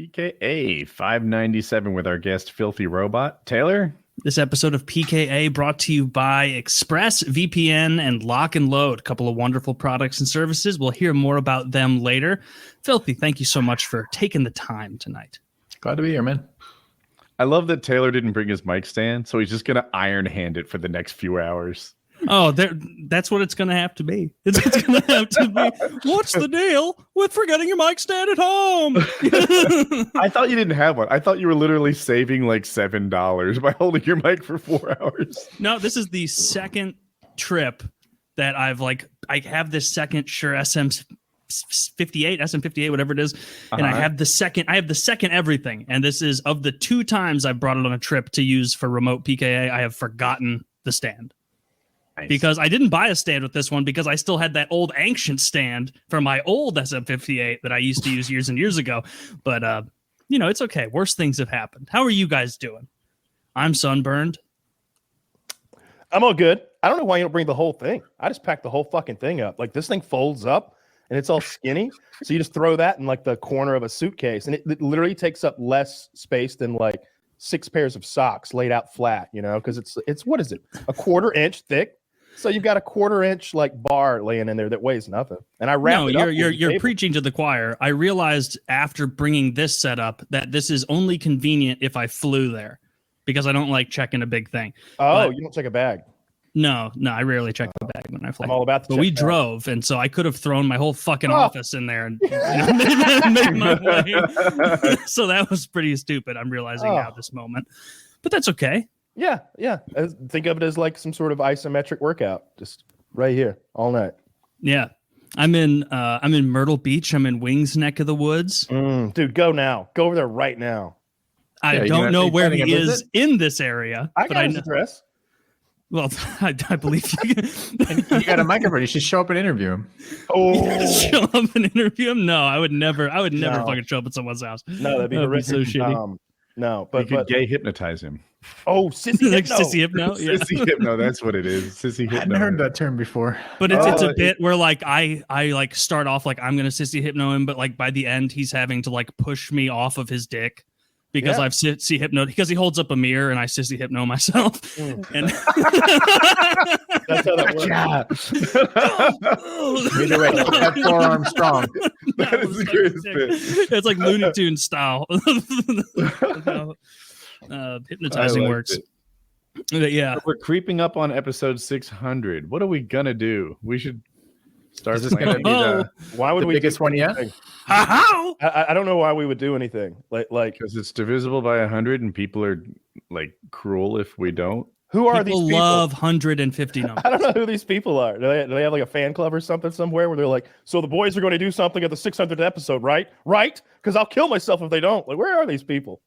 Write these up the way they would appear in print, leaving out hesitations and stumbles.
PKA 597 with our guest Filthy Robot. Taylor? This episode of PKA brought to you by ExpressVPN and Lock and Load, a couple of wonderful products and services. We'll hear more about them later. Filthy, thank you so much for taking the time tonight. Glad to be here, man. I love that Taylor didn't bring his mic stand, so he's just going to iron hand it for the next few hours. Oh, that's what it's going to have to be. It's going to have to be. What's the deal with forgetting your mic stand at home? I thought you didn't have one. I thought you were literally saving like $7 by holding your mic for 4 hours. No, this is the second trip that I have this second Shure SM58, whatever it is. And I have the second everything. And this is of the 2 times I brought it on a trip to use for remote PKA, I have forgotten the stand. Nice. Because I didn't buy a stand with this one because I still had that old ancient stand for my old SM58 that I used to use years and years ago. But, it's okay. Worse things have happened. How are you guys doing? I'm sunburned. I'm all good. I don't know why you don't bring the whole thing. I just packed the whole fucking thing up. Like, this thing folds up and it's all skinny. So you just throw that in like the corner of a suitcase and it literally takes up less space than like 6 pairs of socks laid out flat, because it's what is it? A 1/4 inch thick. So you've got a 1/4 inch like bar laying in there that weighs nothing. And I wrapped it up. You're preaching to the choir. I realized after bringing this setup that this is only convenient if I flew there because I don't like checking a big thing. Oh, you don't check a bag? No, I rarely check the bag when I fly. I'm all about. But we drove, and so I could have thrown my whole fucking office in there and made my way. So that was pretty stupid. I'm realizing now this moment, but that's okay. Yeah. Think of it as like some sort of isometric workout, just right here all night. Yeah, I'm in Myrtle Beach. I'm in Wings' neck of the woods. Dude, go now. Go over there right now. I don't know where he is in this area. I got his address. Well, I believe you. You got a microphone. You should show up and interview him. Show up and interview him? No, I would never fucking show up at someone's house. No, that'd be so shitty. No, but you could gay hypnotise him. Oh, sissy like hypno. Sissy hypno. Yeah. Sissy hypno, that's what it is. Sissy hypno. I hadn't heard that term before. But it's a bit where like I like start off like I'm gonna sissy hypno him, but like by the end he's having to like push me off of his dick because I've sissy hypno because he holds up a mirror and I sissy hypno myself. And that's how that works. Either way, that forearm strong. That is the greatest bit. It's like Looney Tunes style. Hypnotizing works. Yeah, we're creeping up on episode 600. What are we gonna do? We should start. Is this gonna be why would the we biggest one yet? I don't know why we would do anything like because it's divisible by 100 and people are like cruel if we don't. Who are these people? Love 150 numbers. I don't know who these people are. Do they have like a fan club or something somewhere where they're like, so the boys are going to do something at the 600th episode, right? Right? Because I'll kill myself if they don't. Like, where are these people?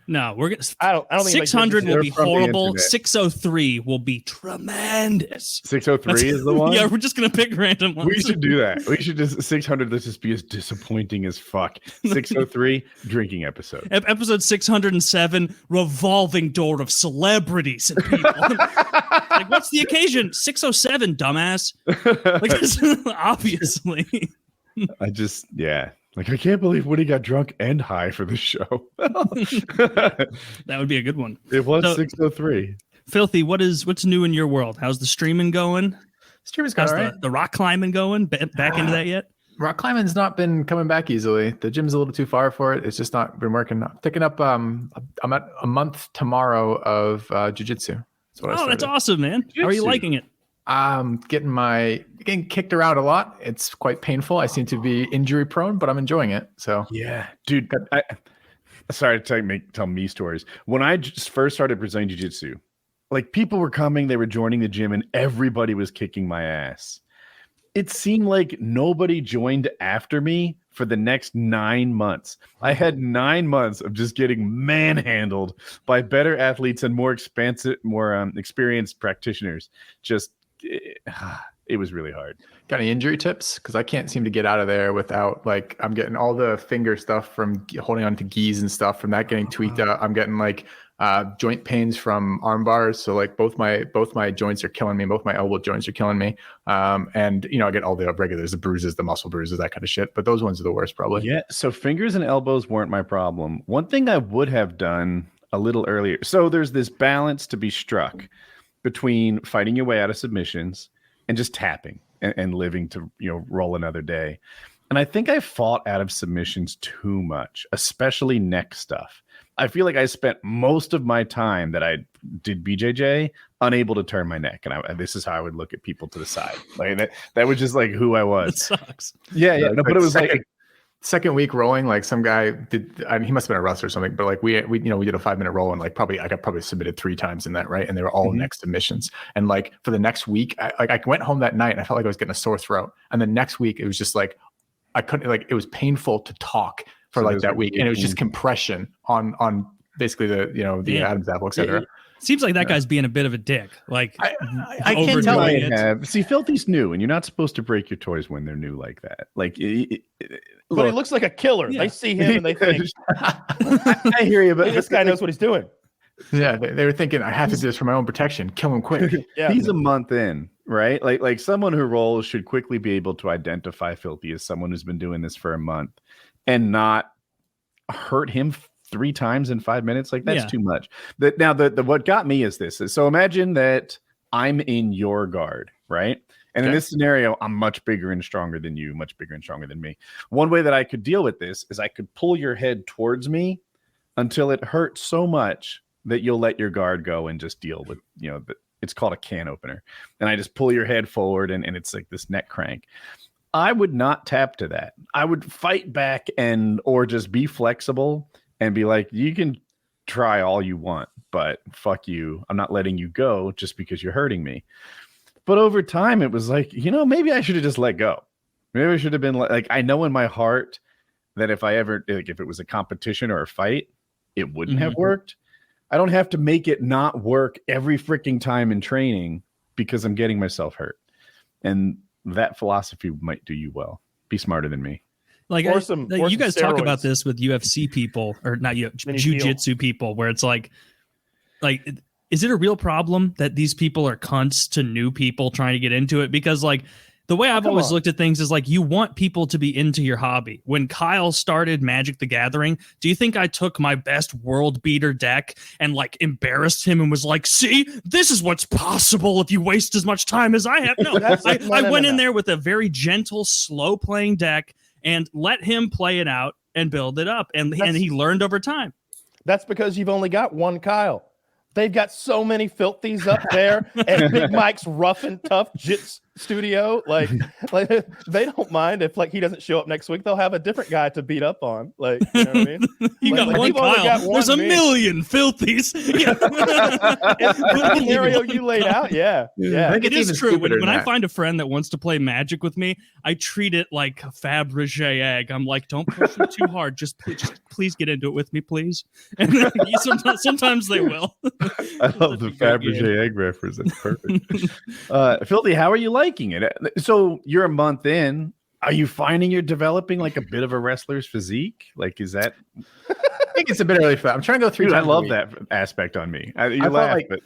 No, we're gonna. I don't think 600 will be horrible. 603 will be tremendous. 603 is the one. Yeah, we're just gonna pick random ones. We should do that. We should just 600. Let's just be as disappointing as fuck. 603 drinking episode. Episode 607 revolving door of celebrities and people. Like, what's the occasion? 607, dumbass. Like, obviously. Like, I can't believe Woody got drunk and high for the show. That would be a good one. It was 603. Filthy, what's new in your world? How's the streaming going? Streaming's got right. The rock climbing going? Back into that yet? Rock climbing's not been coming back easily. The gym's a little too far for it. It's just not been working. I'm picking up. I'm at a month tomorrow of jiu-jitsu. That's awesome, man. Jiu-jitsu. How are you liking it? Getting kicked around a lot. It's quite painful. I seem to be injury prone, but I'm enjoying it. So yeah, dude. Sorry to tell me stories. When I just first started presenting jiu-jitsu, like people were coming, they were joining the gym, and everybody was kicking my ass. It seemed like nobody joined after me for the next 9 months. I had 9 months of just getting manhandled by better athletes and more experienced practitioners. Just It was really hard. Got any injury tips? Because I can't seem to get out of there without, like, I'm getting all the finger stuff from holding on to gis and stuff from that getting tweaked out. I'm getting like joint pains from arm bars. So like both my joints are killing me. Both my elbow joints are killing me. And I get all the regulars, the bruises, the muscle bruises, that kind of shit. But those ones are the worst probably. Yeah. So fingers and elbows weren't my problem. One thing I would have done a little earlier. So there's this balance to be struck between fighting your way out of submissions and just tapping and living to, roll another day. And I think I fought out of submissions too much, especially neck stuff. I feel like I spent most of my time that I did BJJ unable to turn my neck. And this is how I would look at people to the side. Like that was just like who I was. It sucks. Yeah. No, but it was like second week rolling, like some guy did. I mean, he must have been a wrestler or something. But like we did a 5-minute roll, and like I got probably submitted 3 times in that, right? And they were all neck submissions. And like for the next week, I went home that night and I felt like I was getting a sore throat. And the next week, it was just like I couldn't, like, it was painful to talk for like that week, and it was just compression on basically the Adam's apple, etc. Seems like that guy's being a bit of a dick. Like I can't tell. See, Filthy's new, and you're not supposed to break your toys when they're new like that. Like, but he looks like a killer. Yeah. They see him and they think, I hear you, but this guy knows what he's doing. Yeah, they were thinking, I have to do this for my own protection. Kill him quick. Yeah. He's a month in, right? Like someone who rolls should quickly be able to identify Filthy as someone who's been doing this for a month and not hurt him 3 times in 5 minutes. Like, that's too much. Now, what got me is this. So imagine that I'm in your guard, right? And in this scenario, I'm much bigger and stronger than you, much bigger and stronger than me. One way that I could deal with this is I could pull your head towards me until it hurts so much that you'll let your guard go and just deal with, it's called a can opener. And I just pull your head forward and it's like this neck crank. I would not tap to that. I would fight back or just be flexible and be like, you can try all you want, but fuck you. I'm not letting you go just because you're hurting me. But over time, it was like, maybe I should have just let go. Maybe I should have been like, I know in my heart that if it was a competition or a fight, it wouldn't have worked. I don't have to make it not work every freaking time in training because I'm getting myself hurt. And that philosophy might do you well. Be smarter than me. Like, you guys talk about this with UFC people, or not jiu-jitsu people, where it's like, is it a real problem that these people are cunts to new people trying to get into it? Because like the way I've always looked at things is like, you want people to be into your hobby. When Kyle started Magic the Gathering, do you think I took my best world beater deck and like embarrassed him and was like, see, this is what's possible if you waste as much time as I have? No, I went in there with a very gentle, slow playing deck and let him play it out and build it up. And he learned over time. That's because you've only got one Kyle. They've got so many filthies up there, and Big Mike's rough and tough jits studio. Like they don't mind if like he doesn't show up next week. They'll have a different guy to beat up on. Like, you know what I mean? You got one Kyle. There's a million filthies. The scenario you laid out, yeah. It is true. When I find a friend that wants to play Magic with me, I treat it like a Fabergé egg. I'm like, don't push me too hard. Just please get into it with me, please. And sometimes they will. I love the Fabergé egg reference. That's perfect. Filthy, how are you liking it? So you're a month in. Are you finding you're developing like a bit of a wrestler's physique? Like, is that? I think it's a bit early for that. I'm trying to go through. I love that aspect on me. You laugh, but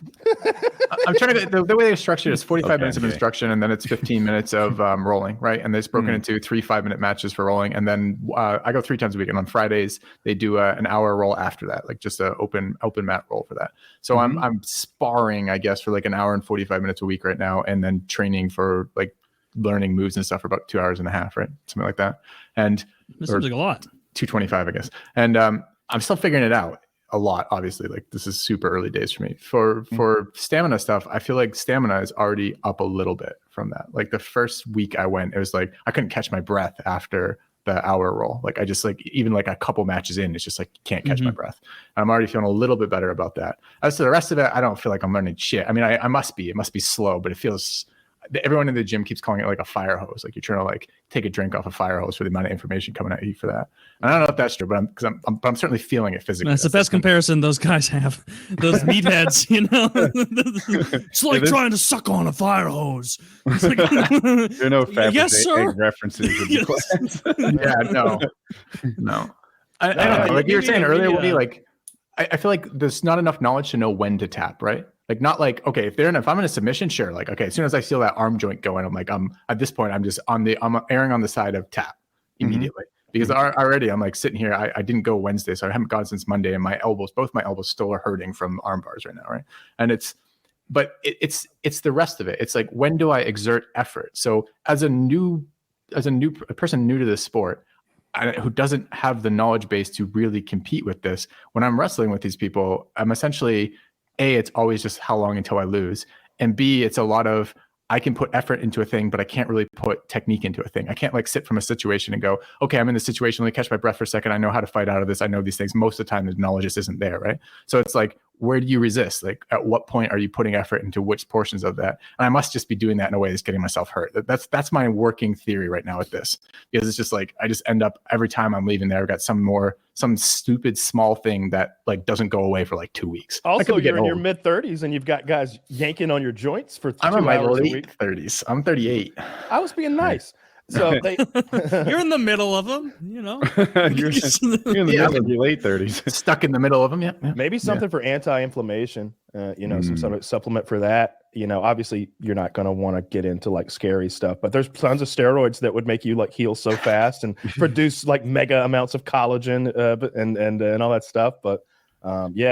I'm trying to go. The way they're structured is 45 minutes of instruction, and then it's 15 minutes of rolling, right? And it's broken into 3 5-minute matches for rolling, and then I go 3 times a week. And on Fridays they do an hour roll after that, like just an open mat roll for that. So I'm sparring, I guess, for like an hour and 45 minutes a week right now, and then training for like learning moves and stuff for about 2.5 hours, right? Something like that. And this seems like a lot. 225, I guess. And I'm still figuring it out a lot, obviously. Like, this is super early days for me. For stamina stuff, I feel like stamina is already up a little bit from that. Like, the first week I went, it was like I couldn't catch my breath after the hour roll. Like, I just like, even like a couple matches in, it's just like can't catch my breath. I'm already feeling a little bit better about that. As to the rest of it, I don't feel like I'm learning shit. I mean, I must be. It must be slow, but it feels everyone in the gym keeps calling it like a fire hose. Like you're trying to like take a drink off a fire hose for the amount of information coming at you for that. And I don't know if that's true, but I'm certainly feeling it physically. That's the best comparison those guys have. Those meatheads, you know. It's like trying to suck on a fire hose. It's like, there are no yes, sir. references in the class. Yeah, no. I don't know. Like you were saying earlier, Woody, like I feel like there's not enough knowledge to know when to tap, right? Like not like, okay, if I'm in a submission, sure. Like, okay, as soon as I feel that arm joint going, I'm like, at this point, I'm erring on the side of tap immediately. Because already I'm like sitting here, I didn't go Wednesday, so I haven't gone since Monday, and both my elbows still are hurting from arm bars right now, right? And it's the rest of it. It's like, when do I exert effort? So as a person new to this sport, who doesn't have the knowledge base to really compete with this, when I'm wrestling with these people, I'm essentially, A, it's always just how long until I lose, and B, it's a lot of, I can put effort into a thing, but I can't really put technique into a thing. I can't like sit from a situation and go, okay, I'm in this situation, let me catch my breath for a second, I know how to fight out of this, I know these things. Most of the time the knowledge just isn't there, right? So it's like, where do you resist? Like, at what point are you putting effort into which portions of that? And I must just be doing that in a way that's getting myself hurt. That's my working theory right now with this, because it's just like, I just end up every time I'm leaving there, I've got some stupid small thing that like doesn't go away for like 2 weeks. Also, you're in your mid 30s and you've got guys yanking on your joints for 2 hours I'm in my late 30s. I'm 38. I was being nice. So you're in the middle of them, you know. you're in the middle of your late 30s. Stuck in the middle of them, yeah. Maybe something for anti-inflammation, some sort of supplement for that. Obviously you're not going to want to get into like scary stuff, but there's tons of steroids that would make you like heal so fast and produce like mega amounts of collagen and all that stuff. But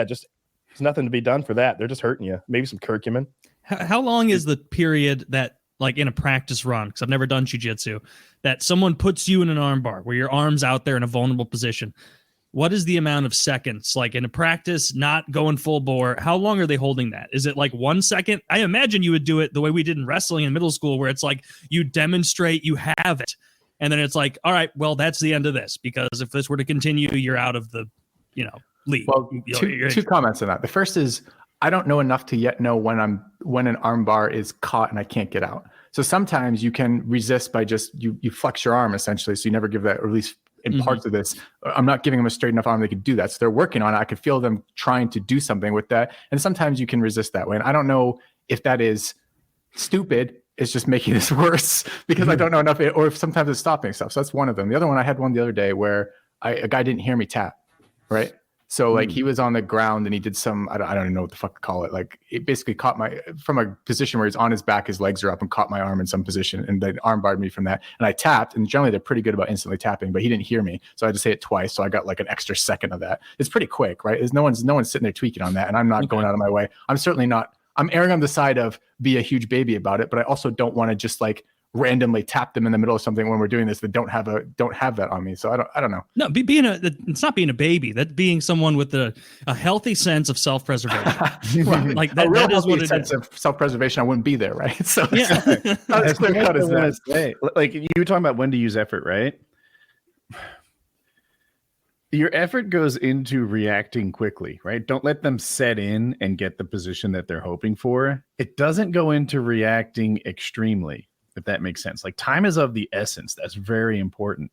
just there's nothing to be done for that. They're just hurting you. Maybe some curcumin. How long is the period that, like in a practice run, because I've never done jiu-jitsu, that someone puts you in an arm bar where your arm's out there in a vulnerable position? What is the amount of seconds? Like in a practice, not going full bore, how long are they holding that? Is it like 1 second? I imagine you would do it the way we did in wrestling in middle school, where it's like you demonstrate you have it. And then it's like, all right, well, that's the end of this, because if this were to continue, you're out of the, league. Well, two comments on that. The first is, I don't know enough to yet know when an arm bar is caught and I can't get out. So sometimes you can resist by just you flex your arm essentially, so you never give that, or at least in parts of this, I'm not giving them a straight enough arm they could do that. So they're working on it. I could feel them trying to do something with that, and sometimes you can resist that way. And I don't know if that is stupid. It's just making this worse because I don't know enough, or if sometimes it's stopping stuff. So that's one of them. The other one, I had one the other day where a guy didn't hear me tap, right? So like he was on the ground and he did some, I don't even know what the fuck to call it. Like it basically caught from a position where he's on his back, his legs are up, and caught my arm in some position, and then arm barred me from that. And I tapped, and generally they're pretty good about instantly tapping, but he didn't hear me. So I had to say it twice. So I got like an extra second of that. It's pretty quick, right? There's no one's sitting there tweaking on that. And I'm not going out of my way. I'm certainly not, I'm erring on the side of be a huge baby about it, but I also don't want to just like randomly tap them in the middle of something when we're doing this that don't have that on me. So I don't know. No, it's not being a baby. That's being someone with a healthy sense of self-preservation. Well, like that, that is what it sense is. Of self-preservation, I wouldn't be there, right? So yeah. Not as clear cut as that. Like you were talking about when to use effort, right? Your effort goes into reacting quickly, right? Don't let them set in and get the position that they're hoping for. It doesn't go into reacting extremely, if that makes sense. Like time is of the essence. That's very important.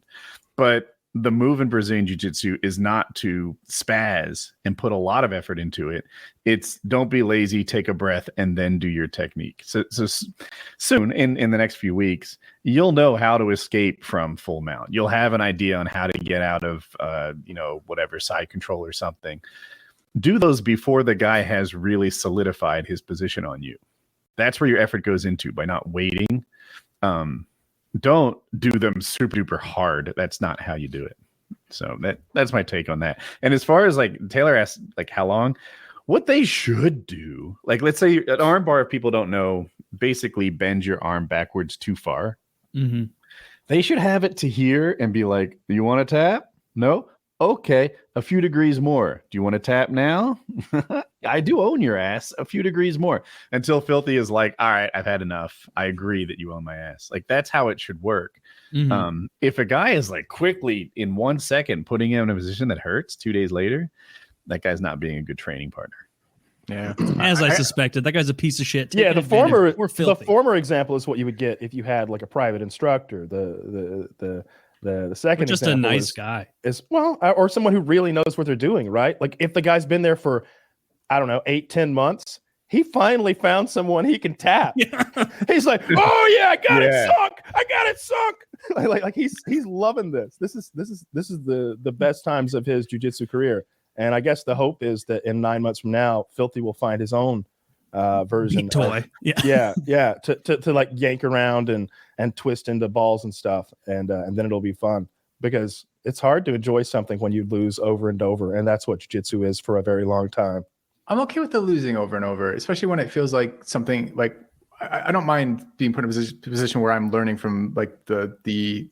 But the move in Brazilian Jiu-Jitsu is not to spaz and put a lot of effort into it. It's don't be lazy, take a breath, and then do your technique. So soon in the next few weeks, you'll know how to escape from full mount. You'll have an idea on how to get out of, whatever side control or something. Do those before the guy has really solidified his position on you. That's where your effort goes into, by not waiting. Don't do them super duper hard. That's not how you do it. So that's my take on that. And as far as like Taylor asked, like how long, what they should do, like let's say an arm bar, if people don't know, basically bend your arm backwards too far. Mm-hmm. They should have it to here and be like, you want to tap? No? Okay, a few degrees more. Do you want to tap now? I do own your ass a few degrees more, until Filthy is like, all right, I've had enough. I agree that you own my ass. Like that's how it should work. Mm-hmm. If a guy is like quickly in 1 second putting him in a position that hurts 2 days later, that guy's not being a good training partner. Yeah, as I suspected. That guy's a piece of shit. Yeah, the Filthy. former example is what you would get if you had like a private instructor. The second just example a nice guy is or someone who really knows what they're doing, right? Like if the guy's been there for, I don't know, 8-10 months, he finally found someone he can tap. Yeah. He's like, oh yeah, I got it sunk. like he's loving this. This is the best times of his jiu-jitsu career. And I guess the hope is that in 9 months from now, Filthy will find his own version Beat toy. To like yank around and twist into balls and stuff, and then it'll be fun, because it's hard to enjoy something when you lose over and over, and that's what jiu-jitsu is for a very long time. I'm okay with the losing over and over, especially when it feels like something like I don't mind being put in a position where I'm learning from like the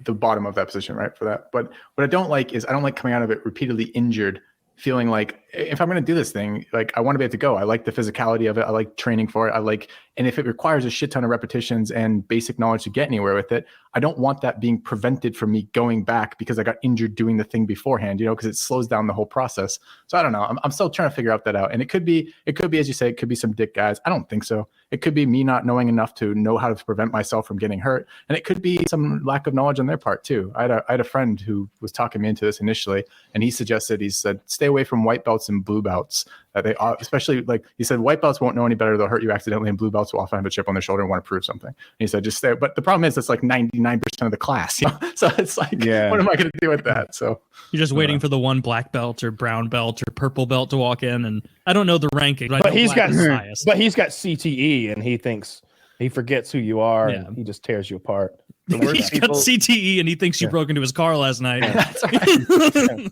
bottom of that position, right? For that. But what I don't like is I don't like coming out of it repeatedly injured, feeling like if I'm going to do this thing, like I want to be able to go. I like the physicality of it. I like training for it. And if it requires a shit ton of repetitions and basic knowledge to get anywhere with it, I don't want that being prevented from me going back because I got injured doing the thing beforehand, because it slows down the whole process. So I don't know. I'm still trying to figure out that out. And it could be, as you say, it could be some dick guys. I don't think so. It could be me not knowing enough to know how to prevent myself from getting hurt. And it could be some lack of knowledge on their part too. I had a friend who was talking me into this initially, and he said, stay away from white belts and blue belts. They especially, like he said, white belts won't know any better. They'll hurt you accidentally, and blue belts will often have a chip on their shoulder and want to prove something. And he said, just stay. But the problem is that's like 99% of the class. So it's like, what am I going to do with that? So you're just waiting for the one black belt or brown belt or purple belt to walk in, and I don't know the ranking, but he's got CTE, and he forgets who you are, and he just tears you apart. He's got CTE, and he thinks you broke into his car last night. That's right.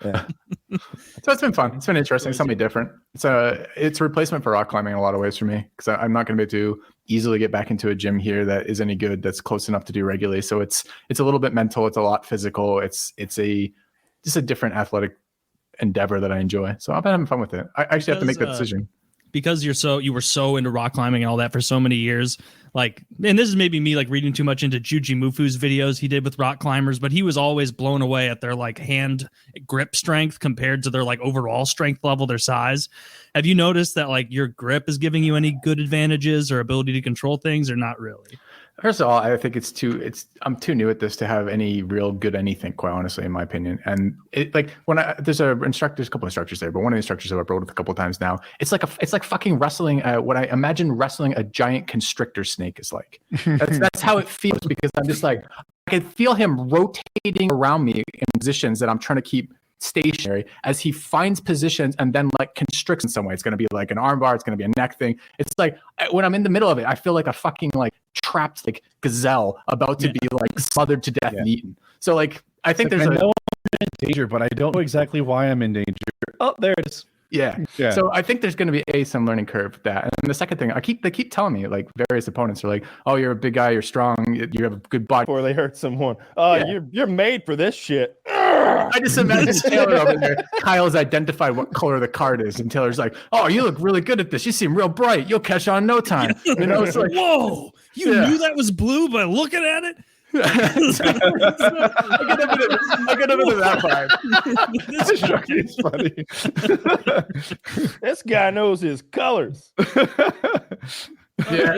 Yeah. So it's been fun. It's been interesting. Something different. It's a replacement for rock climbing in a lot of ways for me, because I'm not going to be able to easily get back into a gym here that is any good, that's close enough to do regularly. So it's a little bit mental. It's a lot physical. It's just a different athletic endeavor that I enjoy. So I've been having fun with it. I actually have to make that decision. Because you were so into rock climbing and all that for so many years, and this is maybe me reading too much into Juji Mufu's videos he did with rock climbers, but he was always blown away at their hand grip strength compared to their overall strength level, their size. Have you noticed that your grip is giving you any good advantages or ability to control things, or not really? First of all, I think I'm too new at this to have any real good anything, quite honestly, in my opinion. And there's a couple instructors there, but one of the instructors I've rode with a couple of times now, it's like fucking wrestling. What I imagine wrestling a giant constrictor snake is like. That's how it feels, because I'm just I can feel him rotating around me in positions that I'm trying to keep stationary as he finds positions and then constricts in some way. It's going to be like an arm bar. It's going to be a neck thing. It's when I'm in the middle of it, I feel like a fucking trapped gazelle about to be smothered to death and eaten. So I think I know I'm in danger, but I don't know exactly why I'm in danger. Oh, there it is. Yeah. So I think there's going to be some learning curve with that. And the second thing, they keep telling me, various opponents are oh, you're a big guy, you're strong, you have a good body. Before they hurt someone. You're made for this shit. I just imagine Taylor over there. Kyle's identified what color the card is, and Taylor's oh, you look really good at this. You seem real bright. You'll catch on in no time. It's whoa, you knew that was blue by looking at it? I get a bit of that vibe. This is funny. This guy knows his colors. And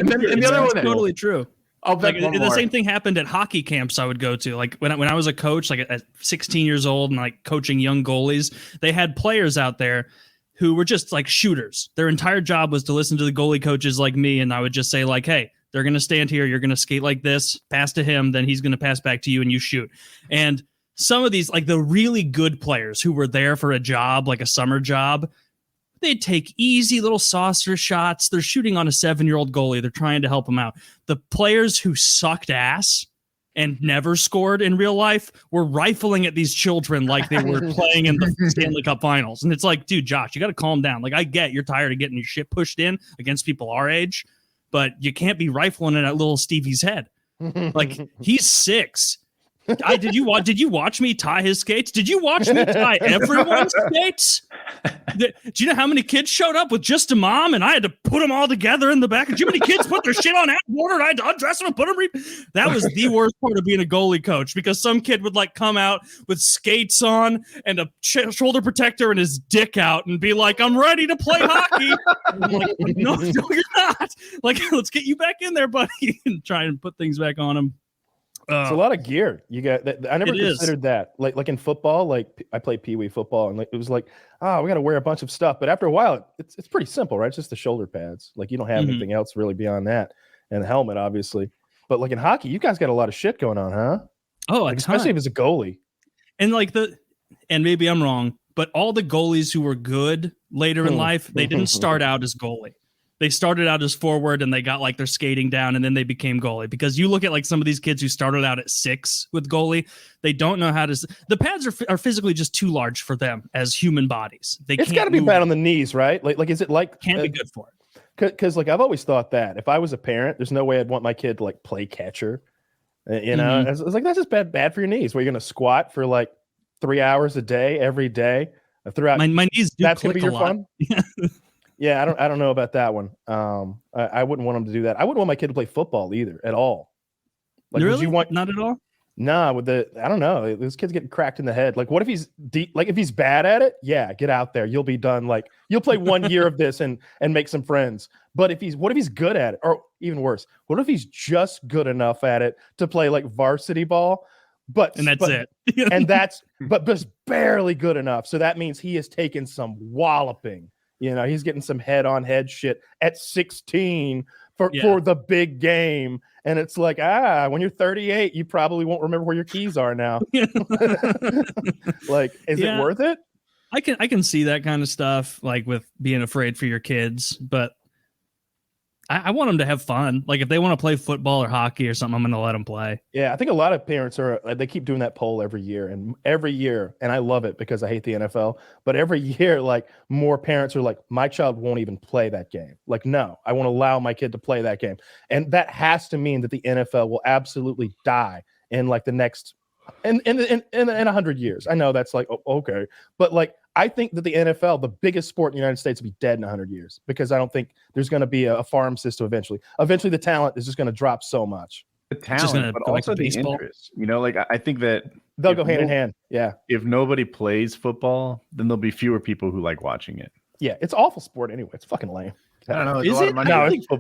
the other one, totally true. The same thing happened at hockey camps I would go to. When I was a coach, at 16 years old and coaching young goalies, they had players out there who were just shooters. Their entire job was to listen to the goalie coaches like me, and I would just say hey, they're going to stand here, you're going to skate like this, pass to him, then he's going to pass back to you, and you shoot. And some of these, the really good players who were there for a job, a summer job, they'd take easy little saucer shots. They're shooting on a 7-year-old goalie. They're trying to help him out. The players who sucked ass and never scored in real life were rifling at these children like they were playing in the Stanley Cup Finals. And it's dude, Josh, you got to calm down. I get you're tired of getting your shit pushed in against people our age, but you can't be rifling it at little Stevie's head. He's 6. Did you watch me tie his skates? Did you watch me tie everyone's skates? Do you know how many kids showed up with just a mom, and I had to put them all together in the back? Do you know how many kids put their shit on at border, and I had to undress them and put them? That was the worst part of being a goalie coach, because some kid would like come out with skates on and a shoulder protector and his dick out and be like, "I'm ready to play hockey." I'm like, no, you're not. Like, let's get you back in there, buddy, and try and put things back on him. It's a lot of gear. You got that. I never considered that. Like in football, like I played Pee Wee football, and like it was like, we got to wear a bunch of stuff. But after a while, it's pretty simple, right? It's just the shoulder pads. Like you don't have anything else really beyond that, and the helmet, obviously. But like in hockey, you guys got a lot of shit going on, huh? Oh, like, especially if it's a goalie. And like and maybe I'm wrong, but all the goalies who were good later in life, they didn't start out as goalie. They started out as forward and they got like their skating down and then they became goalie. Because you look at like some of these kids who started out at 6 with goalie, they don't know how to. The pads are physically just too large for them as human bodies. It's got to be bad on the knees, right? Like is it like can't be good for it? Because like I've always thought that if I was a parent, there's no way I'd want my kid to like play catcher. You know, it's like that's just bad for your knees. Where you're gonna squat for like 3 hours a day every day throughout. My knees do that's gonna click be your a lot. fun. Yeah, I don't know about that one. I wouldn't want him to do that. I wouldn't want my kid to play football either at all. Like, really? Would you want? Not at all. Nah, I don't know. This kid's getting cracked in the head. Like, what if he's if he's bad at it? Yeah, get out there. You'll be done. Like, you'll play 1 year of this and make some friends. But what if he's good at it? Or even worse, what if he's just good enough at it to play like varsity ball? But it. but just barely good enough. So that means he has taken some walloping. You know, he's getting some head-on-head shit at 16 for the big game. And it's like, when you're 38, you probably won't remember where your keys are now. Like, is it worth it? I can see that kind of stuff, like with being afraid for your kids, but I want them to have fun. Like if they want to play football or hockey or something, I'm going to let them play. Yeah, I think a lot of parents they keep doing that poll every year, and I love it because I hate the NFL, but every year, like more parents are like, my child won't even play that game. Like, no, I won't allow my kid to play that game. And that has to mean that the NFL will absolutely die in like the next, in 100 years. I know that's like, okay. But like, I think that the NFL, the biggest sport in the United States, will be dead in 100 years because I don't think there's going to be a farm system eventually. Eventually, the talent is just going to drop so much. The talent, but also the interest. You know, like I think that they'll go hand in hand. Yeah. If nobody plays football, then there'll be fewer people who like watching it. Yeah, it's awful sport anyway. It's fucking lame. I don't know. Is it?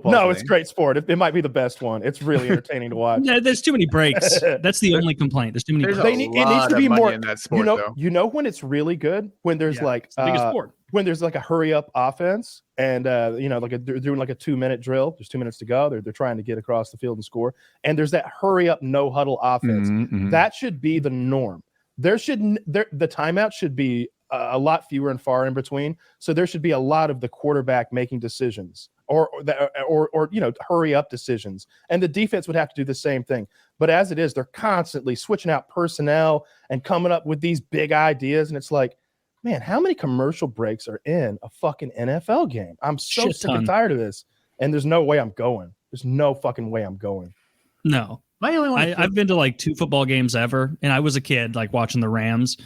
No, it's great sport. It might be the best one. It's really entertaining to watch. Yeah, there's too many breaks. That's the only complaint. There's too many breaks. It needs to be more in that sport, you know when it's really good? When there's like the biggest sport. When there's like a hurry up offense and like they're doing like a 2-minute drill. There's 2 minutes to go. They're trying to get across the field and score. And there's that hurry up no huddle offense. That should be the norm. The timeout should be a lot fewer and far in between. So there should be a lot of the quarterback making decisions or hurry up decisions. And the defense would have to do the same thing. But as it is, they're constantly switching out personnel and coming up with these big ideas. And it's like, man, how many commercial breaks are in a fucking NFL game? I'm so sick and tired of this. And there's no way I'm going. There's no fucking way I'm going. No. I've been to like 2 football games ever. And I was a kid, like watching the Rams.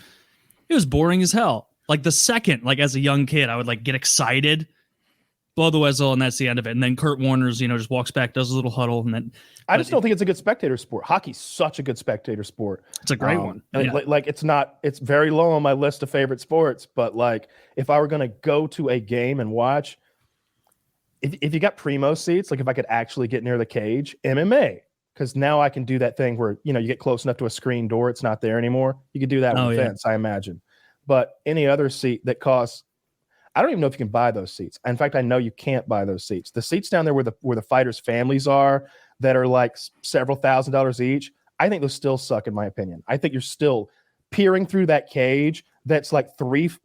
It was boring as hell. Like the second, like as a young kid, I would like get excited, blow the whistle, and that's the end of it. And then Kurt Warner's, just walks back, does a little huddle, and then I just don't think it's a good spectator sport. Hockey's such a good spectator sport. It's a great one. Like it's very low on my list of favorite sports. But like if I were gonna go to a game and watch, if you got primo seats, like if I could actually get near the cage, MMA. Because now I can do that thing where, you get close enough to a screen door, it's not there anymore. You could do that with a fence, I imagine. But any other seat that costs, I don't even know if you can buy those seats. In fact, I know you can't buy those seats. The seats down there where the fighters' families are that are like several $1,000s each, I think those still suck in my opinion. I think you're still peering through that cage that's like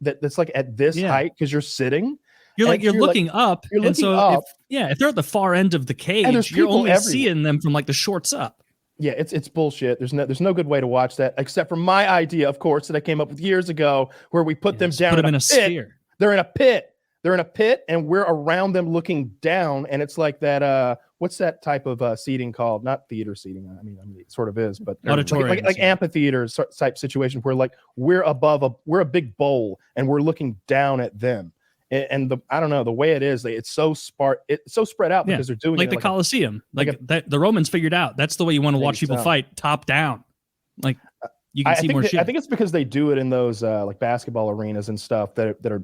that's like at this height because you're sitting. You're looking up. You're looking up. If they're at the far end of the cage, you're only seeing them from like the shorts up. Yeah, it's bullshit. There's no good way to watch that except for my idea, of course, that I came up with years ago, where we put them down in a sphere. They're in a pit. They're in a pit, and we're around them looking down, and it's like that. What's that type of seating called? Not theater seating. I mean, it sort of is, but auditorium, like amphitheater type situation where like we're a big bowl and we're looking down at them. And I don't know, the way it is, it's so spread out because they're doing like it the like Colosseum, the Romans figured out that's the way you want to watch people fight, top down. Like you can see more shit. I think it's because they do it in those like basketball arenas and stuff that are,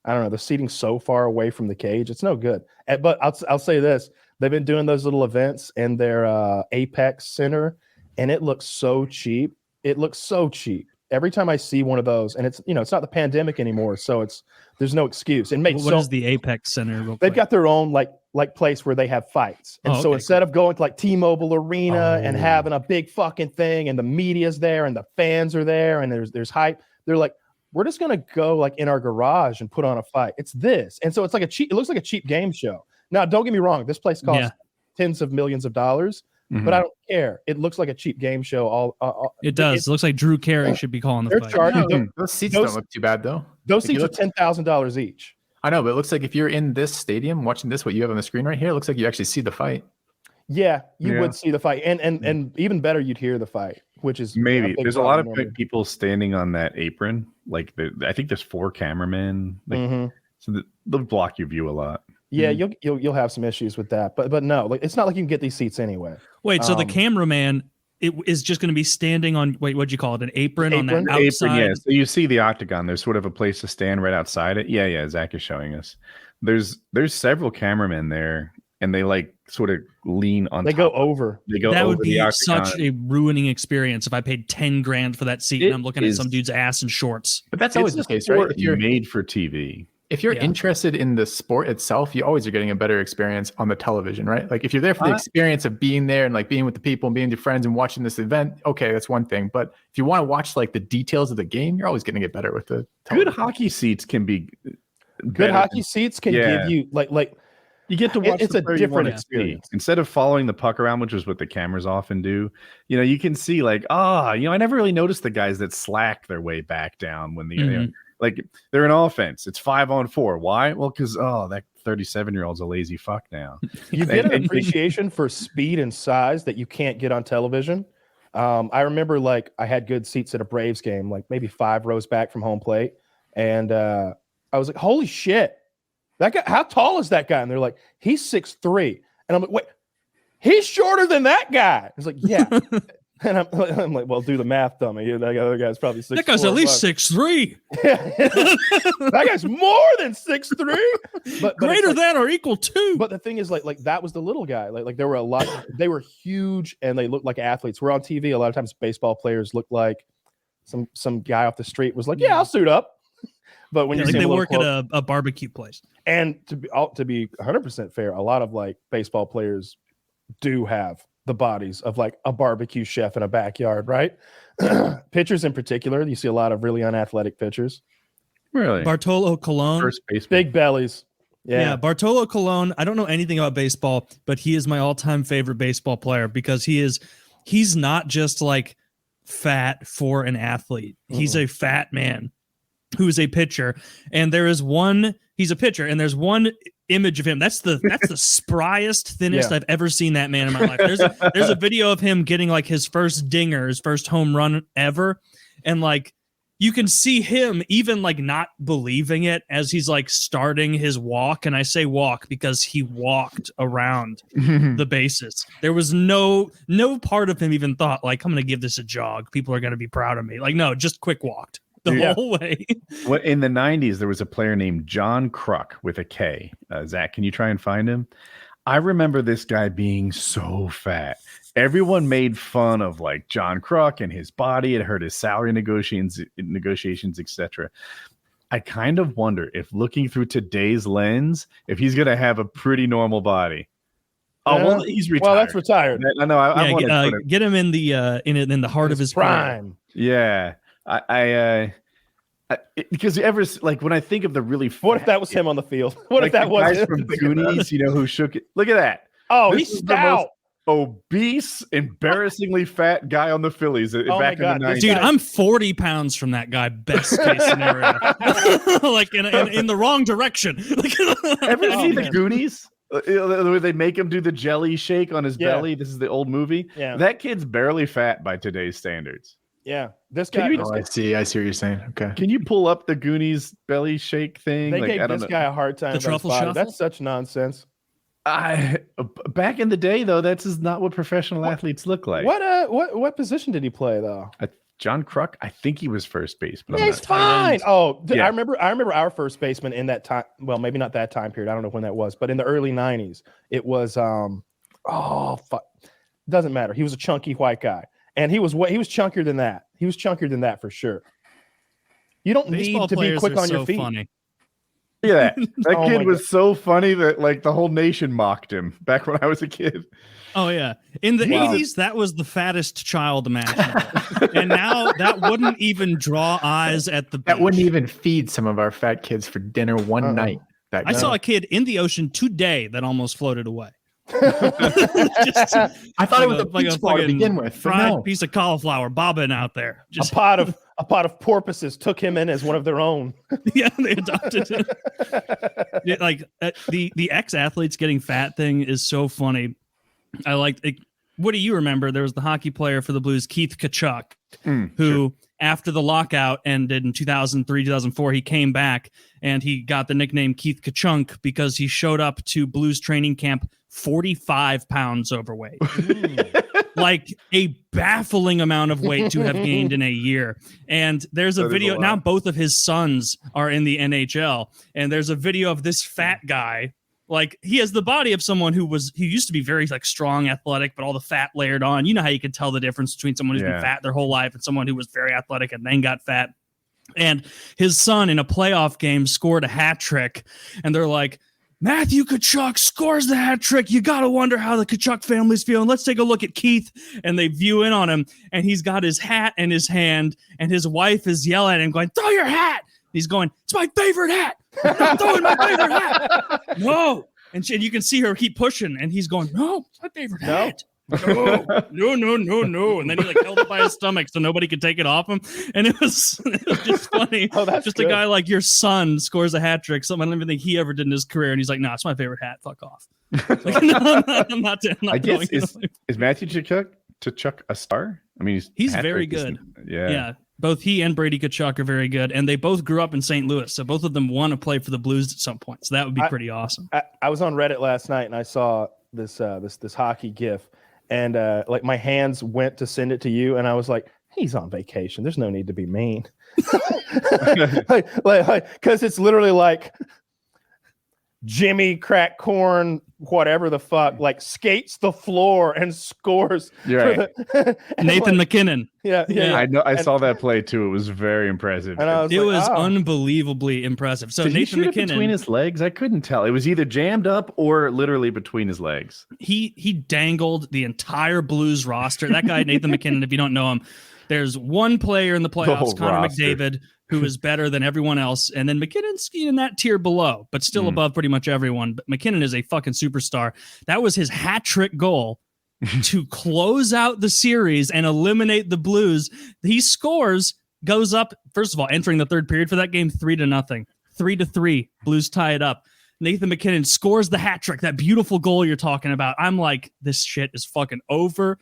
I don't know, the seating so far away from the cage. It's no good. But I'll say this: they've been doing those little events in their Apex Center, and it looks so cheap. It looks so cheap. Every time I see one of those, and it's it's not the pandemic anymore, so there's no excuse. And what is the Apex Center? They've got their own like place where they have fights, and so instead of going to like T-Mobile Arena and having a big fucking thing, and the media's there, and the fans are there, and there's hype, they're like, we're just gonna go like in our garage and put on a fight. It's this, and so it's like it looks like a cheap game show. Now, don't get me wrong, this place costs tens of millions of dollars. But I don't care. It looks like a cheap game show. It does. It looks like Drew Carey should be calling the fight. Charging, those seats don't look too bad though. Those seats are $10,000 each. I know, but it looks like if you're in this stadium watching this, what you have on the screen right here, it looks like you actually see the fight. Yeah, you would see the fight, and even better, you'd hear the fight, which is maybe there's a lot of people standing on that apron. Like I think there's 4 cameramen, so they'll block your view a lot. Yeah, you'll have some issues with that, but no, like it's not like you can get these seats anyway. Wait, so the cameraman is just going to be standing on what'd you call it, an apron on that outside? Apron, yeah. So you see the octagon. There's sort of a place to stand right outside it. Yeah. Zach is showing us. There's several cameramen there, and they like sort of lean on. They go over. That would be such a ruining experience if I paid $10,000 for that seat and I'm looking at some dude's ass in shorts. But that's always the case, right? If you're made for TV. If you're interested in the sport itself, you always are getting a better experience on the television, right? Like if you're there for the experience of being there and like being with the people and being with your friends and watching this event, okay, that's one thing. But if you want to watch like the details of the game, you're always going to get better with the television. Good hockey seats can be good. Hockey seats can give you like you get to watch. It's a different experience instead of following the puck around, which is what the cameras often do. You can see like I never really noticed the guys that slack their way back down when the like they're in offense. It's 5-on-4. Why? Well, because that 37-year-old's a lazy fuck now. You get an appreciation for speed and size that you can't get on television. I remember like I had good seats at a Braves game, like maybe 5 rows back from home plate, and I was like, "Holy shit, that guy! How tall is that guy?" And they're like, "He's 6'3", and I'm like, "Wait, he's shorter than that guy." It's like, "Yeah." And I'm like, well, do the math, dummy. That other guy's probably 6'4". That guy's at least 6'3". That guy's more than 6'3", but greater than or equal to. But the thing is, like that was the little guy. Like there were a lot. They were huge and they looked like athletes. We're on TV. A lot of times, baseball players look like some guy off the street was like, "Yeah, I'll suit up." But when they work at a barbecue place, and to be 100% fair, a lot of like baseball players do have the bodies of like a barbecue chef in a backyard, right? Pitchers in particular, you see a lot of really unathletic pitchers. Really? Bartolo Colon. First baseman. Big bellies. Yeah, Bartolo Colon. I don't know anything about baseball, but he is my all-time favorite baseball player because he's not just like fat for an athlete. He's a fat man who's a pitcher. And he's a pitcher, and there's one image of him. That's the spryest, thinnest I've ever seen that man in my life. There's a video of him getting like his first dinger, his first home run ever, and like you can see him even like not believing it as he's like starting his walk. And I say walk because he walked around the bases. There was no part of him even thought like, I'm gonna give this a jog, people are gonna be proud of me. Like, no, just quick walked the whole way. What in the 90s there was a player named John Kruk with a K. Zach, can you try and find him? I remember this guy being so fat. Everyone made fun of like John Kruk and his body. It hurt his salary negotiations, etc. I kind of wonder if looking through today's lens, if he's going to have a pretty normal body. Oh, well, he's retired. Well, that's retired. I know. I want to get him in the heart of his prime. Yeah. Because you ever like when I think of the really what if that was him on the field? What if that was him? From Goonies, who shook it? Look at that. Oh, he's stout. Obese, embarrassingly fat guy on the Phillies back in the 90s. Dude, I'm 40 pounds from that guy. Best case scenario, like in the wrong direction. Ever see the Goonies? Where they make him do the jelly shake on his belly. This is the old movie. Yeah. That kid's barely fat by today's standards. Yeah, this guy. I see what you're saying. Okay. Can you pull up the Goonies belly shake thing? They like, gave this guy a hard time. The truffle shuffle? That's such nonsense. Back in the day, though, that's just not what professional athletes look like. What position did he play though? John Kruk, I think he was first base, but he's fine. Oh, yeah. I remember our first baseman in that time. Well, maybe not that time period. I don't know when that was, but in the early '90s, it was. Doesn't matter. He was a chunky white guy, and he was chunkier than that. He was chunkier than that for sure. You don't need to be quick on your feet. Funny. Yeah, that kid was so funny that like the whole nation mocked him back when I was a kid. Oh yeah, in the 80s, that was the fattest child imaginable, and now that wouldn't even draw eyes at the beach. That wouldn't even feed some of our fat kids for dinner one night. I saw a kid in the ocean today that almost floated away. I thought it was a beach ball to begin with. Fried piece of cauliflower bobbing out there. Just a pot of porpoises took him in as one of their own. Yeah, they adopted him. Yeah, like the ex-athletes getting fat thing is so funny. I liked it. What do you remember? There was the hockey player for the Blues, Keith Tkachuk, who after the lockout ended in 2003, 2004, he came back and he got the nickname Keith Kachunk because he showed up to Blues training camp 45 pounds overweight. Like a baffling amount of weight to have gained in a year. And there's a video now. Both of his sons are in the NHL, and there's a video of this fat guy. Like he has the body of someone who used to be very like strong, athletic, but all the fat layered on. You know how you can tell the difference between someone who's been fat their whole life and someone who was very athletic and then got fat. And his son in a playoff game scored a hat trick, and they're like, Matthew Tkachuk scores the hat trick. You got to wonder how the Tkachuk family's feeling. Let's take a look at Keith. And they view in on him, and he's got his hat in his hand, and his wife is yelling at him, going, throw your hat. He's going, it's my favorite hat. I'm not throwing my favorite hat. No. And you can see her keep pushing, and he's going, no, it's my favorite hat. No. And then he like held it by his stomach so nobody could take it off him. And it was just funny. Oh, that's just good. A guy like your son scores a hat trick, something I don't even think he ever did in his career. And he's like, it's my favorite hat. Fuck off. Like, no, I'm not I guess is Matthew Tkachuk a star? I mean, he's very good. Yeah. Both he and Brady Tkachuk are very good, and they both grew up in St. Louis, so both of them want to play for the Blues at some point. So that would be pretty awesome. I was on Reddit last night, and I saw this hockey GIF, and like my hands went to send it to you, and I was like, he's on vacation. There's no need to be mean, because it's literally like Jimmy crack corn, whatever the fuck, like skates the floor and scores. You're right. Nathan McKinnon. Yeah. I know. I saw that play too. It was very impressive. And it was unbelievably impressive. So Did Nathan he shoot McKinnon it between his legs. I couldn't tell. It was either jammed up or literally between his legs. He dangled the entire Blues roster. That guy Nathan McKinnon. If you don't know him, there's one player in the playoffs, Connor McDavid, who is better than everyone else. And then McKinnon's in that tier below, but still above pretty much everyone. But McKinnon is a fucking superstar. That was his hat trick goal to close out the series and eliminate the Blues. He scores, goes up, first of all, entering the third period for that game, 3-0, 3-3. Blues tie it up. Nathan McKinnon scores the hat trick, that beautiful goal you're talking about. I'm like, this shit is fucking over.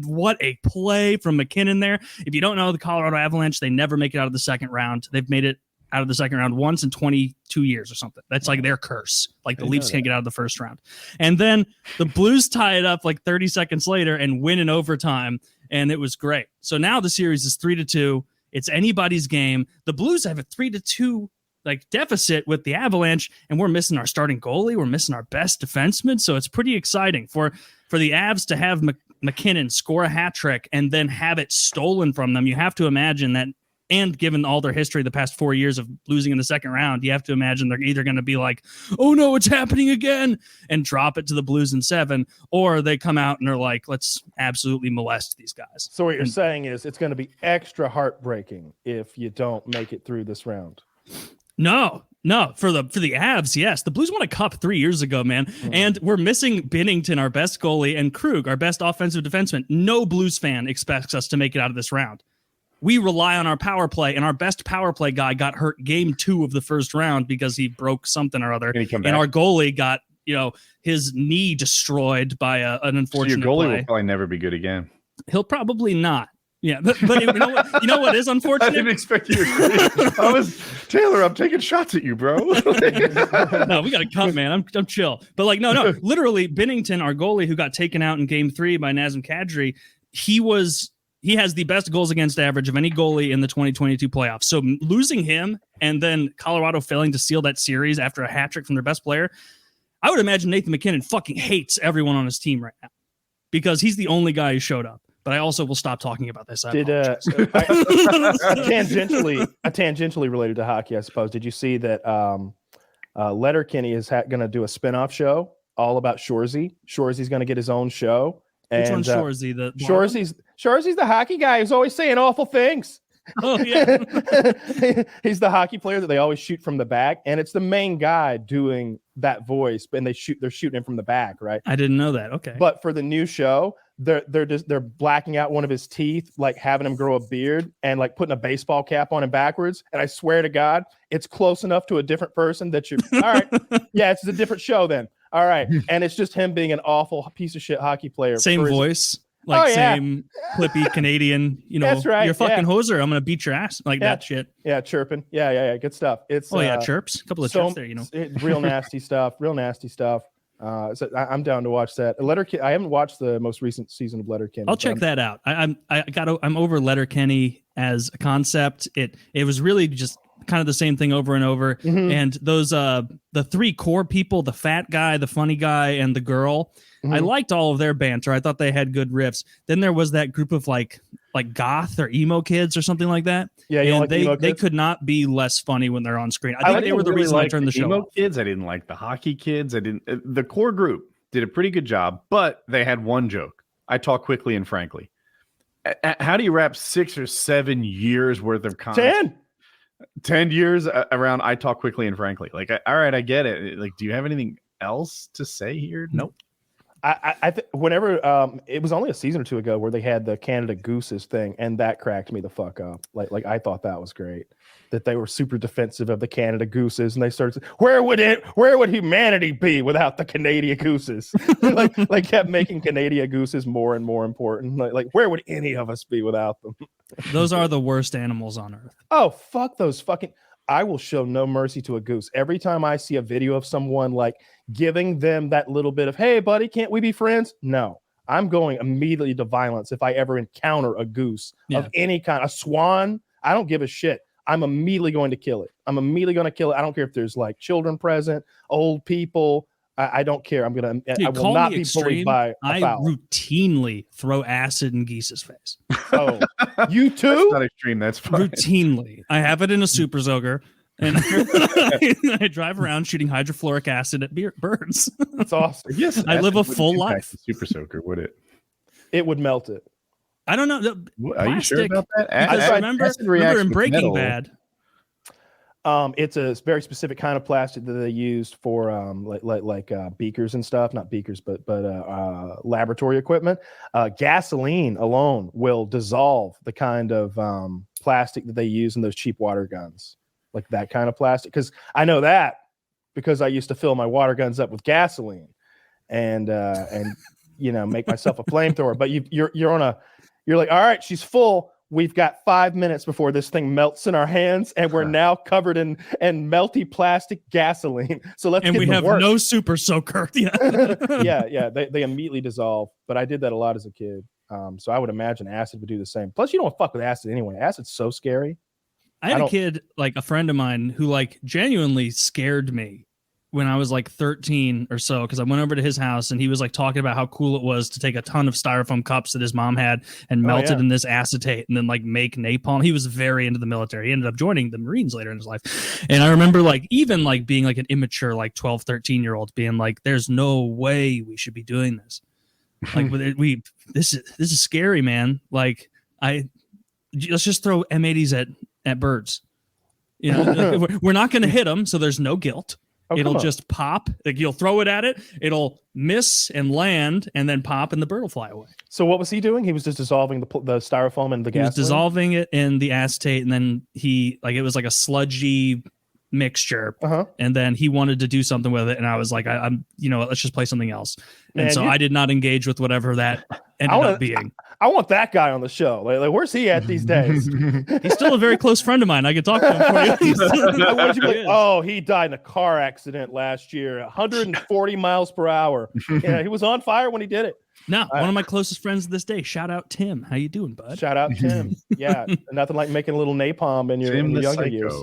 What a play from McKinnon there. If you don't know the Colorado Avalanche, they never make it out of the second round. They've made it out of the second round once in 22 years or something. That's like their curse. Like the Leafs can't get out of the first round. And then the Blues tie it up like 30 seconds later and win in overtime. And it was great. So now the series is 3-2. It's anybody's game. The Blues have a 3-2 like deficit with the Avalanche, and we're missing our starting goalie. We're missing our best defenseman. So it's pretty exciting for the Avs to have McKinnon score a hat trick and then have it stolen from them. You have to imagine that, and given all their history the past 4 years of losing in the second round, you have to imagine they're either going to be like, oh no, it's happening again, and drop it to the Blues in 7, or they come out and they're like, let's absolutely molest these guys. So what you're saying is it's going to be extra heartbreaking if you don't make it through this round. No, for the Avs, yes. The Blues won a cup 3 years ago, man. And we're missing Binnington, our best goalie, and Krug, our best offensive defenseman. No Blues fan expects us to make it out of this round. We rely on our power play, and our best power play guy got hurt game 2 of the first round because he broke something or other. And our goalie got, his knee destroyed by an unfortunate so your goalie play. will probably never be good again. He'll probably not. Yeah, but you know what is I unfortunate? didn't expect you to Taylor, I'm taking shots at you, bro. No, we got to cut, man. I'm chill. But like, no, literally, Binnington, our goalie who got taken out in game 3 by Nazem Kadri, he has the best goals against average of any goalie in the 2022 playoffs. So losing him and then Colorado failing to seal that series after a hat trick from their best player, I would imagine Nathan McKinnon fucking hates everyone on his team right now because he's the only guy who showed up. But I also will stop talking about this. Tangentially related to hockey, I suppose. Did you see that Letterkenny is going to do a spinoff show all about Shoresy? Shoresy's going to get his own show. Which one's Shoresy? Shoresy's the hockey guy who's always saying awful things. Oh yeah, he's the hockey player that they always shoot from the back, and it's the main guy doing that voice. And they're shooting him from the back, right? I didn't know that. Okay, but for the new show, they're blacking out one of his teeth, like having him grow a beard and like putting a baseball cap on him backwards. And I swear to God, it's close enough to a different person that you're all right. Yeah, it's a different show then. All right, and it's just him being an awful piece of shit hockey player. Same voice. Like same clippy Canadian, that's right. You're fucking hoser. I'm gonna beat your ass, like that shit. Yeah, chirping. Yeah. Good stuff. It's chirps. A couple of chirps there, real nasty stuff. So I'm down to watch that. Letterkenny. I haven't watched the most recent season of Letterkenny. I'll check that out. I'm over Letterkenny as a concept. It was really just kind of the same thing over and over. Mm-hmm. And those the 3 core people, the fat guy, the funny guy, and the girl. Mm-hmm. I liked all of their banter. I thought they had good riffs. Then there was that group of like goth or emo kids or something like that. Yeah, and they could not be less funny when they're on screen. I think they were the reason I turned the show emo off. Kids, I didn't like the hockey kids. The core group did a pretty good job, but they had one joke. I talk quickly and frankly. How do you wrap 6 or 7 years worth of content? 10 years around I talk quickly and frankly. Like, all right, I get it. Like, do you have anything else to say here? Nope. I whenever it was only a season or 2 ago where they had the Canada Gooses thing, and that cracked me the fuck up. Like I thought that was great, that they were super defensive of the Canada Gooses, and they started, where would humanity be without the Canadian Gooses? like kept making Canadian Gooses more and more important. Like where would any of us be without them? Those are the worst animals on earth. Oh, fuck those fucking. I will show no mercy to a goose. Every time I see a video of someone like giving them that little bit of, hey, buddy, can't we be friends? No, I'm going immediately to violence if I ever encounter a goose of any kind. A swan, I don't give a shit. I'm immediately going to kill it. I don't care if there's like children present, old people. I don't care. I will not be bullied by a fowl. I routinely throw acid in geese's face. Oh, you too? That's not extreme. That's fine. Routinely. I have it in a super zoger, and I drive around shooting hydrofluoric acid at birds. That's awesome. Yes, I live a full life. Super soaker, would it? It would melt it. I don't know. Are you sure about that? I remember in Breaking Bad. It's a very specific kind of plastic that they used for like beakers and stuff, not beakers, but laboratory equipment. Gasoline alone will dissolve the kind of plastic that they use in those cheap water guns, like that kind of plastic. Because I know that because I used to fill my water guns up with gasoline and make myself a flamethrower. But you're like, all right, she's full. We've got 5 minutes before this thing melts in our hands, and we're now covered in melty plastic gasoline. So let's. And we have no super soaker. Yeah. They immediately dissolve. But I did that a lot as a kid. So I would imagine acid would do the same. Plus, you don't fuck with acid anyway. Acid's so scary. I had a kid, like a friend of mine, who like genuinely scared me when I was like 13 or so, because I went over to his house and he was like talking about how cool it was to take a ton of styrofoam cups that his mom had and melt it in this acetate and then like make napalm. He was very into the military. He ended up joining the Marines later in his life. And I remember like even like being like an immature like 12, 13-year-old being like, there's no way we should be doing this. Like this is scary, man. Like let's just throw M80s at birds. You know, we're not going to hit them, so there's no guilt. It'll just pop. Like you'll throw it at it. It'll miss and land and then pop and the bird will fly away. So what was he doing? He was just dissolving the styrofoam and the gas. He was dissolving it in the acetate, and then it was like a sludgy mixture. And then he wanted to do something with it, and I was like, let's just play something else. And I did not engage with whatever that ended up being. I want that guy on the show. Like where's he at these days? He's still a very close friend of mine. I could talk to him for you. I want you to be like, oh, he died in a car accident last year, 140 miles per hour. Yeah, he was on fire when he did it. No, one of my closest friends to this day. Shout out Tim. How you doing, bud? Shout out Tim. Yeah, nothing like making a little napalm in your younger years.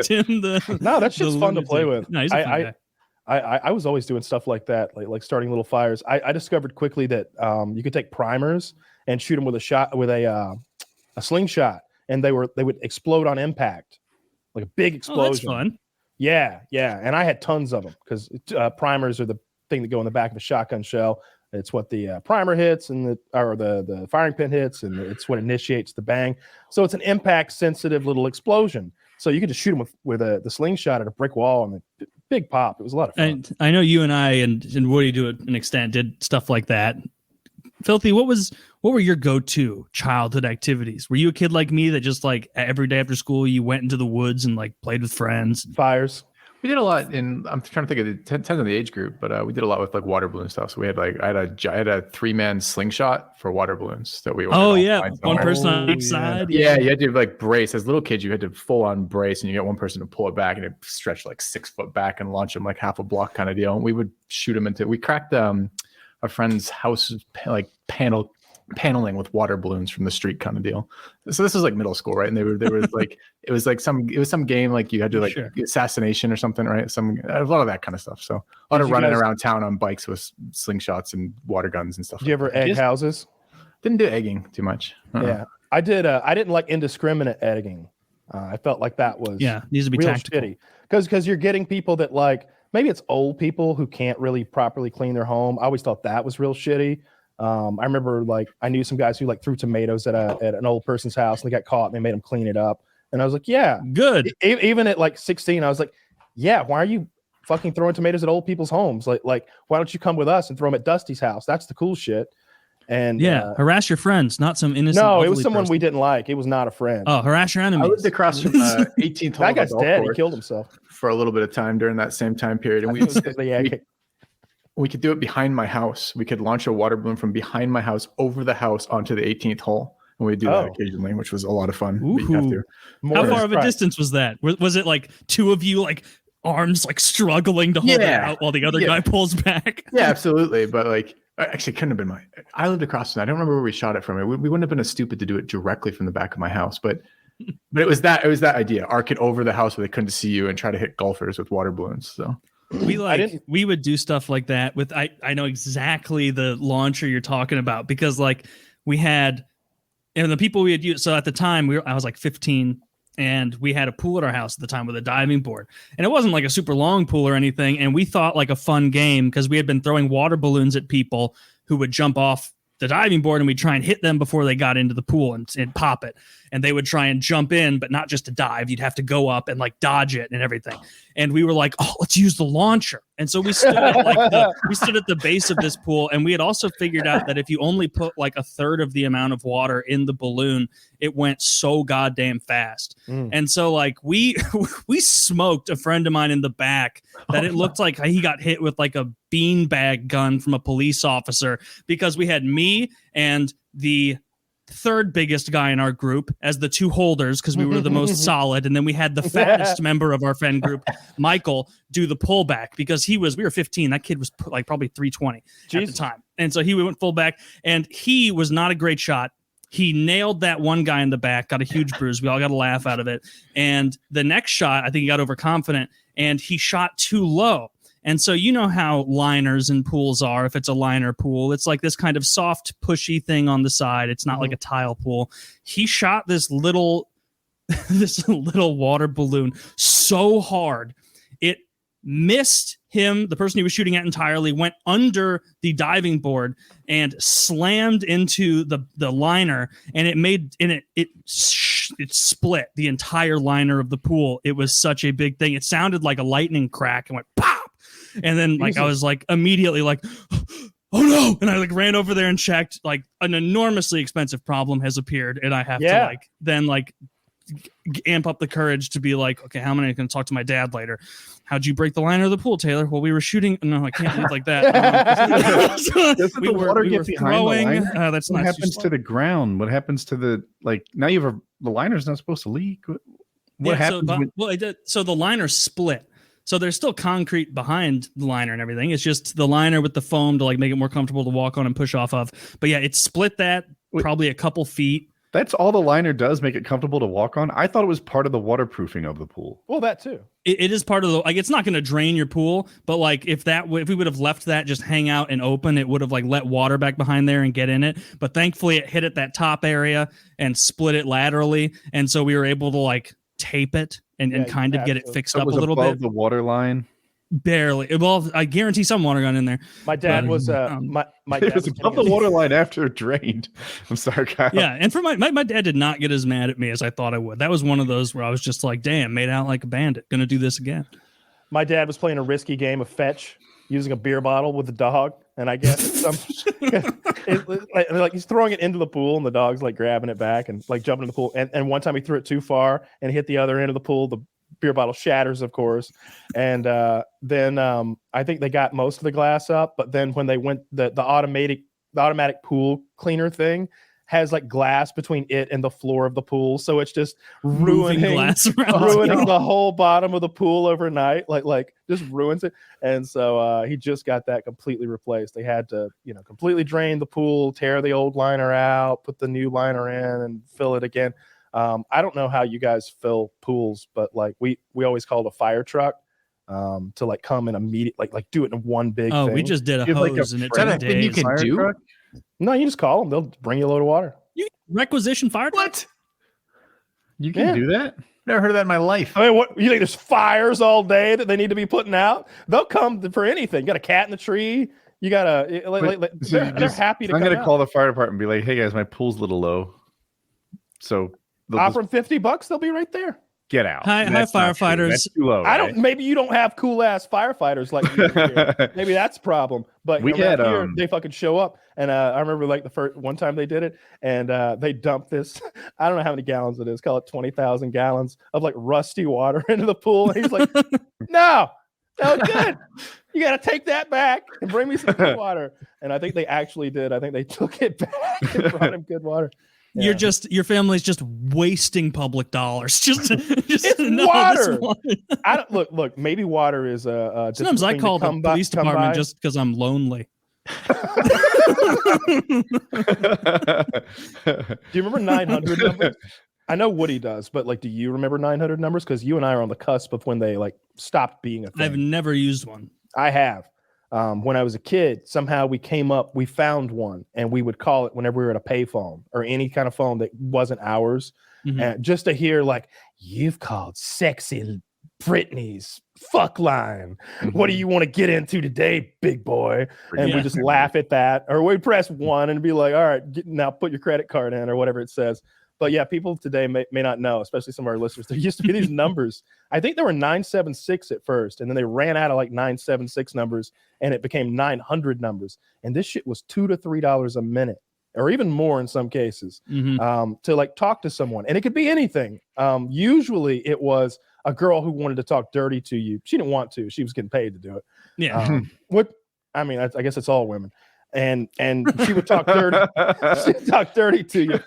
Tim, no, that's just fun to play with. No, he's a fun guy. I was always doing stuff like that, like starting little fires. I discovered quickly that you could take primers and shoot them with a slingshot, and they would explode on impact, like a big explosion. Oh, that's fun. Yeah, and I had tons of them because primers are the thing that go in the back of a shotgun shell. It's what the primer hits and the firing pin hits, and it's what initiates the bang. So it's an impact sensitive little explosion. So you could just shoot them with the slingshot at a brick wall and a big pop. It was a lot of fun. And I know you and I and Woody to an extent did stuff like that. Filthy, what were your go-to childhood activities? Were you a kid like me that just like every day after school you went into the woods and like played with friends? Fires. We did a lot I'm trying to think of it depends on the age group, but we did a lot with like water balloon stuff. So we had like I had a 3-man slingshot for water balloons that we one person on each side. Yeah, you had to like brace. As little kids, you had to full on brace, and you get one person to pull it back, and it stretched like 6 foot back and launch them like half a block kind of deal. And we would shoot them into. We cracked a friend's house like paneling with water balloons from the street kind of deal. So this was like middle school, right? And they were like it was some game like you had to like assassination or something, right? A lot of that kind of stuff. So a lot of running around town on bikes with slingshots and water guns and stuff. Did you ever egg houses? Didn't do egging too much. Yeah, I did. I didn't like indiscriminate egging. I felt like that was needs to be real tactical. shitty because you're getting people that like maybe it's old people who can't really properly clean their home. I always thought that was real shitty. I remember like I knew some guys who like threw tomatoes at an old person's house and they got caught and they made them clean it up. And I was like, yeah, good. Even at like 16, I was like, yeah, why are you fucking throwing tomatoes at old people's homes? Like why don't you come with us and throw them at Dusty's house? That's the cool shit. And harass your friends, not some innocent. No, it was someone we didn't like. It was not a friend. Oh, harass your enemies. I lived across from 18th hole. That guy's dead. He killed himself for a little bit of time during that same time period. And we could do it behind my house. We could launch a water balloon from behind my house over the house onto the 18th hole. And we do that occasionally, which was a lot of fun. How far of a distance was that? Was it like two of you like arms like struggling to hold it out while the other guy pulls back? Yeah, absolutely. But like, actually, it couldn't have been I lived across from that. I don't remember where we shot it from. We wouldn't have been as stupid to do it directly from the back of my house, but it was that idea. Arc it over the house where they couldn't see you and try to hit golfers with water balloons. So we would do stuff like that with I know exactly the launcher you're talking about because like we had and the people we had used. So at the time I was like 15 and we had a pool at our house at the time with a diving board, and it wasn't like a super long pool or anything. And we thought like a fun game because we had been throwing water balloons at people who would jump off the diving board and we'd try and hit them before they got into the pool and pop it. And they would try and jump in, but not just to dive. You'd have to go up and like dodge it and everything. And we were like, oh, let's use the launcher. And so we stood at the base of this pool. And we had also figured out that if you only put like a third of the amount of water in the balloon, it went so goddamn fast. And so like we smoked a friend of mine in the back that it looked like he got hit with like a beanbag gun from a police officer because we had me and the third biggest guy in our group as the two holders because we were the most solid, and then we had the fattest member of our friend group, Michael, do the pullback because we were 15. That kid was like probably 320 at the time, and so he went fullback, and he was not a great shot. He nailed that one guy in the back, got a huge bruise. We all got a laugh out of it. And the next shot, I think he got overconfident, and he shot too low. And so you know how liners and pools are. If it's a liner pool, it's like this kind of soft, pushy thing on the side. It's not like a tile pool. He shot this little water balloon so hard, it missed him, the person he was shooting at entirely, went under the diving board and slammed into the liner, and it split the entire liner of the pool. It was such a big thing. It sounded like a lightning crack and went pop. And then like I was like immediately like, oh no, and I like ran over there and checked. Like an enormously expensive problem has appeared, and I have to like then like amp up the courage to be like, okay, how am I going to talk to my dad later? How'd you break the liner of the pool, Taylor? Well, we were shooting. No, I can't leave like that. We were throwing. That's what not happens to the ground? What happens to the now? You have the liner's not supposed to leak. What happens? So the liner split. So there's still concrete behind the liner and everything. It's just the liner with the foam to like make it more comfortable to walk on and push off of. But yeah, it split that probably a couple feet. That's all the liner does, make it comfortable to walk on. I thought it was part of the waterproofing of the pool. Well, that too. It is part of the it's not going to drain your pool, but like if we would have left that just hang out and open, it would have like let water back behind there and get in it. But thankfully, it hit at that top area and split it laterally, and so we were able to like tape it and kind of get it fixed up a little bit. The water line. Barely. Well, I guarantee some water got in there. My dad was my dad was above the water line after it drained. I'm sorry, Kyle. Yeah, and for my dad did not get as mad at me as I thought I would. That was one of those where I was just like, damn, made out like a bandit. Gonna do this again. My dad was playing a risky game of fetch using a beer bottle with the dog, and I guess like he's throwing it into the pool, and the dog's like grabbing it back and like jumping in the pool. And one time he threw it too far and hit the other end of the pool. The beer bottle shatters, of course, and then I think they got most of the glass up, but then when they went the automatic pool cleaner thing has like glass between it and the floor of the pool, so it's just ruining the whole bottom of the pool overnight, like just ruins it. And so he just got that completely replaced. They had to completely drain the pool, tear the old liner out, put the new liner in, and fill it again. I don't know how you guys fill pools, but like we always called a fire truck to like come in immediate, like do it in one big thing. We just did a hose, and it took days. You can do? Truck? No, you just call them. They'll bring you a load of water. You requisition fire truck? What? You can do that? Never heard of that in my life. I mean, what you think? There's fires all day that they need to be putting out. They'll come for anything. You got a cat in the tree. You got they're happy to. I'm going to call the fire department and be like, "Hey guys, my pool's a little low." So offer them $50. They'll be right there. Get out. Hi, firefighters. That's too low. Maybe you don't have cool ass firefighters like you do here. Maybe that's a problem. But we had here, they fucking show up, and I remember like the first one time they did it, and they dumped this. I don't know how many gallons it is. Call it 20,000 gallons of like rusty water into the pool. And he's like, "No, good. You got to take that back and bring me some good water." And I think they actually did. I think they took it back and brought him good water. Yeah. Your family's just wasting public dollars. Just it's water. I don't look. Maybe water is sometimes I call the police department just because I'm lonely. Do you remember 900 numbers? I know Woody does, but like, do you remember 900 numbers? Because you and I are on the cusp of when they like stopped being a thing. I've never used one. I have. When I was a kid, somehow we found one, and we would call it whenever we were at a payphone or any kind of phone that wasn't ours. Mm-hmm. And just to hear like, "You've called sexy Britney's fuck line. Mm-hmm. What do you want to get into today, big boy?" And we just laugh at that, or we press 1 and be like, "All right, now put your credit card in," or whatever it says. But yeah, people today may not know, especially some of our listeners. There used to be these numbers. I think there were 976 at first, and then they ran out of like 976 numbers, and it became 900 numbers. And this shit was $2 to $3 a minute, or even more in some cases, to like talk to someone. And it could be anything. Usually it was a girl who wanted to talk dirty to you. She didn't want to. She was getting paid to do it. Yeah. I guess it's all women. And she would talk dirty. She'd talk dirty to you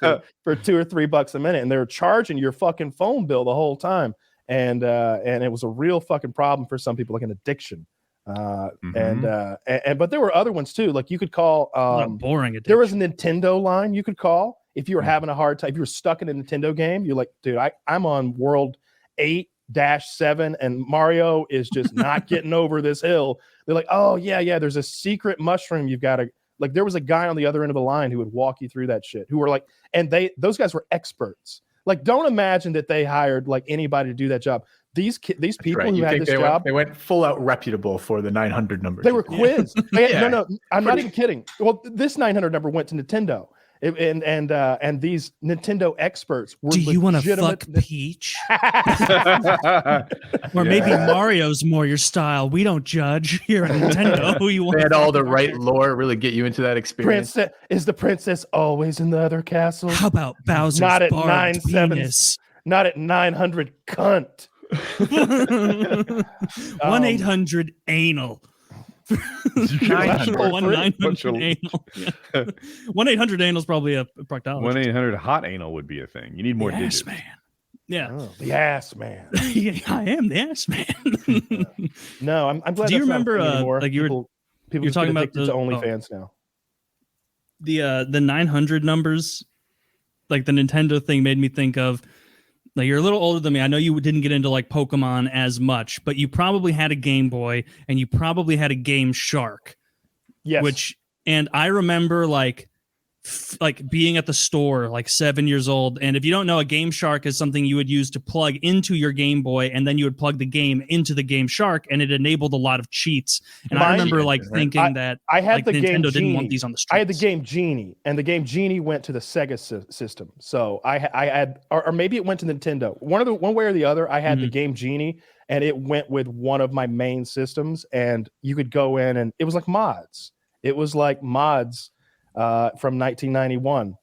for $2 or $3 a minute, and they were charging your fucking phone bill the whole time. And it was a real fucking problem for some people, like an addiction. But there were other ones too. Like you could call. Boring addiction. There was a Nintendo line you could call if you were having a hard time. If you were stuck in a Nintendo game, you're like, "Dude, I'm on World 8-7 and Mario is just not getting over this hill." They're like, "Oh yeah, there's a secret mushroom you've got to," like there was a guy on the other end of the line who would walk you through that shit, who were like, and those guys were experts. Like, don't imagine that they hired like anybody to do that job. These people who had this job, they went full out reputable for the 900 numbers. They were quizzed. No, I'm not even kidding. Well, this 900 number went to Nintendo. And these Nintendo experts were. Do you want to fuck Peach? Or maybe Mario's more your style. We don't judge here at Nintendo. Who you want? They had all the right lore, really get you into that experience. Is the princess always in the other castle? How about Bowser's not at barbed penis? not at 900 cunt. 1-800-ANAL. 1-900-ANAL. 1-800-ANAL is probably a proctologist. 1-800-HOT-ANAL would be a thing. You need more digits. Man. Yeah. Oh, the ass man. Yeah, I am the ass man. No, I'm glad. Do you that's not a remember thing anymore. like people you're talking about the OnlyFans now? The 900 numbers, like the Nintendo thing made me think of, like, you're a little older than me. I know you didn't get into like Pokemon as much, but you probably had a Game Boy and you probably had a Game Shark. Yes. And I remember like being at the store like 7 years old, and if you don't know, a Game Shark is something you would use to plug into your Game Boy, and then you would plug the game into the Game Shark, and it enabled a lot of cheats. And I remember thinking that I had like, the Nintendo Game didn't Genie. want these on the streets. I had the Game Genie, and the Game Genie went to the Sega system. So I had, or maybe it went to Nintendo. One way or the other. I had the Game Genie, and it went with one of my main systems, and you could go in, and it was like mods. It was like mods. From 1991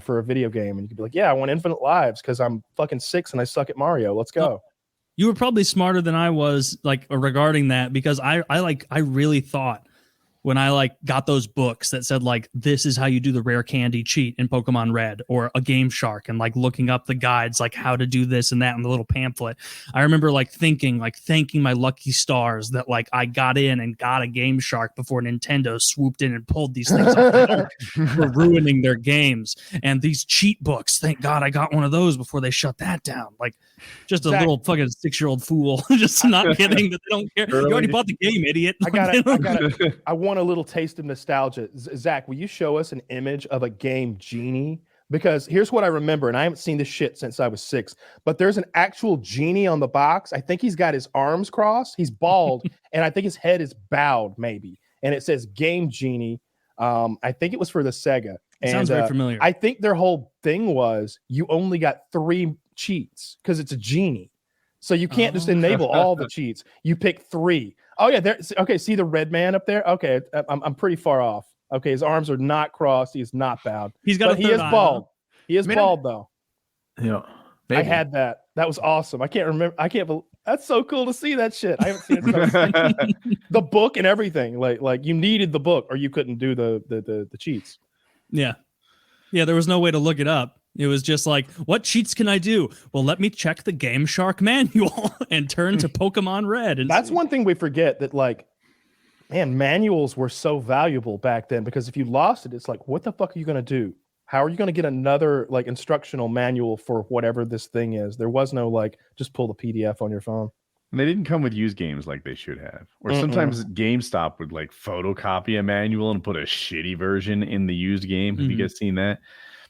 for a video game, and you could be like, yeah, I want infinite lives because I'm fucking 6 and I suck at Mario. Let's go. Well, you were probably smarter than I was like regarding that, because I really thought when I like got those books that said like, this is how you do the rare candy cheat in Pokemon Red or a Game Shark, and like looking up the guides, like how to do this and that in the little pamphlet. I remember like thinking, like thanking my lucky stars that like I got in and got a Game Shark before Nintendo swooped in and pulled these things off for ruining their games. And these cheat books, thank God I got one of those before they shut that down. Like just a little fucking 6-year-old fool, just not getting that they don't care. You already bought the game, idiot. I want a little taste of nostalgia. Zach, will you show us an image of a Game Genie? Because here's what I remember, and I haven't seen this shit since I was 6, but there's an actual genie on the box. I think he's got his arms crossed. He's bald, and I think his head is bowed, maybe. And it says Game Genie. I think it was for the Sega. And, sounds very familiar. I think their whole thing was you only got 3 cheats because it's a genie. So you can't just enable all the cheats. You pick 3. Oh yeah, there. Okay, see the red man up there? Okay, I'm pretty far off. Okay, his arms are not crossed. He is not bowed. He's got. But he is bald. He is bald though. Yeah, maybe. I had that. That was awesome. I can't remember. I can't believe. That's so cool to see that shit. I haven't seen it. The book and everything. Like you needed the book, or you couldn't do the cheats. Yeah. There was no way to look it up. It was just like, what cheats can I do? Well, let me check the Game Shark manual and turn to Pokemon Red. And that's one thing we forget, that like, man, manuals were so valuable back then, because if you lost it, it's like, what the fuck are you going to do? How are you going to get another like instructional manual for whatever this thing is? There was no like, just pull the PDF on your phone. And they didn't come with used games like they should have. Or sometimes GameStop would like photocopy a manual and put a shitty version in the used game. Have you guys seen that?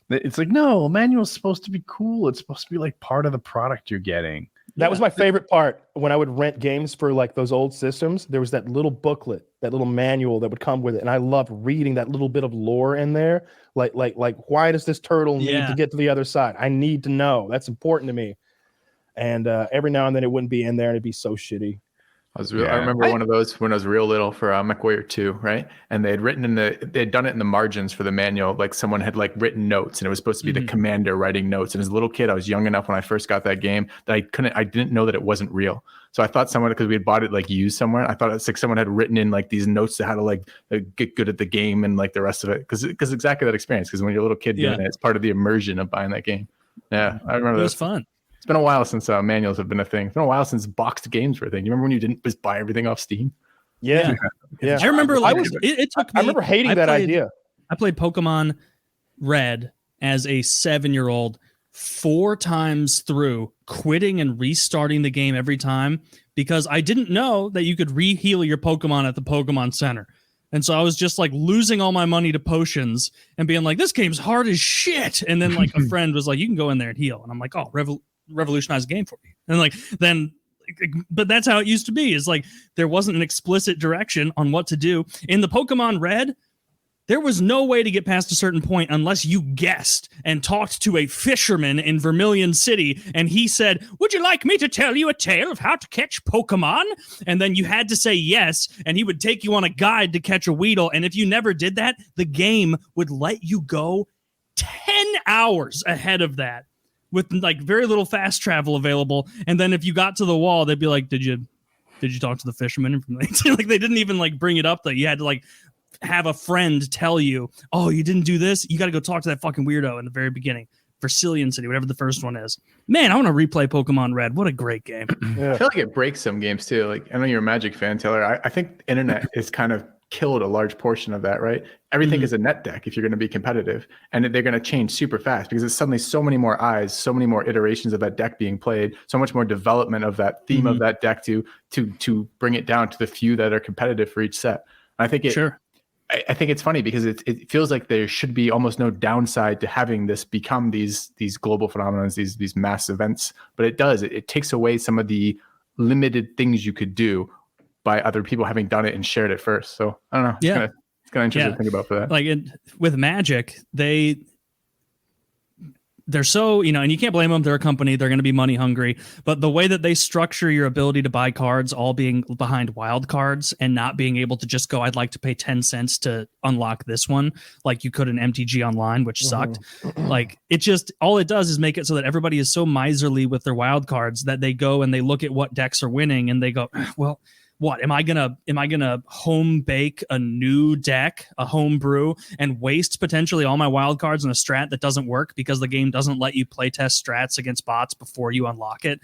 It's like, no, a manual's supposed to be cool. It's supposed to be like part of the product you're getting. That was my favorite part when I would rent games for like those old systems. There was that little booklet, that little manual that would come with it, and I loved reading that little bit of lore in there. Like why does this turtle need to get to the other side? I need to know. That's important to me. And every now and then it wouldn't be in there, and it'd be so shitty. I remember one of those when I was real little for MechWarrior 2, right? And they had done it in the margins for the manual. Like someone had like written notes, and it was supposed to be the commander writing notes. And as a little kid, I was young enough when I first got that game that I didn't know that it wasn't real. So I thought someone, because we had bought it like used somewhere, I thought it's like someone had written in like these notes to how to like get good at the game and like the rest of it. Because exactly that experience. Because when you're a little kid doing it, it's part of the immersion of buying that game. Yeah, I remember it was fun. It's been a while since manuals have been a thing. It's been a while since boxed games were a thing. You remember when you didn't just buy everything off Steam? Yeah. I remember like it took me. I remember hating that idea. I played Pokemon Red as a 7-year-old 4 times through, quitting and restarting the game every time because I didn't know that you could re-heal your Pokemon at the Pokemon Center. And so I was just like losing all my money to potions and being like, this game's hard as shit. And then like a friend was like, you can go in there and heal. And I'm like, oh, revolutionize the game for me. And like, but that's how it used to be, is like, there wasn't an explicit direction on what to do. In the Pokemon Red, there was no way to get past a certain point unless you guessed and talked to a fisherman in Vermilion City. And he said, would you like me to tell you a tale of how to catch Pokemon? And then you had to say yes. And he would take you on a guide to catch a Weedle. And if you never did that, the game would let you go 10 hours ahead of that. with like very little fast travel available. And then if you got to the wall, they'd be like, did you talk to the fisherman? Like they didn't even like bring it up, that you had to like have a friend tell you, oh, you didn't do this, you got to go talk to that fucking weirdo in the very beginning. Vercillion City, whatever the first one is. Man, I want to replay Pokemon Red. What a great game. Yeah. I feel like it breaks some games too. Like, I know you're a Magic fan, Taylor. I think the internet has kind of killed a large portion of that, right? Everything is a net deck if you're going to be competitive, and they're going to change super fast because it's suddenly so many more eyes, so many more iterations of that deck being played, so much more development of that theme of that deck to bring it down to the few that are competitive for each set. And I think I think it's funny because it feels like there should be almost no downside to having this become these global phenomena, these mass events, but it does. It takes away some of the limited things you could do by other people having done it and shared it first. So I don't know. It's kind of interesting to think about for that. Like with Magic, they're so, and you can't blame them. They're a company. They're going to be money hungry. But the way that they structure your ability to buy cards, all being behind wild cards and not being able to just go, I'd like to pay 10 cents to unlock this one, like you could in MTG Online, which sucked. Like it just, all it does is make it so that everybody is so miserly with their wild cards that they go and they look at what decks are winning and they go, well, what am I gonna home bake a new deck, a home brew, and waste potentially all my wild cards in a strat that doesn't work because the game doesn't let you play test strats against bots before you unlock it?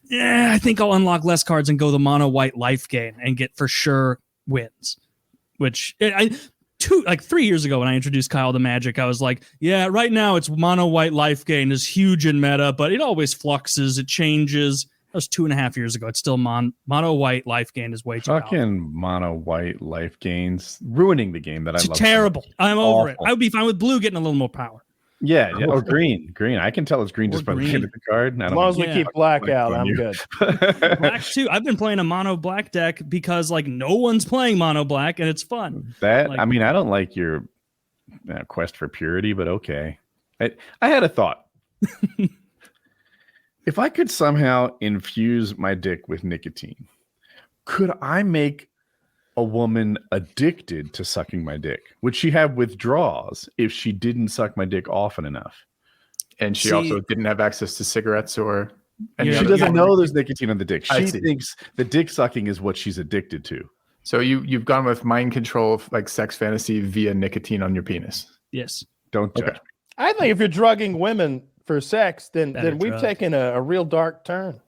Yeah, I think I'll unlock less cards and go the mono white life gain and get for sure wins. Which 3 years ago when I introduced Kyle to Magic, I was like, yeah, right now it's mono white life gain is huge in meta, but it always fluxes, it changes. That was 2.5 years ago. It's still mono white life gain is way too fucking powerful. Mono white life gains ruining the game that I love. Terrible. I'm over it. I would be fine with blue getting a little more power. Yeah. Or green. I can tell it's green just by looking at the card. As long as we keep black out, I'm good. Black too. I've been playing a mono black deck because like no one's playing mono black and it's fun. I don't like your quest for purity, but okay. I had a thought. If I could somehow infuse my dick with nicotine, could I make a woman addicted to sucking my dick? Would she have withdrawals if she didn't suck my dick often enough? And she also didn't have access to cigarettes or... She doesn't know there's nicotine on the dick. She thinks the dick sucking is what she's addicted to. So you've gone with mind control, like sex fantasy via nicotine on your penis. Yes. Don't judge me. I think if you're drugging women for sex, then we've taken a real dark turn.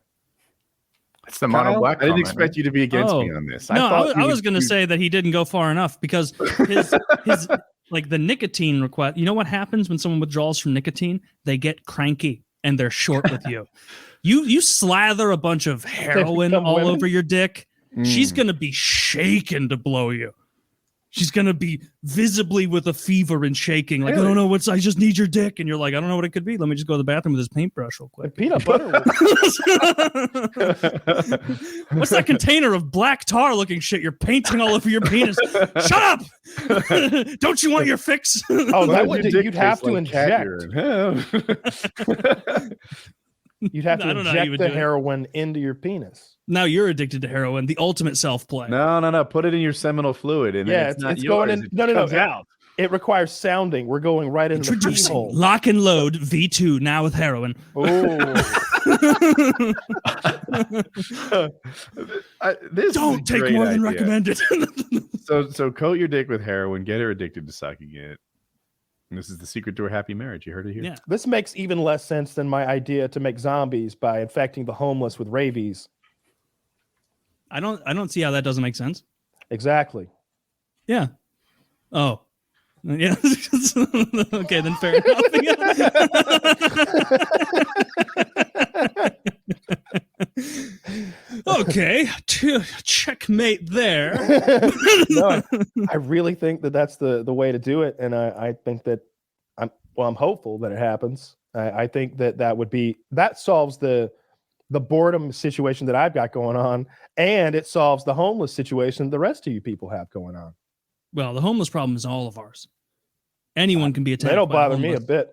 It's the mono black. I didn't expect you to be against me on this. I was going to say that he didn't go far enough because his like the nicotine request. You know what happens when someone withdraws from nicotine? They get cranky and they're short with you. You slather a bunch of heroin all over your dick. She's going to be shaken to blow you. She's going to be visibly with a fever and shaking. Like, really? I don't know I just need your dick. And you're like, I don't know what it could be. Let me just go to the bathroom with this paintbrush real quick. Like peanut butter. What's that container of black tar looking shit you're painting all over your penis? Shut up. Don't you want your fix? Oh, that would you'd have to inject. You'd have to inject the heroin into your penis. Now you're addicted to heroin, the ultimate self-play. No. Put it in your seminal fluid. And it's going in. No. It requires sounding. We're going right into the Introducing Lock and Load V2, now with heroin. Don't take more than recommended. So coat your dick with heroin, get her addicted to sucking it. And this is the secret to a happy marriage. You heard it here. Yeah. This makes even less sense than my idea to make zombies by infecting the homeless with rabies. I don't see how that doesn't make sense. Exactly. Yeah. Oh. Yeah. Okay, then fair enough. Okay, checkmate there. No, I really think that's the way to do it, and I think that I'm hopeful that it happens. I think that solves the boredom situation that I've got going on, and it solves the homeless situation the rest of you people have going on. Well, the homeless problem is all of ours. Anyone can be attacked. They don't bother me a bit.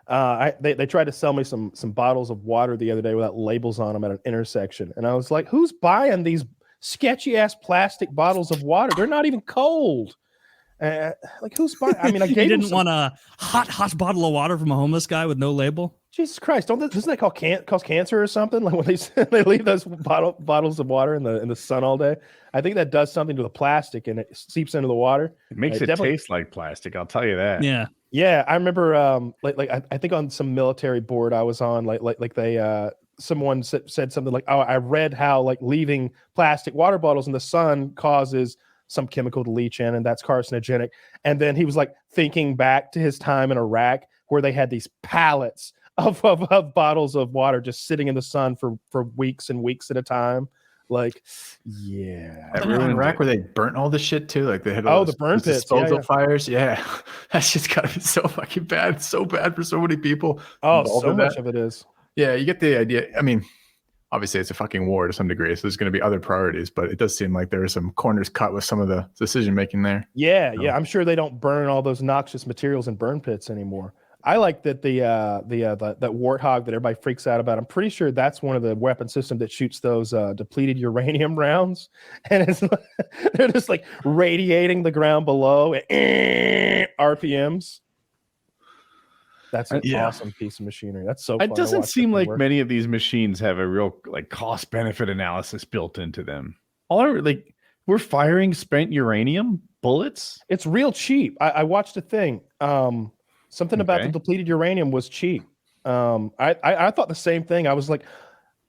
They tried to sell me some bottles of water the other day without labels on them at an intersection, and I was like, "Who's buying these sketchy ass plastic bottles of water? They're not even cold." Like, who's buying? I mean, I gave you didn't want a hot bottle of water from a homeless guy with no label. Jesus Christ! Doesn't that cause cancer or something? Like when they leave those bottles of water in the sun all day. I think that does something to the plastic and it seeps into the water. It makes it taste like plastic. I'll tell you that. Yeah. Yeah, I remember. I think on some military board I was on, someone said something like, "Oh, I read how like leaving plastic water bottles in the sun causes some chemical to leach in, and that's carcinogenic." And then he was like thinking back to his time in Iraq, where they had these pallets of bottles of water just sitting in the sun for weeks and weeks at a time. Like, yeah, in Iraq where they burnt all the shit too. Like they had all the burn pits, disposal fires. Yeah, that shit's gotta be so fucking bad. So bad for so many people. Oh, so much of it is. Yeah, you get the idea. I mean, obviously it's a fucking war to some degree, so there's going to be other priorities, but it does seem like there are some corners cut with some of the decision making there. Yeah, yeah. I'm sure they don't burn all those noxious materials in burn pits anymore. I like that that warthog that everybody freaks out about. I'm pretty sure that's one of the weapon systems that shoots those depleted uranium rounds, and it's they're just like radiating the ground below at RPMs. That's an awesome piece of machinery. That's so fun. It doesn't seem like many of these machines have a real like cost benefit analysis built into them. We're firing spent uranium bullets. It's real cheap. I watched a thing. Something about the depleted uranium was cheap. I thought the same thing. I was like,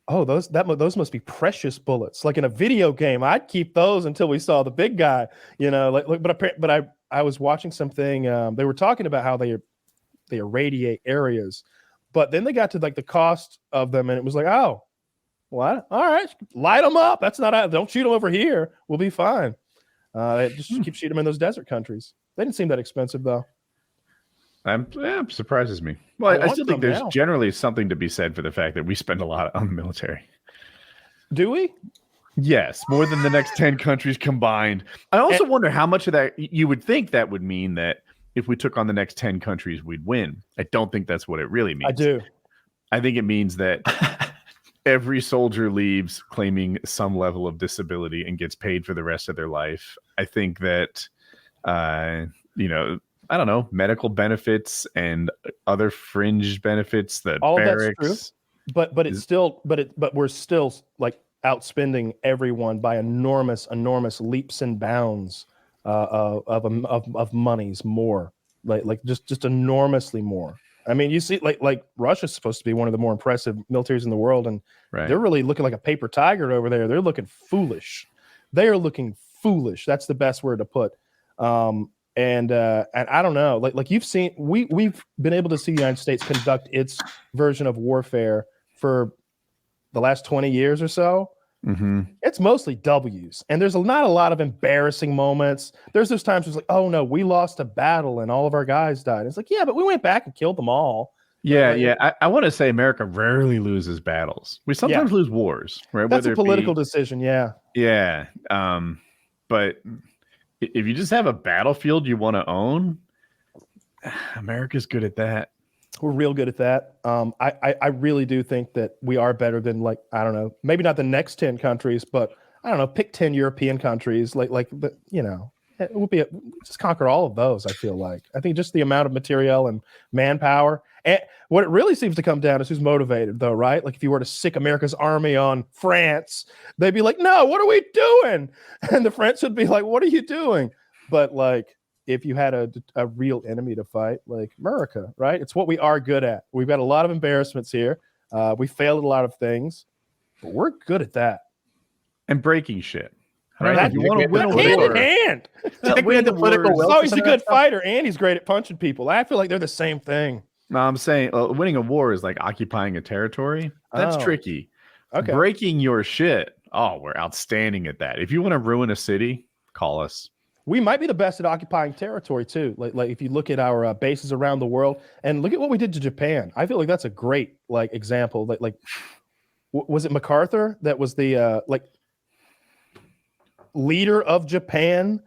oh, those must be precious bullets. Like in a video game, I'd keep those until we saw the big guy. You know, but I was watching something. They were talking about how they irradiate areas, but then they got to like the cost of them, and it was like, oh, what? All right, light them up. That's not. Don't shoot them over here. We'll be fine. Just keep shooting them in those desert countries. They didn't seem that expensive though. Surprises me. Well, I still think there's generally something to be said for the fact that we spend a lot on the military. Do we? Yes, more than the next 10 countries combined. I also wonder how much of that you would think that would mean that if we took on the next 10 countries, we'd win. I don't think that's what it really means. I do. I think it means that every soldier leaves claiming some level of disability and gets paid for the rest of their life. I think that, I don't know, medical benefits and other fringe benefits that all barracks. That's true. But we're still like outspending everyone by enormous leaps and bounds of monies more, like just enormously more. I mean, you see, like Russia's supposed to be one of the more impressive militaries in the world, and they're really looking like a paper tiger over there. They're looking foolish. They are looking foolish. That's the best word to put. And I don't know, like you've seen, we've been able to see the United States conduct its version of warfare for the last 20 years or so. Mm-hmm. It's mostly W's, and there's not a lot of embarrassing moments. There's those times where it's like, oh no, we lost a battle and all of our guys died. It's like, yeah, but we went back and killed them all. Yeah. I want to say America rarely loses battles. We sometimes lose wars, right? That's a political decision. Yeah. Yeah. But if you just have a battlefield you want to own, America's good at that. We're real good at that. I really do think that we are better than, like, I don't know, maybe not the next 10 countries, but I don't know, pick 10 European countries, it would be just conquer all of those. I feel like, I think just the amount of material and manpower, and what it really seems to come down is who's motivated though, right? Like if you were to sick America's army on France, they'd be like, no, what are we doing? And the French would be like, what are you doing? But like, if you had a real enemy to fight, like America, right? It's what we are good at. We've got a lot of embarrassments here. We failed at a lot of things, but we're good at that. And breaking shit. Right? If you want to win hand in hand. We had the political will. Oh, he's a good fighter, and he's great at punching people. I feel like they're the same thing. No, I'm saying winning a war is like occupying a territory. That's tricky. Okay. Breaking your shit. Oh, we're outstanding at that. If you want to ruin a city, call us. We might be the best at occupying territory too. Like if you look at our bases around the world and look at what we did to Japan, I feel like that's a great example. Like was it MacArthur that was the leader of Japan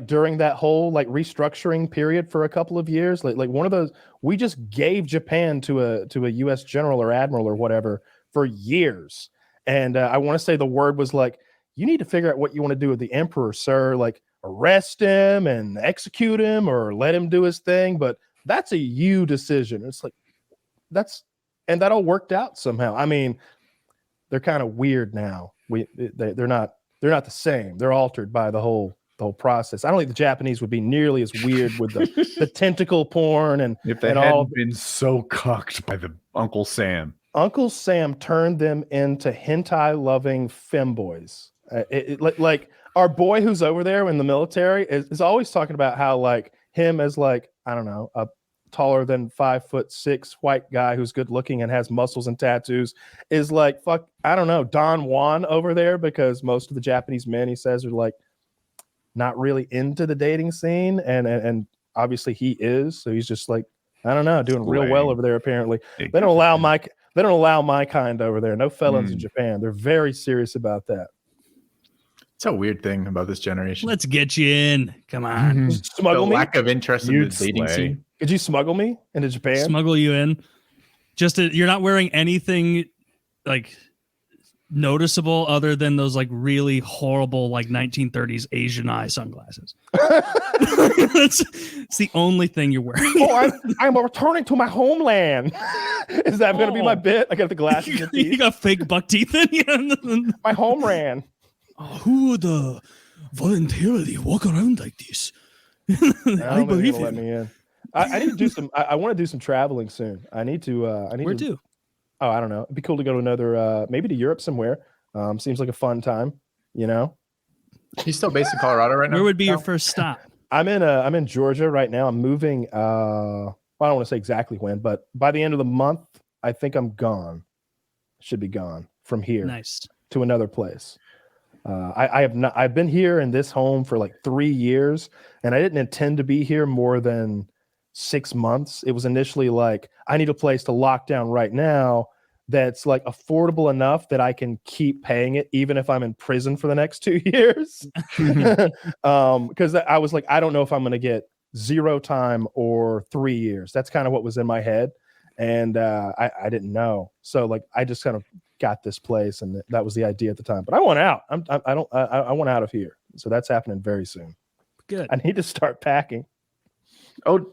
during that whole restructuring period for a couple of years? Like one of those, we just gave Japan to a U.S. general or admiral or whatever for years. And I want to say the word was like, you need to figure out what you want to do with the emperor, sir. Like, arrest him and execute him or let him do his thing, but that's a you decision. It's like, that's and that all worked out somehow. I mean, they're kind of weird now. They're not the same. They're altered by the whole process. I don't think the Japanese would be nearly as weird with the tentacle porn and if they and hadn't all. been so cucked by the Uncle Sam. Uncle Sam turned them into hentai-loving femboys. Like our boy who's over there in the military is always talking about how like him as like, I don't know, a taller than 5'6" white guy who's good looking and has muscles and tattoos is like, fuck, I don't know, Don Juan over there, because most of the Japanese men, he says, are like not really into the dating scene, and obviously he is, so he's just like, I don't know, doing real well over there apparently. They don't allow my kind over there. No felons in Japan. They're very serious about that. It's a weird thing about this generation. Let's get you in. Come on. Smuggle me? Lack of interest in the dating scene. Could you smuggle me into Japan? Smuggle you in. You're not wearing anything like noticeable other than those like really horrible like 1930s Asian eye sunglasses. It's the only thing you're wearing. I'm returning to my homeland. Is that going to be my bit? I got the glasses. You got fake buck teeth in you. My homeland. Who would voluntarily walk around like this? I believe you. Let me in. I need to do some. I want to do some traveling soon. I need to. Where to? Oh, I don't know. It'd be cool to go to another, maybe to Europe somewhere. Seems like a fun time, you know. He's still based in Colorado right now. Where would be your first stop? I'm in Georgia right now. I'm moving. Well, I don't want to say exactly when, but by the end of the month, I think I'm gone. Should be gone from here. Nice. To another place. I've been here in this home for like 3 years, and I didn't intend to be here more than 6 months. It was initially like, I need a place to lock down right now that's like affordable enough that I can keep paying it even if I'm in prison for the next 2 years. Because I was like, I don't know if I'm going to get 0 time or 3 years. That's kind of what was in my head, and I didn't know. So like, I just kind of got this place, and that was the idea at the time. But I want out. I want out of here. So that's happening very soon. Good. I need to start packing. Oh,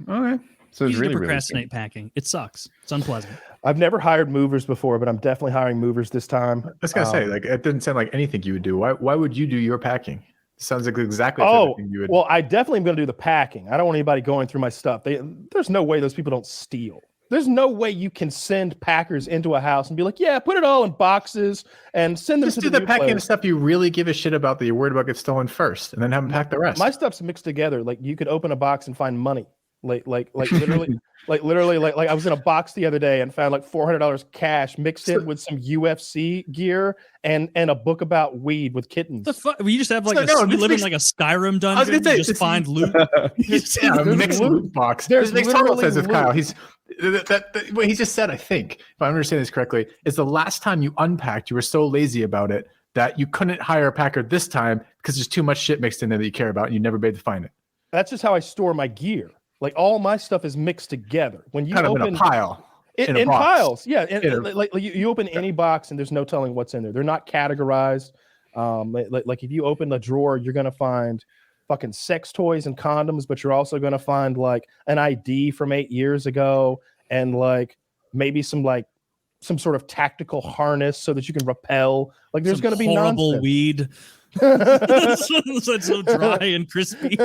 okay. So it's Easy really to procrastinate packing. It sucks. It's unpleasant. I've never hired movers before, but I'm definitely hiring movers this time. I was gonna say, like, it didn't sound like anything you would do. Why would you do your packing? Sounds like exactly everything you would. Well, I definitely am going to do the packing. I don't want anybody going through my stuff. There's no way those people don't steal. There's no way you can send packers into a house and be like, yeah, put it all in boxes and send them just to do the packing place. and stuff you really give a shit about that you're worried about gets stolen first, and then have them pack the rest. My stuff's mixed together. Like, you could open a box and find money. Like literally, like I was in a box the other day and found like $400 cash mixed in with some UFC gear and a book about weed with kittens. The fuck? You just have like you live in like a Skyrim dungeon. You just find loot. A mixed loot box. This makes total sense of Kyle. What he just said, I think, if I understand this correctly, is the last time you unpacked, you were so lazy about it that you couldn't hire a packer this time because there's too much shit mixed in there that you care about and you never be able to find it. That's just how I store my gear. Like, all my stuff is mixed together. When you kind open of in a pile. In piles, yeah. Like you open any box and there's no telling what's in there. They're not categorized. Like if you open a drawer, you're gonna find fucking sex toys and condoms, but you're also gonna find like an ID from 8 years ago and like maybe some sort of tactical harness so that you can rappel. Like, there's gonna be horrible nonsense. Weed. It's so dry and crispy.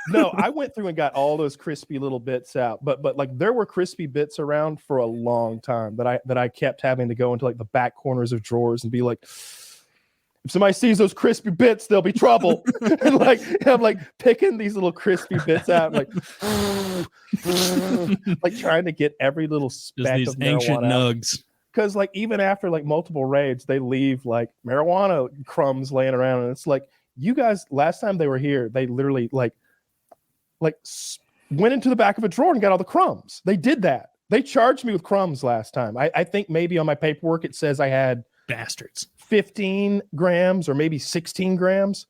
No, I went through and got all those crispy little bits out, but like there were crispy bits around for a long time that I kept having to go into like the back corners of drawers and be like, if somebody sees those crispy bits, there'll be trouble. And like, I'm like picking these little crispy bits out, like trying to get every little speck just these of ancient marijuana nugs. Because like even after like multiple raids, they leave like marijuana crumbs laying around, and it's like, you guys, last time they were here, they literally like went into the back of a drawer and got all the crumbs. They did that. They charged me with crumbs last time. I think maybe on my paperwork it says I had bastards 15 grams or maybe 16 grams.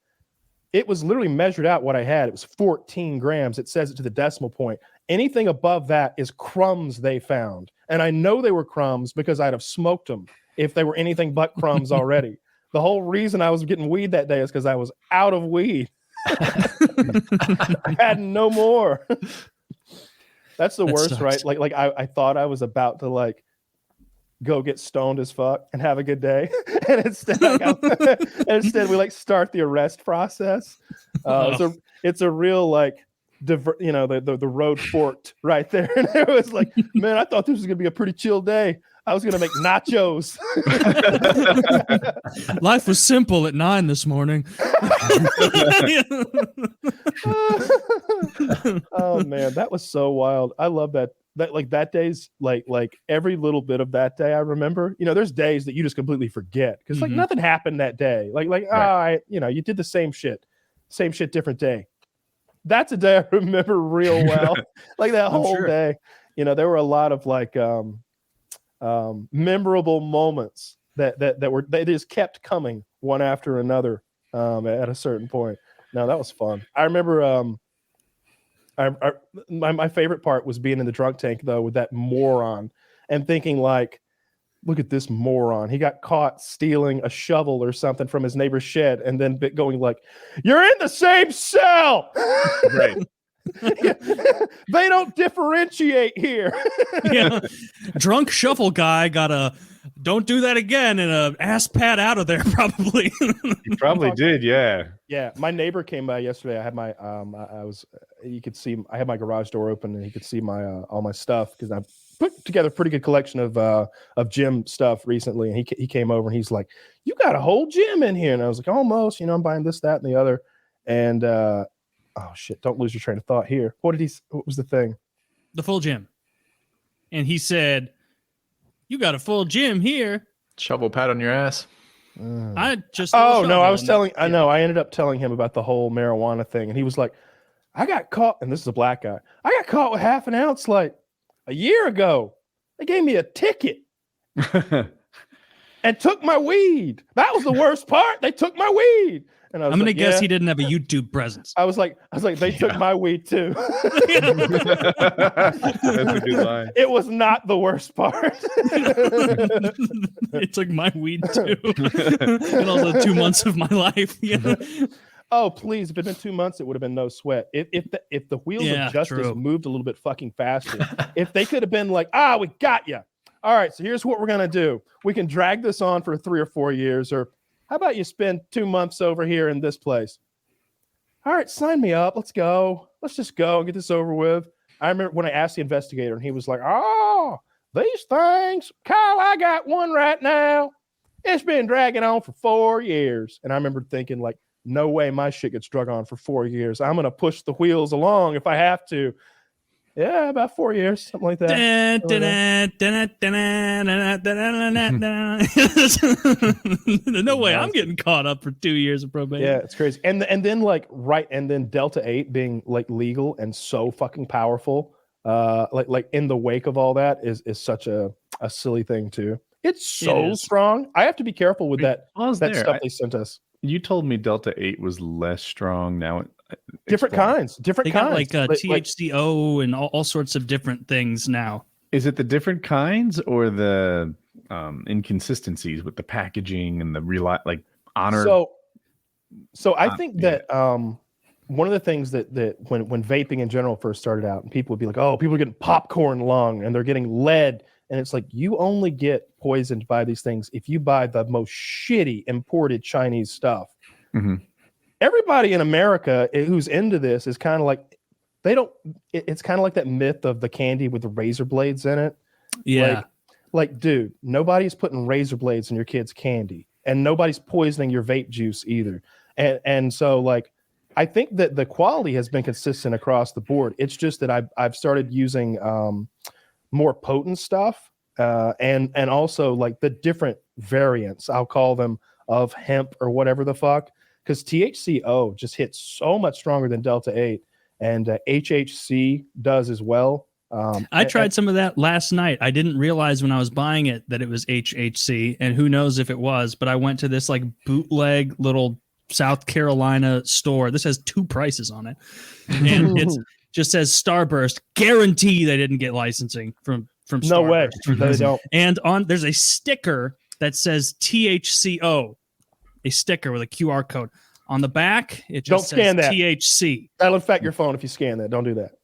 It was literally measured out what I had. It was 14 grams. It says it to the decimal point. Anything above that is crumbs they found. And I know they were crumbs because I'd have smoked them if they were anything but crumbs already. The whole reason I was getting weed that day is because I was out of weed. I had no more. That's the worst, sucks. right? Like I thought I was about to like go get stoned as fuck and have a good day. And instead, we like start the arrest process. It's a real like, the road forked right there. And it was like, man, I thought this was gonna be a pretty chill day. I was gonna make nachos. Life was simple at 9 this morning. Oh man, that was so wild. I love that. That day's like every little bit of that day I remember. There's days that you just completely forget because like nothing happened that day. Right. You did the same shit, different day. That's a day I remember real well. Like that whole day. There were a lot of like memorable moments that they just kept coming one after another at a certain point. Now that was fun. I remember my favorite part was being in the drunk tank though with that moron and thinking like, look at this moron. He got caught stealing a shovel or something from his neighbor's shed and then going like, you're in the same cell. Right. They don't differentiate here. Yeah. Drunk shovel guy got a don't do that again and a ass pat out of there probably. He probably did, yeah. Yeah, my neighbor came by yesterday. I had my you could see I had my garage door open and he could see my all my stuff because I put together a pretty good collection of gym stuff recently. And he came over and he's like, "You got a whole gym in here?" And I was like, "Almost, I'm buying this, that, and the other." And oh shit, don't lose your train of thought here. What was the thing? The full gym. And he said, "You got a full gym here." Shovel pat on your ass. I just I ended up telling him about the whole marijuana thing, and he was like, "I got caught," and this is a black guy. "I got caught with half an ounce like a year ago. They gave me a ticket and took my weed. That was the worst part. They took my weed." And I'm gonna guess he didn't have a YouTube presence. I was like, they took my weed too. That's a good line. It was not the worst part. It took my weed too. And also 2 months of my life. Yeah. Oh, please. If it had been 2 months, it would have been no sweat. If the wheels of justice moved a little bit fucking faster, if they could have been like, we got you. All right, so here's what we're going to do. We can drag this on for 3 or 4 years, or how about you spend 2 months over here in this place? All right, sign me up. Let's go. Let's just go and get this over with. I remember when I asked the investigator, and he was like, "Oh, these things, Kyle, I got one right now. It's been dragging on for 4 years." And I remember thinking, like, no way my shit gets drug on for 4 years. I'm going to push the wheels along if I have to. Yeah, about 4 years, something like that. No way I'm getting caught up for 2 years of probation. Yeah, it's crazy. And then Delta 8 being like legal and so fucking powerful, like in the wake of all that is such a silly thing too. It's so strong. I have to be careful with that stuff they sent us. You told me Delta 8 was less strong now. Different kinds. They got like THC-O and all sorts of different things now. Is it the different kinds or the inconsistencies with the packaging and the honor? So I think that one of the things that when vaping in general first started out, and people would be like, "Oh, people are getting popcorn lung and they're getting lead," and it's like you only get poisoned by these things if you buy the most shitty imported Chinese stuff. Mm-hmm. Everybody in America who's into this is kind of like it's kind of like that myth of the candy with the razor blades in it. Yeah. Like, dude, nobody's putting razor blades in your kid's candy, and nobody's poisoning your vape juice either. And so like, I think that the quality has been consistent across the board. It's just that I've started using more potent stuff and also like the different variants, I'll call them, of hemp or whatever the fuck. Because THC-O just hits so much stronger than Delta 8, and HHC does as well. I tried some of that last night. I didn't realize when I was buying it that it was HHC, and who knows if it was, but I went to this like bootleg little South Carolina store. This has 2 prices on it, and it just says Starburst. Guarantee they didn't get licensing from Starburst. No way. They don't. And there's a sticker that says THC-O. A sticker with a QR code on the back. It just don't scan says that. THC. That'll infect your phone if you scan that. Don't do that.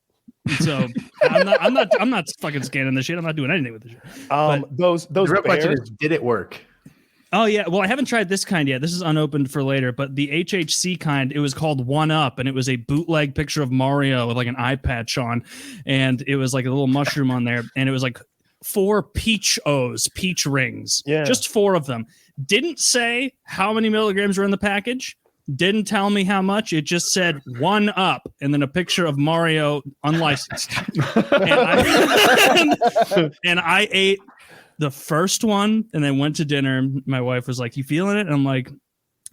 So I'm not fucking scanning this shit. I'm not doing anything with this shit. Those The real question bears, is, did it work? Oh yeah, well I haven't tried this kind yet. This is unopened for later, but the HHC kind, it was called One Up, and it was a bootleg picture of Mario with like an eye patch on, and it was like a little mushroom on there, and it was like 4 peach rings, just 4 of them. Didn't say how many milligrams were in the package. Didn't tell me how much. It just said 1 up, and then a picture of Mario unlicensed. and I ate the first one and then went to dinner. My wife was like, "You feeling it?" And I'm like,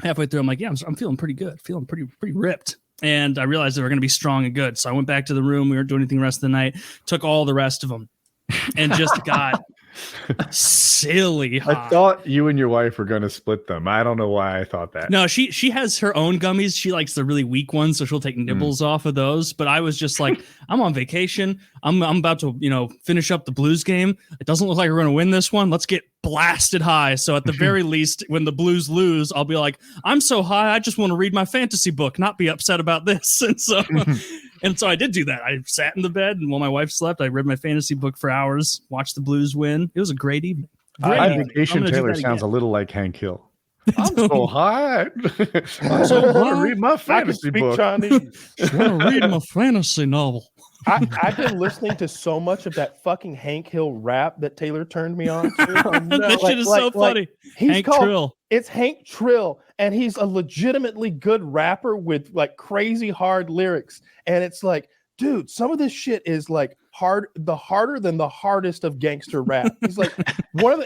halfway through, I'm like, "Yeah, I'm feeling pretty good, feeling pretty ripped." And I realized they were going to be strong and good. So I went back to the room. We weren't doing anything the rest of the night. Took all the rest of them and just got silly hot. I thought you and your wife were going to split them. I don't know why I thought that. No, she has her own gummies. She likes the really weak ones, so she'll take nibbles off of those. But I was just like, I'm on vacation. I'm about to, finish up the Blues game. It doesn't look like we're going to win this one. Let's get blasted high. So at the very least, when the Blues lose, I'll be like, I'm so high, I just want to read my fantasy book, not be upset about this. And so I did do that. I sat in the bed, and while my wife slept, I read my fantasy book for hours, watched the Blues win. It was a great evening. Vacation Taylor sounds a little like Hank Hill. I'm so high. I so want to read my fantasy book. Chinese. I want to read my fantasy novel. I've been listening to so much of that fucking Hank Hill rap that Taylor turned me on to. That shit is so funny. Hank Trill. It's Hank Trill, and he's a legitimately good rapper with like crazy hard lyrics. And it's like, dude, some of this shit is like harder than the hardest of gangster rap. He's like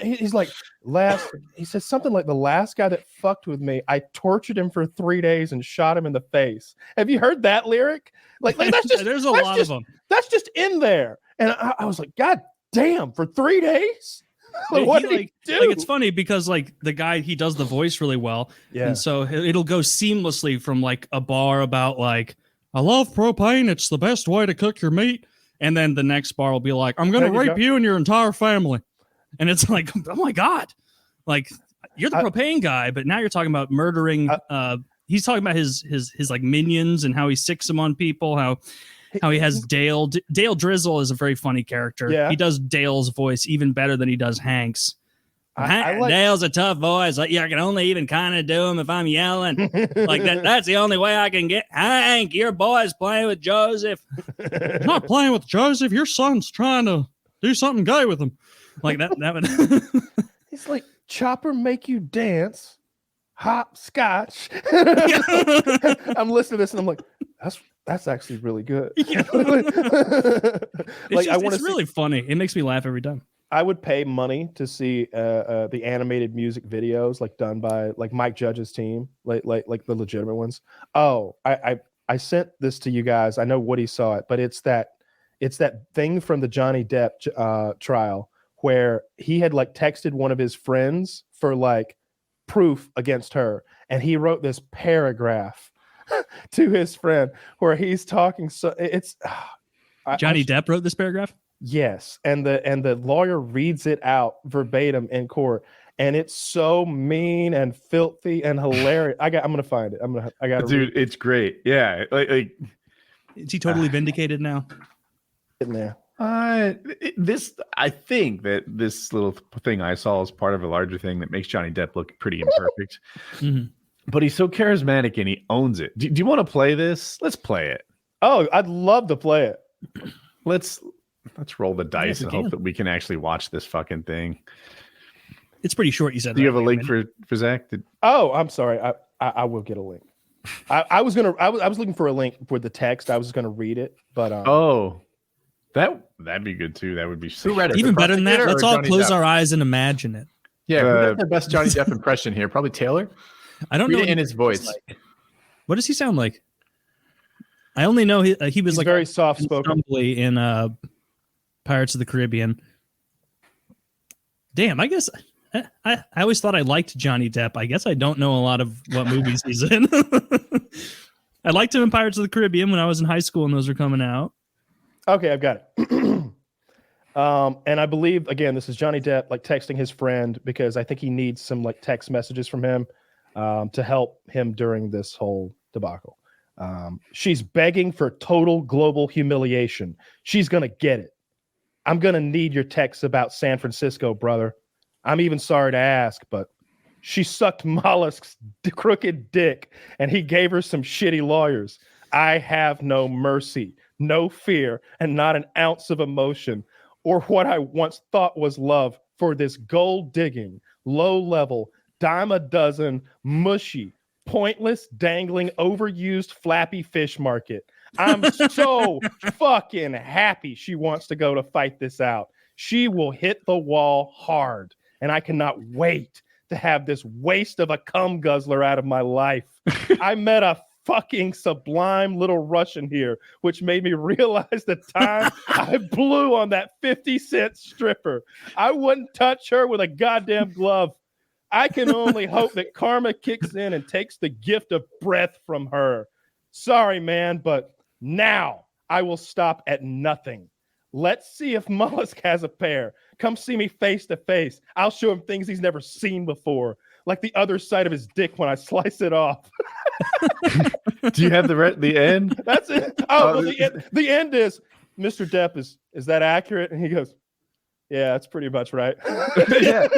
he says something like, the last guy that fucked with me, I tortured him for 3 days and shot him in the face. Have you heard that lyric? Like that's just there's a lot of them. That's just in there. And I was like, God damn, for 3 days? Like, what did he do? Like, it's funny because like the guy, he does the voice really well. Yeah. And so it'll go seamlessly from like a bar about like, I love propane, it's the best way to cook your meat. And then the next bar will be like, I'm going to rape you and your entire family. And it's like, oh my God, like you're the propane guy, but now you're talking about murdering. He's talking about his like minions and how he sicks them on people, how he has Dale Drizzle is a very funny character. Yeah. He does Dale's voice even better than he does Hank's. Dale's a tough voice. Like, I can only even kind of do him if I'm yelling. Like that's the only way I can get. Hank, your boy's playing with Joseph. He's not playing with Joseph. Your son's trying to do something gay with him. Like that would. He's like, Chopper make you dance, hopscotch. I'm listening to this and I'm like, that's actually really good. It's really funny. It makes me laugh every time. I would pay money to see the animated music videos like done by like Mike Judge's team, like the legitimate ones. Oh, I sent this to you guys. I know Woody saw it, but it's that thing from the Johnny Depp trial where he had like texted one of his friends for like proof against her, and he wrote this paragraph to his friend where he's talking. So it's Johnny Depp wrote this paragraph. Yes, and the lawyer reads it out verbatim in court, and it's so mean and filthy and hilarious. I'm gonna find it. I got dude. It's great. Yeah, like is he totally vindicated now? In there. I think that this little thing I saw is part of a larger thing that makes Johnny Depp look pretty imperfect. Mm-hmm. But he's so charismatic and he owns it. Do you want to play this? Let's play it. Oh, I'd love to play it. Let's roll the dice and hope that we can actually watch this fucking thing. It's pretty short. You said. Do you have a link for Zach? Oh, I'm sorry. I will get a link. I was looking for a link for the text. I was gonna read it, but that'd be good too. That would be who read it? Even better than that. Let's all close our eyes and imagine it. Yeah, who got the best Johnny Depp impression here? Probably Taylor. I don't know in his voice. Like. What does he sound like? I only know he was like very soft spoken in Pirates of the Caribbean. Damn, I guess I always thought I liked Johnny Depp. I guess I don't know a lot of what movies he's in. I liked him in Pirates of the Caribbean when I was in high school and those were coming out. Okay, I've got it. And I believe, again, this is Johnny Depp like texting his friend because I think he needs some like text messages from him to help him during this whole debacle. She's begging for total global humiliation. She's going to get it. I'm going to need your texts about San Francisco, brother. I'm even sorry to ask, but she sucked Mollusk's crooked dick, and he gave her some shitty lawyers. I have no mercy, no fear, and not an ounce of emotion, or what I once thought was love for this gold-digging, low-level, dime-a-dozen, mushy, pointless, dangling, overused, flappy fish market. I'm so fucking happy she wants to go to fight this out. She will hit the wall hard, and I cannot wait to have this waste of a cum guzzler out of my life. I met a fucking sublime little Russian here, which made me realize the time I blew on that 50-cent stripper. I wouldn't touch her with a goddamn glove. I can only hope that karma kicks in and takes the gift of breath from her. Sorry, man, but now I will stop at nothing. Let's see if Mollusk has a pair. Come see me face to face. I'll show him things he's never seen before, like the other side of his dick when I slice it off. Do you have the end? That's it. Oh, well, the end is, Mr. Depp, is that accurate? And he goes, yeah, that's pretty much right. Yeah.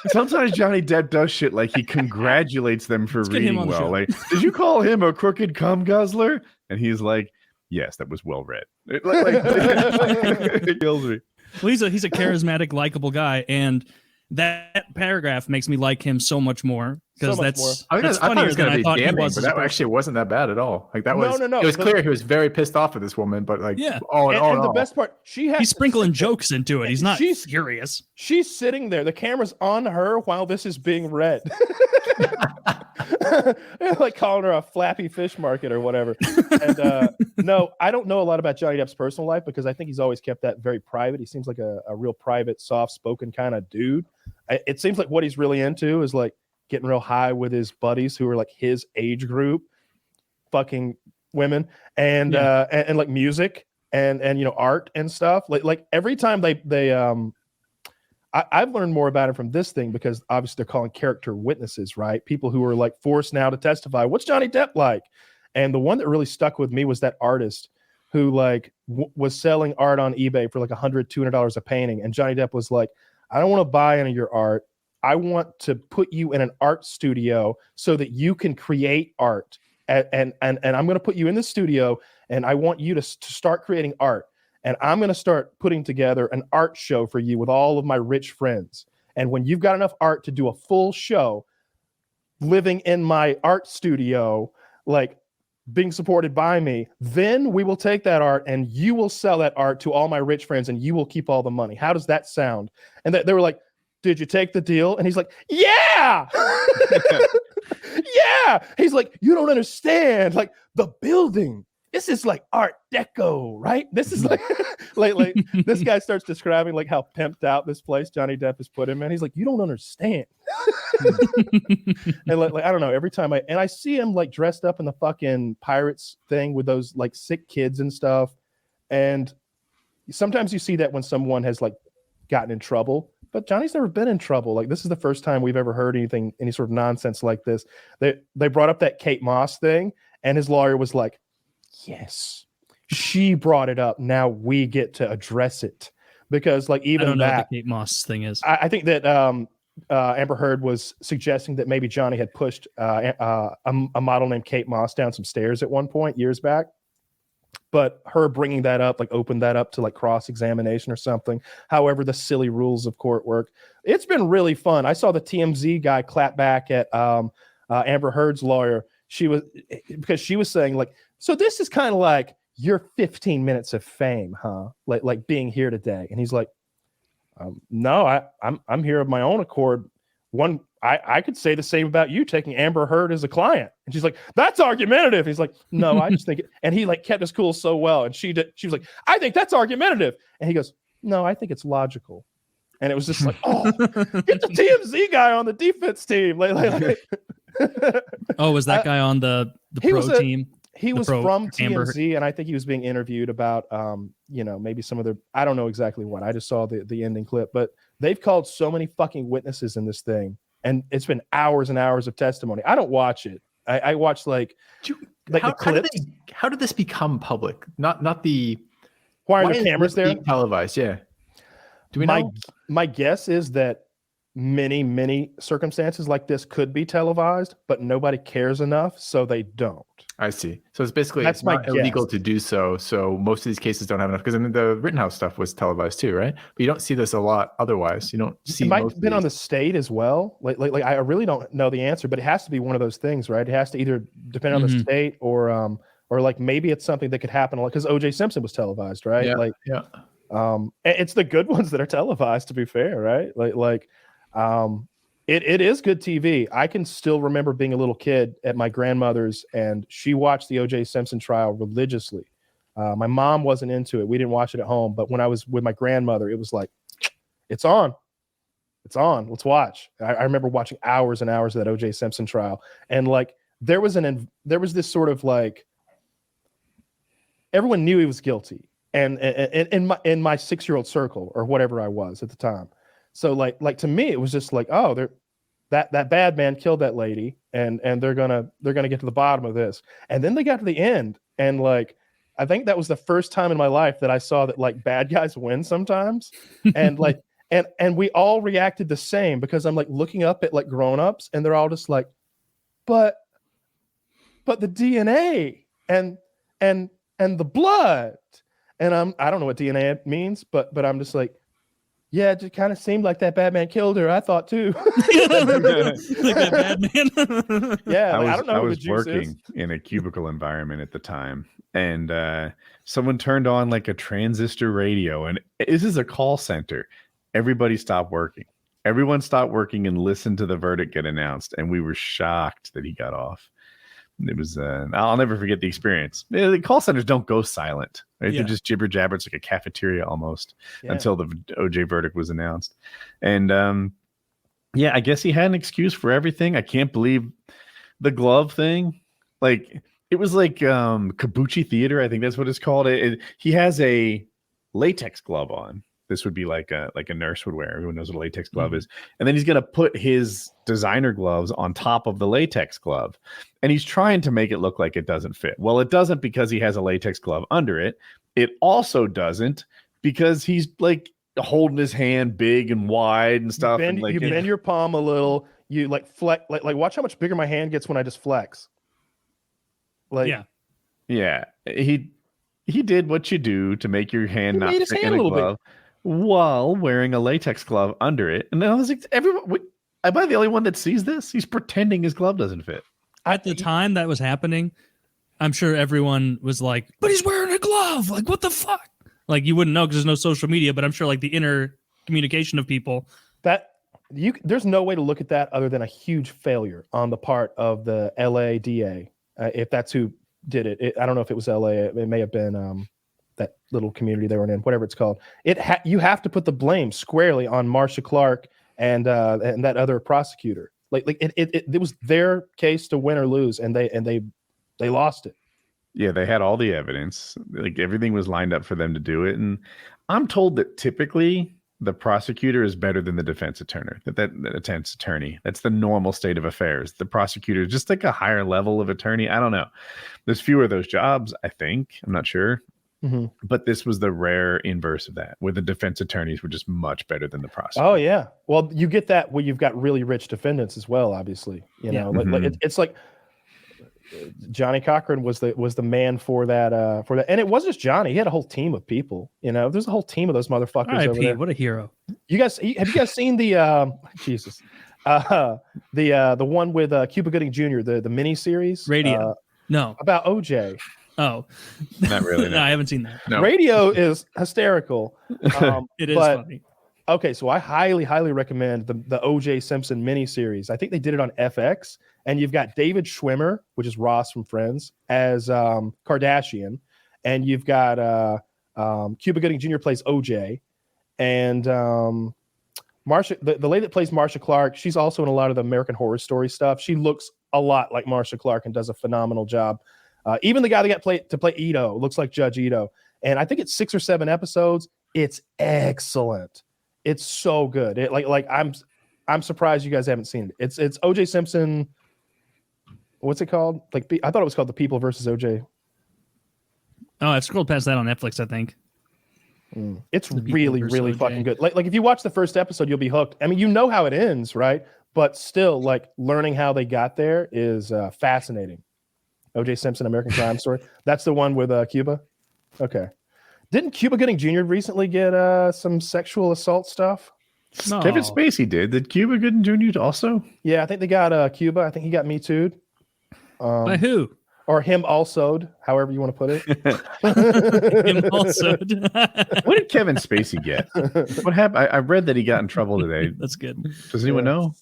Sometimes Johnny Depp does shit like he congratulates them for reading well. Like, did you call him a crooked cum guzzler? And he's like, yes, that was well read. It kills me. Well, he's a charismatic, likable guy, and that paragraph makes me like him so much more because that's funnier than I thought he was. But that actually wasn't that bad at all. Like that was no. It was clear he was very pissed off at this woman, but like all in all, the best part, he's sprinkling jokes into it. He's not furious. She's sitting there. The camera's on her while this is being read. Like calling her a flappy fish market or whatever. And no, I don't know a lot about Johnny Depp's personal life because I think he's always kept that very private. He seems like a real private, soft-spoken kind of dude. It seems like what he's really into is like getting real high with his buddies who are like his age group, fucking women, and like music and art and stuff. Like every time I've learned more about it from this thing because obviously they're calling character witnesses, right? People who are like forced now to testify. What's Johnny Depp like? And the one that really stuck with me was that artist who like was selling art on eBay for like $100, $200 a painting. And Johnny Depp was like, I don't want to buy any of your art. I want to put you in an art studio so that you can create art. And I'm going to put you in the studio and I want you to start creating art. And I'm going to start putting together an art show for you with all of my rich friends. And when you've got enough art to do a full show, living in my art studio, like being supported by me, then we will take that art and you will sell that art to all my rich friends and you will keep all the money. How does that sound? And they were like, did you take the deal? And he's like, yeah. Yeah. He's like, you don't understand. Like the building. This is like Art Deco, right? This is like, like this guy starts describing like how pimped out this place Johnny Depp has put him in. He's like, you don't understand. And like I don't know. Every time I see him like dressed up in the fucking Pirates thing with those like sick kids and stuff. And sometimes you see that when someone has like gotten in trouble, but Johnny's never been in trouble. Like this is the first time we've ever heard any sort of nonsense like this. They brought up that Kate Moss thing, and his lawyer was like, yes, she brought it up. Now we get to address it because, like, even I don't know that what the Kate Moss thing is. I think that Amber Heard was suggesting that maybe Johnny had pushed a model named Kate Moss down some stairs at one point years back. But her bringing that up, like, opened that up to like cross-examination or something. However, the silly rules of court work. It's been really fun. I saw the TMZ guy clap back at Amber Heard's lawyer. She was saying like, so this is kind of like your 15 minutes of fame, huh? Like being here today. And he's like, no, I'm here of my own accord. I could say the same about you taking Amber Heard as a client. And she's like, that's argumentative. He's like, no, I just think it. And he like kept his cool so well. And she was like, I think that's argumentative. And he goes, no, I think it's logical. And it was just like, oh, get the TMZ guy on the defense team. Oh, was that guy on the pro team? He was from TMZ, and I think he was being interviewed about, maybe some of their, I don't know exactly what. I just saw the ending clip, but they've called so many fucking witnesses in this thing, and it's been hours and hours of testimony. I don't watch it. I watch like like the clips. How did this become public? Not the. Why are the cameras there? Televised, yeah. Do we know? My guess is that many circumstances like this could be televised, but nobody cares enough, so they don't. I see. So it's basically it's not illegal to do so. So most of these cases don't have enough, because I mean the Rittenhouse stuff was televised too, right? But you don't see this a lot otherwise. You don't see. It might have been on the state as well. Like I really don't know the answer, but it has to be one of those things, right? It has to either depend on the state or like maybe it's something that could happen, like because OJ Simpson was televised, right? It's the good ones that are televised, to be fair, right? It is good TV. I can still remember being a little kid at my grandmother's, and she watched the OJ Simpson trial religiously. My mom wasn't into it. We didn't watch it at home, but when I was with my grandmother, it was like, it's on. It's on. Let's watch. I remember watching hours and hours of that OJ Simpson trial, and like there was this sort of like everyone knew he was guilty, and in my 6-year-old circle or whatever I was at the time. So like to me, it was just like, oh, that bad man killed that lady, and they're gonna get to the bottom of this. And then they got to the end, and like I think that was the first time in my life that I saw that like bad guys win sometimes, and like and we all reacted the same, because I'm like looking up at like grown-ups, and they're all just like, but the DNA and the blood, and I don't know what DNA means, but I'm just like, yeah, it just kind of seemed like that bad man killed her. I thought too. Like that bad man. Yeah, I don't know. I was working in a cubicle environment at the time, and someone turned on like a transistor radio, and this is a call center. Everybody stopped working. Everyone stopped working and listened to the verdict get announced, and we were shocked that he got off. It was I'll never forget the experience. The call centers don't go silent, right? They're just jibber jabber. It's like a cafeteria almost until the OJ verdict was announced. And I guess he had an excuse for everything. I can't believe the glove thing. Like it was like kabuki theater. I think that's what it's called. He has a latex glove on. This would be like a nurse would wear. Everyone knows what a latex glove is. And then he's going to put his designer gloves on top of the latex glove. And he's trying to make it look like it doesn't fit. Well, it doesn't, because he has a latex glove under it. It also doesn't because he's like holding his hand big and wide and stuff. Bend your palm a little. You like flex, like watch how much bigger my hand gets when I just flex. Like, yeah. He did what you do to make your hand not fit in a glove. Bit. While wearing a latex glove under it. And I was like, am I the only one that sees this? He's pretending his glove doesn't fit. At the time that was happening, I'm sure everyone was like, but he's wearing a glove. Like, what the fuck? Like, you wouldn't know because there's no social media, but I'm sure like the inner communication of people. There's no way to look at that other than a huge failure on the part of the LA DA. If that's who did it. I don't know if it was LA. It may have been that little community they were in, whatever it's called. You have to put the blame squarely on Marcia Clark and that other prosecutor. Like it was their case to win or lose, and they lost it. Yeah, they had all the evidence. Like everything was lined up for them to do it. And I'm told that typically the prosecutor is better than the defense attorney. That defense attorney. That's the normal state of affairs. The prosecutor is just like a higher level of attorney. I don't know. There's fewer of those jobs, I think. I'm not sure. Mm-hmm. But this was the rare inverse of that, where the defense attorneys were just much better than the prosecutor. Oh yeah, well you get that where you've got really rich defendants as well. Obviously, you know, it's like Johnny Cochran was the man for that, and it wasn't just Johnny. He had a whole team of people. You know, there's a whole team of those motherfuckers over there. What a hero! Have you guys seen the Jesus, the one with Cuba Gooding Jr. the mini series Radio? No, about OJ. Oh, not really. No, I haven't seen that. No. Radio is hysterical. It is funny. Okay, so I highly recommend the OJ Simpson miniseries. I think they did it on FX, and you've got David Schwimmer, which is Ross from Friends, as Kardashian, and you've got Cuba Gooding Jr. plays OJ, and Marcia, the lady that plays Marcia Clark, she's also in a lot of the American Horror Story stuff. She looks a lot like Marcia Clark and does a phenomenal job. Even the guy that got to play Ito looks like Judge Ito. And I think it's 6 or 7 episodes. It's excellent. It's so good. I'm surprised you guys haven't seen it. It's OJ Simpson what's it called? Like I thought it was called The People versus OJ. Oh, I've scrolled past that on Netflix, I think. It's really, really fucking good. Like if you watch the first episode, you'll be hooked. I mean, you know how it ends, right? But still, like learning how they got there is fascinating. OJ Simpson, American Crime Story. That's the one with Cuba. Okay. Didn't Cuba Gooding Jr. recently get some sexual assault stuff? No. Kevin Spacey did. Did Cuba Gooding Jr. also? Yeah, I think they got Cuba. I think he got Me Too'd. By who? Or him also'd, however you want to put it. Him also. What did Kevin Spacey get? What happened? I read that he got in trouble today. That's good. Does anyone know?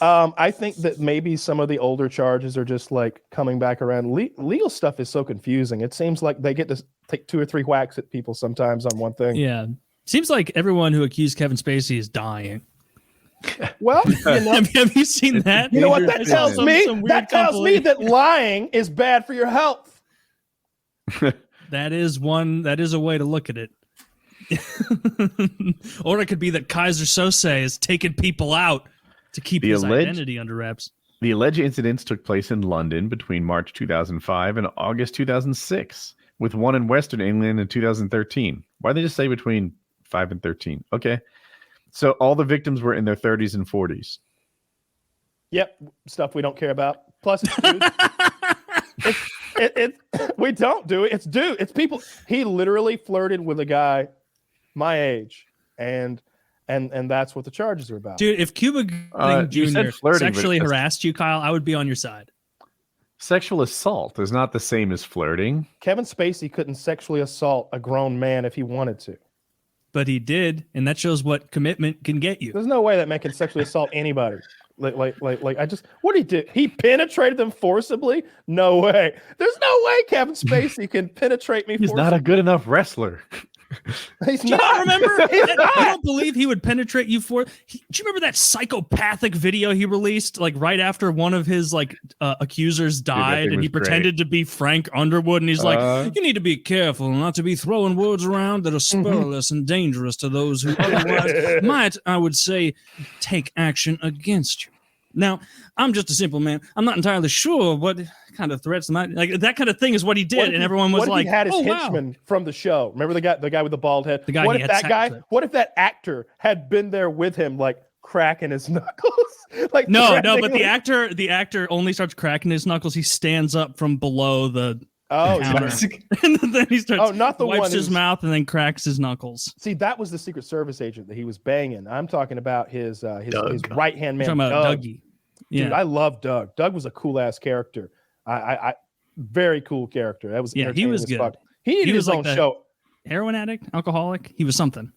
I think that maybe some of the older charges are just like coming back around. Legal stuff is so confusing. It seems like they get to take 2 or 3 whacks at people sometimes on one thing. Yeah. Seems like everyone who accused Kevin Spacey is dying. Well, you know, have you seen that? You know what that tells me? That tells me that lying is bad for your health. That is a way to look at it. Or it could be that Kaiser Sose is taking people out to keep his identity under wraps. The alleged incidents took place in London between March 2005 and August 2006, with one in Western England in 2013. Why did they just say between 5 and 13? Okay. So all the victims were in their 30s and 40s. Yep, stuff we don't care about. Plus, it's dudes. We don't do it. It's dude. It's people. He literally flirted with a guy my age, and that's what the charges are about. Dude, if Cuba Gooding Jr. sexually harassed you, Kyle, I would be on your side. Sexual assault is not the same as flirting. Kevin Spacey couldn't sexually assault a grown man if he wanted to. But he did, and that shows what commitment can get you. There's no way that man can sexually assault anybody. Like I just, what did he do? He penetrated them forcibly? No way. There's no way Kevin Spacey can penetrate me. He's not a good enough wrestler. He's do you not remember? I don't believe he would penetrate you do you remember that psychopathic video he released like right after one of his accusers died, and he pretended to be Frank Underwood, and he's like, you need to be careful not to be throwing words around that are scurrilous and dangerous to those who otherwise might, I would say, take action against you. Now, I'm just a simple man. I'm not entirely sure what kind of threats might that kind of thing is what he did, and everyone was like, he had his henchman from the show. Remember the guy with the bald head? The guy what if that actor had been there with him, like cracking his knuckles? Like no, but the actor only starts cracking his knuckles. He stands up from below the counter, and then he starts wipes his mouth and then cracks his knuckles. See, that was the Secret Service agent that he was banging. I'm talking about his right hand man. I'm talking about Dougie. Yeah. Dude, I love Doug. Doug was a cool ass character. I very cool character. That was he was good. Fuck. He needed his own show. Heroin addict, alcoholic. He was something.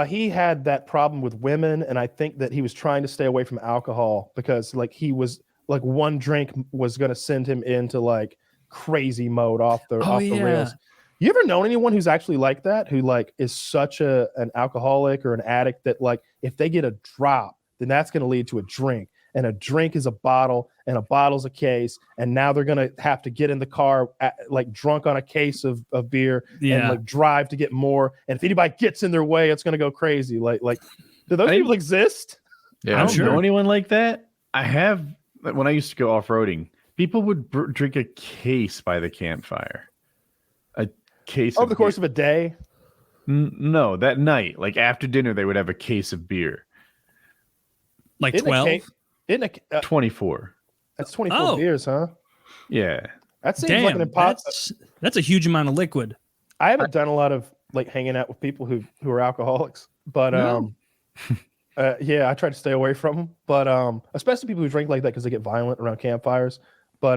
He had that problem with women, and I think that he was trying to stay away from alcohol because he was like one drink was going to send him into like crazy mode off the rails. You ever known anyone who's actually like that, who like is such an alcoholic or an addict that like if they get a drop, then that's going to lead to a drink, and a drink is a bottle, and a bottle's a case, and now they're going to have to get in the car like drunk on a case of beer and like drive to get more, and if anybody gets in their way, it's going to go crazy. Like do those people exist? Yeah, I don't know anyone like that. I have, when I used to go off-roading, people would drink a case by the campfire. A case over the course of a day? No, that night. Like after dinner, they would have a case of beer. Like 12? 24. That's 24 beers, huh? Yeah. That seems like an impossible. That's a huge amount of liquid. I haven't done a lot of like hanging out with people who are alcoholics, but yeah, I try to stay away from them. But especially people who drink like that because they get violent around campfires. But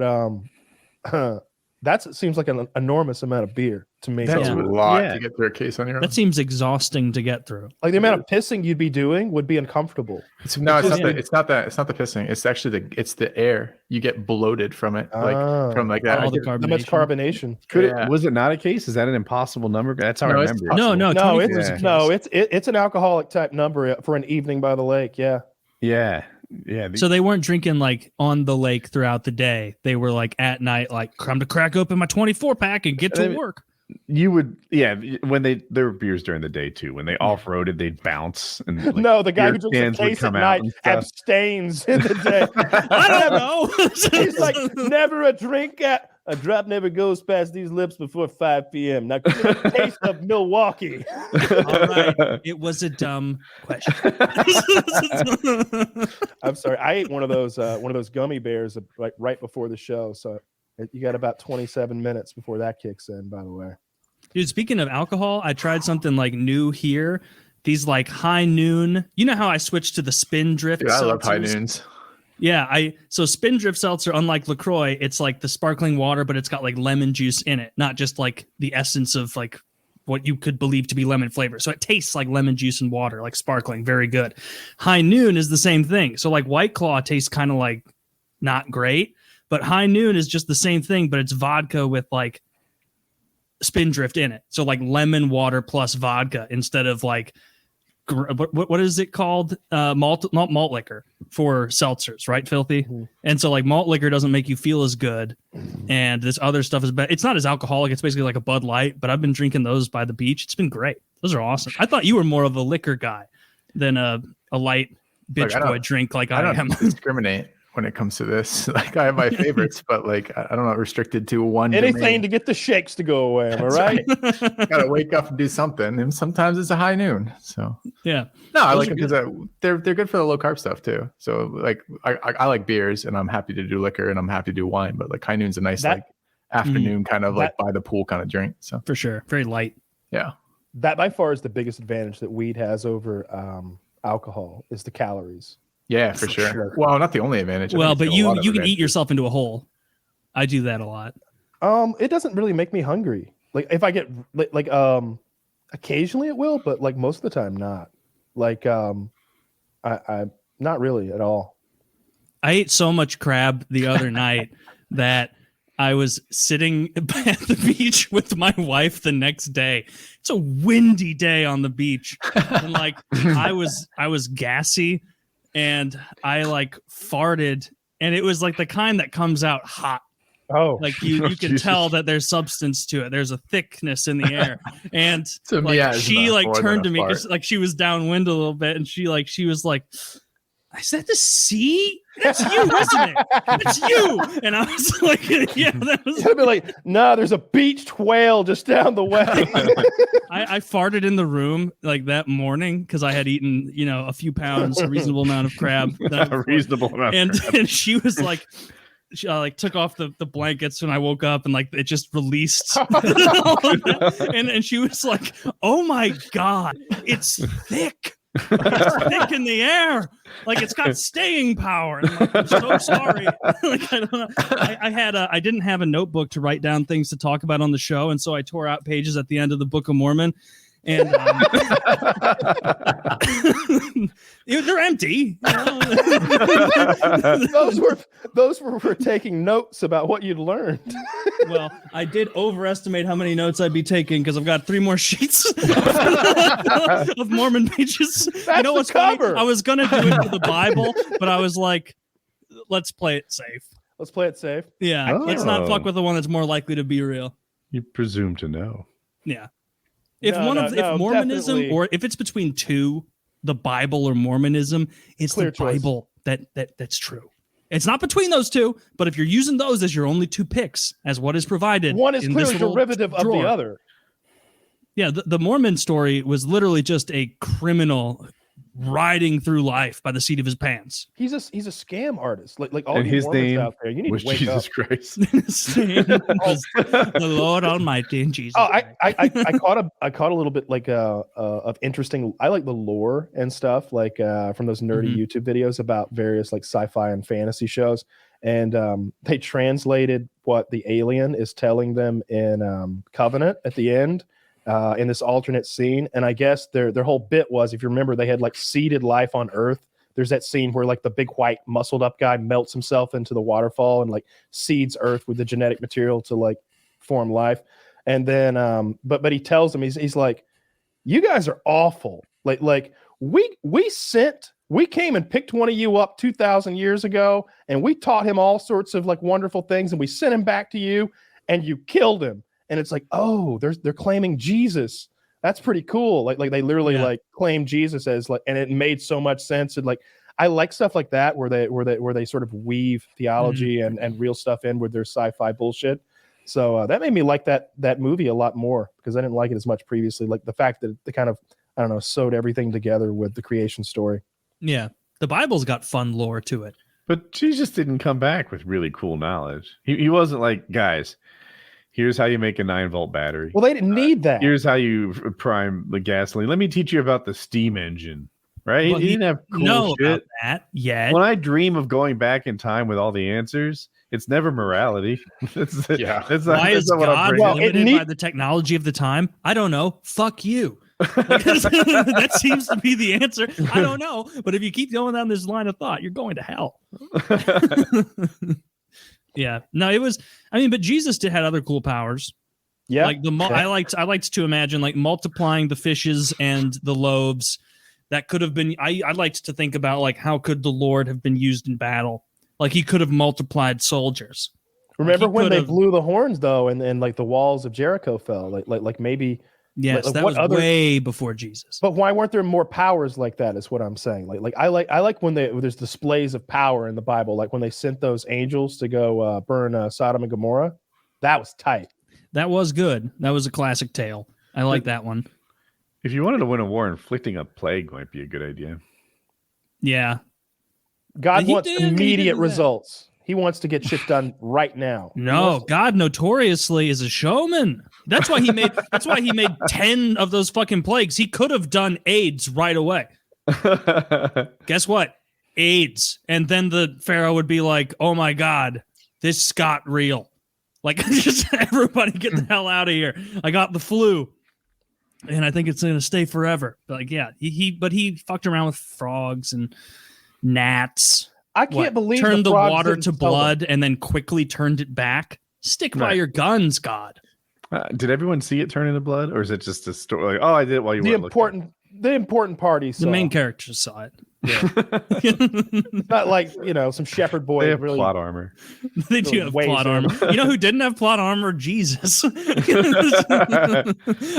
that seems like an enormous amount of beer to me. That's a lot to get through a case on your own. That seems exhausting to get through. Like the amount of pissing you'd be doing would be uncomfortable. It's not the pissing. It's actually the air. You get bloated from it, from like that. All the carbonation. Much carbonation. Was it not a case? Is that an impossible number? That's how I remember. No, it's an alcoholic type number for an evening by the lake. Yeah. So they weren't drinking like on the lake throughout the day. They were like at night, like, I'm to crack open my 24 pack and get to work. You would, yeah. When there were beers during the day too. When they off-roaded, they'd bounce. And like, No, the guy who beer drinks a cans would case at come out night and stuff. abstains in the day. I don't know. He's like, never a drink at a drop never goes past these lips before 5 p.m. Now, give me a taste of Milwaukee. All right, it was a dumb question. I'm sorry. I ate one of those gummy bears like right before the show. So you got about 27 minutes before that kicks in, by the way. Dude, speaking of alcohol, I tried something like new here. These like high noon. You know how I switched to the spin drift? Dude, I love seltzers? high noons. Yeah, so spin drift seltzer, unlike LaCroix, it's like the sparkling water, but it's got like lemon juice in it, not just like the essence of like what you could believe to be lemon flavor. So it tastes like lemon juice and water, like sparkling, very good. High noon is the same thing. So like White Claw tastes kind of like not great, but High Noon is just the same thing, but it's vodka with like Spindrift in it. So like lemon water plus vodka instead of like what is it called? Malt liquor for seltzers, right? Filthy. Mm-hmm. And so like malt liquor doesn't make you feel as good, and this other stuff is better. It's not as alcoholic. It's basically like a Bud Light, but I've been drinking those by the beach. It's been great. Those are awesome. I thought you were more of a liquor guy than a light bitch boy drink like I am. Discriminate when it comes to this. Like I have my favorites, but like I'm not restricted to one. Anything domain. to get the shakes to go away. Am I right? Gotta wake up and do something, and sometimes it's a High Noon. So yeah, no, I like them because they're good for the low carb stuff too. So like I like beers, and I'm happy to do liquor, and I'm happy to do wine. But like High Noon's a nice like afternoon kind of like by the pool kind of drink. So for sure, very light. Yeah, that by far is the biggest advantage that weed has over alcohol is the calories. Yeah, for sure. Well, not the only advantage. Well, but you can eat yourself into a hole. I do that a lot. It doesn't really make me hungry. Like if I get like occasionally it will, but like most of the time not. Like I not really at all. I ate so much crab the other night that I was sitting at the beach with my wife the next day. It's a windy day on the beach, and like I was gassy. And I like farted, and it was like the kind that comes out hot. Oh, like you can tell that there's substance to it. There's a thickness in the air. And like, she like turned to me because like she was downwind a little bit, and she was like, "Is that the sea? That's you, isn't it? That's you." And I was like, "Yeah, that was." I'd be like, "No, there's a beached whale just down the way." I farted in the room like that morning because I had eaten, a few pounds, a reasonable amount of crab. And she was like, she like took off the blankets when I woke up, and like it just released. and she was like, "Oh my God, it's thick. It's thick in the air. Like it's got staying power." And I'm so sorry. Like I don't know. I didn't have a notebook to write down things to talk about on the show, and so I tore out pages at the end of the Book of Mormon, and they're empty. Those were for taking notes about what you'd learned. Well, I did overestimate how many notes I'd be taking because I've got 3 more sheets of Mormon pages. That's what's cover. I was gonna do it for the Bible, but I was like, let's play it safe. Let's play it safe. Yeah, let's not fuck with the one that's more likely to be real. You presume to know. Yeah. If Mormonism definitely. Or if it's between two, the Bible or Mormonism, it's clear the choice. Bible that's true. It's not between those two, but if you're using those as your only 2 picks, as what is provided, one is clearly derivative of the other. Yeah, the Mormon story was literally just a criminal riding through life by the seat of his pants. He's a scam artist. Like all and his Mormons name out there. You need was to wake Jesus up. Christ. The Lord Almighty and Jesus. Oh, I caught a little bit like of interesting. I like the lore and stuff like from those nerdy YouTube videos about various like sci-fi and fantasy shows, and they translated what the alien is telling them in Covenant at the end. In this alternate scene, and I guess their whole bit was, if you remember, they had like seeded life on Earth. There's that scene where like the big white muscled up guy melts himself into the waterfall and like seeds Earth with the genetic material to like form life. And then but he tells them, he's like, "You guys are awful. Like we came and picked one of you up 2,000 years ago, and we taught him all sorts of like wonderful things, and we sent him back to you, and you killed him. and it's like, oh, they're claiming Jesus. That's pretty cool. Like they literally like claim Jesus as like, and it made so much sense. And like, I like stuff like that where they sort of weave theology and real stuff in with their sci-fi bullshit. So that made me like that movie a lot more because I didn't like it as much previously. Like the fact that they kind of, I don't know, sewed everything together with the creation story. Yeah. The Bible's got fun lore to it. But Jesus didn't come back with really cool knowledge. He wasn't like, guys, here's how you make a 9-volt battery. Well, they didn't need that. Here's how you prime the gasoline. Let me teach you about the steam engine. Right? Well, he didn't have cool shit. About that yet. When I dream of going back in time with all the answers, it's never morality. Why is God limited by the technology of the time? I don't know. Fuck you. That seems to be the answer. I don't know. But if you keep going down this line of thought, you're going to hell. Yeah. No, it was. I mean, but Jesus had other cool powers. Yeah. Like I liked to imagine like multiplying the fishes and the loaves. That could have been. I liked to think about like how could the Lord have been used in battle? Like he could have multiplied soldiers. Remember when they blew the horns though, and like the walls of Jericho fell? Like maybe. Yes, that was way before Jesus. But why weren't there more powers like that? Is what I'm saying. Like I like when there's displays of power in the Bible. Like when they sent those angels to go burn Sodom and Gomorrah. That was tight. That was good. That was a classic tale. I like that one. If you wanted to win a war, inflicting a plague might be a good idea. Yeah. God wants immediate results. He wants to get shit done right now. No, God notoriously is a showman. That's why he made 10 of those fucking plagues. He could have done AIDS right away. Guess what? AIDS. And then the Pharaoh would be like, oh my God, this got real. Like, just everybody get the hell out of here. I got the flu. And I think it's going to stay forever. Like, yeah, but he fucked around with frogs and gnats. I can't believe turned the water to blood and then quickly turned it back. Stick by your guns, God. Did everyone see it turn into blood, or is it just a story? Like, oh, I did it while you were looking. The important parties. The main characters saw it. Yeah. Not like, some shepherd boy. They have plot armor. They do have plot armor. You know who didn't have plot armor? Jesus.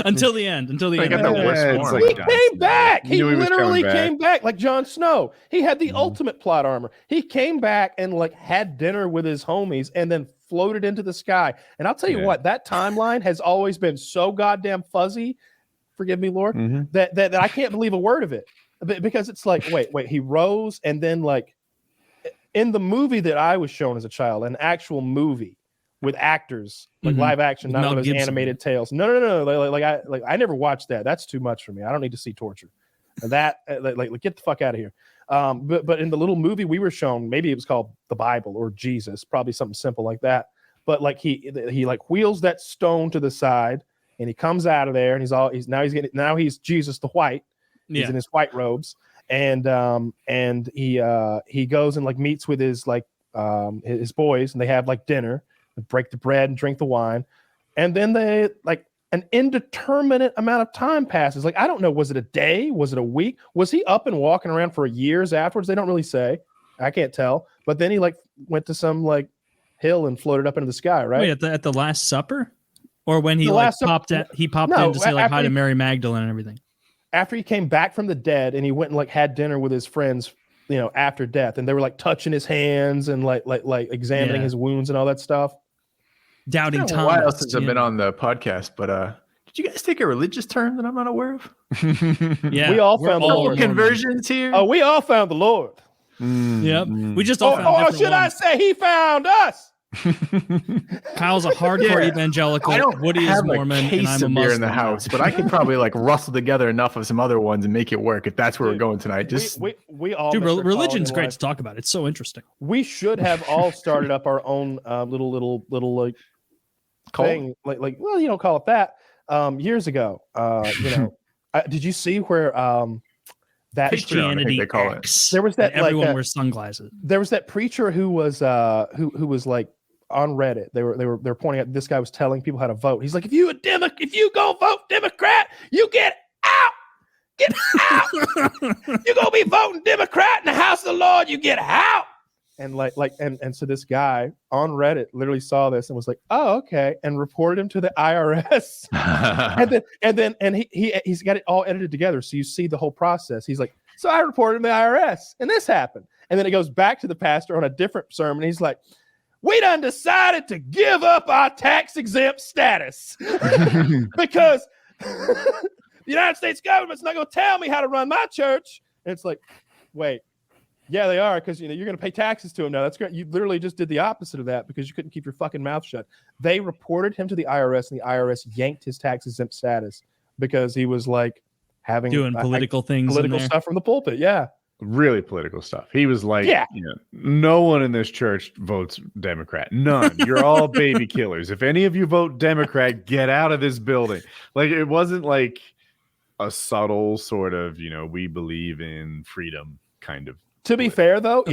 Until the end. He came back. He literally came back like Jon Snow. He had the ultimate plot armor. He came back and like had dinner with his homies and then floated into the sky. And I'll tell you what, that timeline has always been so goddamn fuzzy. Forgive me, Lord, that I can't believe a word of it. Because it's like, wait, he rose and then like in the movie that I was shown as a child, an actual movie with actors, like live action, not one of those animated tales. No. Like I never watched that. That's too much for me. I don't need to see torture. That like get the fuck out of here. But in the little movie we were shown, maybe it was called the Bible or Jesus, probably something simple like that. But like he like wheels that stone to the side and he comes out of there and he's Jesus the White. He's in his white robes, and he goes and like meets with his his boys, and they have like dinner, and break the bread and drink the wine, and then they like an indeterminate amount of time passes. Like I don't know, was it a day? Was it a week? Was he up and walking around for years afterwards? They don't really say. I can't tell. But then he like went to some like hill and floated up into the sky, right? Wait, at the Last Supper, or when he popped in to say like hi to Mary Magdalene and everything. After he came back from the dead and he went and like had dinner with his friends, after death, and they were like touching his hands and like examining his wounds and all that stuff. Doubting Thomas. Why else has been on the podcast? But did you guys take a religious term that I'm not aware of? Yeah, we all found the Lord. Conversions here. Oh, we all found the Lord. Yep, we just all found different ones. I say he found us? Kyle's a hardcore evangelical. Woody is Mormon, and I'm a Muslim. In the house, but I could probably like rustle together enough of some other ones and make it work if that's where we're going tonight. Just we all. Dude, religion's great to talk about. It's so interesting. We should have all started up our own little like thing, like well, you don't call it that. Years ago, did you see where that Christianity they call it? There was that everyone wears sunglasses. There was that preacher who was like on Reddit. They were pointing out this guy was telling people how to vote. He's like, if you go vote Democrat, you get out. Get out. You're gonna be voting Democrat in the house of the Lord, you get out. So this guy on Reddit literally saw this and was like, oh, okay, and reported him to the IRS. and he's got it all edited together, so you see the whole process. He's like, so I reported him to the IRS and this happened. And then it goes back to the pastor on a different sermon. He's like, we done decided to give up our tax exempt status because the United States government's not going to tell me how to run my church. And it's like, wait, yeah, they are, because you're going to pay taxes to him now. That's great. You literally just did the opposite of that because you couldn't keep your fucking mouth shut. They reported him to the IRS, and the IRS yanked his tax exempt status because he was like doing political things, political stuff from the pulpit. Yeah. Really political stuff. He was like, no one in this church votes Democrat. None. You're all baby killers. If any of you vote Democrat, get out of this building. Like, it wasn't like a subtle sort of, we believe in freedom kind of. To be fair, though,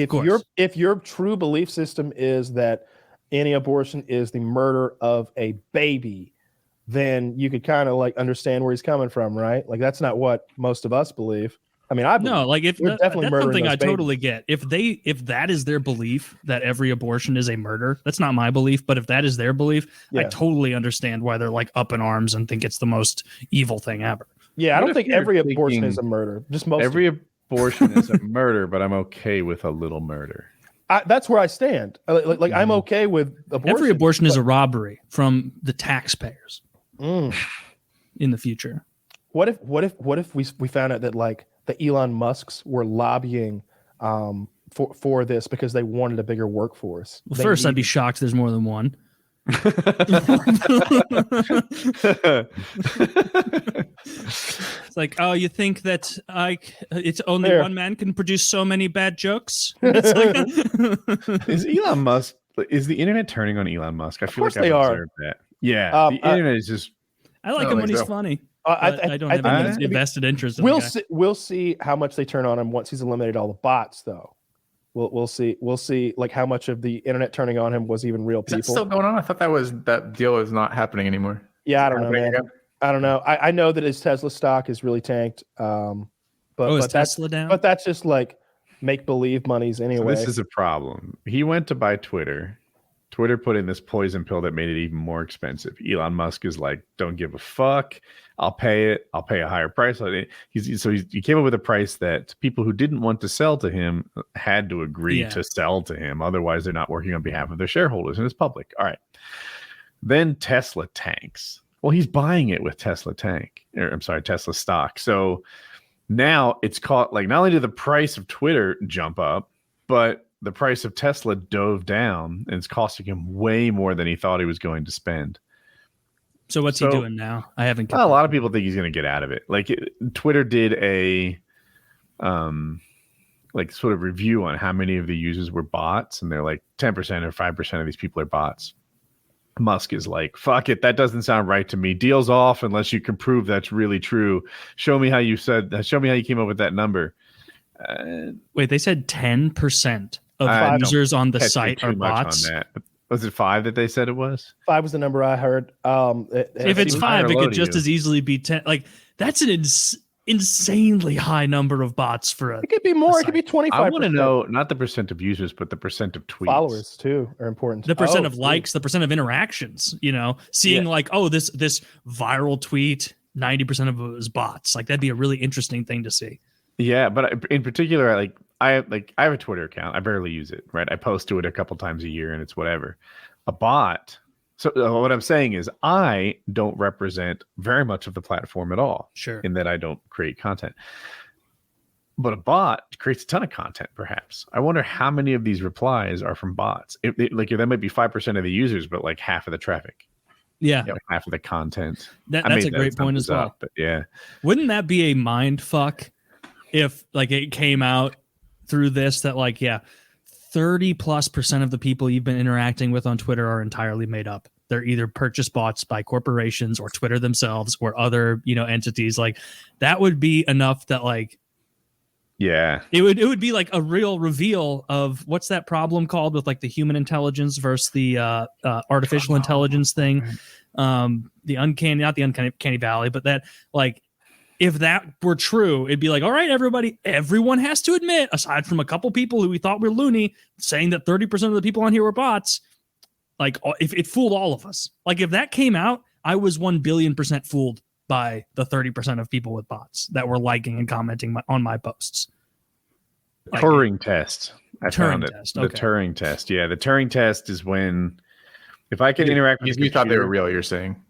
if your true belief system is that any abortion is the murder of a baby, then you could kind of like understand where he's coming from, right? Like, that's not what most of us believe. I mean, if that's something I totally get. If that is their belief, that every abortion is a murder, that's not my belief. But if that is their belief, I totally understand why they're like up in arms and think it's the most evil thing ever. Yeah, I don't think every abortion is a murder. Just most. Every abortion is a murder, but I'm okay with a little murder. That's where I stand. I'm okay with abortion. Every abortion is a robbery from the taxpayers in the future. What if we found out that like the Elon Musks were lobbying for this because they wanted a bigger workforce? Well, first, I'd be shocked there's more than one. It's like, oh, you think that it's only one man can produce so many bad jokes? Is Elon Musk? Is the internet turning on Elon Musk? I feel like I've observed that. Yeah, the internet is just. I like him when he's funny. I don't have any invested interest in We'll see how much they turn on him once he's eliminated all the bots, though. We'll see like how much of the internet turning on him was even real people. Is that still going on? I thought that deal is not happening anymore. Yeah, I don't know, man. I don't know. I know that his Tesla stock is really tanked. But Tesla down? But that's just like make believe monies anyway. So this is a problem. He went to buy Twitter. Twitter put in this poison pill that made it even more expensive. Elon Musk is like, don't give a fuck. I'll pay it. I'll pay a higher price. He came up with a price that people who didn't want to sell to him had to agree to sell to him. Otherwise, they're not working on behalf of their shareholders, and it's public. All right. Then Tesla tanks. Well, he's buying it with Tesla stock. So now it's caught, like, not only did the price of Twitter jump up, but the price of Tesla dove down, and it's costing him way more than he thought he was going to spend. So what's he doing now? I haven't. A lot of people think he's going to get out of it. Like, Twitter did a sort of review on how many of the users were bots, and they're like 10% or 5% of these people are bots. Musk is like, fuck it, that doesn't sound right to me. Deal's off unless you can prove that's really true. Show me how you came up with that number. Wait, they said 10% of users on the site are bots? On that. Was it 5 that they said it was? 5 was the number I heard. If it's 5, it could just as easily be 10. Like, that's an insanely high number of bots for it could be more. It could be 25%. I want to know not the percent of users, but the percent of tweets. Followers too are important. The percent of likes, the percent of interactions. Seeing like, oh, this viral tweet, 90% of it was bots. Like, that'd be a really interesting thing to see. Yeah, but in particular, I have a Twitter account. I barely use it. Right, I post to it a couple times a year, and it's whatever. A bot. So what I'm saying is I don't represent very much of the platform at all. Sure. In that I don't create content. But a bot creates a ton of content, perhaps. I wonder how many of these replies are from bots. That might be 5% of the users, but like half of the traffic. Yeah. Half of the content. That's a great point as well. But yeah. Wouldn't that be a mind fuck if like it came out through this that 30+% of the people you've been interacting with on Twitter are entirely made up. They're either purchase bots by corporations or Twitter themselves or other, entities. Like, that would be enough that it would be like a real reveal of what's that problem called with like the human intelligence versus the artificial intelligence thing. The uncanny valley, but that like if that were true, it'd be like, all right, everyone has to admit, aside from a couple people who we thought were loony, saying that 30% of the people on here were bots, like if it fooled all of us. Like if that came out, I was 1 billion% fooled by the 30% of people with bots that were liking and commenting on my posts. Like, Turing test. I found it. Test. The Okay. Turing test. Yeah, the Turing test is when if I can interact with you thought they were real, you're saying.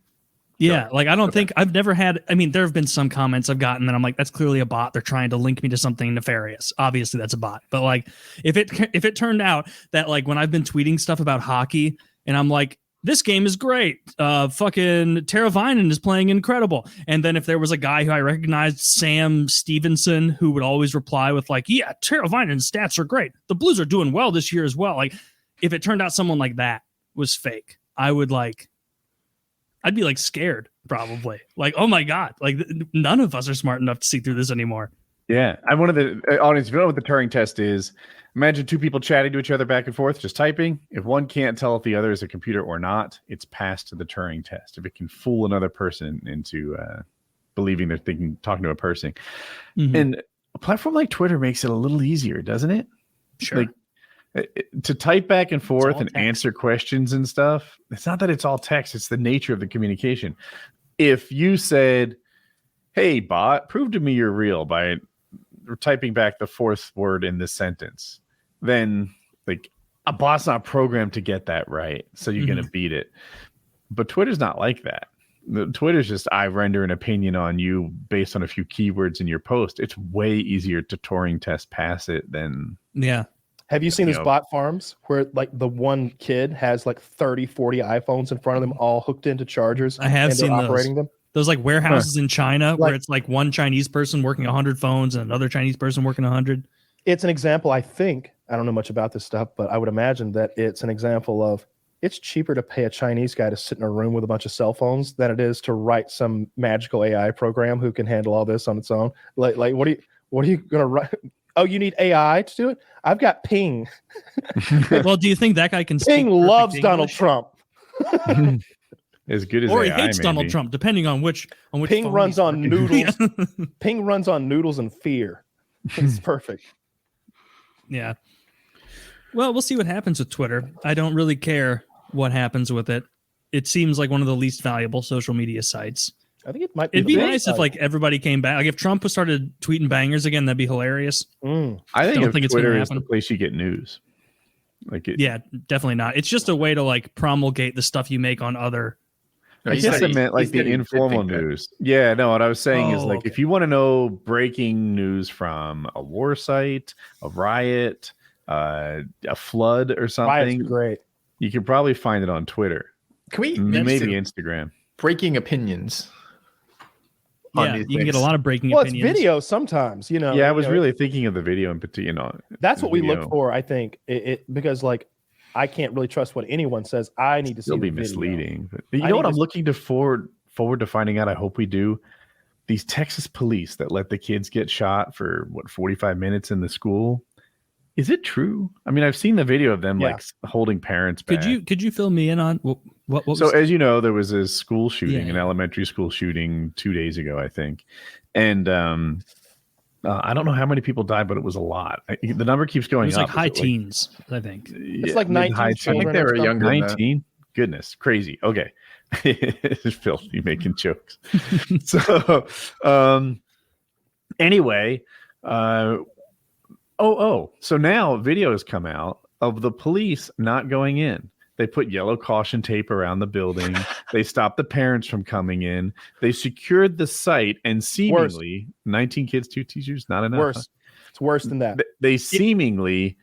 Yeah, like I don't think I've never had. I mean, there have been some comments I've gotten that I'm like, that's clearly a bot. They're trying to link me to something nefarious. Obviously, that's a bot. But like, if it turned out that like when I've been tweeting stuff about hockey and I'm like, this game is great. Fucking Tara Vinen is playing incredible. And then if there was a guy who I recognized, Sam Stevenson, who would always reply with like, yeah, Tara Vinen's stats are great. The Blues are doing well this year as well. Like, if it turned out someone like that was fake, I'd be like scared probably. Like, oh my God, like none of us are smart enough to see through this anymore. Yeah. I'm one of the audience. If you know what the Turing test is, imagine two people chatting to each other back and forth, just typing. If one can't tell if the other is a computer or not, it's passed to the Turing test. If it can fool another person into believing they're talking to a person. Mm-hmm. And a platform like Twitter makes it a little easier, doesn't it? Sure. Like, to type back and forth and answer questions and stuff, it's not that it's all text, it's the nature of the communication. If you said, hey, bot, prove to me you're real by typing back the fourth word in this sentence, then like a bot's not programmed to get that right. So you're going to beat it. But Twitter's not like that. Twitter's just, I render an opinion on you based on a few keywords in your post. It's way easier to Turing test pass it than... Yeah. Have you seen those bot farms where like the one kid has like 30, 40 iPhones in front of them all hooked into chargers? I have seen operating them. Those like warehouses in China where it's like one Chinese person working 100 phones and another Chinese person working 100. It's an example, I think, I don't know much about this stuff, but I would imagine that it's an example of it's cheaper to pay a Chinese guy to sit in a room with a bunch of cell phones than it is to write some magical AI program who can handle all this on its own. Like what are you going to write? Oh, you need AI to do it? I've got Ping. Well, do you think that guy can Ping loves Donald Trump. As good as or AI, he hates Donald Trump, depending on which Ping runs on noodles. Ping runs on noodles and fear. It's perfect. Yeah. Well, we'll see what happens with Twitter. I don't really care what happens with it. It seems like one of the least valuable social media sites. I think it might be. It'd be nice if like everybody came back. Like if Trump started tweeting bangers again, that'd be hilarious. I think Twitter is the place you get news. Yeah, definitely not. It's just a way to like promulgate the stuff you make on other. I guess I meant like the informal news. Yeah, no, what I was saying is like if you want to know breaking news from a war site, a riot, a flood or something, Riot's great. You can probably find it on Twitter. Can we maybe Instagram? Breaking opinions. Yeah, you can get a lot of breaking opinions. opinions. It's video sometimes, you know. Yeah, I was really thinking of the video in particular. That's what we look for, I think. Because like I can't really trust what anyone says. I need to see. It'll be misleading. But you know what I'm looking to forward to finding out? I hope we do. These Texas police that let the kids get shot for 45 minutes in the school. Is it true? I mean, I've seen the video of them like holding parents back. Could you fill me in on what so as you know, there was a school shooting, an elementary school shooting 2 days ago, I think. And I don't know how many people died, but it was a lot. The number keeps going up. It was like high teens, I think. It's like 19 I think they were younger than 19. Goodness, crazy. Okay. Phil, you making jokes. So anyway, so now video has come out of the police not going in. They put yellow caution tape around the building. They stopped the parents from coming in. They secured the site, and seemingly 19 kids, 2 teachers, not enough. Worse. It's worse than that. They seemingly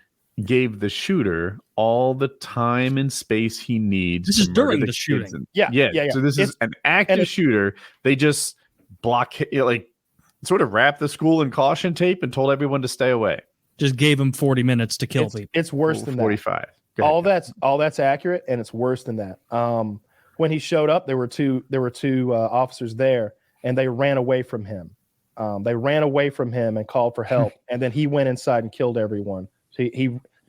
gave the shooter all the time and space he needs. This is during the shooting. Yeah. So this is an active shooter. They just sort of wrapped the school in caution tape and told everyone to stay away. Just gave him 40 minutes to kill people. It's worse than 45. That. All that's accurate, and it's worse than that. When he showed up, there were two officers there, and they ran away from him. They ran away from him and called for help, and then he went inside and killed everyone. So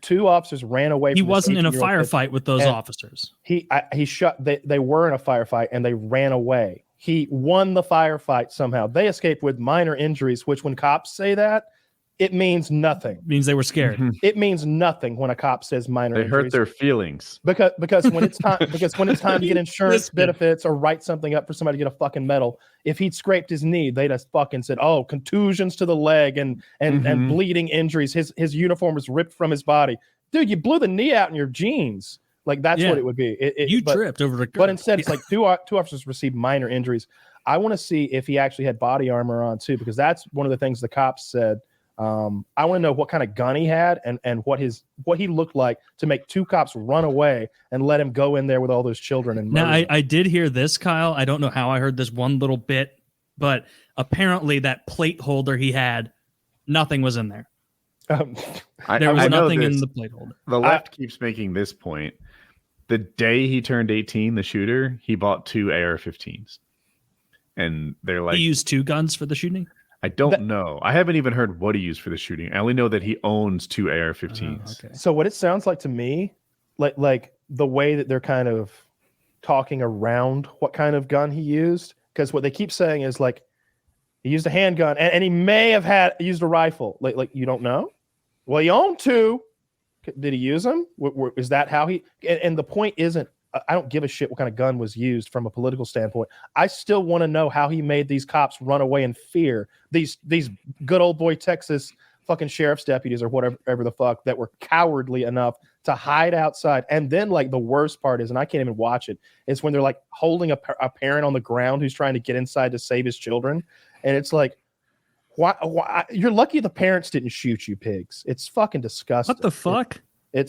two officers ran away. He wasn't in a firefight with those officers. He shot. They were in a firefight, and they ran away he won the firefight somehow. They escaped with minor injuries, which when cops say that, it means nothing. It means they were scared. It means nothing when a cop says minor They injuries. hurt their feelings. Because when it's time to get insurance benefits or write something up for somebody to get a fucking medal, if he'd scraped his knee, they'd have fucking said, "Oh, contusions to the leg and bleeding injuries. His uniform was ripped from his body." Dude, you blew the knee out in your jeans. Like that's what it would be. You tripped over the curb. But instead, it's like two officers received minor injuries. I want to see if he actually had body armor on too, because that's one of the things the cops said. I want to know what kind of gun he had and what he looked like to make two cops run away and let him go in there with all those children. And now I did hear this, Kyle. I don't know how I heard this one little bit, but apparently that plate holder he had, nothing was in there. There was nothing in the plate holder. The left keeps making this point. The day he turned 18, the shooter, he bought 2 AR-15s. And they're like... He used 2 guns for the shooting? I don't know. I haven't even heard what he used for the shooting. I only know that he owns 2 AR-15s. Okay. So what it sounds like to me, like the way that they're kind of talking around what kind of gun he used, because what they keep saying is like he used a handgun and he may have used a rifle. Like you don't know. Well, he owned 2. Did he use them? Is that how he? And the point isn't. I don't give a shit what kind of gun was used from a political standpoint. I still want to know how he made these cops run away in fear. These good old boy Texas fucking sheriff's deputies or whatever the fuck that were cowardly enough to hide outside. And then like the worst part is, and I can't even watch it, is when they're like holding a parent on the ground who's trying to get inside to save his children. And it's like, why you're lucky the parents didn't shoot you, pigs. It's fucking disgusting. What the fuck? I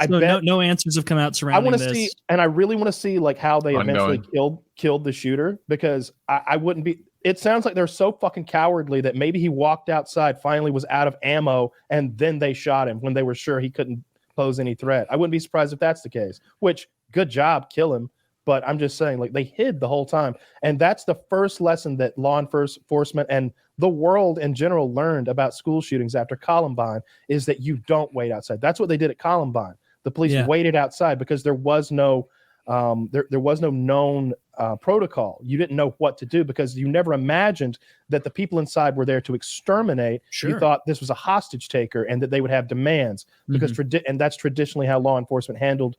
so bet no answers have come out surrounding this. See, and I really want to see like how they eventually killed the shooter, because I wouldn't be. It sounds like they're so fucking cowardly that maybe he walked outside, finally was out of ammo, and then they shot him when they were sure he couldn't pose any threat. I wouldn't be surprised if that's the case. Which, good job, kill him. But I'm just saying, like, they hid the whole time. And that's the first lesson that law enforcement and the world in general learned about school shootings after Columbine, is that you don't wait outside. That's what they did at Columbine. The police waited outside because there was no there was no known protocol. You didn't know what to do because you never imagined that the people inside were there to exterminate. Sure. You thought this was a hostage taker and that they would have demands, because and that's traditionally how law enforcement handled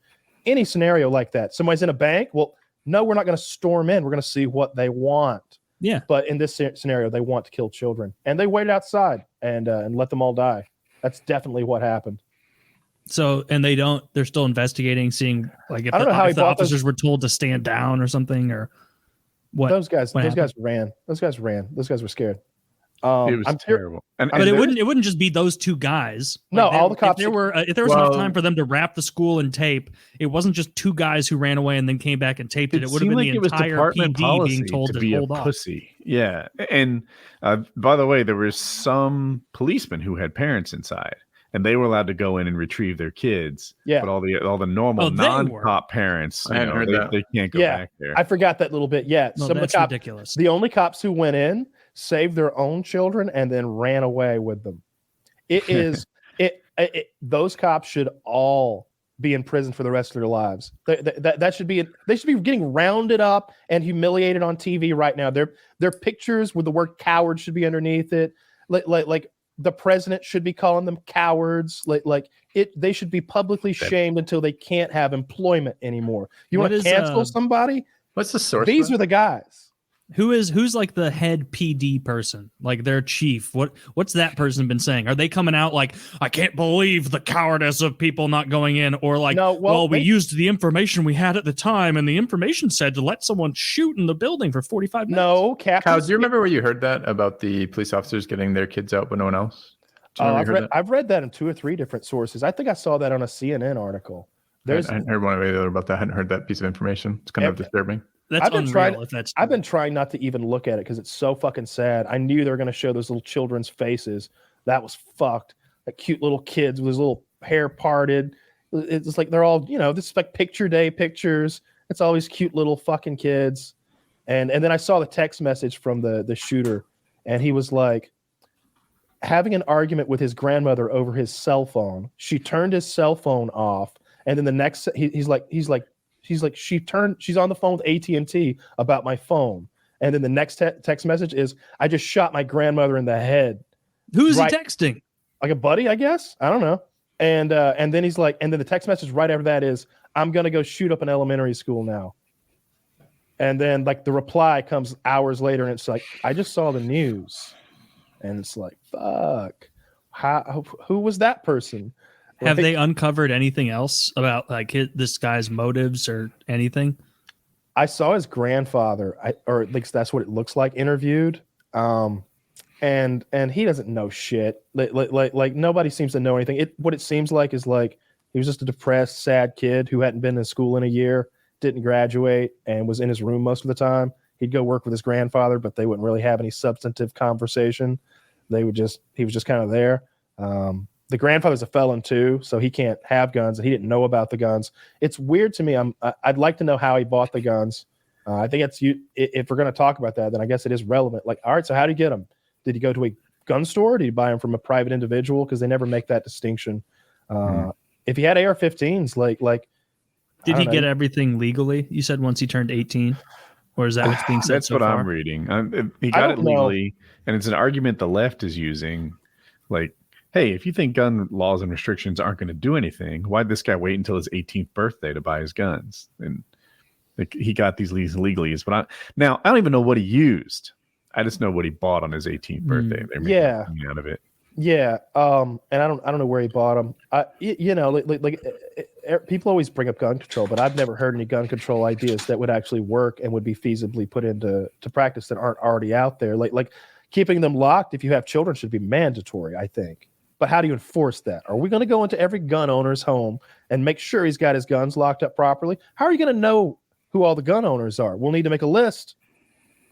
any scenario like that. Somebody's in a bank. Well, no, we're not going to storm in. We're going to see what they want. Yeah. But in this scenario, they want to kill children, and they waited outside and let them all die. That's definitely what happened. So, and they're still investigating, seeing like if the officers were told to stand down or something, or what. Those guys ran. Those guys were scared. It was terrible. But it wouldn't just be those 2 guys. No, all the cops. If there was enough time for them to wrap the school in tape, it wasn't just 2 guys who ran away and then came back and taped it. It would have been the entire PD being told to be hold a off. Pussy. Yeah, and by the way, there were some policemen who had parents inside, and they were allowed to go in and retrieve their kids. Yeah, but all the normal non-cop parents, they can't go back there. I forgot that little bit. Yeah, no, that's ridiculous. The only cops who went in saved their own children and then ran away with them. It is those cops should all be in prison for the rest of their lives. That should be they should be getting rounded up and humiliated on TV right now. Their pictures with the word coward should be underneath it. Like the president should be calling them cowards. They should be publicly shamed until they can't have employment anymore. You want to cancel somebody? What's the source? These are the guys. Who's like the head PD person, like their chief? What's that person been saying? Are they coming out like, I can't believe the cowardice of people not going in, or like, we used the information we had at the time, and the information said to let someone shoot in the building for 45 minutes? No, Captain. Kyle, do you remember where you heard that about the police officers getting their kids out but no one else? I've read that in 2 or 3 different sources. I think I saw that on a CNN article. I hadn't heard one or the other about that. I hadn't heard that piece of information. It's kind of disturbing. I've been trying not to even look at it because it's so fucking sad. I knew they were going to show those little children's faces. That was fucked. Like cute little kids with his little hair parted. It's like they're all, this is like picture day pictures. It's all these cute little fucking kids. And then I saw the text message from the shooter, and he was like having an argument with his grandmother over his cell phone. She turned his cell phone off, and then the next he's like she's like, she's on the phone with AT&T about my phone. And then the next text message is, I just shot my grandmother in the head. Who's he texting? Like a buddy, I guess. I don't know. And then he's like, and then the text message right after that is, I'm going to go shoot up an elementary school now. And then like the reply comes hours later and it's like, I just saw the news. And it's like, fuck. Who was that person? Have they uncovered anything else about like this guy's motives or anything? I saw his grandfather, or at least that's what it looks like, interviewed. And he doesn't know shit. Like nobody seems to know anything. What it seems like is like he was just a depressed, sad kid who hadn't been in school in a year, didn't graduate, and was in his room most of the time. He'd go work with his grandfather, but they wouldn't really have any substantive conversation. He was just kind of there. The grandfather's a felon too, so he can't have guns, and he didn't know about the guns. It's weird to me. I'd like to know how he bought the guns. I think if we're going to talk about that, then I guess it is relevant. Like, all right, so how did he get them? Did he go to a gun store? Did he buy them from a private individual? Because they never make that distinction. If he had AR-15s, like, did he get everything legally? You said once he turned 18, or is that what's being said? That's so what far? I'm reading. He got it legally, and it's an argument the left is using. Like, hey, if you think gun laws and restrictions aren't going to do anything, why'd this guy wait until his 18th birthday to buy his guns? And like, he got these legally. But I don't even know what he used. I just know what he bought on his 18th birthday. They're making money out of it. Yeah. And I don't know where he bought them. People always bring up gun control, but I've never heard any gun control ideas that would actually work and would be feasibly put into practice that aren't already out there. Like keeping them locked if you have children should be mandatory, I think. But how do you enforce that? Are we going to go into every gun owner's home and make sure he's got his guns locked up properly? How are you going to know who all the gun owners are? We'll need to make a list.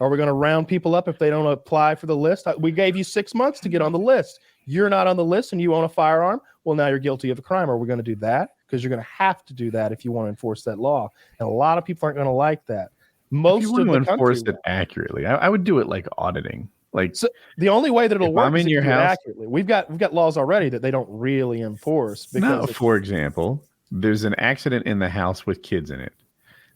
Are we going to round people up if they don't apply for the list? We gave you 6 months to get on the list. You're not on the list and you own a firearm. Well, now you're guilty of a crime. Are we going to do that? Because you're going to have to do that if you want to enforce that law. And a lot of people aren't going to like that. Most if you want to enforce it accurately, I would do it like auditing. Like, so the only way that it'll work I'm in is your house accurately. We've got laws already that they don't really enforce. Because for example, there's an accident in the house with kids in it.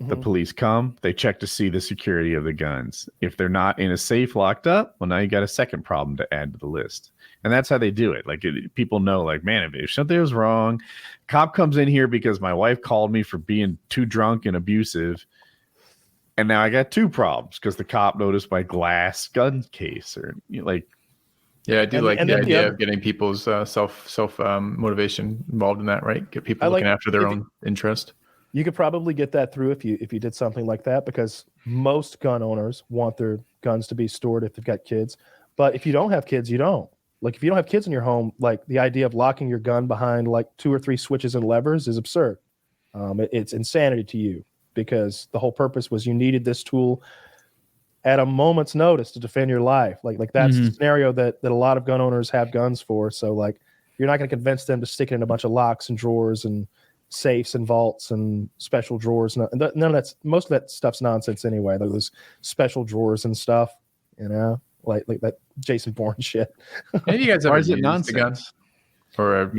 The police come, they check to see the security of the guns. If they're not in a safe locked up, well, now you got a second problem to add to the list. And that's how they do it. Like, people know, like, man, if something was wrong, cop comes in here because my wife called me for being too drunk and abusive. And now I got two problems because the cop noticed my glass gun case, or like. Yeah, I do like the idea of getting people's self motivation involved in that, right? Get people looking after their own interest. You could probably get that through if you did something like that, because most gun owners want their guns to be stored if they've got kids. But if you don't have kids, you don't. Like, if you don't have kids in your home, like, the idea of locking your gun behind like 2 or 3 switches and levers is absurd. It's insanity to you, because the whole purpose was you needed this tool at a moment's notice to defend your life. Like that's the scenario that a lot of gun owners have guns for. So like, you're not going to convince them to stick it in a bunch of locks and drawers and safes and vaults and special drawers. None of that's, most of that stuff's nonsense anyway. Those special drawers and stuff, like that Jason Bourne shit. Any of you guys ever used nonsense? The guns? Or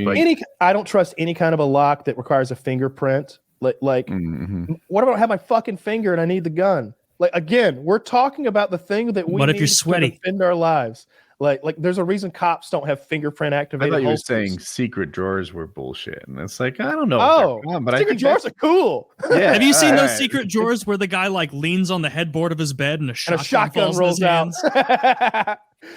I don't trust any kind of a lock that requires a fingerprint. What about I have my fucking finger and I need the gun? Like, again, we're talking about the thing that we need to defend our lives. Like there's a reason cops don't have fingerprint activated. I thought you were saying secret drawers were bullshit, and it's like, I don't know. But secret drawers are cool. Yeah, have you seen those secret drawers where the guy like leans on the headboard of his bed and a shotgun rolls out?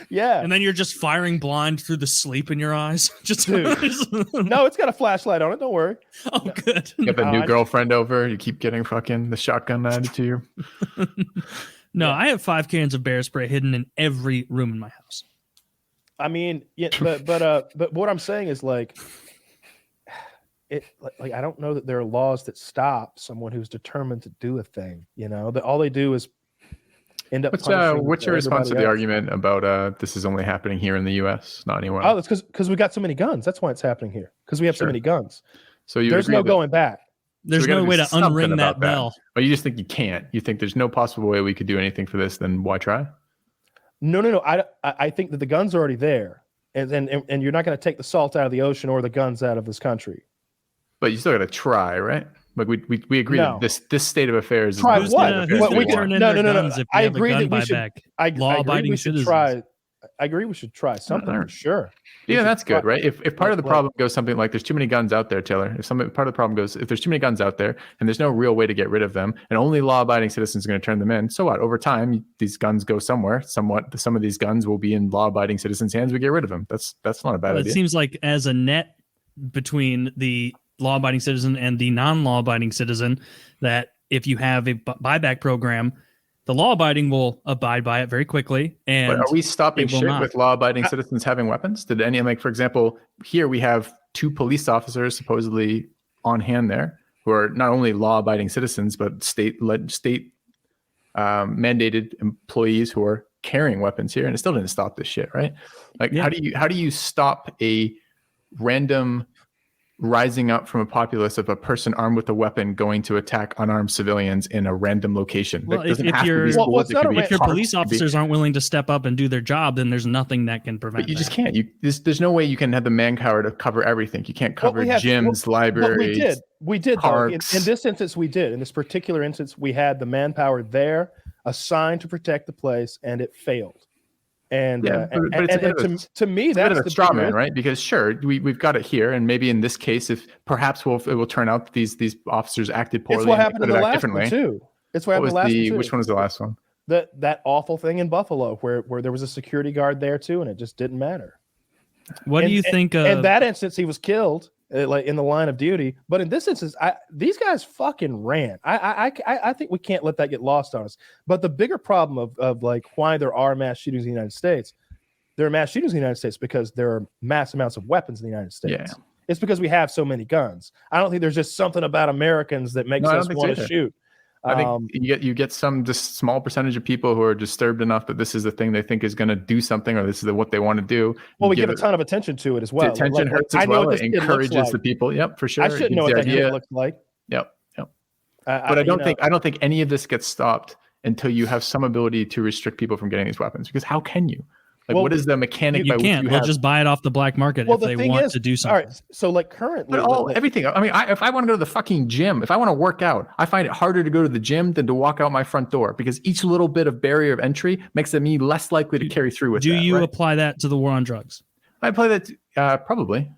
Yeah, and then you're just firing blind through the sleep in your eyes. No, it's got a flashlight on it. Don't worry. Oh, good. You have a new girlfriend over. You keep getting fucking the shotgun added to you. No, I have 5 cans of bear spray hidden in every room in my house. I mean, yeah, but what I'm saying is like I don't know that there are laws that stop someone who's determined to do a thing. That all they do is end up. What's your response to the argument about this is only happening here in the U.S., not anywhere else? Oh, it's because we got so many guns. That's why it's happening here, because we have so many guns. So there's no going back. There's no way to unring that bell. But you just think you can't. You think there's no possible way we could do anything for this. Then why try? No. I think that the guns are already there, and you're not going to take the salt out of the ocean or the guns out of this country. But you still got to try, right? Like we agree No. that this state of affairs is Try not the what? state of Who's affairs gonna we turn want. in No, their no, no, guns no. if I we have agree a gun that we should. buyback? I agree Law-abiding we should citizens. try. I agree we should try something for sure. We Yeah, should that's good, try- right? If part of the like- problem goes something like there's too many guns out there, Taylor. Part of the problem goes if there's too many guns out there and there's no real way to get rid of them, and only law-abiding citizens are going to turn them in. So what? Over time, these guns go somewhere. Some of these guns will be in law-abiding citizens' hands. We get rid of them. That's not a bad Well, idea. it seems like as a net between the law-abiding citizen and the non-law-abiding citizen, that if you have a buyback program, the law-abiding will abide by it very quickly. And But are we stopping it will shit not. with law-abiding citizens having weapons? Did any, like, for example, here we have 2 police officers supposedly on hand there who are not only law-abiding citizens but state mandated employees who are carrying weapons here, and it still didn't stop this shit, right? Like, Yeah. how do you stop a random rising up from a populace of a person armed with a weapon going to attack unarmed civilians in a random location? Well, That doesn't if have to you're- be Well, schools, it's it not could a be if your parks, police it could be- officers aren't willing to step up and do their job, then there's nothing that can prevent But you that. just can't. There's no way you can have the manpower to cover everything. You can't cover we have- gyms, But libraries. we did. Though. In parks. this instance, we did. In this particular instance, we had the manpower there assigned to protect the place, and it failed. And Yeah, but it's a bit of a- to me, It's a bit that's of a the straw bigger man, right? Because sure, we've got it here, and maybe in this case, if perhaps it will turn out that these officers acted poorly. It's what and they happened in could the have acted last one differently. too. It's what What happened was in the last one too. which one was the last one? That awful thing in Buffalo where there was a security guard there too, and it just didn't matter. What do you think? In that instance, he was killed, like in the line of duty. But in this instance, these guys fucking ran. I think we can't let that get lost on us. But the bigger problem of like why there are mass shootings in the United States, there are mass shootings in the United States because there are mass amounts of weapons in the United States. Yeah. It's because we have so many guns. I don't think there's just something about Americans that makes No, I don't us think want so to either. shoot. I think you get some just small percentage of people who are disturbed enough that this is the thing they think is going to do something, or this is what they want to do. Well, we give give a ton of attention to it as well. The attention hurts I as know well. what It this kid looks encourages like. the people. Yep, for sure. I shouldn't know Gives what the that kid idea. looks like. Yep. But I don't think any of this gets stopped until you have some ability to restrict people from getting these weapons. Because how can you? Like, Well, what is the mechanic You by can't. which you They'll have? just buy it off the black market if they want to do something. All right, so like currently, But everything. I mean, if I want to go to the fucking gym, if I want to work out, I find it harder to go to the gym than to walk out my front door because each little bit of barrier of entry makes me less likely to carry through with Do that. you right? apply that to the war on drugs? I play that probably.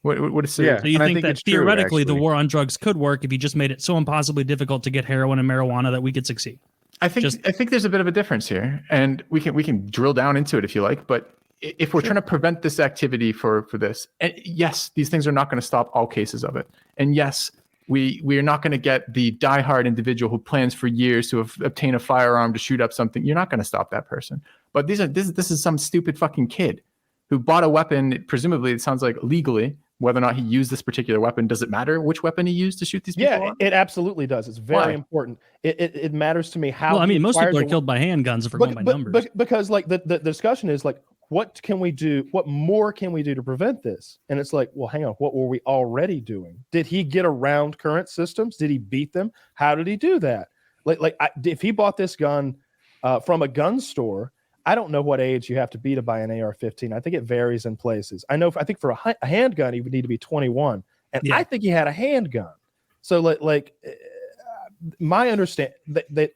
What is Yeah. So you And I think think that it's true, theoretically the actually. war on drugs could work if you just made it so impossibly difficult to get heroin and marijuana that we could succeed? I think there's a bit of a difference here, and we can drill down into it if you like. But if we're trying to prevent this activity for this, and yes, these things are not going to stop all cases of it, and yes, we are not going to get the diehard individual who plans for years to obtain a firearm to shoot up something. You're not going to stop that person. But this is some stupid fucking kid who bought a weapon. Presumably, it sounds like legally. Whether or not he used this particular weapon, does it matter which weapon he used to shoot these people? yeah, it absolutely does. It's very important. It matters to me how. Well, I mean, he most people acquired are killed by handguns if we're going by numbers. because like the discussion is like, what can we do? What more can we do to prevent this? And it's like, well, hang on, what were we already doing? Did he get around current systems? Did he beat them? How did he do that? If he bought this gun from a gun store, I don't know what age you have to be to buy an AR-15. I think it varies in places. I think for a handgun, he would need to be 21, and Yeah. I think he had a handgun. So my understanding that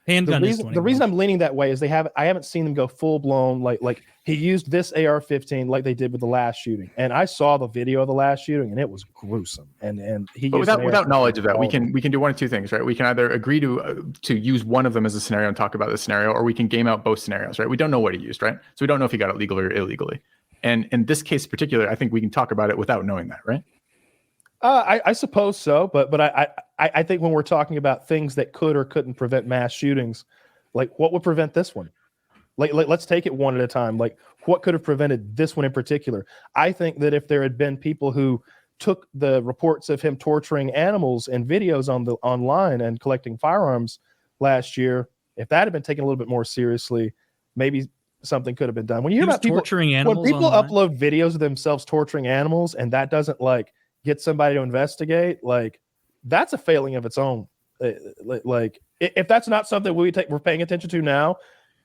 Handgun is the reason I'm leaning that way is I haven't seen them go full blown like he used this AR-15 like they did with the last shooting, and I saw the video of the last shooting and it was gruesome. And he But used an without AR-15 knowledge of that, we all over. can do one of two things, right? We can either agree to use one of them as a scenario and talk about the scenario, or we can game out both scenarios, right? We don't know what he used, right? So we don't know if he got it legally or illegally. And in this case in particular, I think we can talk about it without knowing that, right? I suppose so, but I think when we're talking about things that could or couldn't prevent mass shootings, like what would prevent this one? Like let's take it one at a time. Like what could have prevented this one in particular? I think that if there had been people who took the reports of him torturing animals and videos online and collecting firearms last year, if that had been taken a little bit more seriously, maybe something could have been done. When you hear about people torturing animals, when people online? upload videos of themselves torturing animals and that doesn't like get somebody to investigate, like that's a failing of its own. Like if that's not something we're paying attention to now,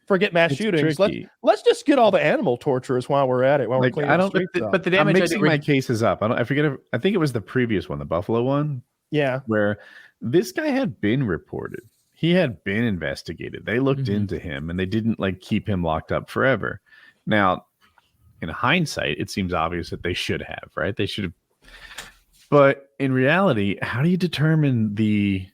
forget mass shootings. Let's just get all the animal torturers while we're at it. While we're cleaning the streets up. But the I'm damage mixing my cases up. I think it was the previous one, the Buffalo one. Yeah. Where this guy had been reported. He had been investigated. They looked into him and they didn't like keep him locked up forever. Now, in hindsight, it seems obvious that they should have, right? They should have. But in reality, how do you determine the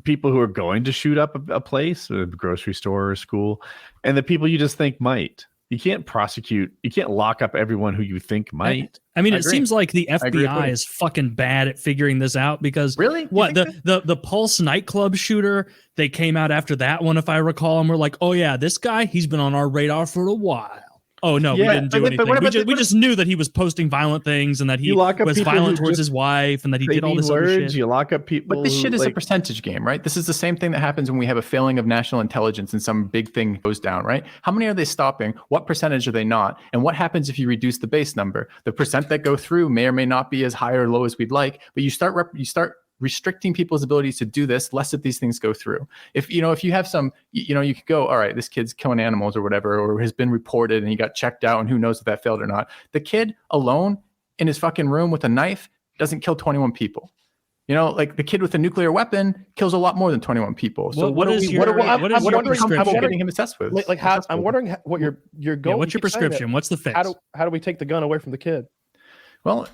people who are going to shoot up a place, a grocery store or a school, and the people you just think might? You can't prosecute. You can't lock up everyone who you think might. I mean, it seems like the FBI is fucking bad at figuring this out because what the Pulse nightclub shooter, they came out after that one, if I recall, and we're like, oh yeah, this guy, he's been on our radar for a while. Oh no, we didn't do anything. We just knew that he was posting violent things and that he was violent towards his wife and that he did all this other shit. You lock up people. But this shit is a percentage game, right? This is the same thing that happens when we have a failing of national intelligence and some big thing goes down, right? How many are they stopping? What percentage are they not? And what happens if you reduce the base number? The percent that go through may or may not be as high or low as we'd like, but you start restricting people's abilities to do this, less of these things go through. If you have some, you could go, all right, this kid's killing animals or whatever, or has been reported and he got checked out and who knows if that failed or not. The kid alone in his fucking room with a knife doesn't kill 21 people. Like the kid with a nuclear weapon kills a lot more than 21 people. So what are we getting him assessed with? I'm wondering what you're going. What's your prescription? What's the fix? How do we take the gun away from the kid? Well,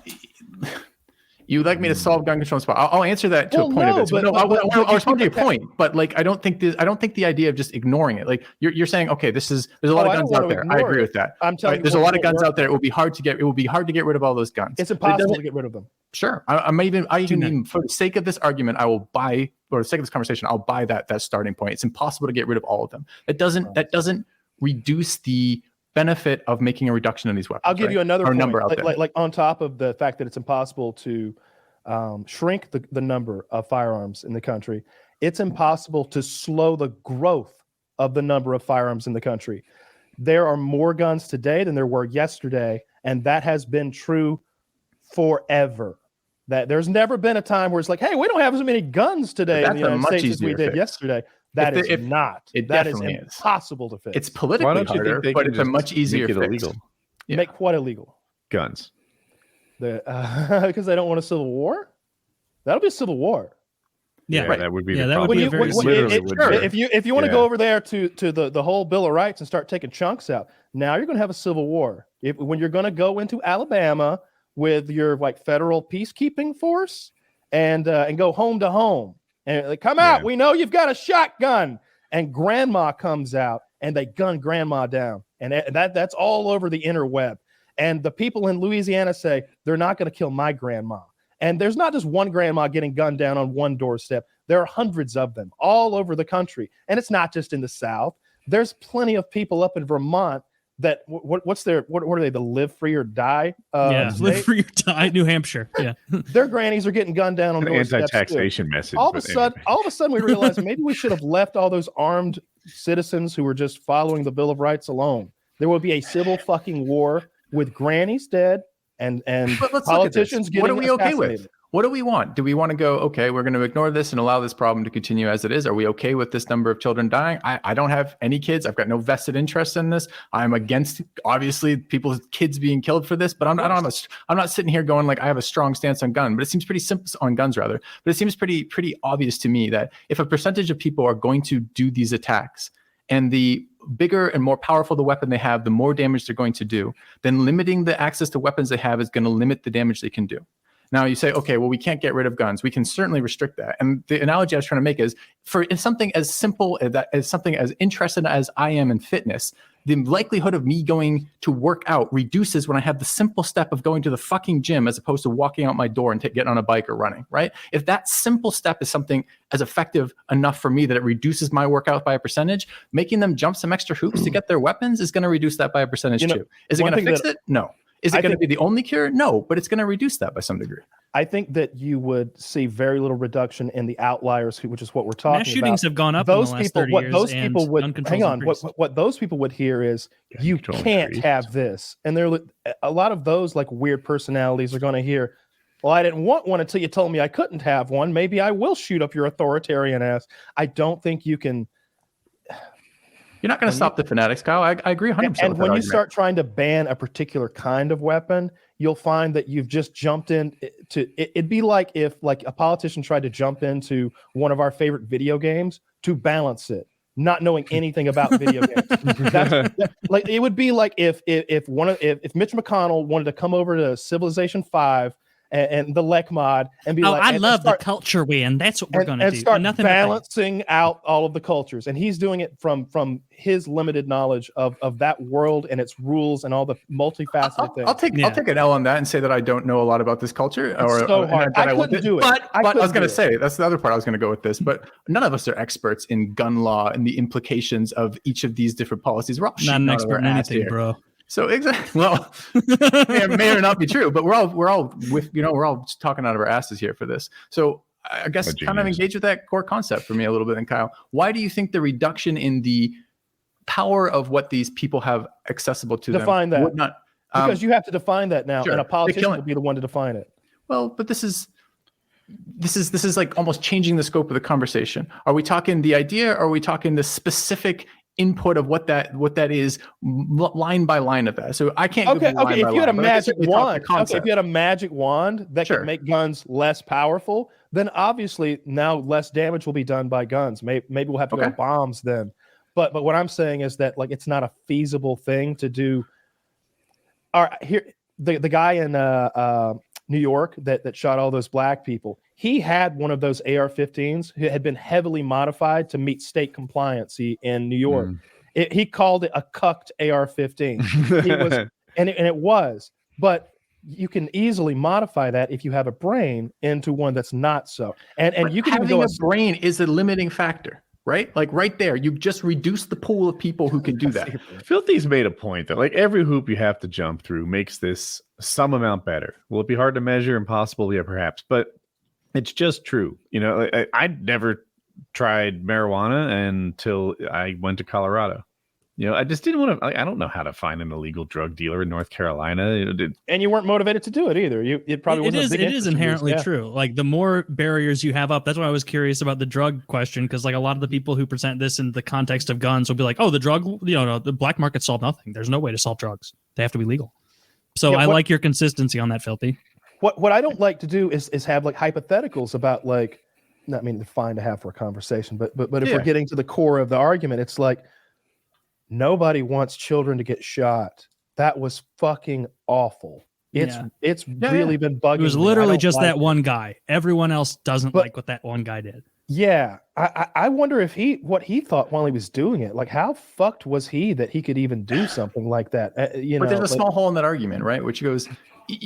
you'd like me to solve gun control spot? I'll answer that to a point of it. So I'll respond to your point, but like I don't think the idea of just ignoring it. Like you're saying, okay, there's a lot of guns out there. I agree with that. I'm telling you, there's a lot of guns out there. It will be hard to get rid of all those guns. It's impossible to get rid of them. Sure, I even for the sake of this argument, for the sake of this conversation, I'll buy that starting point. It's impossible to get rid of all of them. That doesn't reduce the benefit of making a reduction in these weapons. I'll give you another point, number out there. Like on top of the fact that it's impossible to shrink the number of firearms in the country, it's impossible to slow the growth of the number of firearms in the country. There are more guns today than there were yesterday, and that has been true forever. That there's never been a time where it's like, hey, we don't have as many guns today in the United States as we did yesterday. That is impossible to fix. It's politically harder, but it's a much easier fix. Illegal? Yeah. Make what illegal? Guns. Because they don't want a civil war? That'll be a civil war. Yeah, right. That would be. That would be if you want to go over there to the whole Bill of Rights and start taking chunks out, now you're going to have a civil war. When you're going to go into Alabama with your federal peacekeeping force and go home to home and come out, we know you've got a shotgun, and grandma comes out and they gun grandma down, and that's all over the interweb. And the people in Louisiana say they're not going to kill my grandma. And there's not just one grandma getting gunned down on one doorstep. There are hundreds of them all over the country. And it's not just in the South. There's plenty of people up in Vermont that what are they, the live free or die? Live free or die, New Hampshire. Yeah. Their grannies are getting gunned down on doorsteps. Anti-taxation message. All of a sudden we realized maybe we should have left all those armed citizens who were just following the Bill of Rights alone. There will be a civil fucking war with grannies dead and politicians getting assassinated. What are we okay with? What do we want? Do we want to go, okay, we're going to ignore this and allow this problem to continue as it is? Are we okay with this number of children dying? I don't have any kids. I've got no vested interest in this. I'm against, obviously, people's kids being killed for this, but I'm not sitting here going like I have a strong stance on guns, but it seems pretty simple on guns rather. But it seems pretty obvious to me that if a percentage of people are going to do these attacks, and the bigger and more powerful the weapon they have, the more damage they're going to do, then limiting the access to weapons they have is going to limit the damage they can do. Now you say, okay, well, we can't get rid of guns. We can certainly restrict that. And the analogy I was trying to make is for something as simple as that, as something as interested as I am in fitness, the likelihood of me going to work out reduces when I have the simple step of going to the fucking gym as opposed to walking out my door and getting on a bike or running, right? If that simple step is something as effective enough for me that it reduces my workout by a percentage, making them jump some extra hoops to get their weapons is going to reduce that by a percentage too. Is it going to fix it? No. Is it going to be the only cure? No, but it's going to reduce that by some degree. I think that you would see very little reduction in the outliers, which is what we're talking about. Mass shootings have gone up in the last 30 years. What those people would hear is, you can't have this. And a lot of those like weird personalities are going to hear, well, I didn't want one until you told me I couldn't have one. Maybe I will shoot up your authoritarian ass. I don't think you can. You're not going to stop the fanatics, Kyle. I agree 100%. And when you start trying to ban a particular kind of weapon, you'll find that you've just jumped in to it'd be like if like a politician tried to jump into one of our favorite video games to balance it, not knowing anything about video games. Like it would be like if Mitch McConnell wanted to come over to Civilization 5 and the Lek mod and be I love the culture win. That's what we're going to do. Start nothing balancing out all of the cultures. And he's doing it from his limited knowledge of that world and its rules and all the multifaceted things. I'll take an L on that and say that I don't know a lot about this culture. It's so hard. I couldn't do it. But I was going to say, that's the other part I was going to go with this. But none of us are experts in gun law and the implications of each of these different policies. We're all not an expert in anything, bro. So exactly, well, may or not be true, but we're all just talking out of our asses here for this. So I guess kind of engage with that core concept for me a little bit. And Kyle, why do you think the reduction in the power of what these people have accessible to define them would not? Because you have to define that now, sure, and a politician would be the one to define it. Well, but this is like almost changing the scope of the conversation. Are we talking the idea, or are we talking the specific input of what that is line by line of that? So I can't if you had a magic wand that could make guns less powerful, then obviously now less damage will be done by guns. Maybe we'll have to go bombs then. But what I'm saying is that like it's not a feasible thing to do. All right, here the guy in New York that shot all those black people, he had one of those AR-15s who had been heavily modified to meet state compliancy in New York. He called it a cucked AR-15. It was, but you can easily modify that if you have a brain into one that's not so. And you can having a brain is a limiting factor. Right? Like right there, you just reduce the pool of people who can do that. Filthy's made a point that like every hoop you have to jump through makes this some amount better. Will it be hard to measure? Impossible? Yeah, perhaps. But it's just true. You know, I'd never tried marijuana until I went to Colorado. You know, I just didn't want to. I don't know how to find an illegal drug dealer in North Carolina. And you weren't motivated to do it either. It probably wasn't. It is inherently true. Like the more barriers you have up, that's why I was curious about the drug question, because like a lot of the people who present this in the context of guns will be like, "Oh, the drug, the black market solved nothing. There's no way to solve drugs. They have to be legal." So I like your consistency on that, Filthy. What I don't like to do is have like hypotheticals about like, not mean to fine to have for a conversation, but if we're getting to the core of the argument, it's like, nobody wants children to get shot. That was fucking awful. It's really been bugging. It was literally just that one guy. Everyone else doesn't like what that one guy did. Yeah. I wonder what he thought while he was doing it. Like how fucked was he that he could even do something like that? But there's a small hole in that argument, right? Which goes,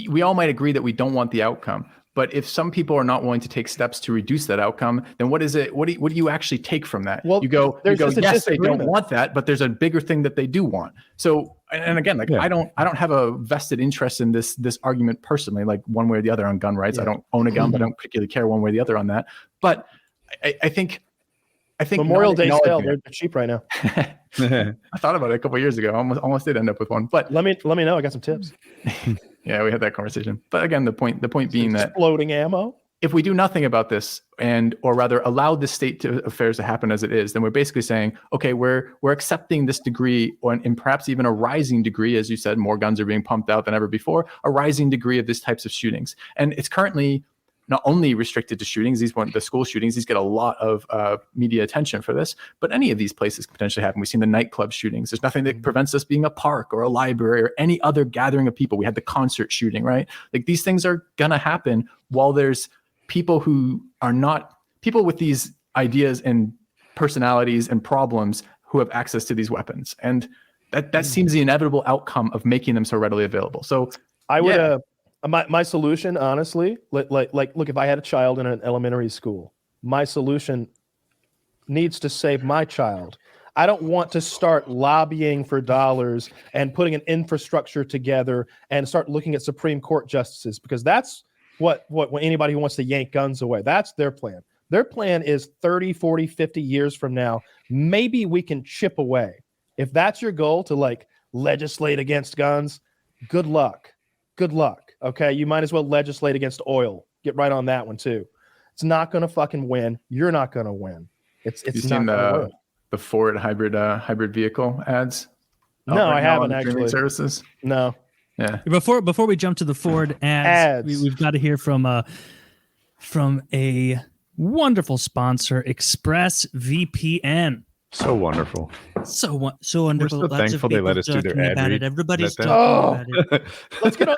we all might agree that we don't want the outcome. But if some people are not willing to take steps to reduce that outcome, then what is it? What do you actually take from that? Well, you go, yes, they don't want that, but there's a bigger thing that they do want. So, and again, like I don't have a vested interest in this argument personally, like one way or the other on gun rights. I don't own a gun, but I don't particularly care one way or the other on that. But I think Memorial Day sale, they're cheap right now. I thought about it a couple of years ago. Almost did end up with one. But let me know. I got some tips. Yeah, we had that conversation. But again, the point being that exploding ammo. If we do nothing about this, or rather allow this state of affairs to happen as it is, then we're basically saying, okay, we're accepting this degree, and perhaps even a rising degree, as you said, more guns are being pumped out than ever before, a rising degree of these types of shootings. And it's currently not only restricted to shootings, the school shootings, these get a lot of media attention for this, but any of these places can potentially happen. We've seen the nightclub shootings. There's nothing that prevents us being a park or a library or any other gathering of people. We had the concert shooting, right? Like these things are going to happen while there's people who are not people with these ideas and personalities and problems who have access to these weapons. And that seems the inevitable outcome of making them so readily available. So I would, my solution, honestly, look, if I had a child in an elementary school, my solution needs to save my child. I don't want to start lobbying for dollars and putting an infrastructure together and start looking at Supreme Court justices, because that's what anybody who wants to yank guns away, that's their plan. Their plan is 30, 40, 50 years from now, maybe we can chip away. If that's your goal, to like legislate against guns, good luck. Good luck. Okay, you might as well legislate against oil. Get right on that one too. It's not going to fucking win. You're not going to win. It's not going to win. the Ford hybrid vehicle ads? No, I haven't on streaming actually. services. No. Yeah. Before we jump to the Ford ads. We've got to hear from a wonderful sponsor, ExpressVPN. So wonderful. So wonderful. We're so thankful they let us do their ad about read. it. Everybody's Let talking them- about it. Let's get on.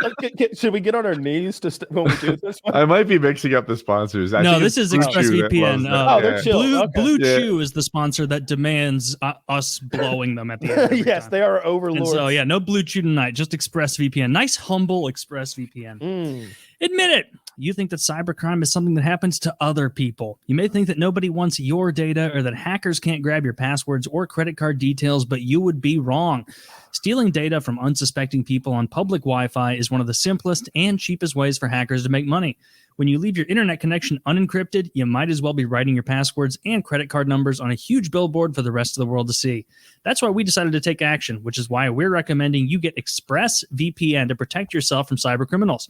Should we get on our knees when we do this one? I might be mixing up the sponsors. I No, think this it's is Blue Chew that ExpressVPN. loves that. they're chill. Blue Okay. Blue Yeah. Chew is the sponsor that demands us blowing them at the end. every Yes, time. they are And overlords. so, yeah, no Blue Chew tonight, just ExpressVPN. Nice, humble ExpressVPN. Admit it. You think that cybercrime is something that happens to other people. You may think that nobody wants your data or that hackers can't grab your passwords or credit card details, but you would be wrong. Stealing data from unsuspecting people on public Wi-Fi is one of the simplest and cheapest ways for hackers to make money. When you leave your internet connection unencrypted, you might as well be writing your passwords and credit card numbers on a huge billboard for the rest of the world to see. That's why we decided to take action, which is why we're recommending you get ExpressVPN to protect yourself from cyber criminals.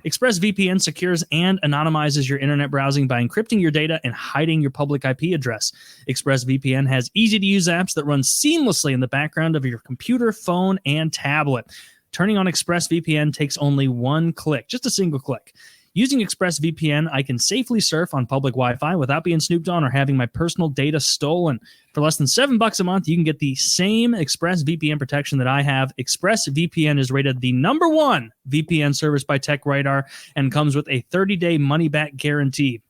ExpressVPN secures and anonymizes your internet browsing by encrypting your data and hiding your public IP address. ExpressVPN has easy-to-use apps that run seamlessly in the background of your computer, phone, and tablet. Turning on ExpressVPN takes only one click, just a single click. Using ExpressVPN, I can safely surf on public Wi-Fi without being snooped on or having my personal data stolen. For less than $7 a month, you can get the same ExpressVPN protection that I have. ExpressVPN is rated the #1 VPN service by TechRadar and comes with a 30-day money-back guarantee.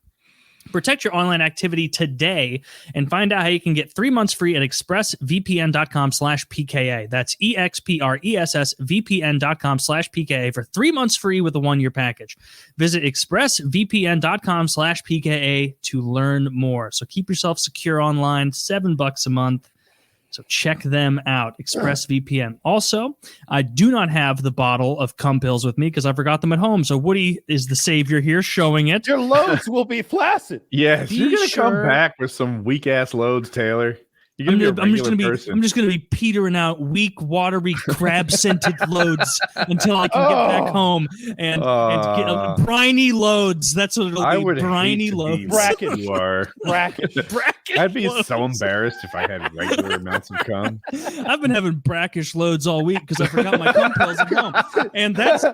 Protect your online activity today and find out how you can get 3 months free at expressvpn.com/PKA. That's EXPRESSVPN.com/PKA for 3 months free with a 1-year package. Visit expressvpn.com/PKA to learn more. So keep yourself secure online, $7 a month. So check them out, ExpressVPN. Also, I do not have the bottle of cum pills with me because I forgot them at home. So Woody is the savior here showing it. Your loads will be flaccid. Yes, Be you're gonna sure- come back with some weak ass loads, Taylor. You're gonna be a regular person. I'm just gonna be petering out weak, watery, crab scented loads until I can get back home and get briny loads. That's what it'll I be. would Briny hate to loads. be Bracket. what you are. Bracket. Bracket I'd be loads. so embarrassed if I had regular amounts of cum. I've been having brackish loads all week because I forgot my cum pills at home, and that's They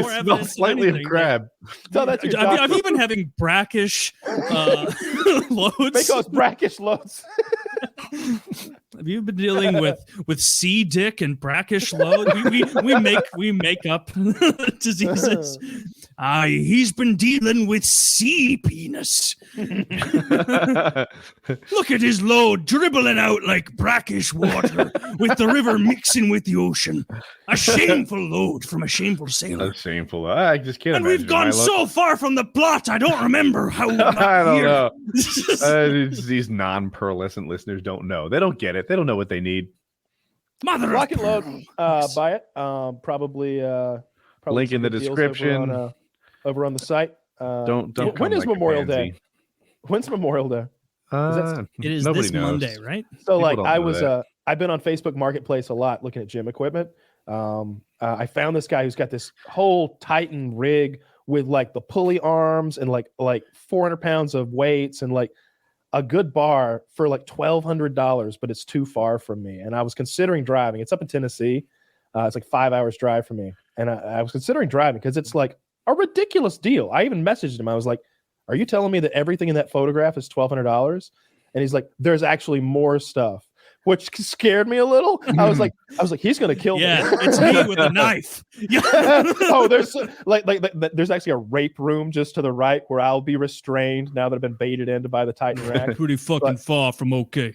more smell evidence than slightly of anything. crab. No, that's your I've doctor. even having brackish loads. Make those brackish loads. Have you been dealing with C dick and brackish load? We make up diseases. He's been dealing with C penis. Look at his load dribbling out like brackish water with the river mixing with the ocean. A shameful load from a shameful sailor. That's shameful. I just can't And imagine. we've gone so far from the plot, I don't remember how we got I don't here. know. These non-pearlescent listeners don't know. They don't get it. They don't know what they need. Mother Lock of and load. pearl. Buy it. Probably Link in some the good deals description. Over on the site. Don't. When come is like a Memorial pansy. Day? When's Memorial Day? It is nobody this knows. Monday, right? So People like don't I know was that. I've been on Facebook Marketplace a lot looking at gym equipment. I found this guy who's got this whole Titan rig with like the pulley arms and like 400 pounds of weights and like a good bar for like $1,200, but it's too far from me. And I was considering driving. It's up in Tennessee. It's like 5 hours drive from me. And I was considering driving because it's like a ridiculous deal. I even messaged him. I was like, are you telling me that everything in that photograph is $1,200? And he's like, there's actually more stuff, which scared me a little. I was like, he's gonna kill me. Yeah, it's me with a knife. Oh, there's like there's actually a rape room just to the right where I'll be restrained now that I've been baited into by the Titan rack. Pretty fucking far from okay.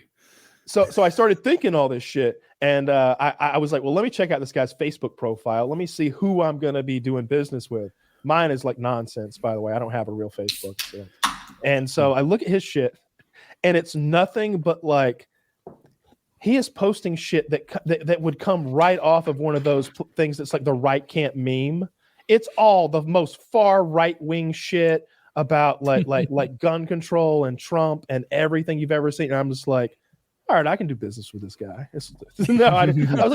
So I started thinking all this shit, and I was like, well, let me check out this guy's Facebook profile. Let me see who I'm gonna be doing business with. Mine is like nonsense, by the way. I don't have a real Facebook. So. And so I look at his shit, and it's nothing but like he is posting shit that would come right off of one of those things that's like the right can't meme. It's all the most far right wing shit about like gun control and Trump and everything you've ever seen. And I'm just like, all right, I can do business with this guy. I was like,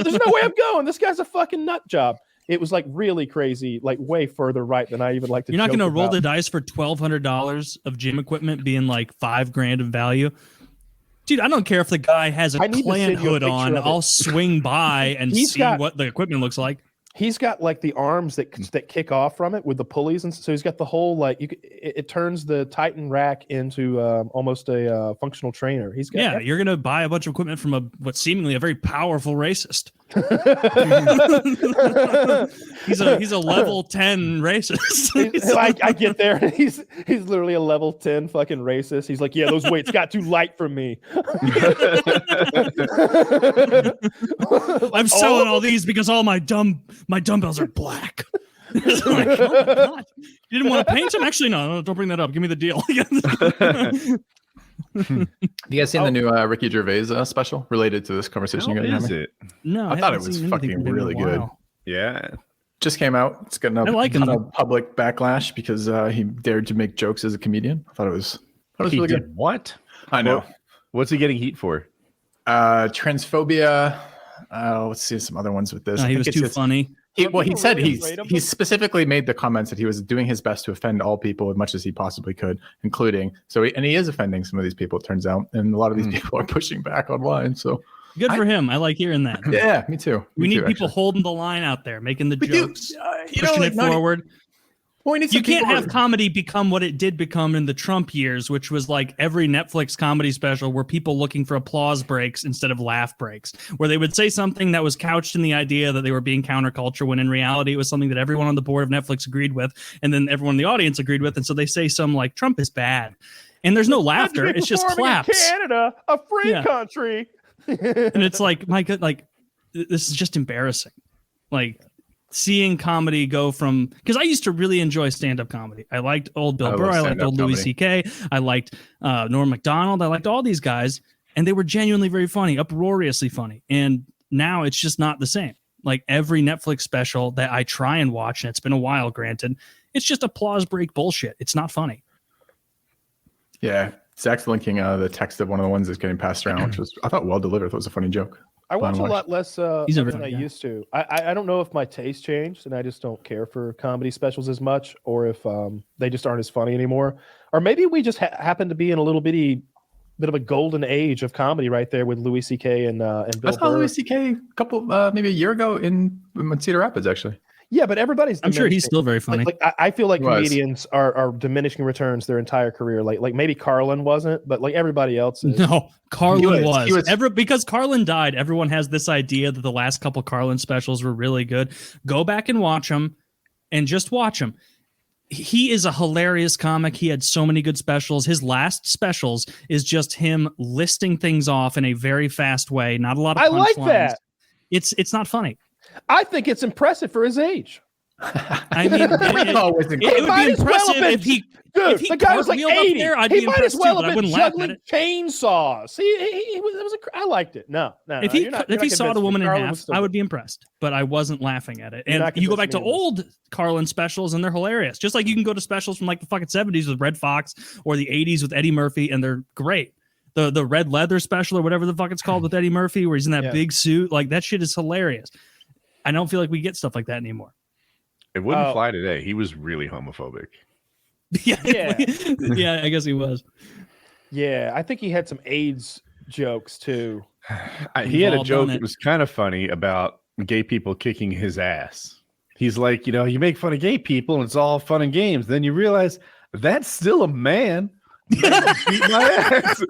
there's no way I'm going. This guy's a fucking nut job. It was like really crazy, like way further right than I even like to. You're not going to roll the dice for $1,200 of gym equipment being like $5,000 of value. Dude, I don't care if the guy has a I need to Klan send you a hood picture on. of it. I'll swing by and see what the equipment looks like. He's got like the arms that kick off from it with the pulleys, and so he's got the whole like it turns the Titan rack into almost a functional trainer. He's got you're gonna buy a bunch of equipment from what's seemingly a very powerful racist. he's a level 10 racist. I get there, and he's literally a level 10 fucking racist. He's like, yeah, those weights got too light for me. I'm selling all these because all my dumbbells are black. Like, oh my God. You didn't want to paint them? Actually, no, don't bring that up. Give me the deal. You guys seen the new Ricky Gervais special related to this conversation? How is it? No, I thought it was fucking really good. Yeah. Just came out. It's getting a ton of public backlash because he dared to make jokes as a comedian. I thought it was really good. What? I know. What's he getting heat for? Transphobia. Let's see some other ones with this. He was too funny. He said he specifically made the comments that he was doing his best to offend all people as much as he possibly could, including he is offending some of these people, it turns out, and a lot of these people are pushing back online. So good for him. I like hearing that. Yeah, me too. We need people holding the line out there, making the jokes, pushing it forward. Well, you can't have comedy become what it did become in the Trump years, which was like every Netflix comedy special where people looking for applause breaks instead of laugh breaks, where they would say something that was couched in the idea that they were being counterculture, when in reality it was something that everyone on the board of Netflix agreed with, and then everyone in the audience agreed with, and so they say some like Trump is bad, and there's no laughter, it's just claps. Canada, a free country, and it's like, my God, like this is just embarrassing, like. Seeing comedy go from, because I used to really enjoy stand-up comedy. I liked old Bill Burr. I liked old Louis C.K. I liked Norm Macdonald. I liked all these guys, and they were genuinely very funny, uproariously funny. And now it's just not the same. Like every Netflix special that I try and watch, and it's been a while, granted, it's just applause break bullshit. It's not funny. Yeah, Zach's linking the text of one of the ones that's getting passed around, which was, I thought, well delivered. It was a funny joke. I watch a lot less than I used to. I don't know if my taste changed and I just don't care for comedy specials as much, or if they just aren't as funny anymore. Or maybe we just happen to be in a bit of a golden age of comedy right there with Louis C.K. and Bill Burr. I saw Louis C.K. a couple, maybe a year ago in Cedar Rapids, actually. Yeah, but everybody's. I'm sure he's still very funny. I feel like comedians are diminishing returns their entire career. Like maybe Carlin wasn't, but like everybody else is. No, Carlin was. Because Carlin died, everyone has this idea that the last couple Carlin specials were really good. Go back and watch them, and just watch them. He is a hilarious comic. He had so many good specials. His last specials is just him listing things off in a very fast way. Not a lot of punchlines. I like that. It's not funny. I think it's impressive for his age. I mean, it would be impressive if he the guy was like 80. I'd be impressed too, but I wouldn't laugh at it. Chainsaws. I liked it. No. If he sawed a woman in half, I would be impressed, but I wasn't laughing at it. And you go back to old Carlin specials, and they're hilarious. Just like you can go to specials from like the fucking 70s with Red Fox or the 80s with Eddie Murphy, and they're great. The red leather special or whatever the fuck it's called with Eddie Murphy, where he's in that big suit, like that shit is hilarious. I don't feel like we get stuff like that anymore. It wouldn't fly today. He was really homophobic. Yeah, I guess he was. Yeah, I think he had some AIDS jokes too. He had a joke that was kind of funny about gay people kicking his ass. He's like, you make fun of gay people and it's all fun and games. Then you realize that's still a man. Beat my ass.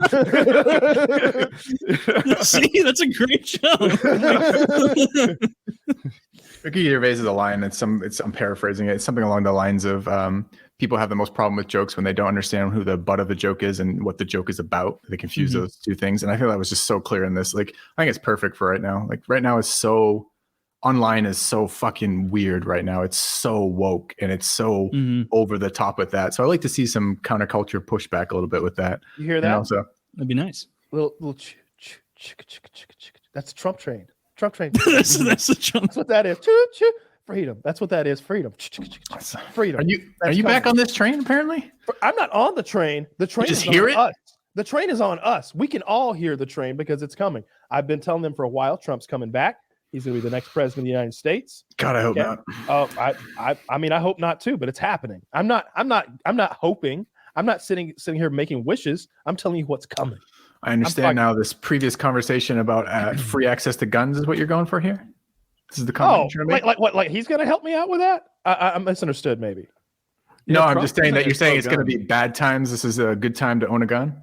See, that's a great joke. Ricky Gervais is a line. I'm paraphrasing it. It's something along the lines of people have the most problem with jokes when they don't understand who the butt of the joke is and what the joke is about. They confuse those two things. And I feel that was just so clear in this. Like, I think it's perfect for right now. Like right now is so online is so fucking weird right now. It's so woke and it's so over the top with that. So I like to see some counterculture pushback a little bit with that. You hear that? Also, that'd be nice. Little that's Trump train. Trump train. that's the Trump. That's what that is. Choo, choo. Freedom. That's what that is. Freedom. Freedom. Are you back on this train? Apparently, I'm not on the train. The train just hear it. Us. The train is on us. We can all hear the train because it's coming. I've been telling them for a while. Trump's coming back. He's going to be the next president of the United States. God, I hope not. Oh, I mean, I hope not too, but it's happening. I'm not hoping. I'm not sitting here making wishes. I'm telling you what's coming. I understand now this previous conversation about free access to guns is what you're going for here. This is the comment you're trying to make? Like he's going to help me out with that? I misunderstood maybe. No, I'm just saying that you're saying it's going to be bad times. This is a good time to own a gun.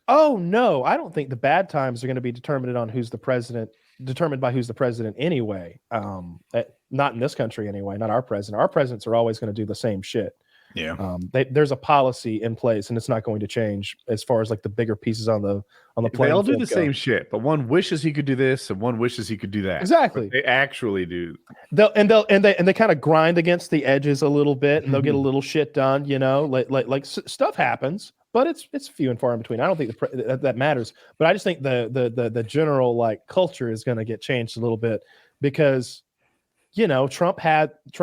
Oh no, I don't think the bad times are going to be determined by who's the president anyway. Not in this country anyway. Not our president. Our presidents are always going to do the same shit. Yeah. There's a policy in place, and it's not going to change as far as like the bigger pieces on the plane. They all do the same shit, but one wishes he could do this, and one wishes he could do that. Exactly. But they actually do. They kind of grind against the edges a little bit, and they'll get a little shit done. You know, like stuff happens, but it's few and far in between. I don't think that matters, but I just think the general like culture is going to get changed a little bit because, you know, Trump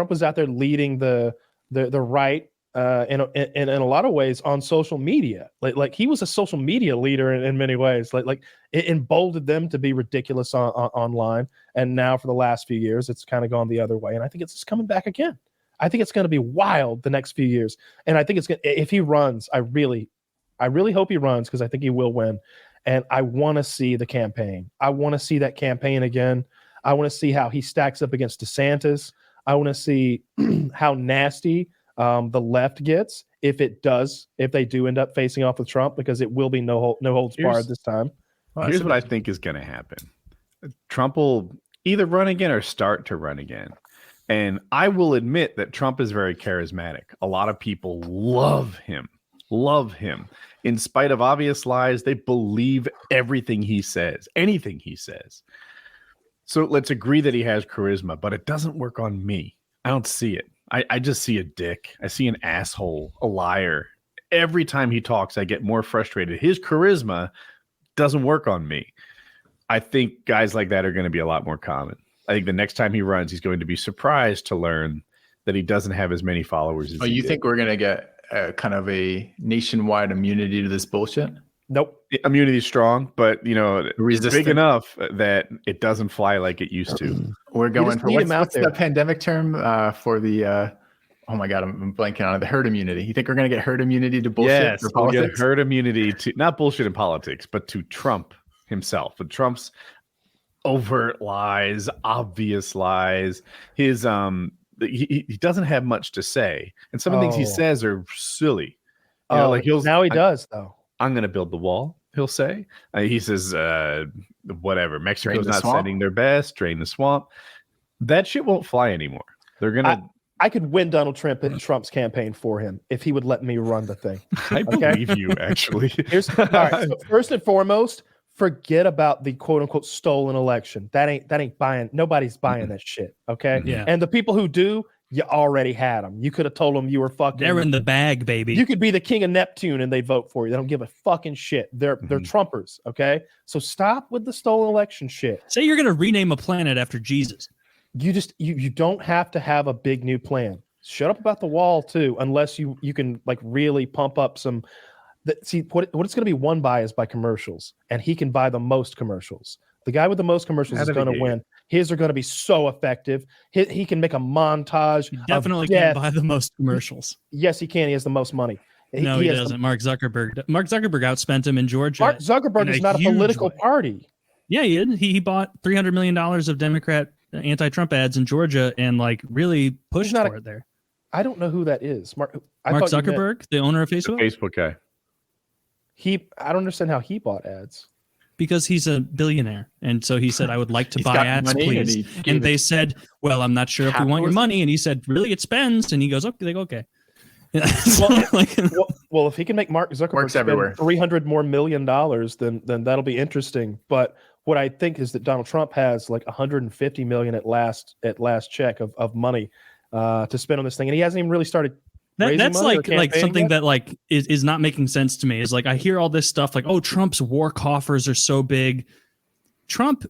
was out there leading the right. In a lot of ways on social media, like he was a social media leader in many ways. Like it emboldened them to be ridiculous online, and now for the last few years, it's kind of gone the other way. And I think it's coming back again. I think it's going to be wild the next few years, and I think it's if he runs, I really hope he runs because I think he will win, and I want to see the campaign. I want to see that campaign again. I want to see how he stacks up against DeSantis. I want to see how nasty the left gets if they do end up facing off with Trump, because it will be no holds barred this time. Here's what I think is going to happen. Trump will either run again or start to run again. And I will admit that Trump is very charismatic. A lot of people love him. In spite of obvious lies, they believe everything he says, anything he says. So let's agree that he has charisma, but it doesn't work on me. I don't see it. I just see a dick. I see an asshole, a liar. Every time he talks, I get more frustrated. His charisma doesn't work on me. I think guys like that are going to be a lot more common. I think the next time he runs, he's going to be surprised to learn that he doesn't have as many followers as he did. Think we're going to get kind of a nationwide immunity to this bullshit? Nope. Immunity is strong, but you know, big enough that it doesn't fly like it used to. We're going for what's the pandemic term for the oh my god, I'm blanking on it. The herd immunity. You think we're going to get herd immunity to bullshit? Yes, we'll get herd immunity to not bullshit in politics, but to Trump himself. But Trump's overt lies, obvious lies. His he doesn't have much to say, and some of the things he says are silly. You know, like he does though. I'm going to build the wall, he'll say. He says, whatever. Mexico's not sending their best. Drain the swamp. That shit won't fly anymore. They're going to. I could win Donald Trump in Trump's campaign for him if he would let me run the thing. I believe you, actually. All right. So first and foremost, forget about the quote unquote stolen election. That ain't buying. Nobody's buying that shit. Okay. Yeah. And the people who do, you already had them. You could have told them you were fucking. They're in the bag, baby. You could be the king of Neptune and they vote for you. They don't give a fucking shit. They're Trumpers. Okay. So stop with the stolen election shit. Say you're gonna rename a planet after Jesus. You don't have to have a big new plan. Shut up about the wall too, unless you can like really pump up some. See what it's going to be won by is by commercials, and he can buy the most commercials. The guy with the most commercials is going to win. His are going to be so effective. He can make a montage. He definitely can't buy the most commercials. Yes, he can. He has the most money. He doesn't. Mark Zuckerberg outspent him in Georgia. Mark Zuckerberg is not a political party. Yeah, he did. He bought $300 million of Democrat anti-Trump ads in Georgia and like really pushed for it there. I don't know who that is. Mark Zuckerberg, the owner of Facebook. The Facebook guy. I don't understand how he bought ads. Because he's a billionaire. And so he said, I would like to buy ads, please. And they said, well, I'm not sure if we want your money. And he said, really, it spends. And he goes, okay, they go, okay. Well, if he can make Mark Zuckerberg spend $300 million, then that'll be interesting. But what I think is that Donald Trump has like $150 million at last check of money to spend on this thing. And he hasn't even really started. That's like something that like is not making sense to me. Is like I hear all this stuff like, oh, Trump's war coffers are so big. Trump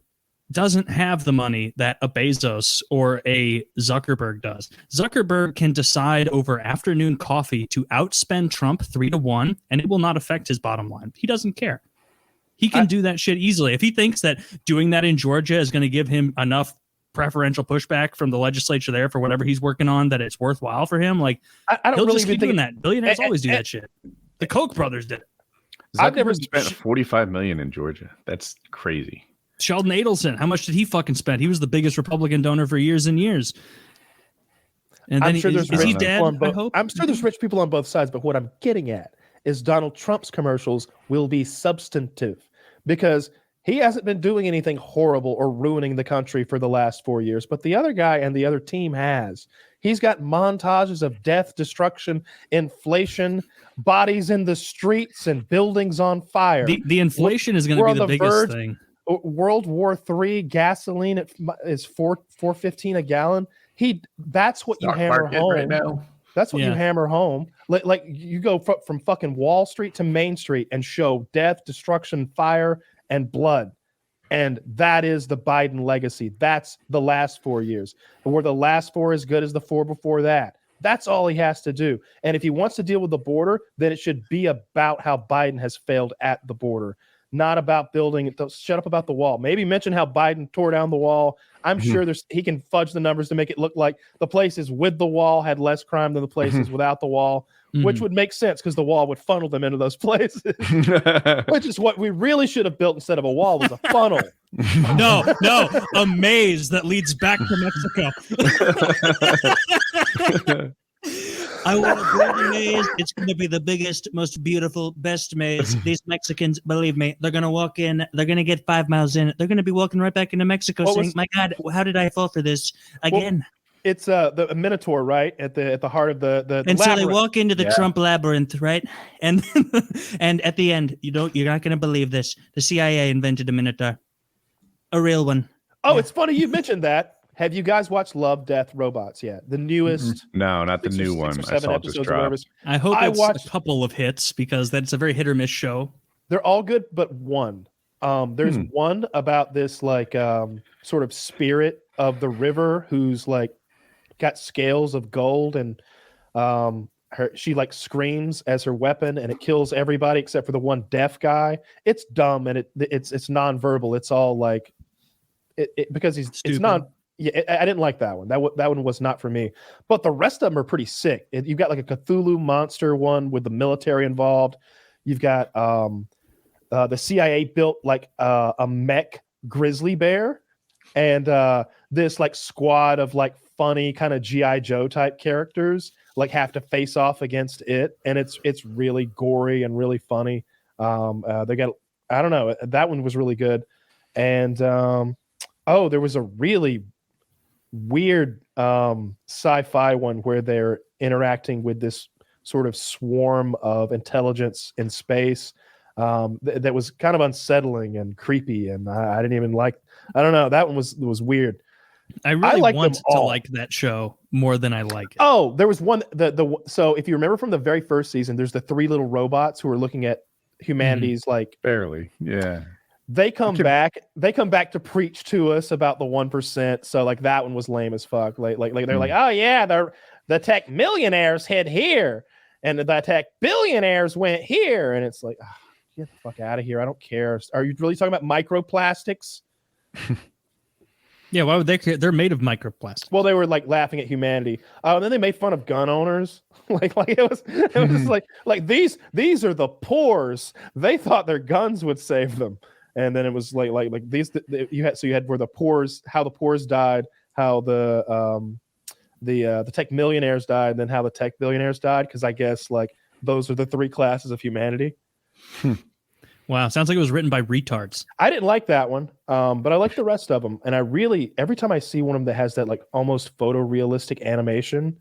doesn't have the money that a Bezos or a Zuckerberg does. Zuckerberg can decide over afternoon coffee to outspend Trump 3-1, and it will not affect his bottom line. He doesn't care. He can do that shit easily. If he thinks that doing that in Georgia is going to give him enough preferential pushback from the legislature there for whatever he's working on that it's worthwhile for him, like I don't really keep doing that. Billionaires always do that shit. The Koch brothers did it. I've never spent 45 million in Georgia. That's crazy. Sheldon Adelson, how much did he fucking spend? He was the biggest Republican donor for years and years. And then I'm sure there's rich people on both. I'm sure there's rich people on both sides, but what I'm getting at is Donald Trump's commercials will be substantive because he hasn't been doing anything horrible or ruining the country for the last 4 years, but the other guy and the other team has. He's got montages of death, destruction, inflation, bodies in the streets, and buildings on fire. The inflation is going to be the biggest thing. World War III gasoline is $4.15 a gallon. That's what you hammer home right now. That's what you hammer home. Like you go from fucking Wall Street to Main Street and show death, destruction, fire, and blood. And that is the Biden legacy. That's the last 4 years. And were the last 4 as good as the 4 before that? That's all he has to do. And if he wants to deal with the border, then it should be about how Biden has failed at the border, not about building. Shut up about the wall. Maybe mention how Biden tore down the wall. I'm sure he can fudge the numbers to make it look like the places with the wall had less crime than the places without the wall, which would make sense because the wall would funnel them into those places, which is what we really should have built instead of a wall was a funnel. No, a maze that leads back to Mexico. I want to build a maze. It's going to be the biggest, most beautiful, best maze. These Mexicans, believe me, they're going to walk in. They're going to get 5 miles in. They're going to be walking right back into Mexico saying, my God, how did I fall for this again? Well, it's the Minotaur, right? At the heart of the and so labyrinth. they walk into the Trump labyrinth, right? And and at the end, you're not going to believe this. The CIA invented a Minotaur. A real one. Oh, it's funny you mentioned that. Have you guys watched Love, Death, Robots yet? The newest? No, not the new one. I saw it just drop. I hope it's a couple of hits because that's a very hit or miss show. They're all good, but one. There's one about this like sort of spirit of the river who's like got scales of gold and she like screams as her weapon and it kills everybody except for the one deaf guy. It's dumb and it's nonverbal. It's all like it because it's not. Yeah, I didn't like that one. That one was not for me. But the rest of them are pretty sick. You've got like a Cthulhu monster one with the military involved. You've got the CIA built like a mech grizzly bear, and this like squad of like funny kind of G.I. Joe type characters like have to face off against it, and it's really gory and really funny. They got I don't know. That one was really good, and there was a really weird sci-fi one where they're interacting with this sort of swarm of intelligence in space that was kind of unsettling and creepy, and I didn't even like. I don't know. That one was weird. I really want to like that show more than I like it. Oh, there was one. So if you remember from the very first season, there's the 3 little robots who are looking at humanity's like barely, yeah. They come back to preach to us about the 1%. So like that one was lame as fuck. Like they're like, oh yeah, the tech millionaires head here, and the tech billionaires went here, and it's like, get the fuck out of here. I don't care. Are you really talking about microplastics? Yeah, why would they care? They're made of microplastics. Well, they were like laughing at humanity. And then they made fun of gun owners. like it was like these are the poors. They thought their guns would save them. And then it was like these you had where the poors, how the poors died, how the tech millionaires died, and then how the tech billionaires died, because I guess like those are the 3 classes of humanity. Wow, sounds like it was written by retards. I didn't like that one, but I like the rest of them. And I really, every time I see one of them that has that like almost photorealistic animation,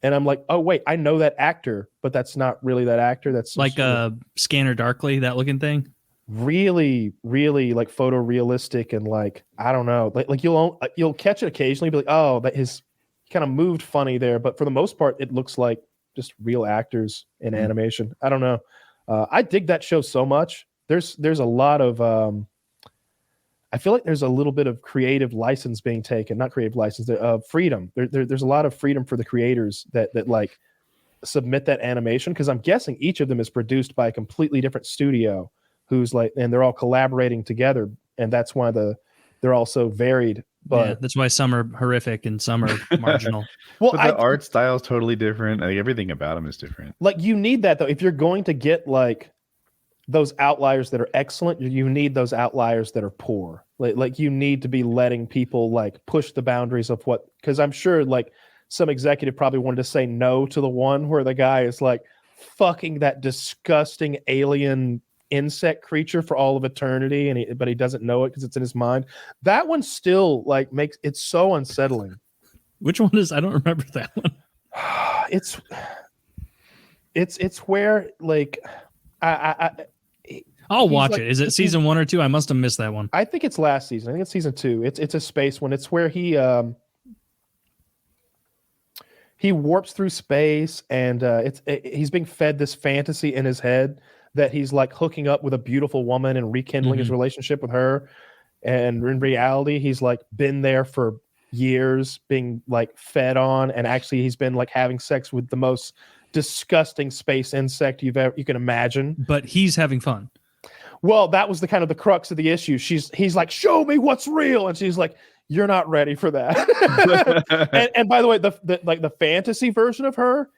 and I'm like, oh wait, I know that actor, but that's not really that actor. That's like a Scanner Darkly, that looking thing. Really, really like photorealistic and like I don't know, like you'll catch it occasionally, be like, oh, that his kind of moved funny there, but for the most part, it looks like just real actors in animation. I don't know. I dig that show so much. There's a lot of I feel like there's a little bit of creative license being taken, not creative license, freedom. There's a lot of freedom for the creators that like submit that animation, because I'm guessing each of them is produced by a completely different studio. Who's like, and they're all collaborating together, and that's why they're all so varied. But yeah, that's why some are horrific and some are marginal. Well, but the art style is totally different. Like everything about them is different. Like you need that though if you're going to get like those outliers that are excellent. You need those outliers that are poor. Like you need to be letting people like push the boundaries of what, because I'm sure like some executive probably wanted to say no to the one where the guy is like fucking that disgusting alien insect creature for all of eternity, and but he doesn't know it because it's in his mind. That one still like makes it so unsettling. Which one is? I don't remember that one. It's where like I'll watch like, it. Is it season 1 or 2? I must have missed that one. I think it's last season. I think it's season 2. It's a space one. It's where he warps through space, and he's being fed this fantasy in his head that he's like hooking up with a beautiful woman and rekindling his relationship with her. And in reality, he's like been there for years being like fed on, and actually he's been like having sex with the most disgusting space insect you can imagine. But he's having fun. Well, that was the kind of the crux of the issue. He's like, show me what's real, and she's like, you're not ready for that. and by the way, the fantasy version of her,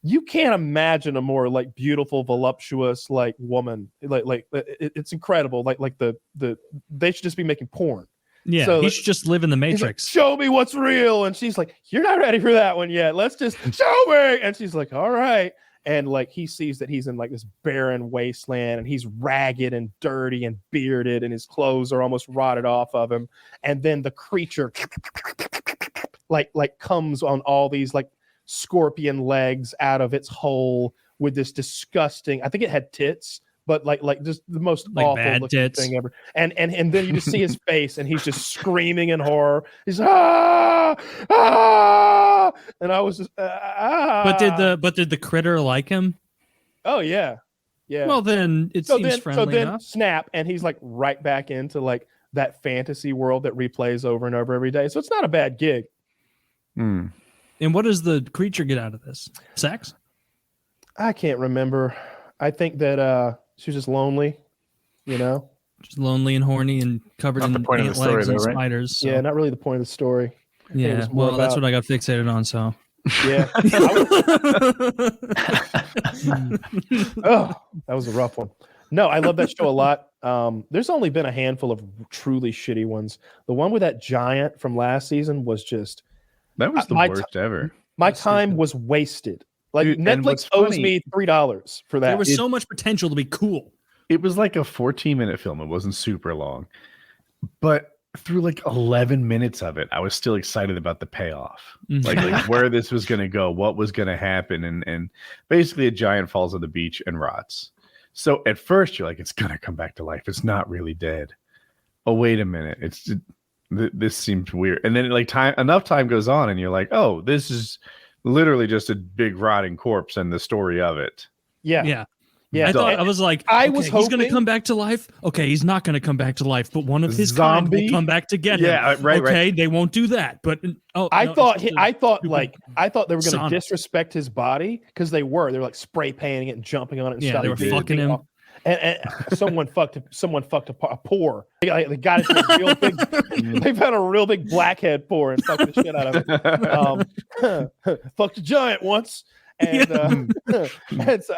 you can't imagine a more like beautiful, voluptuous like woman. Like it's incredible. Like the they should just be making porn. Yeah, so he should just live in the Matrix. Like, show me what's real, and she's like, you're not ready for that one yet. Let's just show me. And she's like, all right. And like he sees that he's in like this barren wasteland, and he's ragged and dirty and bearded, and his clothes are almost rotted off of him. And then the creature like comes on all these like scorpion legs out of its hole with this disgusting, I think it had tits, but like just the most like awful bad looking tits. thing ever. And then you just see his face, and he's just screaming in horror. He's and I was just But did the critter like him? Oh yeah. Well, then it seems friendly enough. Snap, and he's like right back into like that fantasy world that replays over and over every day. So it's not a bad gig. And what does the creature get out of this? Sex? I can't remember. I think that she was just lonely, you know? Just lonely and horny and covered in ant legs and spiders. So. Yeah, not really the point of the story. Yeah, well, that's what I got fixated on, so. Yeah. Oh, that was a rough one. No, I love that show a lot. There's only been a handful of truly shitty ones. The one with that giant from last season was just... That was the worst ever. My time was wasted. Like, dude, Netflix owes me $3 for that. There was so much potential to be cool. It was like a 14-minute film. It wasn't super long. But through like 11 minutes of it, I was still excited about the payoff. Like where this was going to go, what was going to happen. And basically a giant falls on the beach and rots. So at first you're like, it's going to come back to life. It's not really dead. Oh, wait a minute. This seems weird. And then like enough time goes on and you're like, oh, this is literally just a big rotting corpse and the story of it. Yeah. I was like, he's going to come back to life. Okay, he's not going to come back to life, but one of his kind will come back to get him. Yeah, right. Okay, they won't do that. But I thought they were going to disrespect his body, because they were like spray painting it and jumping on it and stuff. They were fucking him. And someone fucked a poor. They got it a real big. They found a real big blackhead poor and fucked the shit out of it. Fucked a giant once, and so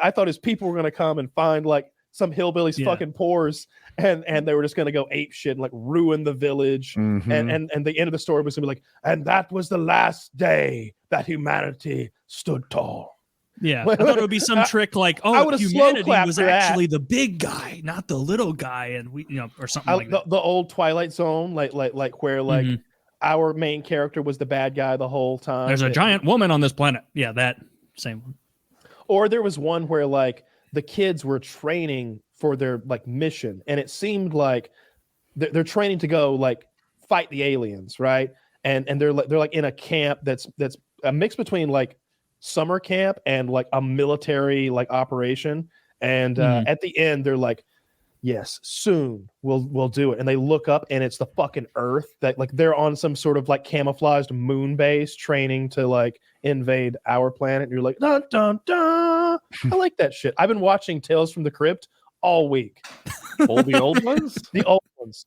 I thought his people were gonna come and find like some hillbillies fucking pores, and they were just gonna go ape shit and like ruin the village. And the end of the story was gonna be like, and that was the last day that humanity stood tall. Yeah, I thought it would be some trick like, humanity was actually the big guy, not the little guy, and we, or something like that. The old Twilight Zone, like where like our main character was the bad guy the whole time. There's a giant woman on this planet. Yeah, that same one. Or there was one where like the kids were training for their like mission, and it seemed like they're training to go like fight the aliens, right? And they're like in a camp that's a mix between like summer camp and like a military like operation, and at the end they're like, yes, soon we'll do it, and they look up and it's the fucking Earth, that like they're on some sort of like camouflaged moon base training to like invade our planet, and you're like, dun dun dun. I like that shit. I've been watching Tales from the Crypt all week. All the old ones? The old ones.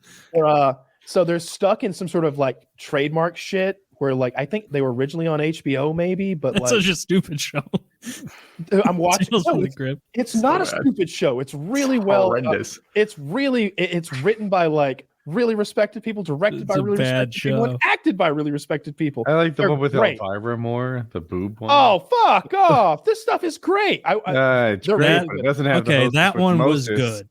So they're stuck in some sort of like trademark shit where like I think they were originally on HBO maybe, but That's like such a stupid show. I'm watching. Really It's not a stupid show. It's really well. Horrendous. It's written by like really respected people, directed by really respected people, and acted by really respected people. I like the They're one with great. Elvira more, the boob one. Oh, fuck off! This stuff is great. It's they're great, really but it good. doesn't have. Okay, that one was good.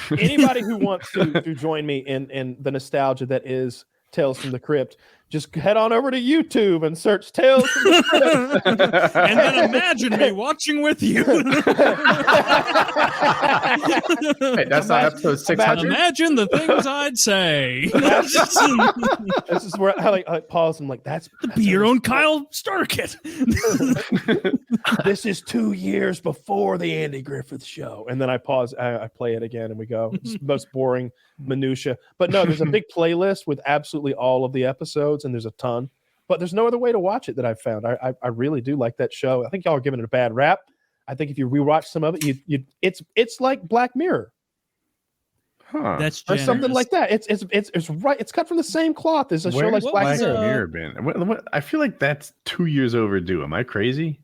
Anybody who wants to join me in the nostalgia that is Tales from the Crypt, just head on over to YouTube and search Tales from the Crypt. And then imagine me watching with you. Hey, that's not episode 600. Imagine the things I'd say. This is where I like pause and like that's Be your own Kyle starter kit. This is 2 years before the Andy Griffith show, and then I pause, I play it again, and we go. It's the most boring minutia, but no, there's a big playlist with absolutely all of the episodes, and there's a ton. But there's no other way to watch it that I've found. I really do like that show. I think y'all are giving it a bad rap. I think if you rewatch some of it, it's like Black Mirror. Huh. That's or generous. something like that. It's right. It's cut from the same cloth as a show like Black Mirror. Been? I feel like that's 2 years overdue. Am I crazy?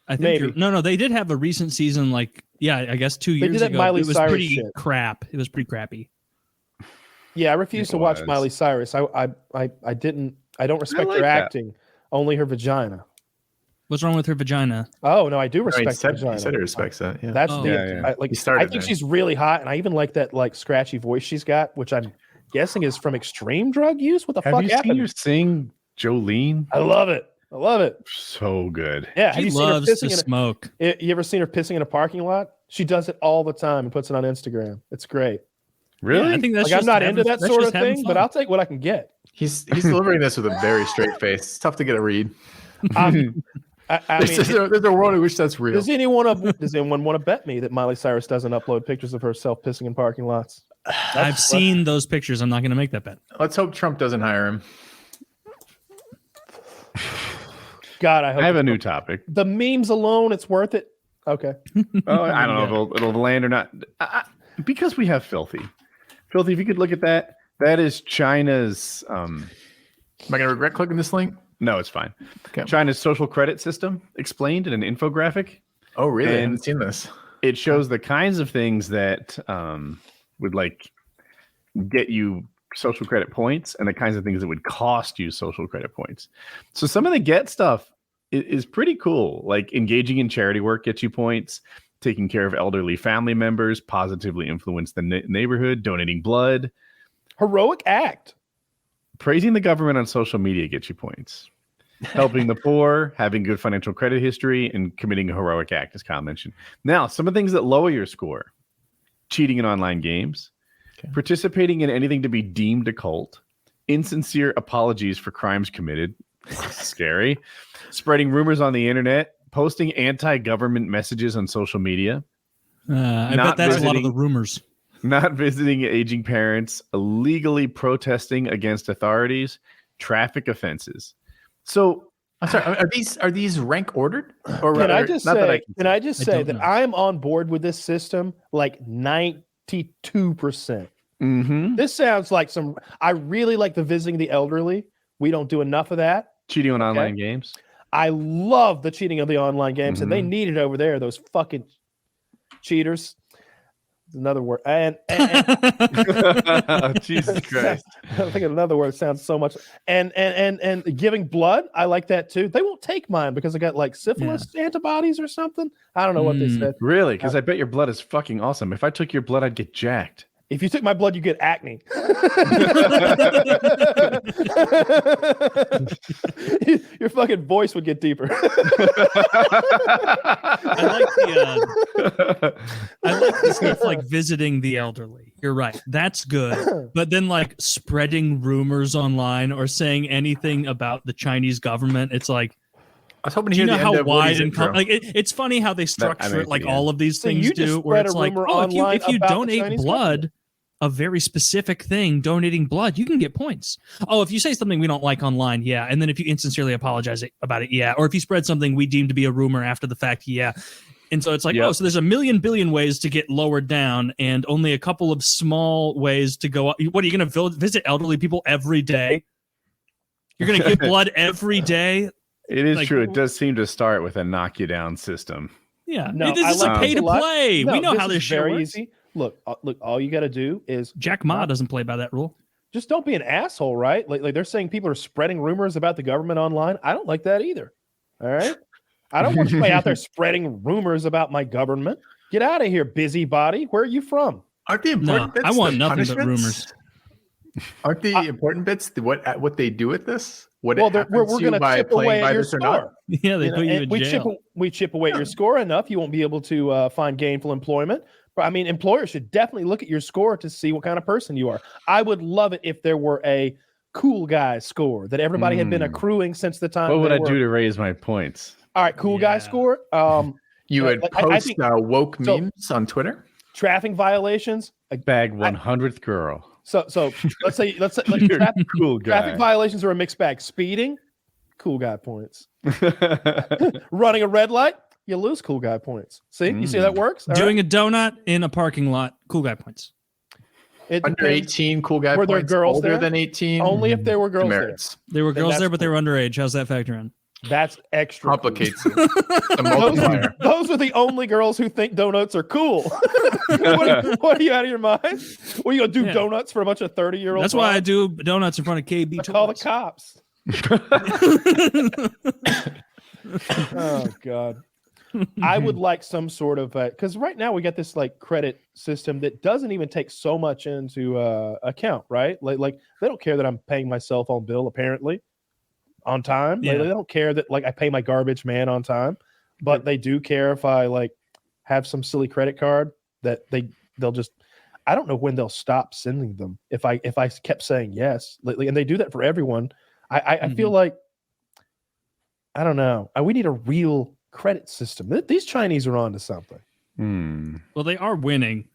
I think Maybe. no. They did have a recent season, like I guess 2 years did that ago. Miley it was Cyrus pretty shit. crap. It was pretty crappy. Yeah, I refuse to watch Miley Cyrus. I don't respect like her that. acting. Only her vagina. What's wrong with her vagina? Oh no, I do He respect her said, vagina. he said he respects that. Yeah. That's Oh. Yeah. like He started I think there. she's really hot, and I even like that like scratchy voice she's got, which I'm guessing is from extreme drug use. What the Have fuck you seen happened? her sing Jolene? I love it. I love it. So good. Yeah, have She you seen her loves to pissing in smoke. you ever seen her pissing in a parking lot? She does it all the time and puts it on Instagram. It's great. Really? Yeah, I think that's Like I'm just not having- into that that's sort of just having thing, but fun. I'll take what I can get. He's delivering this with a very straight face. It's tough to get a read. I mean, There's a world in which that's real. does anyone want to bet me that Miley Cyrus doesn't upload pictures of herself pissing in parking lots? I've seen those pictures. I'm not going to make that bet. Let's hope Trump doesn't hire him. God, I hope I have a new topic. the memes alone, it's worth it. Okay. Oh, I don't know if it'll land or not. Because we have Filthy. Filthy, if you could look at that, that is China's. Am I going to regret clicking this link? No, it's fine. Okay. China's social credit system explained in an infographic. Oh, really? I And- haven't seen this. It shows the kinds of things that would like get you social credit points and the kinds of things that would cost you social credit points. So some of the get stuff is pretty cool. Like engaging in charity work gets you points, taking care of elderly family members, positively influence the neighborhood, donating blood, Heroic act. praising the government on social media gets you points. Helping the poor, having good financial credit history, and committing a heroic act, as Kyle mentioned. Now, some of the things that lower your score: cheating in online games, participating in anything to be deemed a cult, insincere apologies for crimes committed, scary, spreading rumors on the internet, posting anti-government messages on social media, I Not bet that's a lot of the visiting- rumors. not visiting aging parents, illegally protesting against authorities, traffic offenses. So I'm sorry. Are these rank ordered? Or Can I rather- just not that I say? Can I just I say don't that know. I'm on board with this system like 92%. This sounds like some. I really like the visiting the elderly. We don't do enough of that. cheating on online games. I love the cheating of the online games, and they need it over there. Those fucking cheaters. It's another word, and Jesus Christ. I think another word sounds so much. And giving blood, I like that too. They won't take mine because I got like syphilis antibodies or something. I don't know what they said. Really? Because I bet your blood is fucking awesome. If I took your blood, I'd get jacked. If you took my blood, you get acne. Your fucking voice would get deeper. I like the stuff like visiting the elderly. You're right. That's good. But then like spreading rumors online or saying anything about the Chinese government, it's like, I was hoping to do you hear know the end how of Woody's wide and intro. like it's funny how they structure it like the all of these So things you just do, where spread it's a like, rumor oh, online if you about the donate Chinese blood, a very specific thing, donating blood, you can get points. Oh, if you say something we don't like online, yeah, and then if you insincerely apologize about it, yeah, or if you spread something we deem to be a rumor after the fact, yeah. And so it's like, Yep. oh, so there's a million billion ways to get lowered down and only a couple of small ways to go up. What are you going to visit elderly people every day? You're gonna give blood every day. It is true. It does seem to start with a knock you down system. Yeah, No, this is like pay to play. No, we know how this this is shit very works. easy. Look, all you got to do is Jack Ma doesn't play by that rule. just don't be an asshole, right? Like they're saying people are spreading rumors about the government online. I don't like that either. All right. I don't want you out there spreading rumors about my government. Get out of here, busybody. Where are you from? Aren't the important bits? I want the nothing but punishments? rumors. Aren't the important bits what they do with this? What Well, it we're happens to going you to by chip playing away by at your this or not? score. Yeah, they You know, put you and in jail. we chip away at your score enough, you won't be able to find gainful employment. But I mean, employers should definitely look at your score to see what kind of person you are. I would love it if there were a cool guy score that everybody had been accruing since the time. What would I do to raise my points? All right, cool guy score. You would I post think- woke memes on Twitter. Traffic violations. Bag 100th girl. So let's say You're a traffic, cool guy. traffic violations are a mixed bag. Speeding, cool guy points. Running a red light, you lose cool guy points. See, you see how that works? All Doing a donut in a parking lot, cool guy points. right? It Under depends. 18, cool guy Were there points. girls Older there? than 18, Only if there were girls there. demerits. There were Then girls that's there, but they were underage. How's that factor in? That's extra. Complicates it. The multiplier. Those are the only girls who think donuts are cool. what are you out of your mind? What are you gonna do? Yeah. Donuts for a bunch of 30-year-olds? That's why I do donuts in front of KB. call the Toys. cops. Oh God. I would like some sort of because right now we got this like credit system that doesn't even take so much into account, right? Like they don't care that I'm paying my cell phone bill apparently on time. Yeah. Like, they don't care that like I pay my garbage man on time, but they do care if I like have some silly credit card that they'll just. I don't know when they'll stop sending them if I kept saying yes lately, and they do that for everyone. I feel like I don't know. We need a real credit system. These Chinese are on to something. Well, they are winning.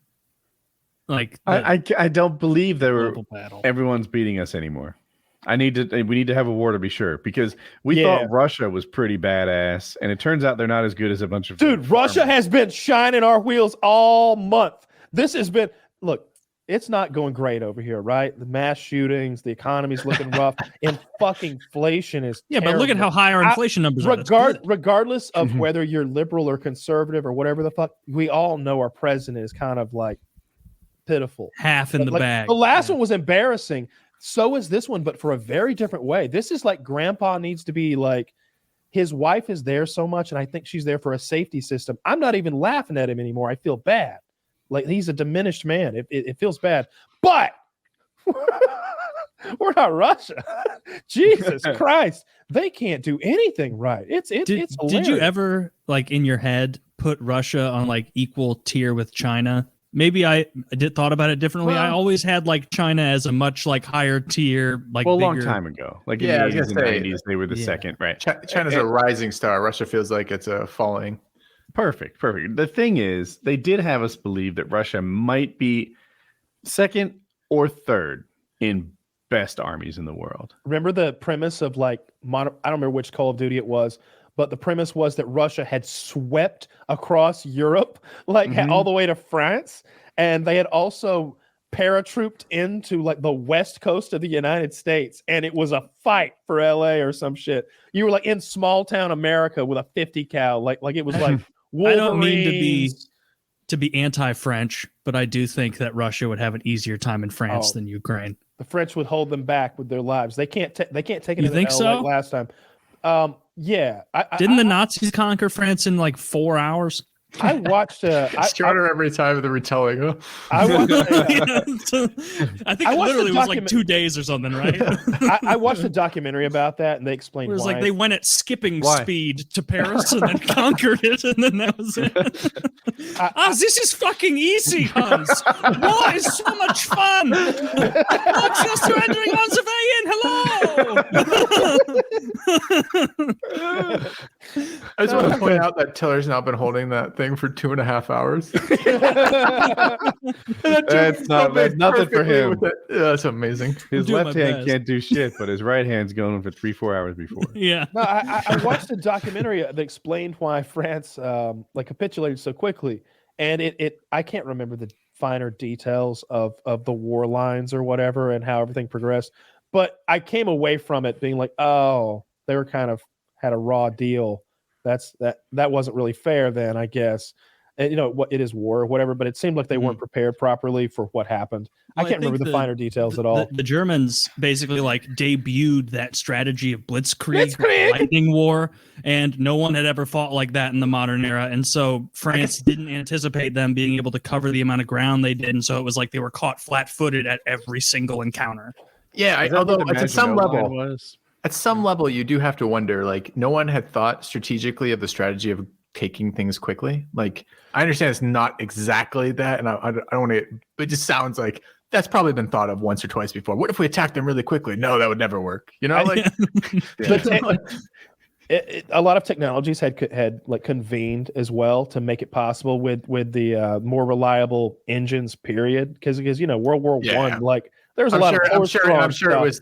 Like I don't believe there were global battle. everyone's beating us anymore. We need to have a war to be sure, because we Yeah. thought Russia was pretty badass, and it turns out they're not as good as a bunch of Dude, Russia has been shining our wheels all month. This has been look. It's not going great over here, right? The mass shootings, the economy's looking rough, and fucking inflation is Yeah, but look at how high our inflation numbers are. That's good. Regardless of whether you're liberal or conservative or whatever the fuck, we all know our president is kind of like pitiful. Half in the Like, bag. The last one was embarrassing. So is this one, but for a very different way. This is like grandpa needs to be like, his wife is there so much, and I think she's there for a safety system. I'm not even laughing at him anymore. I feel bad. Like he's a diminished man. It feels bad. But we're not Russia. Jesus Christ. They can't do anything right. It's Did you hilarious. ever like in your head put Russia on like equal tier with China? Maybe I did thought about it differently. I Well- always had like China as a much like higher tier, like a long bigger- time ago. Like Yeah, I in was the 80s gonna and say, 90s, they were the yeah. second, right? China's a rising star. Russia feels like it's a falling. Perfect. The thing is, they did have us believe that Russia might be second or third in best armies in the world. Remember the premise of like I don't remember which Call of Duty it was, but the premise was that Russia had swept across Europe, like all the way to France, and they had also paratrooped into like the west coast of the United States, and it was a fight for LA or some shit. You were like in small town America with a 50 cal, like it was like I don't mean Wolverines. to be anti-French, but I do think that Russia would have an easier time in France Oh. than Ukraine. The French would hold them back with their lives. They can't take it. You in think L so? like last time. Yeah. Didn't the Nazis conquer France in like 4 hours? I watched It's shorter every time of the retelling. Huh? I watched I think I it watched literally the was like document- 2 days or something, right? I watched a documentary about that, and they explained It was why. like they went at skipping Why? speed to Paris and then conquered it, and then that was it. This is fucking easy, Hans. War is so much fun. What's your surrendering on civilian? Hello. I just want to point out that Tiller's now been holding that thing for 2.5 hours. That's nothing for him. That's amazing. His doing left my hand best. can't do shit, but his right hand's going for 3-4 hours before. Yeah. No, I watched a documentary that explained why France like capitulated so quickly, and I can't remember the finer details of the war lines or whatever and how everything progressed, but I came away from it being like, oh, they were kind of had a raw deal. That wasn't really fair then, I guess. And, what it is war or whatever, but it seemed like they weren't prepared properly for what happened. Well, I can't remember the finer details at all. The Germans basically debuted that strategy of blitzkrieg, lightning war, and no one had ever fought like that in the modern era. And so France didn't anticipate them being able to cover the amount of ground they did, and so it was like they were caught flat-footed at every single encounter. Yeah, although at some level, you do have to wonder. No one had thought strategically of the strategy of taking things quickly. I understand it's not exactly that, and I don't want to, but it just sounds like that's probably been thought of once or twice before. What if we attack them really quickly? No, that would never work. A lot of technologies had convened as well to make it possible with the more reliable engines. Period, because World War I, there's a lot of I'm sure it was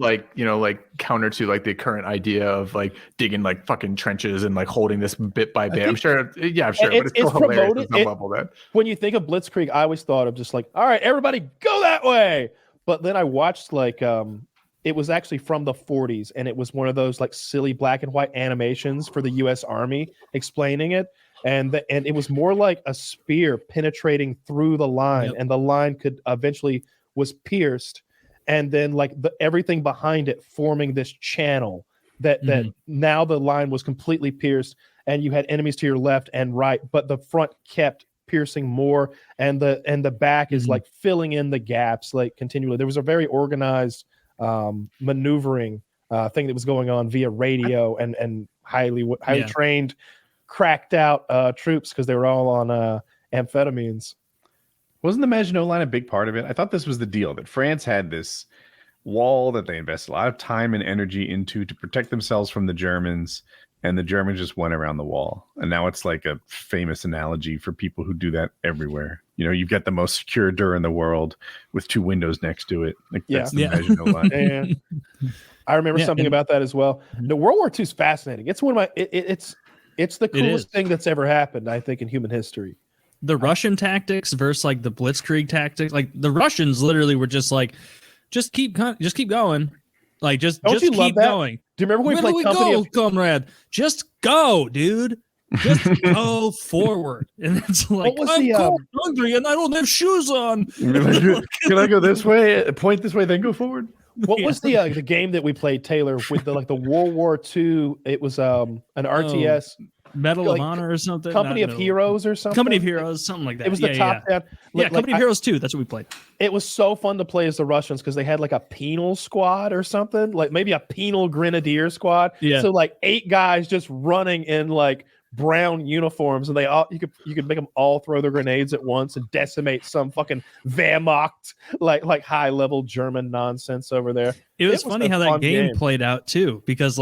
counter to the current idea of digging fucking trenches and holding this bit by bit. I'm sure, but it's still hilarious at some level. That when you think of blitzkrieg, I always thought of just all right, everybody go that way. But then I watched it was actually from the 40s, and it was one of those silly black and white animations for the U.S. Army explaining it, and it was more like a spear penetrating through the line, and the line could eventually was pierced. And then everything behind it forming this channel that now the line was completely pierced, and you had enemies to your left and right, but the front kept piercing more, and the back is filling in the gaps continually. There was a very organized maneuvering thing that was going on via radio and highly trained, cracked out troops because they were all on amphetamines. Wasn't the Maginot Line a big part of it? I thought this was the deal, that France had this wall that they invested a lot of time and energy into to protect themselves from the Germans, and the Germans just went around the wall. And now it's a famous analogy for people who do that everywhere. You've got the most secure door in the world with 2 windows next to it. That's the Maginot Line. And I remember something about that as well. No, World War II is fascinating. It's one of my it's the coolest thing that's ever happened, I think, in human history. The Russian tactics versus the blitzkrieg tactics, the Russians literally were just keep going, just keep going. Just keep going. Do you remember when we played Company comrade? Just go, dude. Just go forward. And it's I'm hungry and I don't have shoes on. Can I go this way? Point this way, then go forward. What was the game that we played, Taylor, with the World War II? It was an RTS. Medal of Honor or something. Company of Heroes or something. Company of Heroes, something like that. It was the top down. Company of Heroes 2. That's what we played. It was so fun to play as the Russians because they had a penal squad or something, maybe a penal grenadier squad. Yeah. So 8 guys just running in brown uniforms, and they all you could make them all throw their grenades at once and decimate some fucking Wehrmacht high level German nonsense over there. It was funny how that game played out too, because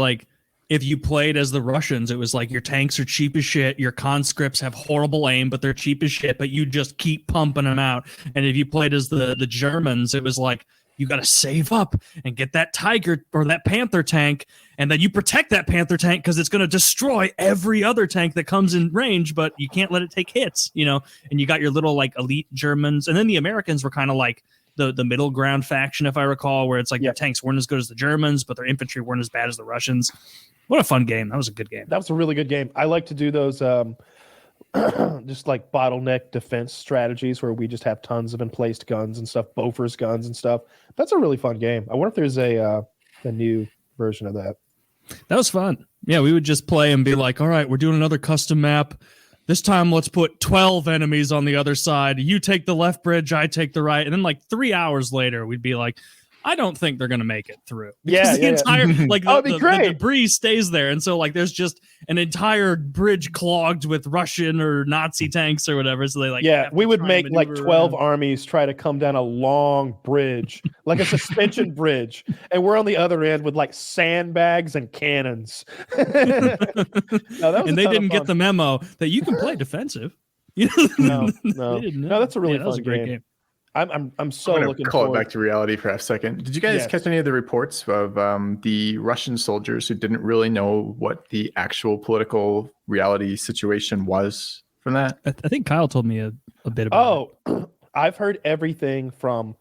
if you played as the Russians, it was your tanks are cheap as shit. Your conscripts have horrible aim, but they're cheap as shit, but you just keep pumping them out. And if you played as the Germans, it was you got to save up and get that Tiger or that Panther tank. And then you protect that Panther tank because it's going to destroy every other tank that comes in range, but you can't let it take hits, and you got your little elite Germans. And then the Americans were kind of the middle ground faction, if I recall, where it's their tanks weren't as good as the Germans, but their infantry weren't as bad as the Russians. What a fun game. That was a good game. That was a really good game. I like to do those just bottleneck defense strategies where we just have tons of emplaced guns and stuff, Bofors guns and stuff. That's a really fun game. I wonder if there's a new version of that. That was fun. Yeah, we would just play and be all right, we're doing another custom map. This time, let's put 12 enemies on the other side. You take the left bridge, I take the right. And then 3 hours later, we'd be I don't think they're going to make it through. Because the entire, the debris stays there. And so, there's just an entire bridge clogged with Russian or Nazi tanks or whatever. So they we would make 12 armies try to come down a long bridge, a suspension bridge. And we're on the other end with sandbags and cannons. And they didn't get the memo that you can play defensive. No, that's a really fun game. I'm so looking call it back to reality for a second. Did you guys catch any of the reports of the Russian soldiers who didn't really know what the actual political reality situation was from that? I think Kyle told me a bit about it. I've heard everything from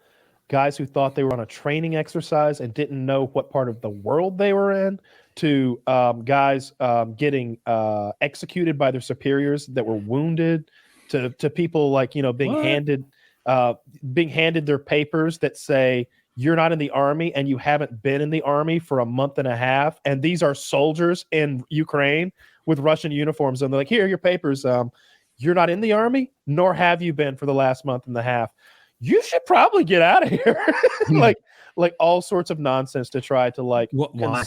guys who thought they were on a training exercise and didn't know what part of the world they were in, to guys getting executed by their superiors that were wounded, to people like, being handed their papers that say you're not in the army and you haven't been in the army for a month and a half. And these are soldiers in Ukraine with Russian uniforms. And they're like, here are your papers. You're not in the army, nor have you been for the last month and a half. You should probably get out of here. like all sorts of nonsense to try to why?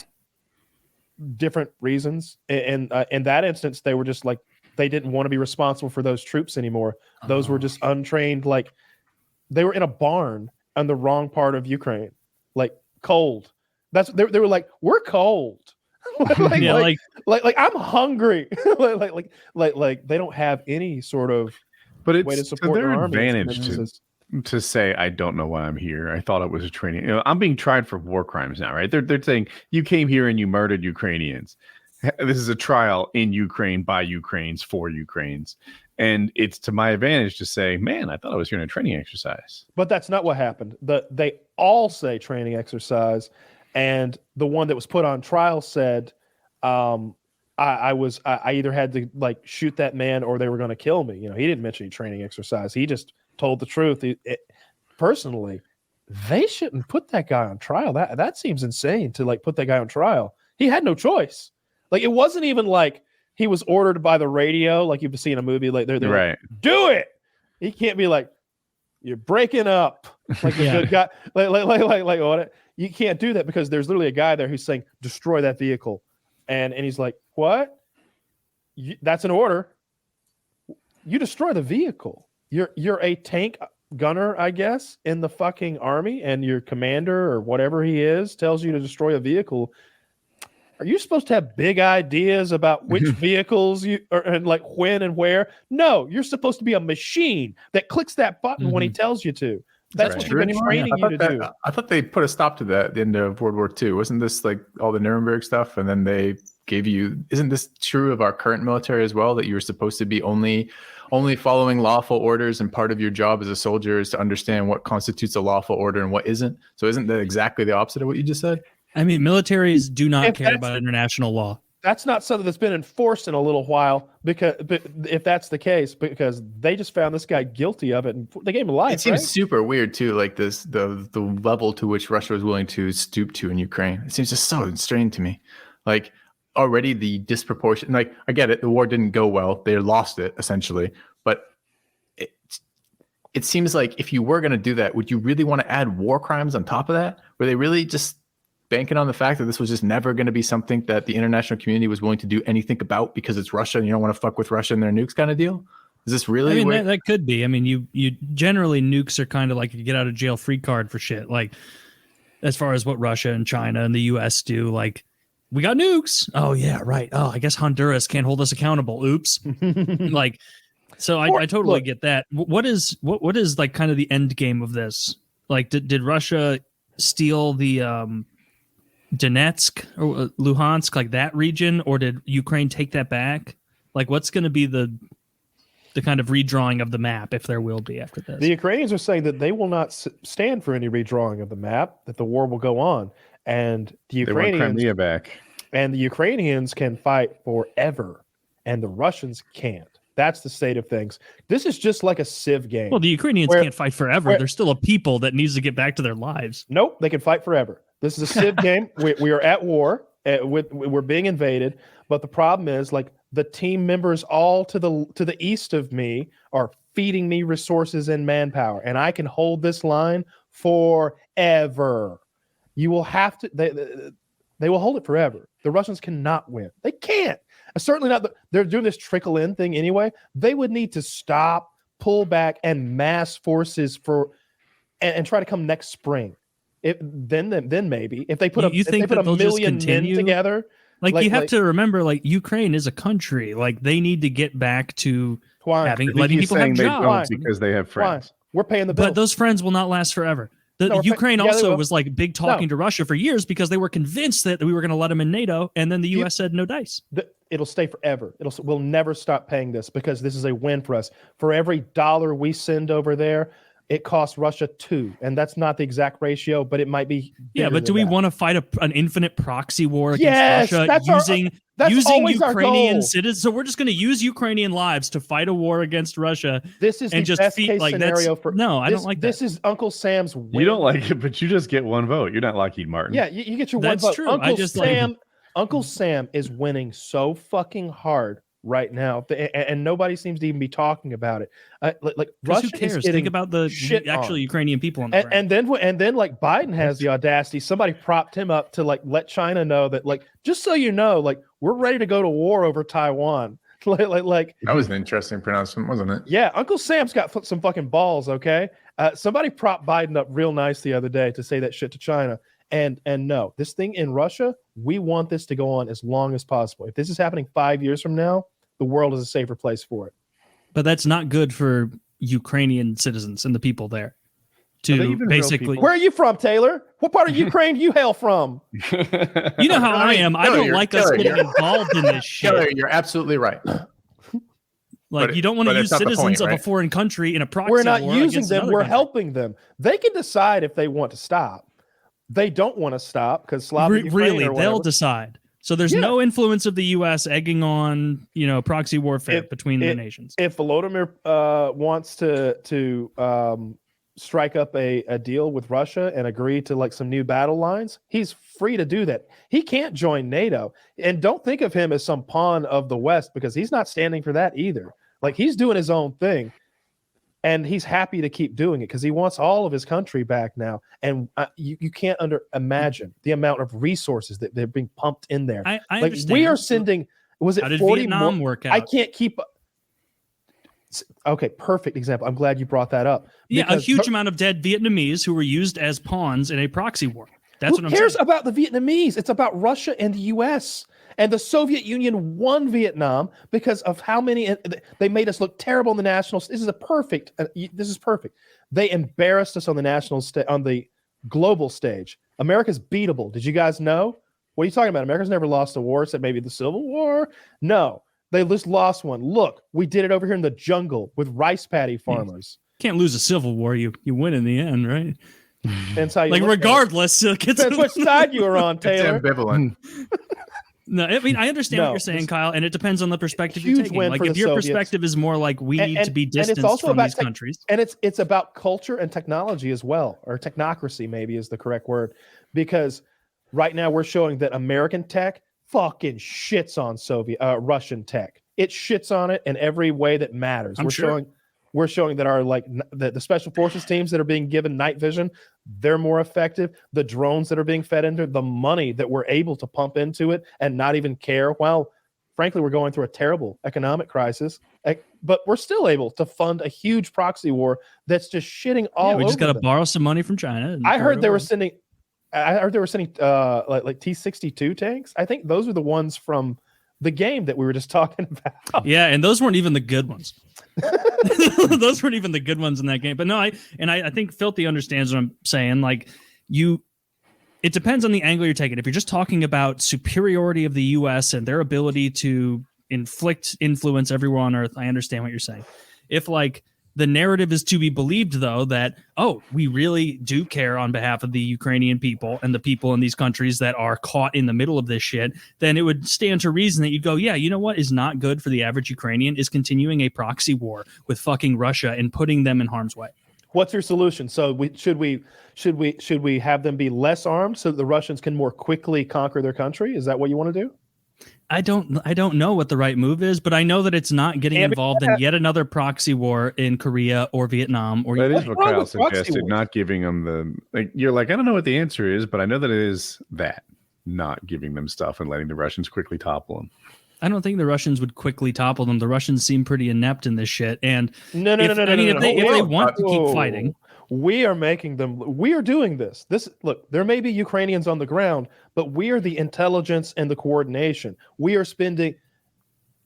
Different reasons. And in that instance, they were just like, they didn't want to be responsible for those troops anymore. Those were just untrained. Like they were in a barn on the wrong part of Ukraine, like cold. They were like, we're cold. like I'm hungry. like they don't have any sort of way to support to their their army. advantage to say, I don't know why I'm here. I thought it was a training. I'm being tried for war crimes now, right? They're saying you came here and you murdered Ukrainians. This is a trial in Ukraine by Ukrainians for Ukrainians. And it's to my advantage to say, man, I thought I was here in a training exercise. But that's not what happened. They all say training exercise. And the one that was put on trial said, I either had to shoot that man or they were going to kill me. He didn't mention any training exercise. He just told the truth. Personally, they shouldn't put that guy on trial. That seems insane to put that guy on trial. He had no choice. It wasn't even like he was ordered by the radio, like you've seen a movie. They're right. Like, do it. He can't be like, you're breaking up. Like a good guy. Like what? You can't do that because there's literally a guy there who's saying, destroy that vehicle. And he's like, what? That's an order. You destroy the vehicle. You're a tank gunner, I guess, in the fucking army, and your commander or whatever he is tells you to destroy a vehicle. Are you supposed to have big ideas about which vehicles and when and where? No, you're supposed to be a machine that clicks that button when he tells you to. That's what you've been training you to do. I thought they put a stop to that at the end of World War II. Wasn't this all the Nuremberg stuff? And then they gave you, isn't this true of our current military as well, that you're supposed to be only following lawful orders, and part of your job as a soldier is to understand what constitutes a lawful order and what isn't? So isn't that exactly the opposite of what you just said? I mean, militaries do not care about international law. That's not something that's been enforced in a little while, but if that's the case, because they just found this guy guilty of it and they gave him life. It seems super weird too, the level to which Russia was willing to stoop to in Ukraine. It seems just so strange to me. Already the disproportion. I get it, the war didn't go well; they lost it essentially. But it seems like if you were going to do that, would you really want to add war crimes on top of that? Were they really just banking on the fact that this was just never going to be something that the international community was willing to do anything about because it's Russia and you don't want to fuck with Russia and their nukes kind of deal? Is this really? I mean, that could be. I mean, you generally, nukes are kind of like a get out of jail free card for shit. As far as what Russia and China and the US do, we got nukes. Oh yeah, right. Oh, I guess Honduras can't hold us accountable. Oops. So I totally get that. What is kind of the end game of this? Did Russia steal the Donetsk or Luhansk, that region, or did Ukraine take that back? What's going to be the kind of redrawing of the map, if there will be, after this? The Ukrainians are saying that they will not stand for any redrawing of the map, that the war will go on, and the Ukrainians, they want Crimea back, and the Ukrainians can fight forever, and the Russians can't. That's the state of things. This is just like a Civ game. Well, the Ukrainians can't fight forever. They're still a people that needs to get back to their lives. Nope, they can fight forever. This is a Civ game. We are at war. We're being invaded. But the problem is, the team members all to the east of me are feeding me resources and manpower, and I can hold this line forever. You will have to. They will hold it forever. The Russians cannot win. They can't. Certainly not. They're doing this trickle in thing anyway. They would need to stop, pull back, and mass forces and try to come next spring. Then maybe if they put a million men together. You have to remember, Ukraine is a country. They need to get back to letting people have jobs because they have friends. Why? We're paying the bill. But those friends will not last forever. Ukraine also was big talking to Russia for years because they were convinced that we were going to let them in NATO, and then the U.S. said no dice. It'll stay forever. We'll never stop paying this because this is a win for us. For every dollar we send over there, it costs Russia 2, and that's not the exact ratio, but it might be. Yeah, but do we want to fight an infinite proxy war against Yes, Russia that's using always our Ukrainian goal. citizens? So we're just going to use Ukrainian lives to fight a war against Russia. This is and the just best feed, case like, scenario for. No, I don't like that. This is Uncle Sam's win. You don't like it, but you just get one vote. You're not Lockheed Martin. Yeah, you get your That's one vote. true. Uncle Sam is winning so fucking hard right now, and nobody seems to even be talking about it. Like Russia who cares? is Think about the actual Ukrainian people on the ground. and then like Biden has the audacity. Somebody propped him up to like let China know that, like, just so you know, like, we're ready to go to war over Taiwan. like That was an interesting pronouncement, wasn't it? yeah, Uncle Sam's got some fucking balls. Okay, somebody propped Biden up real nice the other day to say that shit to China. And no, this thing in Russia, we want this to go on as long as possible. If this is happening 5 years from now, the world is a safer place for it. But that's not good for Ukrainian citizens and the people there. To basically, where are you from, Taylor? What part of Ukraine do you hail from? You know how I am. I don't like us getting involved in this shit. Taylor, you're absolutely right. Like, you don't want to use citizens of a foreign country in a proxy war. We're not using them. We're country. helping them. They can decide if they want to stop. They don't want to stop because Slavic really, they'll decide. So there's no influence of the U.S. egging on, proxy warfare between the nations. If Volodymyr wants to strike up a deal with Russia and agree to like some new battle lines, he's free to do that. He can't join NATO. And don't think of him as some pawn of the West, because he's not standing for that either. Like, he's doing his own thing. And he's happy to keep doing it because he wants all of his country back now. And you can't imagine the amount of resources that they're being pumped in there. I like, understand. we are sending, was it How did 40 Vietnam more? work out? I can't keep. Okay, perfect example. I'm glad you brought that up. Yeah, a huge amount of dead Vietnamese who were used as pawns in a proxy war. That's what I'm saying. Who cares about the Vietnamese? It's about Russia and the U.S. And the Soviet Union won Vietnam because of how many they made us look terrible on the national. This is perfect. They embarrassed us on the on the global stage. America's beatable. Did you guys know? What are you talking about? America's never lost a war, except maybe the Civil War. No, they just lost one. Look, we did it over here in the jungle with rice paddy farmers. Can't lose a civil war. You win in the end, right? That's how you like, regardless. Depends which side you were on, Taylor. It's ambivalent. No, I mean, I understand what you're saying, Kyle, and it depends on the perspective you're taking. Like, if your perspective is more like we need to be distanced from these countries. And it's about culture and technology as well, or technocracy maybe is the correct word, because right now we're showing that American tech fucking shits on Russian tech. It shits on it in every way that matters. We're showing that our the special forces teams that are being given night vision, they're more effective. The drones that are being fed into, the money that we're able to pump into it and not even care. Well, frankly, we're going through a terrible economic crisis, but we're still able to fund a huge proxy war that's just shitting all over. We just got to them. borrow some money from China. I heard they were sending like T-62 tanks. I think those are the ones from the game that we were just talking about. Yeah, and those weren't even the good ones. Those weren't even the good ones in that game. But no, I think Filthy understands what I'm saying. Like, it depends on the angle you're taking. If you're just talking about superiority of the U.S. and their ability to influence everywhere on Earth, I understand what you're saying. If like the narrative is to be believed, though, that, we really do care on behalf of the Ukrainian people and the people in these countries that are caught in the middle of this shit, then it would stand to reason that you'd go, yeah, you know what is not good for the average Ukrainian is continuing a proxy war with fucking Russia and putting them in harm's way. What's your solution? So should we have them be less armed so that the Russians can more quickly conquer their country? Is that what you want to do? I don't know what the right move is, but I know that it's not getting involved in yet another proxy war in Korea or Vietnam. Or that is what Kyle suggested, not giving them you're like, I don't know what the answer is, but I know that it is that, not giving them stuff and letting the Russians quickly topple them. I don't think the Russians would quickly topple them. The Russians seem pretty inept in this shit. And if they want to keep fighting, we are making them. We are doing this. Look, there may be Ukrainians on the ground, but we are the intelligence and the coordination. We are spending.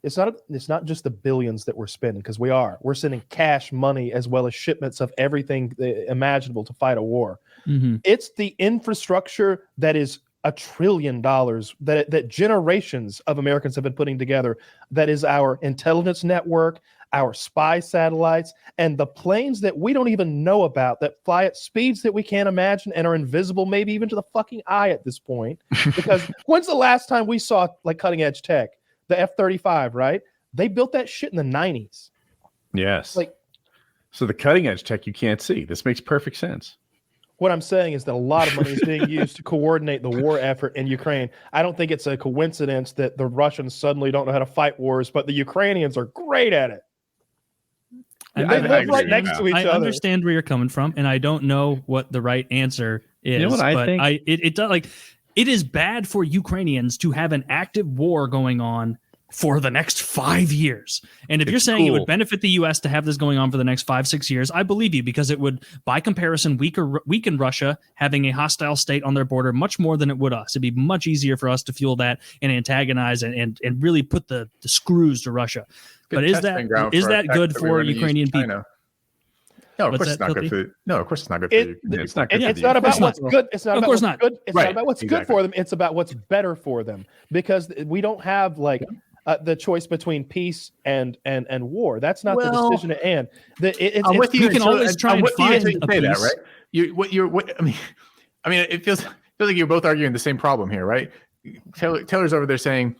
It's not just the billions that we're spending, because we're sending cash money as well as shipments of everything imaginable to fight a war. Mm-hmm. It's the infrastructure that is $1 trillion that generations of Americans have been putting together. That is our intelligence network, our spy satellites, and the planes that we don't even know about that fly at speeds that we can't imagine and are invisible, maybe even to the fucking eye at this point. Because when's the last time we saw like cutting edge tech? The F-35, right? They built that shit in the 90s. Yes. Like, so the cutting edge tech you can't see. This makes perfect sense. what I'm saying is that a lot of money is being used to coordinate the war effort in Ukraine. I don't think it's a coincidence that the Russians suddenly don't know how to fight wars, but the Ukrainians are great at it. And they live right next to each other. I understand where you're coming from, and I don't know what the right answer is. You know what I think? It does, like, it is bad for Ukrainians to have an active war going on for the next 5 years. And if you're saying it would benefit the U.S. to have this going on for the next 5-6 years, I believe you, because it would, by comparison, weaken Russia having a hostile state on their border much more than it would us. It'd be much easier for us to fuel that and antagonize and really put the screws to Russia. But is that good for Ukrainian people? No, of course it's not good for. No, of course it's not good for you. It's not good. It's not about what's good. It's not about what's good. It's not about what's good for them. It's about what's better for them, because we don't have like the choice between peace and war. That's not the decision at hand. I'm with you. You can always try and find a peace. That, right? I mean, it feels like you're both arguing the same problem here, right? Taylor's over there saying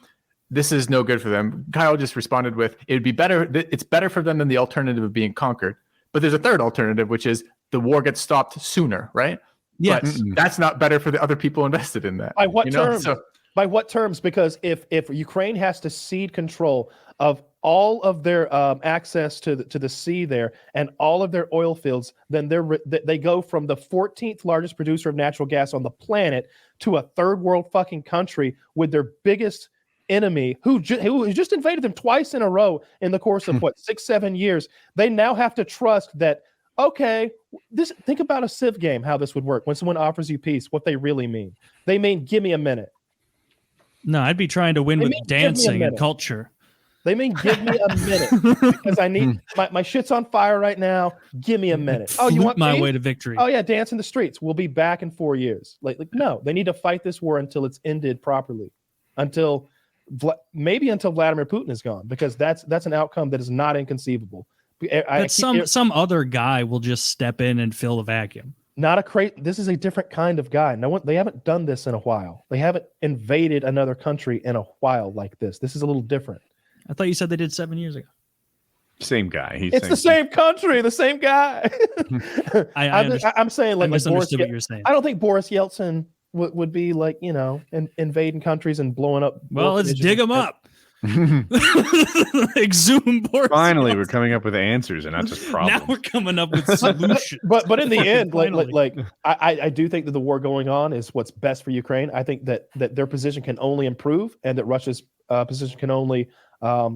this is no good for them. Kyle just responded with, it'd be better. It's better for them than the alternative of being conquered. But there's a third alternative, which is the war gets stopped sooner, right? Yes. But that's not better for the other people invested in that. By what terms? By what terms? Because if Ukraine has to cede control of all of their access to the sea there and all of their oil fields, then they go from the 14th largest producer of natural gas on the planet to a third world fucking country with their biggest enemy who just invaded them twice in a row in the course of 6-7 years. They now have to trust that, okay, think about a Civ game, how this would work when someone offers you peace, what they really mean. They mean, give me a minute. No, I'd be trying to win with dancing and culture. They mean, give me a minute because I need my shit's on fire right now. Give me a minute. Oh, you want my peace? way to victory? Oh yeah, dance in the streets. We'll be back in 4 years. Like no, they need to fight this war until it's ended properly, until Vladimir Putin is gone, because that's an outcome that is not inconceivable. Some other guy will just step in and fill the vacuum. This is a different kind of guy. They haven't done this in a while. They haven't invaded another country in a while like this. This is a little different. I thought you said they did 7 years ago. Same guy. It's the same country, the same guy. I'm saying like misunderstood what you're saying. I don't think Boris Yeltsin would be like, invading countries and blowing up. Well, let's dig them up. Exhume Boris. Finally, we're coming up with answers and not just problems. Now we're coming up with solutions. but in the end, I do think that the war going on is what's best for Ukraine. I think that their position can only improve and that Russia's position can only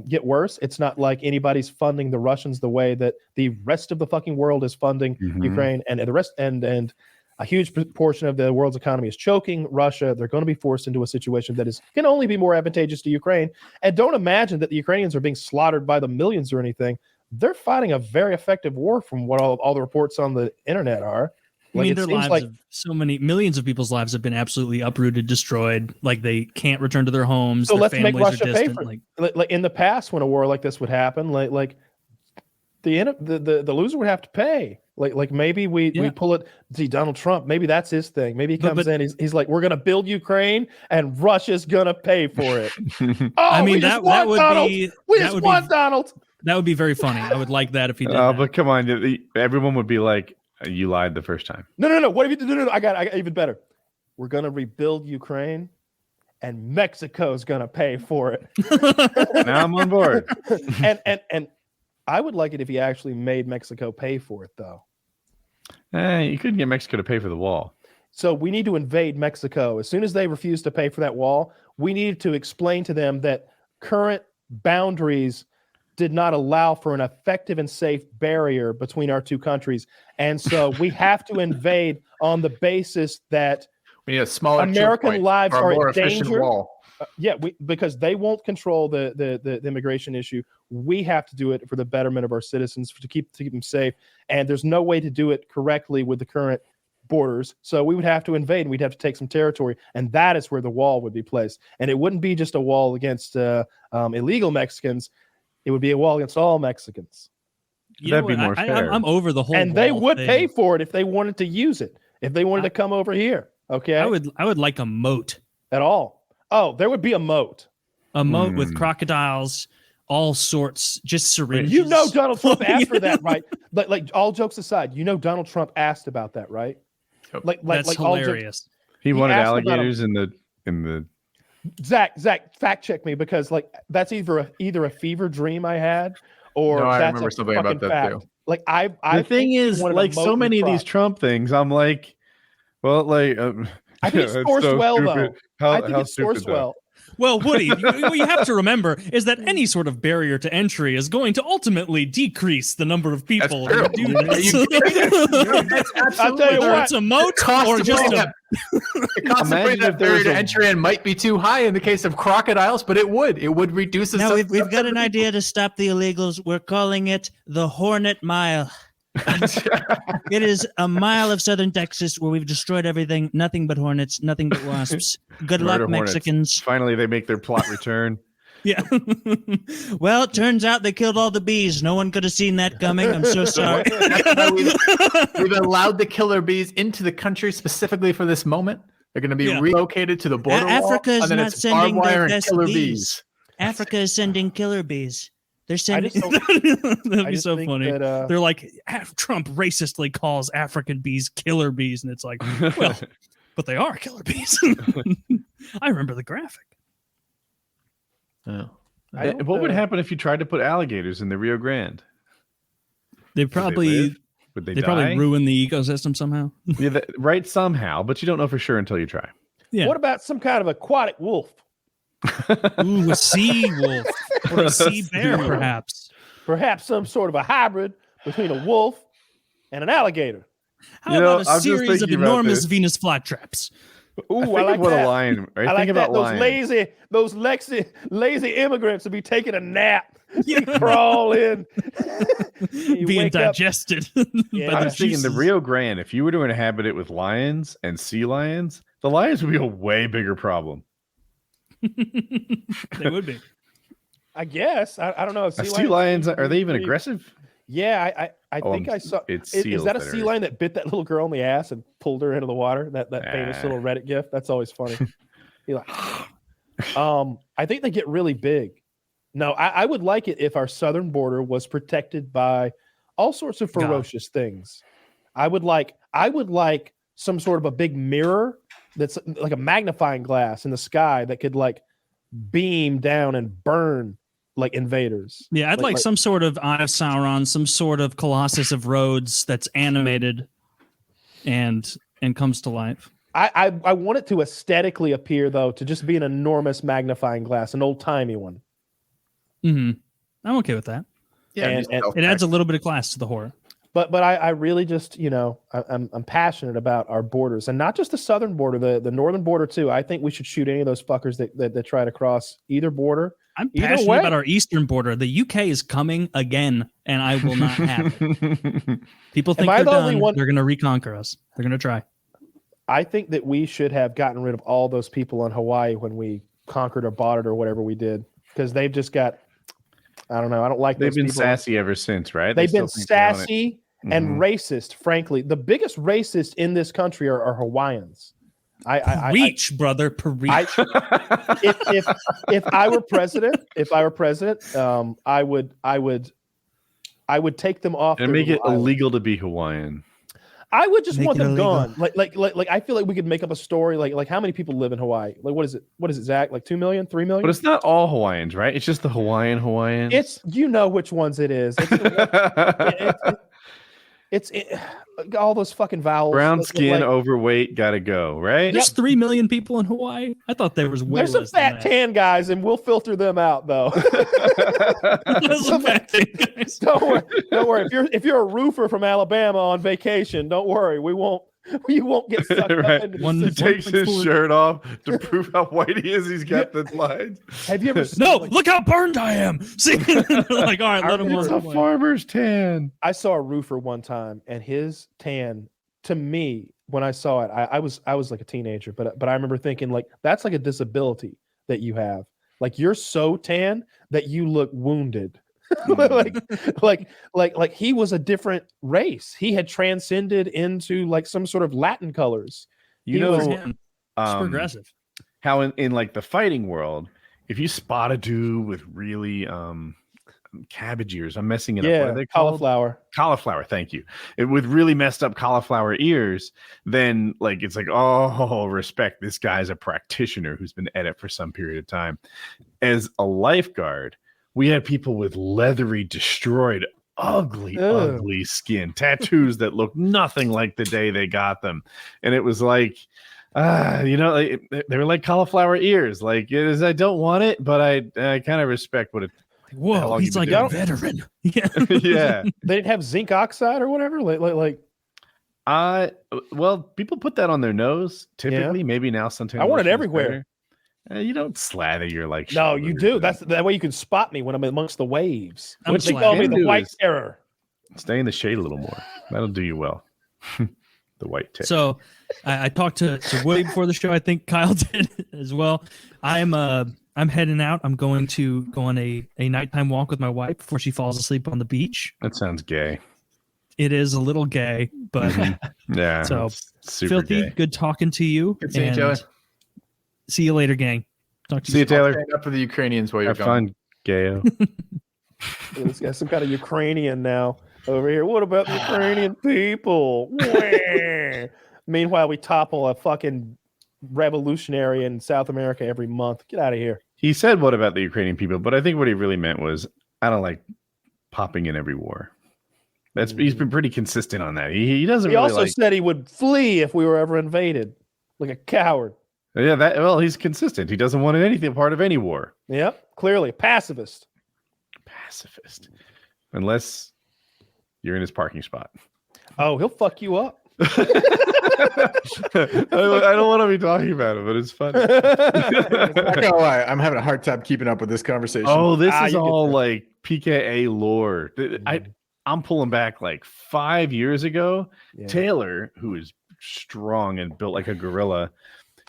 get worse. It's not like anybody's funding the Russians the way that the rest of the fucking world is funding Ukraine, and the rest and a huge portion of the world's economy is choking Russia. They're going to be forced into a situation that can only be more advantageous to Ukraine. And don't imagine that the Ukrainians are being slaughtered by the millions or anything. They're fighting a very effective war from what all the reports on the internet are. I mean, their lives of so many millions of people's lives have been absolutely uprooted, destroyed. Like they can't return to their homes. So their let's make families Russia are pay distant. for it. Like in the past, when a war like this would happen, the loser would have to pay. Like maybe we pull it. See, Donald Trump, maybe that's his thing. Maybe he comes in. He's like, we're gonna build Ukraine, and Russia's gonna pay for it. I mean, that would be Donald. That would be very funny. I would like that if he did. But come on, everyone would be like, you lied the first time. No. What if you? No. I got even better. We're gonna rebuild Ukraine, and Mexico's gonna pay for it. Now I'm on board. and I would like it if he actually made Mexico pay for it, though. You couldn't get Mexico to pay for the wall. So we need to invade Mexico. As soon as they refuse to pay for that wall, we need to explain to them that current boundaries did not allow for an effective and safe barrier between our two countries. And so we have to invade on the basis that we need a smaller American lives are in danger. Wall. Because they won't control the immigration issue. We have to do it for the betterment of our citizens, to keep them safe. And there's no way to do it correctly with the current borders. So we would have to invade, and we'd have to take some territory. And that is where the wall would be placed. And it wouldn't be just a wall against illegal Mexicans. It would be a wall against all Mexicans. That'd be more fair. I'm over the whole. And they would thing. pay for it if they wanted to use it. If they wanted to come over here, okay. I would like a moat. At all. Oh, there would be a moat. A moat with crocodiles, all sorts, just syringes. You know Donald Trump asked for that, right? Like all jokes aside, you know Donald Trump asked about that, right? That's hilarious. He wanted alligators in the. Zach, fact check me because like that's either a fever dream I had or no, I that's remember a something about that fact. too. Like I The thing is, like so many of these Trump things, I'm like, well, like I think it scores so well stupid. though. I think it scores well. Well, Woody, what you have to remember is that any sort of barrier to entry is going to ultimately decrease the number of people who do this. I'll tell you Whether what, it's a moat or just the cost of putting that barrier to entry in might be too high in the case of crocodiles, but it would reduce the. Now we've got an idea to stop the illegals. We're calling it the Hornet Mile. It is a mile of southern Texas where we've destroyed everything. Nothing but hornets, nothing but wasps. Good luck, Murder hornets. Mexicans. Finally, they make their plot return. Yeah. Well, it turns out they killed all the bees. No one could have seen that coming. I'm so sorry. That's why we've allowed the killer bees into the country specifically for this moment. They're going to be relocated to the border Africa wall, is and then not it's sending barbed wire their and best killer bees. Africa is sending killer bees. They're sending. That'd be so funny. That, They're like, Trump racistly calls African bees killer bees, and it's like, well, but they are killer bees. I remember the graphic. Oh. What would happen if you tried to put alligators in the Rio Grande? They probably would they probably ruin the ecosystem somehow. Yeah, right, somehow, but you don't know for sure until you try. Yeah. What about some kind of aquatic wolf? Ooh, a sea wolf or a sea bear, perhaps. Perhaps some sort of a hybrid between a wolf and an alligator. How about a series of enormous Venus flytraps? Ooh, I like that. A lion. I like think about that. Those lazy immigrants would be taking a nap. You crawl in, being digested. I was thinking the Rio Grande. If you were to inhabit it with lions and sea lions, the lions would be a way bigger problem. They would be. I guess. I don't know. Sea lions are they even aggressive? Yeah, I think I saw. Is that a sea lion that bit that little girl in the ass and pulled her into the water? That famous little Reddit gif. That's always funny. Like, I think they get really big. No, I would like it if our southern border was protected by all sorts of ferocious things. I would like some sort of a big mirror that's like a magnifying glass in the sky that could like beam down and burn like invaders. Yeah, I'd like some sort of Eye of Sauron, some sort of Colossus of Rhodes that's animated and comes to life. I want it to aesthetically appear though to just be an enormous magnifying glass, an old timey one. Mm-hmm. I'm okay with that. Yeah, and it adds a little bit of class to the horror. But I really just, I'm passionate about our borders, and not just the southern border, the northern border too. I think we should shoot any of those fuckers that try to cross either border. I'm passionate about our eastern border. The UK is coming again, and I will not have it. People think they're done. They're going to reconquer us. They're going to try. I think that we should have gotten rid of all those people in Hawaii when we conquered or bought it or whatever we did, because they've just got, I don't know. I don't like they've those been people. Sassy ever since, right? They've been sassy and racist. Frankly, the biggest racist in this country are Hawaiians. Brother, preach. If I were president, I would take them off and make it illegal to be Hawaiian. I would just want them gone. Like I feel like we could make up a story. Like how many people live in Hawaii? Like what is it, Zach? Like 2 million, 3 million? But it's not all Hawaiians, right? It's just the Hawaiians. It's which ones it is. It's all those fucking vowels. Brown skin, overweight, gotta go, right? There's 3 million people in Hawaii. I thought there was way less. There's some fat tan guys, and we'll filter them out though. Some fat tan guys. Don't worry. If you're a roofer from Alabama on vacation, don't worry. You won't get sucked up into He takes his shirt off to prove how white he is. He's got the lines. Have you ever seen, look how burned I am. See, like, all right, let him It's a farmer's tan. I saw a roofer one time, and his tan, to me, when I saw it, I was like a teenager, but I remember thinking, like, that's like a disability that you have. Like, you're so tan that you look wounded. like he was a different race. He had transcended into like some sort of Latin colors. You He know, was- It's progressive. how in like the fighting world, if you spot a dude with really cabbage ears, I'm messing it up. What Yeah, are they called? cauliflower. Thank you. With really messed up cauliflower ears, then like it's like, oh, respect. This guy's a practitioner who's been at it for some period of time. As a lifeguard, we had people with leathery, destroyed, ugly skin, tattoos that looked nothing like the day they got them, and it was like. They were like cauliflower ears. Like it is, I don't want it, but I kind of respect what it. Whoa, he's like a veteran. Yeah. Yeah. They didn't have zinc oxide or whatever. Well, people put that on their nose typically. Maybe now sometimes I want it everywhere. You don't slather your like. No, you do. That's that way you can spot me when I'm amongst the waves. I'm They call me the slathering. white terror. Stay in the shade a little more. That'll do you well. The white tip. So I talked to Woody before the show. I think Kyle did as well. I'm heading out. I'm going to go on a nighttime walk with my wife before she falls asleep on the beach. That sounds gay. It is a little gay, but Yeah. So, it's super Filthy, gay. good talking to you. Good seeing you, and Joey. See you later, gang. Talk to See you, soon. Taylor. Stand up for the Ukrainians while you're Have gone. fun, gayo. This guy's some kind of Ukrainian now over here. What about the Ukrainian people? Wah. Meanwhile, we topple a fucking revolutionary in South America every month. Get out of here. He said, "What about the Ukrainian people?" But I think what he really meant was, "I don't like popping in every war." He's been pretty consistent on that. He doesn't. He really also like, said he would flee if we were ever invaded, like a coward. Yeah, well, he's consistent. He doesn't want anything part of any war. Yep, clearly pacifist. Pacifist, unless you're in his parking spot. Oh, he'll fuck you up. I don't want to be talking about it, but it's fun. I'm not gonna lie, I'm having a hard time keeping up with this conversation. Oh, this is you all get like PKA lore. I'm pulling back like 5 years ago. Yeah. Taylor, who is strong and built like a gorilla,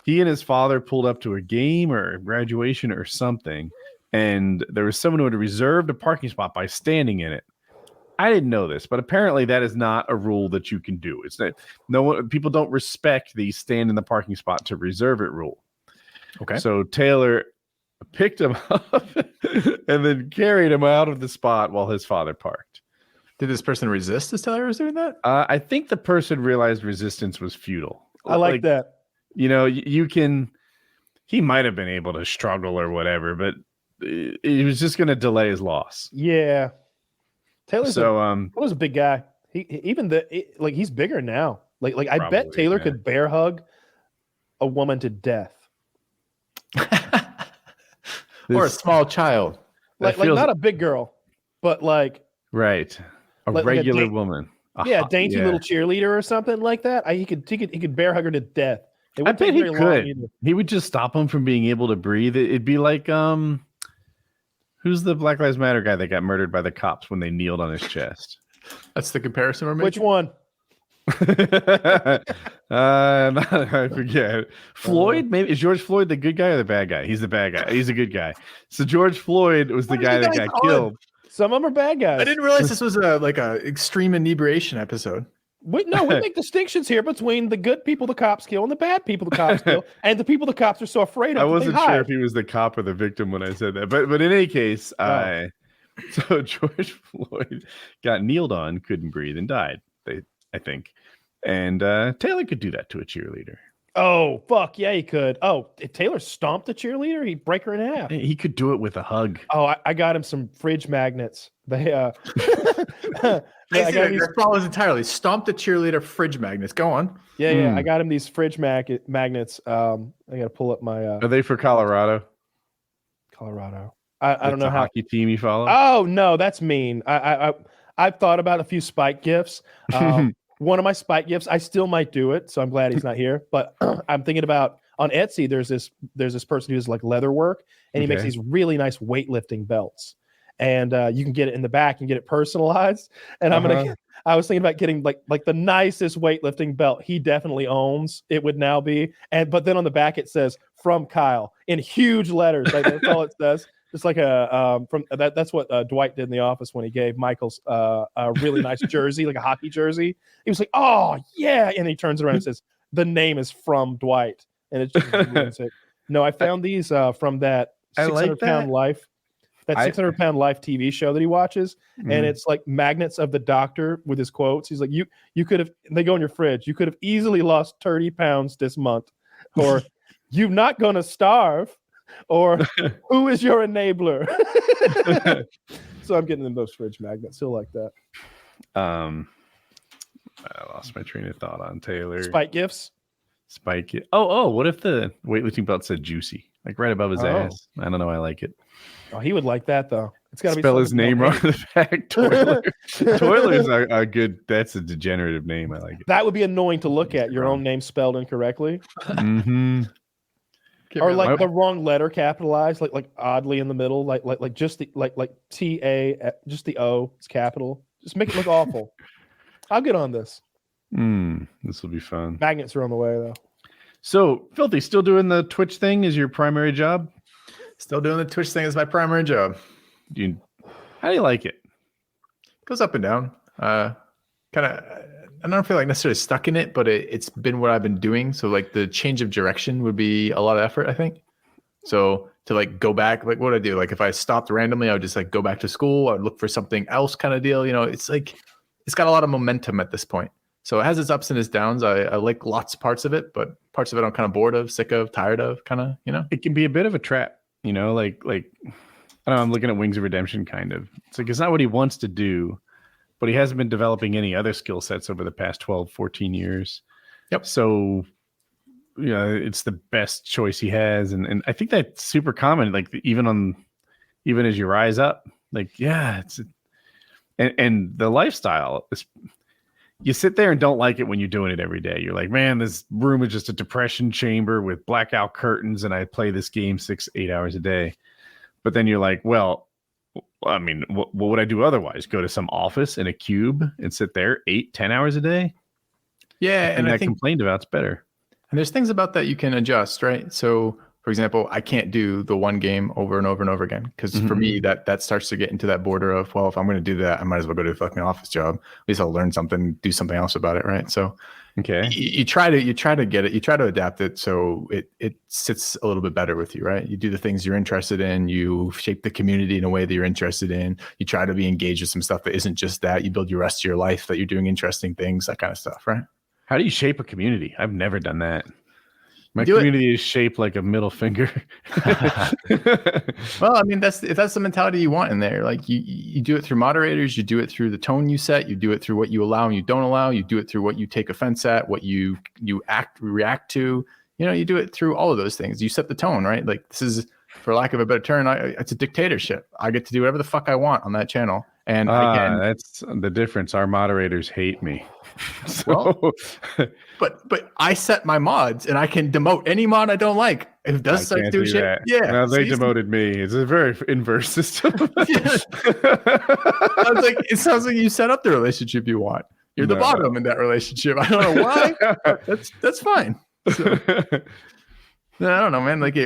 he and his father pulled up to a game or a graduation or something, and there was someone who had reserved a parking spot by standing in it. I didn't know this, but apparently that is not a rule that you can do. It's not, no one, people don't respect the stand in the parking spot to reserve it rule. Okay. So Taylor picked him up and then carried him out of the spot while his father parked. Did this person resist as Taylor was doing that? I think the person realized resistance was futile. I like that. You know, you can, he might have been able to struggle or whatever, but he was just going to delay his loss. Yeah. Taylor's So, was a big guy. He's bigger now. Like I bet Probably, Taylor yeah. could bear hug a woman to death. Or a small child. Like not a big girl, but like right. A like a regular date- woman. dainty yeah. little cheerleader or something like that. He could bear hug her to death. It I wouldn't bet take he very long could. either. He would just stop him from being able to breathe. It'd be like who's the Black Lives Matter guy that got murdered by the cops when they kneeled on his chest? That's the comparison we're making. Which one? I forget. Floyd, maybe is George Floyd the good guy or the bad guy? He's the bad guy. He's a good guy. So George Floyd was the What are guy you that guys got calling? killed. Some of them are bad guys. I didn't realize this was a extreme inebriation episode. We make distinctions here between the good people the cops kill and the bad people the cops kill, and the people the cops are so afraid of. I that they wasn't sure hide. if he was the cop or the victim when I said that, but in any case, so George Floyd got kneeled on, couldn't breathe, and died. I think, and Taylor could do that to a cheerleader. Oh fuck yeah, he could. Oh, if Taylor stomped a cheerleader, he'd break her in half. He could do it with a hug. Oh, I got him some fridge magnets. They I that follows entirely. Stomp the cheerleader fridge magnets. Go on. Yeah. I got him these fridge magnets. I gotta pull up my Are they for Colorado? Colorado. I don't know how. Hockey team you follow. Oh no, that's mean. I've thought about a few Spike gifts. One of my Spike gifts, I still might do it. So I'm glad he's not here. But I'm thinking about on Etsy. There's this person who does like leather work, and he makes these really nice weightlifting belts. And you can get it in the back and get it personalized. And I was thinking about getting like the nicest weightlifting belt he definitely owns. It would now be, but then on the back it says "From Kyle" in huge letters. Like that's all it says. It's like that's what Dwight did in The Office when he gave Michael's a really nice jersey, like a hockey jersey. He was like, "Oh yeah," and he turns around and says, "The name is from Dwight," and it just ruins it. No, I found these from that 600-pound life. That 600-pound life TV show that he watches, and it's like magnets of the doctor with his quotes. He's like, you could have, they go in your fridge. You could have easily lost 30 pounds this month, or you're not going to starve, or who is your enabler? So I'm getting in those fridge magnets. Still like that. I lost my train of thought on Taylor. Spike gifts. Oh, what if the weightlifting belt said juicy, like right above his ass? I don't know. I like it. Oh, he would like that though. It's got to spell his name on the back. Toiler. Toiler's a good. That's a degenerative name. I like it. That would be annoying to look at. Your own name spelled incorrectly. Mm-hmm. Or like the wrong letter capitalized, like oddly in the middle, like just the like TA, just the O is capital. Just make it look awful. I'll get on this. This will be fun. Magnets are on the way though. So, Filthy, still doing the Twitch thing as your primary job? Still doing the Twitch thing as my primary job. How do you like it? Goes up and down. Kind of. I don't feel like necessarily stuck in it, but it's been what I've been doing. So like the change of direction would be a lot of effort, I think. So to like go back, like what I do, like if I stopped randomly, I would just like go back to school. I would look for something else kind of deal. You know, it's like, it's got a lot of momentum at this point. So it has its ups and its downs. I like lots of parts of it, but parts of it I'm kind of bored of, sick of, tired of, kind of, you know. It can be a bit of a trap, you know, like I don't know, I'm looking at Wings of Redemption kind of. It's like, it's not what he wants to do, but he hasn't been developing any other skill sets over the past 12, 14 years. Yep. So, you know, it's the best choice he has. And I think that's super common, like even as you rise up, like, yeah, and the lifestyle is, you sit there and don't like it when you're doing it every day. You're like, man, this room is just a depression chamber with blackout curtains, and I play this game 6-8 hours a day. But then you're like, well, I mean, what would I do otherwise? Go to some office in a cube and sit there 8-10 hours a day? Yeah, and I think complained about it's better. And there's things about that you can adjust, right? So, for example, I can't do the one game over and over and over again because for me that starts to get into that border of, well, if I'm going to do that, I might as well go to a fucking office job. At least I'll learn something, do something else about it, right? So, okay, you try to get it, you try to adapt it so it sits a little bit better with you, right? You do the things you're interested in, you shape the community in a way that you're interested in, you try to be engaged with some stuff that isn't just that, you build your rest of your life that you're doing interesting things, that kind of stuff, right? How do you shape a community? I've never done that. My community is shaped like a middle finger. Well, I mean, that's the mentality you want in there. Like you do it through moderators, you do it through the tone you set, you do it through what you allow and you don't allow, you do it through what you take offense at, what you react to. You know, you do it through all of those things. You set the tone, right? Like this is, for lack of a better term, it's a dictatorship. I get to do whatever the fuck I want on that channel. And again, that's the difference. Our moderators hate me. So. Well, but I set my mods, and I can demote any mod I don't like. If it does start doing shit, that. Yeah. No, they demoted me. It's a very inverse system. It sounds like you set up the relationship you want. You're the bottom in that relationship. I don't know why. That's fine. So, no, I don't know, man. Like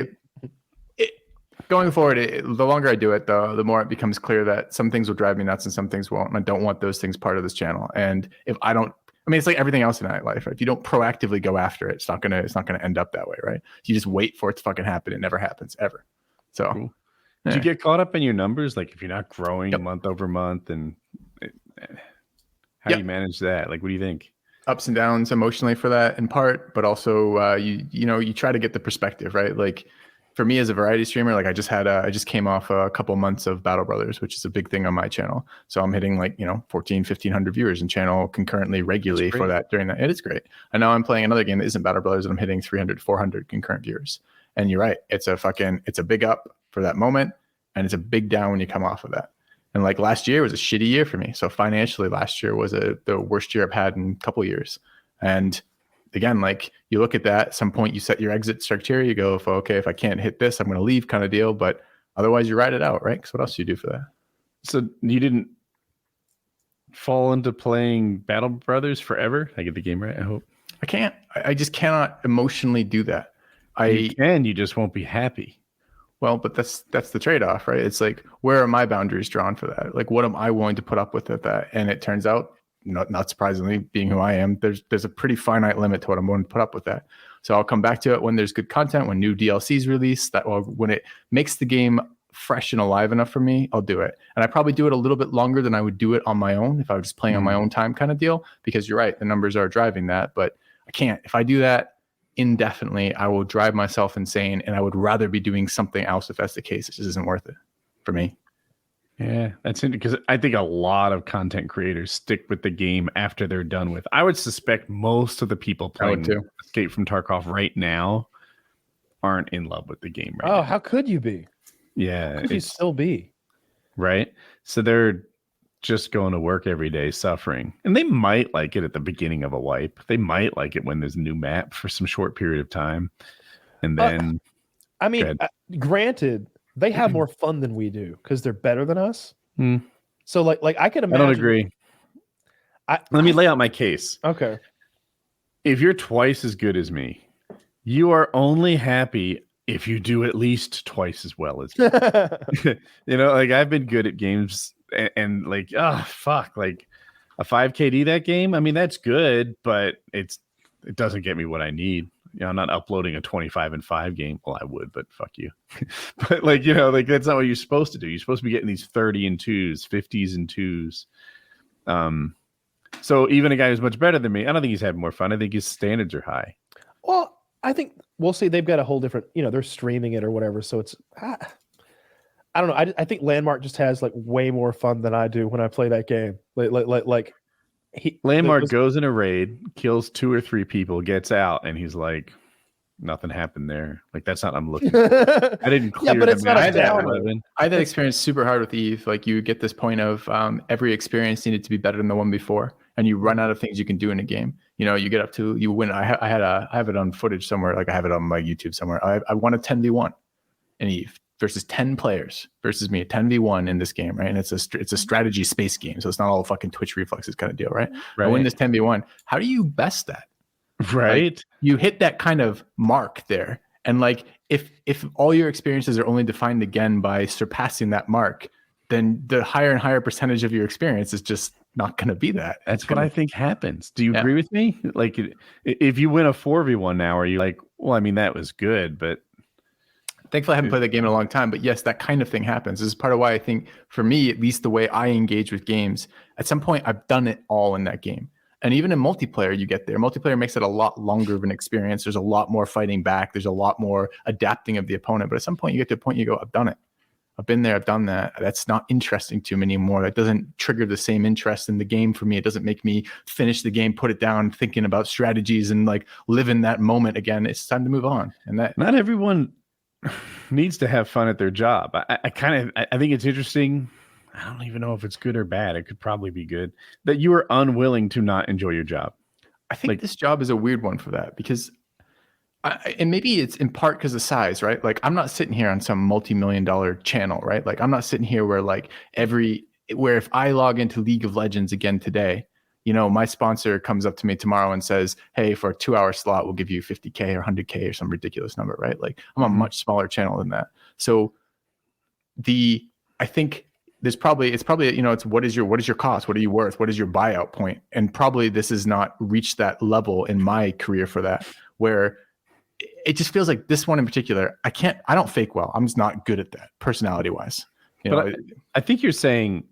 going forward, the longer I do it, the more it becomes clear that some things will drive me nuts and some things won't. And I don't want those things part of this channel. And if I don't, I mean, it's like everything else in life. Right? If you don't proactively go after it, it's not gonna end up that way, right? You just wait for it to fucking happen. It never happens ever. So, cool. Do you get caught up in your numbers? Like if you're not growing month over month, and how do you manage that? Like, what do you think? Ups and downs emotionally for that in part, but also you try to get the perspective, right? Like for me as a variety streamer, like I just came off a couple months of Battle Brothers, which is a big thing on my channel. So I'm hitting 1,400-1,500 viewers in channel concurrently regularly for that during that. It is great. And now I'm playing another game that isn't Battle Brothers and I'm hitting 300-400 concurrent viewers. And you're right. It's a big up for that moment. And it's a big down when you come off of that. And like last year was a shitty year for me. So financially last year was the worst year I've had in a couple of years. And again, like you look at that, at some point you set your exit criteria, you go, if I can't hit this, I'm going to leave kind of deal. But otherwise you ride it out, right? Because what else do you do for that? So you didn't fall into playing Battle Brothers forever? I get the game right, I hope. I can't. I just cannot emotionally do that. You can, you just won't be happy. Well, but that's the trade-off, right? It's like, where are my boundaries drawn for that? Like, what am I willing to put up with at that? And it turns out, not surprisingly, being who I am, there's a pretty finite limit to what I'm willing to put up with that. So I'll come back to it when there's good content, when new DLCs release, when it makes the game fresh and alive enough for me, I'll do it. And I probably do it a little bit longer than I would do it on my own if I was just playing on my own time kind of deal, because you're right, the numbers are driving that. But I can't. If I do that indefinitely, I will drive myself insane, and I would rather be doing something else if that's the case. It just isn't worth it for me. Yeah, that's interesting, because I think a lot of content creators stick with the game after they're done with. I would suspect most of the people playing Escape from Tarkov right now aren't in love with the game right now. How could you be? Yeah, How could you still be? Right. So they're just going to work every day suffering. And they might like it at the beginning of a wipe. They might like it when there's a new map for some short period of time. And then granted, they have more fun than we do because they're better than us. So like I could imagine. I don't agree. Let me lay out my case. Okay. If you're twice as good as me, you are only happy if you do at least twice as well as me. Like I've been good at games and like, like a 5KD that game. I mean, that's good, but it doesn't get me what I need. I'm not uploading a 25-5 game. Well, I would, but fuck you. But like, that's not what you're supposed to do. You're supposed to be getting these 30-2s, 50s-2s. So even a guy who's much better than me, I don't think he's having more fun. I think his standards are high. Well, I think we'll see. They've got a whole different, they're streaming it or whatever. So it's, I don't know. I think Landmark just has like way more fun than I do when I play that game. Landmark goes in a raid, kills 2 or 3 people, gets out, and he's like, nothing happened there. Like, that's not what I'm looking for. I didn't clear but it's not a downer. I had that experience super hard with Eve. Like, you get this point of every experience needed to be better than the one before, and you run out of things you can do in a game. You get up to, you win. I have it on footage somewhere. Like, I have it on my YouTube somewhere. I won a 10v1 in Eve versus 10 players versus me, 10v1 in this game, right? And it's a strategy space game, so it's not all fucking Twitch reflexes kind of deal, right? I win this 10v1. How do you best that? Right. Like, you hit that kind of mark there, and like if all your experiences are only defined again by surpassing that mark, then the higher and higher percentage of your experience is just not going to be that. That's what I think happens. Do you agree with me? Like, if you win a 4v1 now, are you like, well, I mean, that was good, but thankfully I haven't played that game in a long time, but yes, that kind of thing happens. This is part of why I think, for me, at least the way I engage with games, at some point I've done it all in that game. And even in multiplayer, you get there. Multiplayer makes it a lot longer of an experience. There's a lot more fighting back. There's a lot more adapting of the opponent. But at some point you get to a point you go, I've done it. I've been there. I've done that. That's not interesting to me anymore. That doesn't trigger the same interest in the game for me. It doesn't make me finish the game, put it down, thinking about strategies and like live in that moment again. It's time to move on. And that not everyone needs to have fun at their job. I think it's interesting. I don't even know if it's good or bad. It could probably be good that you are unwilling to not enjoy your job. I think this job is a weird one for that, because and maybe it's in part because of size, right? Like, I'm not sitting here on some multi-million-dollar channel, right? Like, I'm not sitting here where if I log into League of Legends again today, my sponsor comes up to me tomorrow and says, hey, for a 2-hour slot, we'll give you 50K or 100K or some ridiculous number, right? Like, I'm a much smaller channel than that. So I think it's probably, it's what is your cost? What are you worth? What is your buyout point? And probably this has not reached that level in my career for that, where it just feels like this one in particular, I don't fake well. I'm just not good at that personality wise. I think you're saying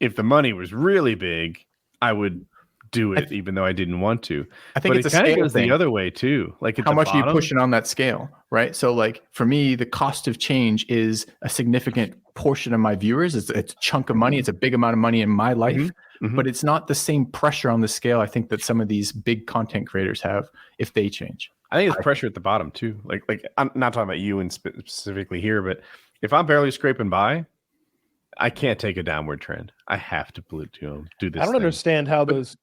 if the money was really big, I would do it even though I didn't want to. I think but it's it kind of scale goes thing. The other way too. Like, how much are you pushing on that scale, right? So like for me, the cost of change is a significant portion of my viewers. It's a chunk of money. It's a big amount of money in my life, but it's not the same pressure on the scale I think that some of these big content creators have if they change. I think it's pressure at the bottom too. Like I'm not talking about you and specifically here, but if I'm barely scraping by, I can't take a downward trend. I have to do this. I don't understand how those.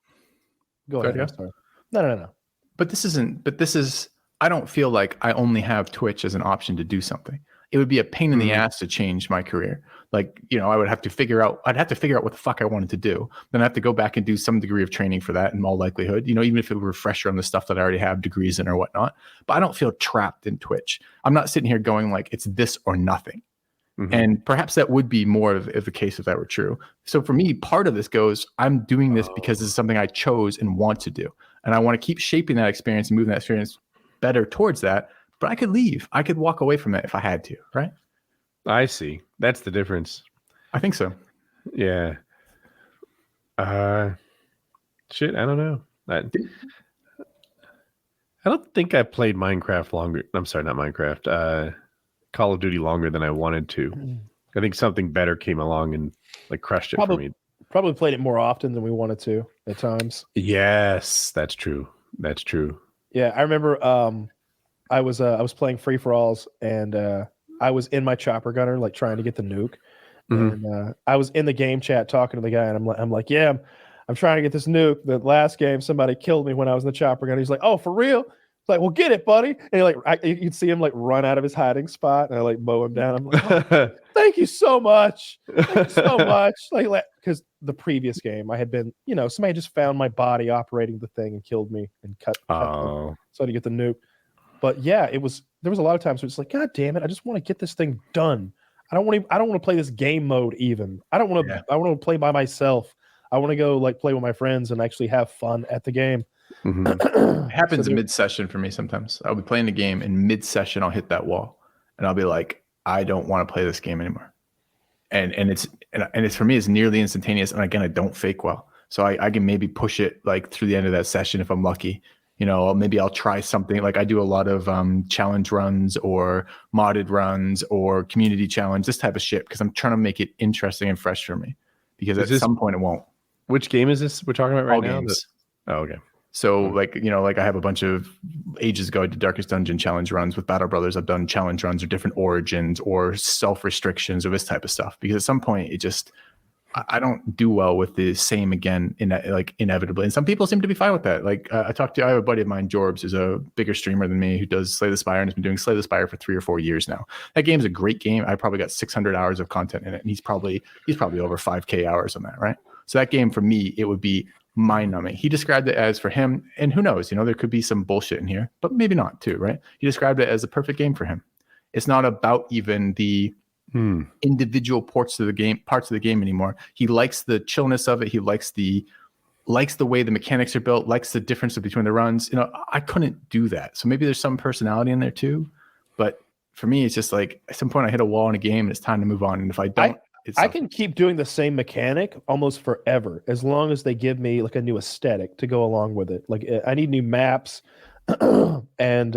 Go ahead. Yeah. Sorry. No. But this is. I don't feel like I only have Twitch as an option to do something. it would be a pain in the ass to change my career. Like, you know, I'd have to figure out what the fuck I wanted to do. Then I have to go back and do some degree of training for that in all likelihood, you know, even if it were a refresher on the stuff that I already have degrees in or whatnot. But I don't feel trapped in Twitch. I'm not sitting here going like it's this or nothing. And perhaps that would be more of the case if that were true. So for me, part of this goes, I'm doing this because this is something I chose and want to do. And I want to keep shaping that experience and moving that experience better towards that. But I could leave. I could walk away from it if I had to, right? I see. That's the difference. I think so. Yeah. Shit, I don't know. I don't think I played Minecraft longer. I'm sorry, not Minecraft. Call of Duty longer than I wanted to. I think something better came along and like crushed it for me. Probably played it more often than we wanted to at times. Yes, that's true. That's true. Yeah, I remember I was playing free for alls and I was in my chopper gunner like trying to get the nuke. And I was in the game chat talking to the guy and I'm like, yeah, I'm trying to get this nuke. The last game somebody killed me when I was in the chopper gunner. He's like, oh, for real? It's like, well, get it, buddy. And you could see him like run out of his hiding spot, and I like mow him down. I'm like, oh, thank you so much, like because the previous game I had been, you know, somebody just found my body operating the thing and killed me and cut me, so to get the nuke. But yeah, there was a lot of times where it's like, God damn it, I just want to get this thing done. I don't want to play this game mode even. I don't want to. I want to play by myself. I want to go like play with my friends and actually have fun at the game. It happens mid-session for me sometimes. I'll be playing the game and mid-session I'll hit that wall and I'll be like, I don't want to play this game anymore. And it's for me, it's nearly instantaneous. And again, I don't fake well. So I can maybe push it like through the end of that session if I'm lucky. You know, maybe I'll try something. Like I do a lot of challenge runs or modded runs or community challenge, this type of shit, because I'm trying to make it interesting and fresh for me. Because at some point it won't. Which game is this we're talking about right All now? Games. Oh, okay. So like, you know, like I have a bunch of ages ago, I did Darkest Dungeon challenge runs with Battle Brothers. I've done challenge runs or different origins or self-restrictions or this type of stuff. Because at some point it just, I don't do well with the same again, inevitably. And some people seem to be fine with that. Like I have a buddy of mine, Jorbs, who's a bigger streamer than me, who does Slay the Spire and has been doing Slay the Spire for 3 or 4 years now. That game's a great game. I probably got 600 hours of content in it. And he's probably over 5K hours on that, right? So that game for me, it would be mind-numbing. He described it as, for him, and who knows, you know, there could be some bullshit in here, but maybe not too, right? He described it as a perfect game for him. It's not about even the individual parts of the game anymore. He likes the chillness of it. He likes the way the mechanics are built, likes the difference between the runs. You know, I couldn't do that. So maybe there's some personality in there too, but for me, it's just like at some point I hit a wall in a game and it's time to move on. And if I don't, I can keep doing the same mechanic almost forever, as long as they give me like a new aesthetic to go along with it. Like I need new maps and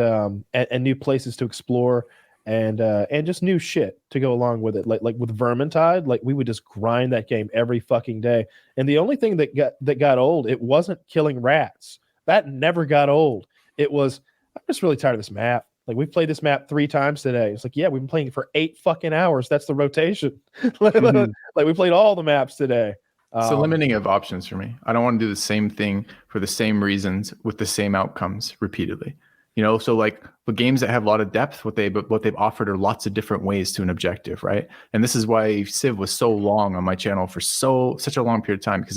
new places to explore and just new shit to go along with it. Like with Vermintide, like we would just grind that game every fucking day. And the only thing that got old, it wasn't killing rats. That never got old. It was, I'm just really tired of this map. Like we played this map 3 times today. It's like, yeah, we've been playing it for 8 fucking hours. That's the rotation. Like we played all the maps today. It's a limiting of options for me. I don't want to do the same thing for the same reasons with the same outcomes repeatedly. You know, so like the games that have a lot of depth, what they've offered are lots of different ways to an objective, right? And this is why Civ was so long on my channel for such a long period of time, because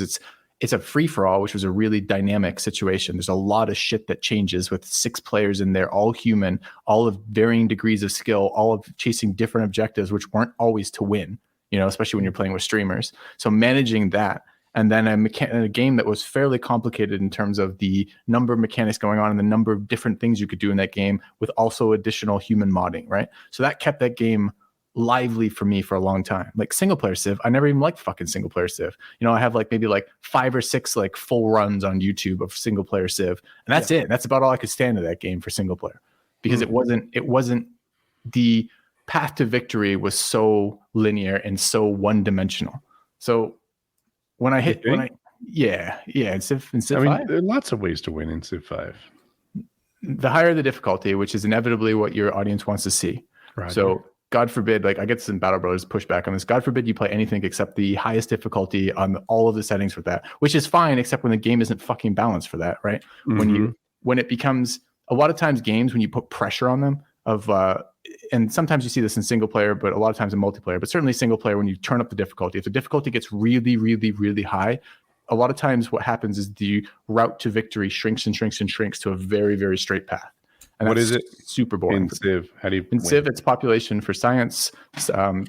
it's a free-for-all, which was a really dynamic situation. There's a lot of shit that changes with 6 players in there, all human, all of varying degrees of skill, all of chasing different objectives, which weren't always to win, you know, especially when you're playing with streamers. So managing that, and then a game that was fairly complicated in terms of the number of mechanics going on and the number of different things you could do in that game with also additional human modding, right? So that kept that game lively for me for a long time. Like single player Civ, I never even liked fucking single player Civ. You know, I have like maybe like 5 or 6 like full runs on YouTube of single player Civ, and that's it. That's about all I could stand of that game for single player, because it wasn't the path to victory was so linear and so one dimensional. So when I hit, in Civ 5, there are lots of ways to win in Civ 5. The higher the difficulty, which is inevitably what your audience wants to see. Right. So God forbid, like I get some Battle Brothers pushback on this. God forbid you play anything except the highest difficulty on all of the settings for that, which is fine, except when the game isn't fucking balanced for that, right? When it becomes a lot of times games, when you put pressure on them of and sometimes you see this in single player, but a lot of times in multiplayer, but certainly single player, when you turn up the difficulty, if the difficulty gets really, really, really high, a lot of times what happens is the route to victory shrinks and shrinks and shrinks to a very, very straight path. And what is it? Super boring. In Civ, how do you? In Civ, it's population for science,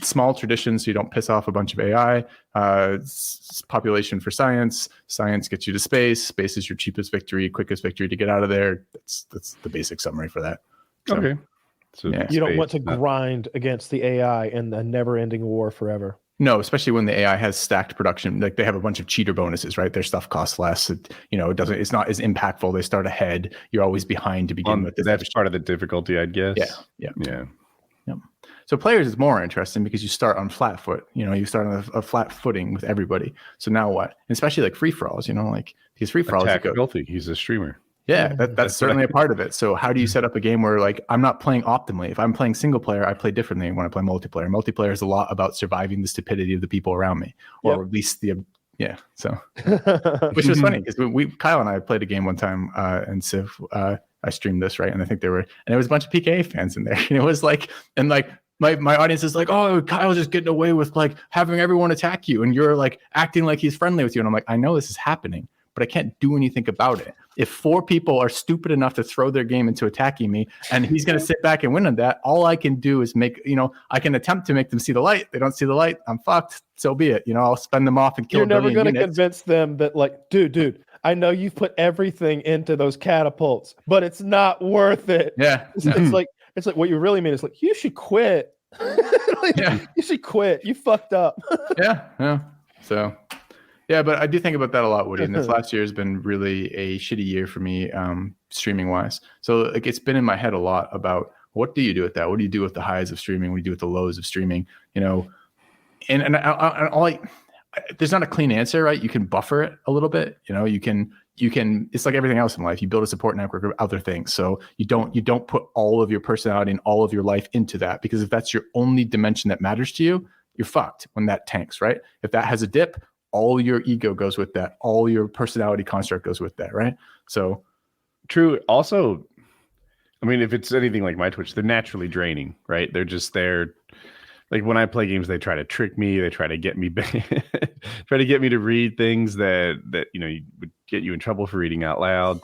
small traditions, so you don't piss off a bunch of AI. Population for science. Science gets you to space. Space is your cheapest victory, quickest victory to get out of there. That's the basic summary for that. So, okay. So yeah. You don't want to grind against the AI in a never-ending war forever. No, especially when the AI has stacked production. Like they have a bunch of cheater bonuses, right? Their stuff costs less. It's not as impactful. They start ahead. You're always behind to begin with. That's part of the difficulty, I guess. Yeah. So players is more interesting because you start on flat foot. You start on a flat footing with everybody. So now what? And especially like free for alls. These free for alls. Filthy. He's a streamer. Yeah, that's certainly a part of it. So how do you set up a game where like I'm not playing optimally? If I'm playing single player, I play differently when I play multiplayer. Multiplayer is a lot about surviving the stupidity of the people around me, or at least So, which was funny because Kyle and I played a game one time, and Civ. I streamed this, right, and I think there was a bunch of PKA fans in there, and it was like, and like my audience is like, oh, Kyle's just getting away with like having everyone attack you, and you're like acting like he's friendly with you, and I'm like, I know this is happening, but I can't do anything about it. If 4 people are stupid enough to throw their game into attacking me and he's going to sit back and win on that, all I can do is I can attempt to make them see the light. They don't see the light. I'm fucked. So be it. I'll spend them off and kill them. You're never going to convince them that like, dude, I know you've put everything into those catapults, but it's not worth it. Yeah. It's like what you really mean is like, you should quit. You should quit. You fucked up. Yeah. So... yeah, but I do think about that a lot, Woody. And this last year has been really a shitty year for me, streaming wise. So like it's been in my head a lot about what do you do with that? What do you do with the highs of streaming? What do you do with the lows of streaming? And there's not a clean answer, right? You can buffer it a little bit. You can. It's like everything else in life. You build a support network of other things. So you don't put all of your personality and all of your life into that, because if that's your only dimension that matters to you, you're fucked when that tanks, right? If that has a dip, all your ego goes with that. All your personality construct goes with that, right? So true. Also, I mean, if it's anything like my Twitch, they're naturally draining, right? They're just there. Like when I play games, they try to trick me. They try to get me to read things that would get you in trouble for reading out loud.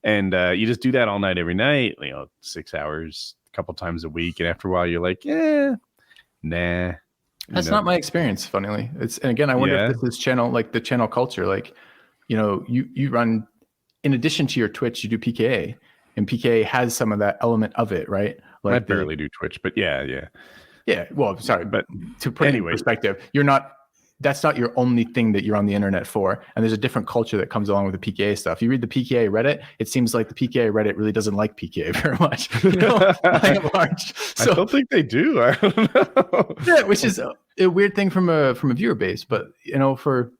And you just do that all night, every night, 6 hours, a couple times a week. And after a while, you're like, nah. That's not my experience, funnily. And again, I wonder if this is the channel culture. Like, you run, in addition to your Twitch, you do PKA, and PKA has some of that element of it, right? Like I barely do Twitch, but yeah. Well, sorry, but to put it in perspective, that's not your only thing that you're on the internet for. And there's a different culture that comes along with the PKA stuff. You read the PKA Reddit, it seems like the PKA Reddit really doesn't like PKA very much. By and large. So, I don't think they do. I don't know. Yeah, which is a weird thing from a viewer base. But for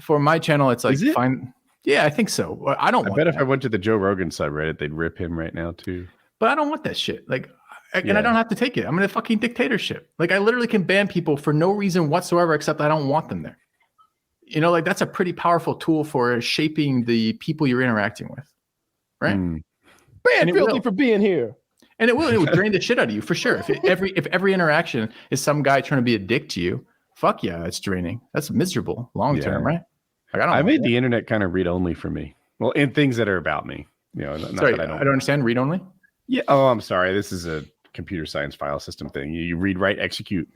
my channel, it's like fine. Yeah, I think so. I bet if I went to the Joe Rogan subreddit, they'd rip him right now too. But I don't want that shit. And I don't have to take it. I'm in a fucking dictatorship. Like I literally can ban people for no reason whatsoever, except I don't want them there. That's a pretty powerful tool for shaping the people you're interacting with. Right? Ban Filthy for being here. And it would drain the shit out of you for sure. If every interaction is some guy trying to be a dick to you, fuck yeah, it's draining. That's miserable long term, right? Like, I made the internet kind of read only for me. Well, in things that are about me. Sorry, I don't understand. Read only? Yeah. Oh, I'm sorry. This is a computer science file system thing. You read, write, execute.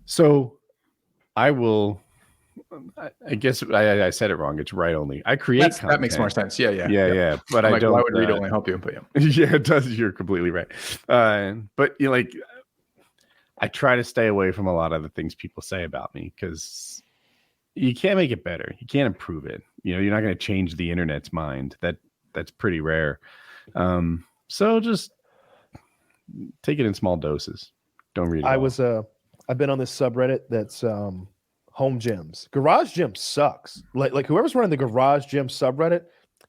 So I guess I said it wrong. It's write only. I create content. That makes more sense. Yeah. But I don't. Why would read only help you? But yeah, it does. You're completely right. But I try to stay away from a lot of the things people say about me because you can't make it better. You can't improve it. You're not going to change the internet's mind. That's pretty rare. So just take it in small doses. Don't read it. I've been on this subreddit that's home gyms. Garage gym sucks. Like whoever's running the garage gym subreddit,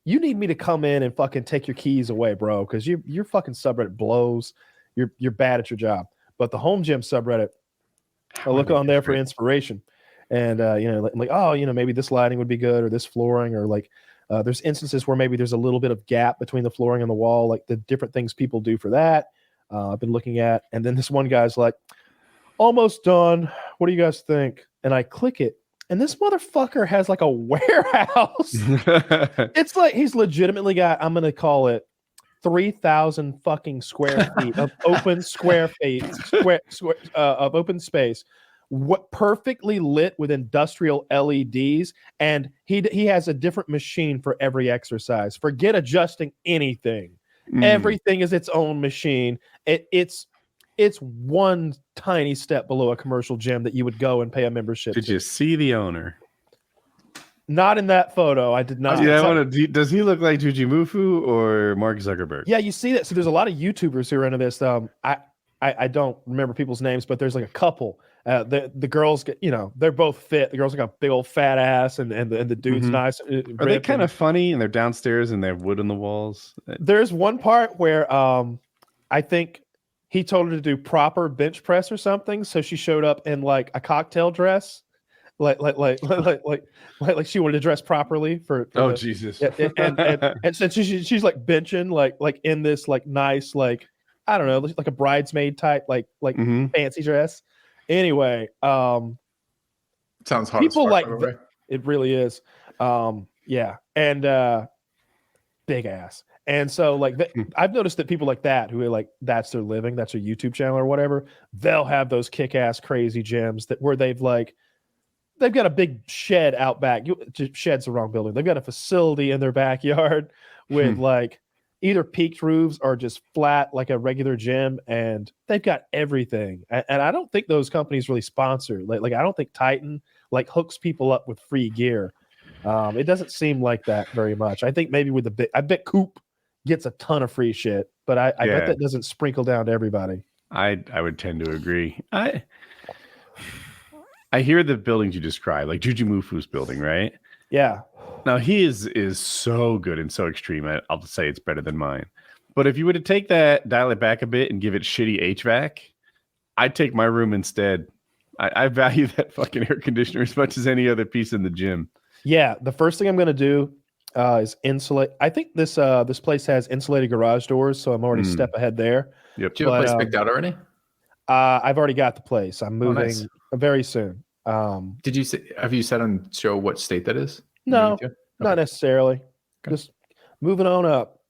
you need me to come in and fucking take your keys away, bro, because your fucking subreddit blows. You're bad at your job. But the home gym subreddit, I look on there for inspiration. And maybe this lighting would be good, or this flooring, or there's instances where maybe there's a little bit of gap between the flooring and the wall, like the different things people do for that. I've been looking at. And then this one guy's like, almost done. What do you guys think? And I click it. And this motherfucker has like a warehouse. It's like he's legitimately got, I'm going to call it 3,000 fucking square feet of open of open space. What perfectly lit with industrial LEDs, and he has a different machine for every exercise. Forget adjusting anything. Everything is its own machine. It's one tiny step below a commercial gym that you would go and pay a membership. Did you see the owner? Not in that photo. I did not. Yeah, does he look like Jujimufu or Mark Zuckerberg? Yeah, you see that. So there's a lot of YouTubers who are into this. I don't remember people's names, but there's like a couple. The girls get, they're both fit. The girls got a big old fat ass, and the dude's nice. Are they kind of funny? And they're downstairs and they have wood on the walls. There's one part where I think he told her to do proper bench press or something, so she showed up in like a cocktail dress, like she wanted to dress properly for Jesus. and since she's like benching like in this like nice like I don't know like a bridesmaid type like fancy dress. Anyway, sounds hard. People like it really is. Yeah, and big ass. And so like I've noticed that people like that who are like that's their living, that's their YouTube channel or whatever, they'll have those kick-ass crazy gyms where they've got a big shed out back. Shed's the wrong building. They've got a facility in their backyard with like either peaked roofs or just flat like a regular gym, and they've got everything. And I don't think those companies really sponsor. Like I don't think Titan like hooks people up with free gear. It doesn't seem like that very much. I think maybe with I bet Coop gets a ton of free shit, but I bet that doesn't sprinkle down to everybody. I would tend to agree. I hear the buildings you described, like Jujimufu's building, right? Yeah. Now he is so good and so extreme. I'll just say it's better than mine. But if you were to take that, dial it back a bit, and give it shitty HVAC, I'd take my room instead. I value that fucking air conditioner as much as any other piece in the gym. Yeah, the first thing I'm going to do is insulate. I think this place has insulated garage doors, so I'm already a step ahead there. Yep. Do you have a place picked out already? I've already got the place. I'm moving very soon. Did you have you said on show what state that is? No, not necessarily. Okay. Just moving on up.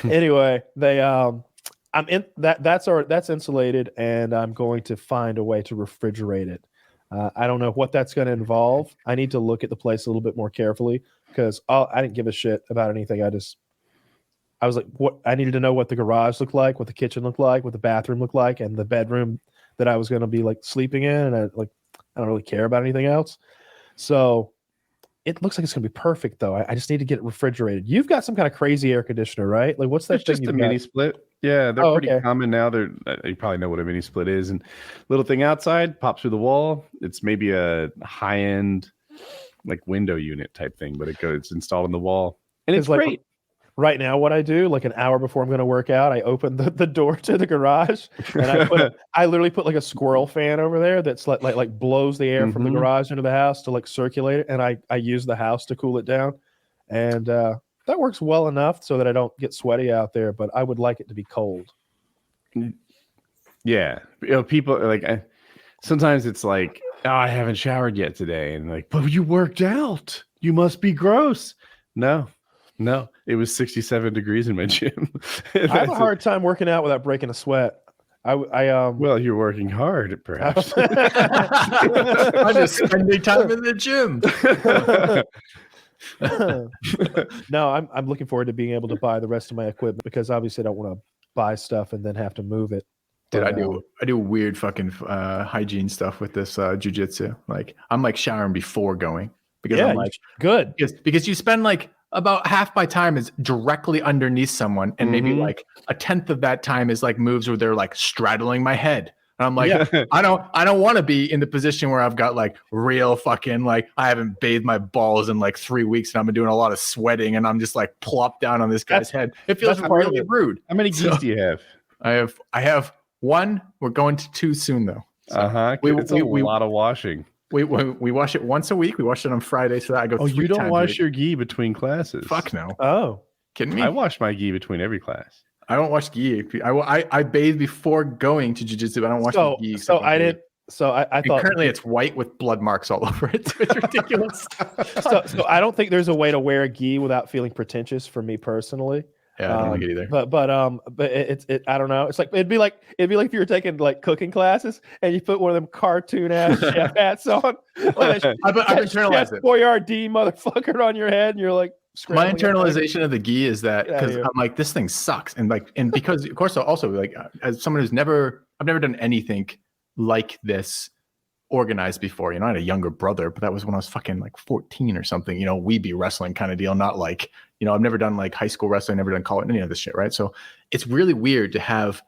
Anyway, I'm in that's insulated, and I'm going to find a way to refrigerate it. I don't know what that's going to involve. I need to look at the place a little bit more carefully because I didn't give a shit about anything. I was like, what? I needed to know what the garage looked like, what the kitchen looked like, what the bathroom looked like, and the bedroom that I was going to be like sleeping in. And I don't really care about anything else. So it looks like it's going to be perfect, though. I just need to get it refrigerated. You've got some kind of crazy air conditioner, right? Like, what's that It's just a mini split. Yeah, they're pretty common now. You probably know what a mini split is. And little thing outside pops through the wall. It's maybe a high-end like window unit type thing, but it's installed in the wall, and it's great. Right now, what I do, like an hour before I'm going to work out, I open the door to the garage, and I literally put like a squirrel fan over there that's like blows the air from the garage into the house to like circulate it, and I use the house to cool it down, and that works well enough so that I don't get sweaty out there. But I would like it to be cold. Yeah, people are like sometimes it's like, oh, I haven't showered yet today, and like, but you worked out, you must be gross. No, it was 67 degrees in my gym. I have a hard time working out without breaking a sweat. Well, you're working hard, perhaps. I'm just spending time in the gym. No, I'm looking forward to being able to buy the rest of my equipment because obviously I don't want to buy stuff and then have to move it. Dude, I do weird fucking hygiene stuff with this jujitsu. Like I'm like showering before going because I'm like good because you spend like about half my time is directly underneath someone, and maybe like a tenth of that time is like moves where they're like straddling my head. And I'm like, I don't want to be in the position where I've got like real fucking like I haven't bathed my balls in like 3 weeks and I've been doing a lot of sweating and I'm just like plopped down on this guy's head. It feels really rude. How many geese do you have? I have one. We're going to 2 soon though. So it's a lot of washing. We wash it once a week. We wash it on Friday, so that I go. Oh, you don't wash your gi between classes? Fuck no. Oh, kidding me? I wash my gi between every class. I don't watch gi. I bathe before going to jiu-jitsu. I don't watch the gi. So I did. So I thought currently it's white with blood marks all over it. It's ridiculous. so I don't think there's a way to wear a gi without feeling pretentious for me personally. Yeah, I don't like it either. But it's I don't know. It's like it'd be like if you were taking like cooking classes and you put one of them cartoon ass chef hats on. Like I've internalized it. Boyardee motherfucker on your head, and you're like. My internalization of the gi is that because I'm like, this thing sucks, and because of course also like as someone who's I've never done anything like this organized before. I had a younger brother, but that was when I was fucking like 14 or something. Weebie wrestling kind of deal, not like I've never done like high school wrestling, never done college, any of this shit, right? So it's really weird to have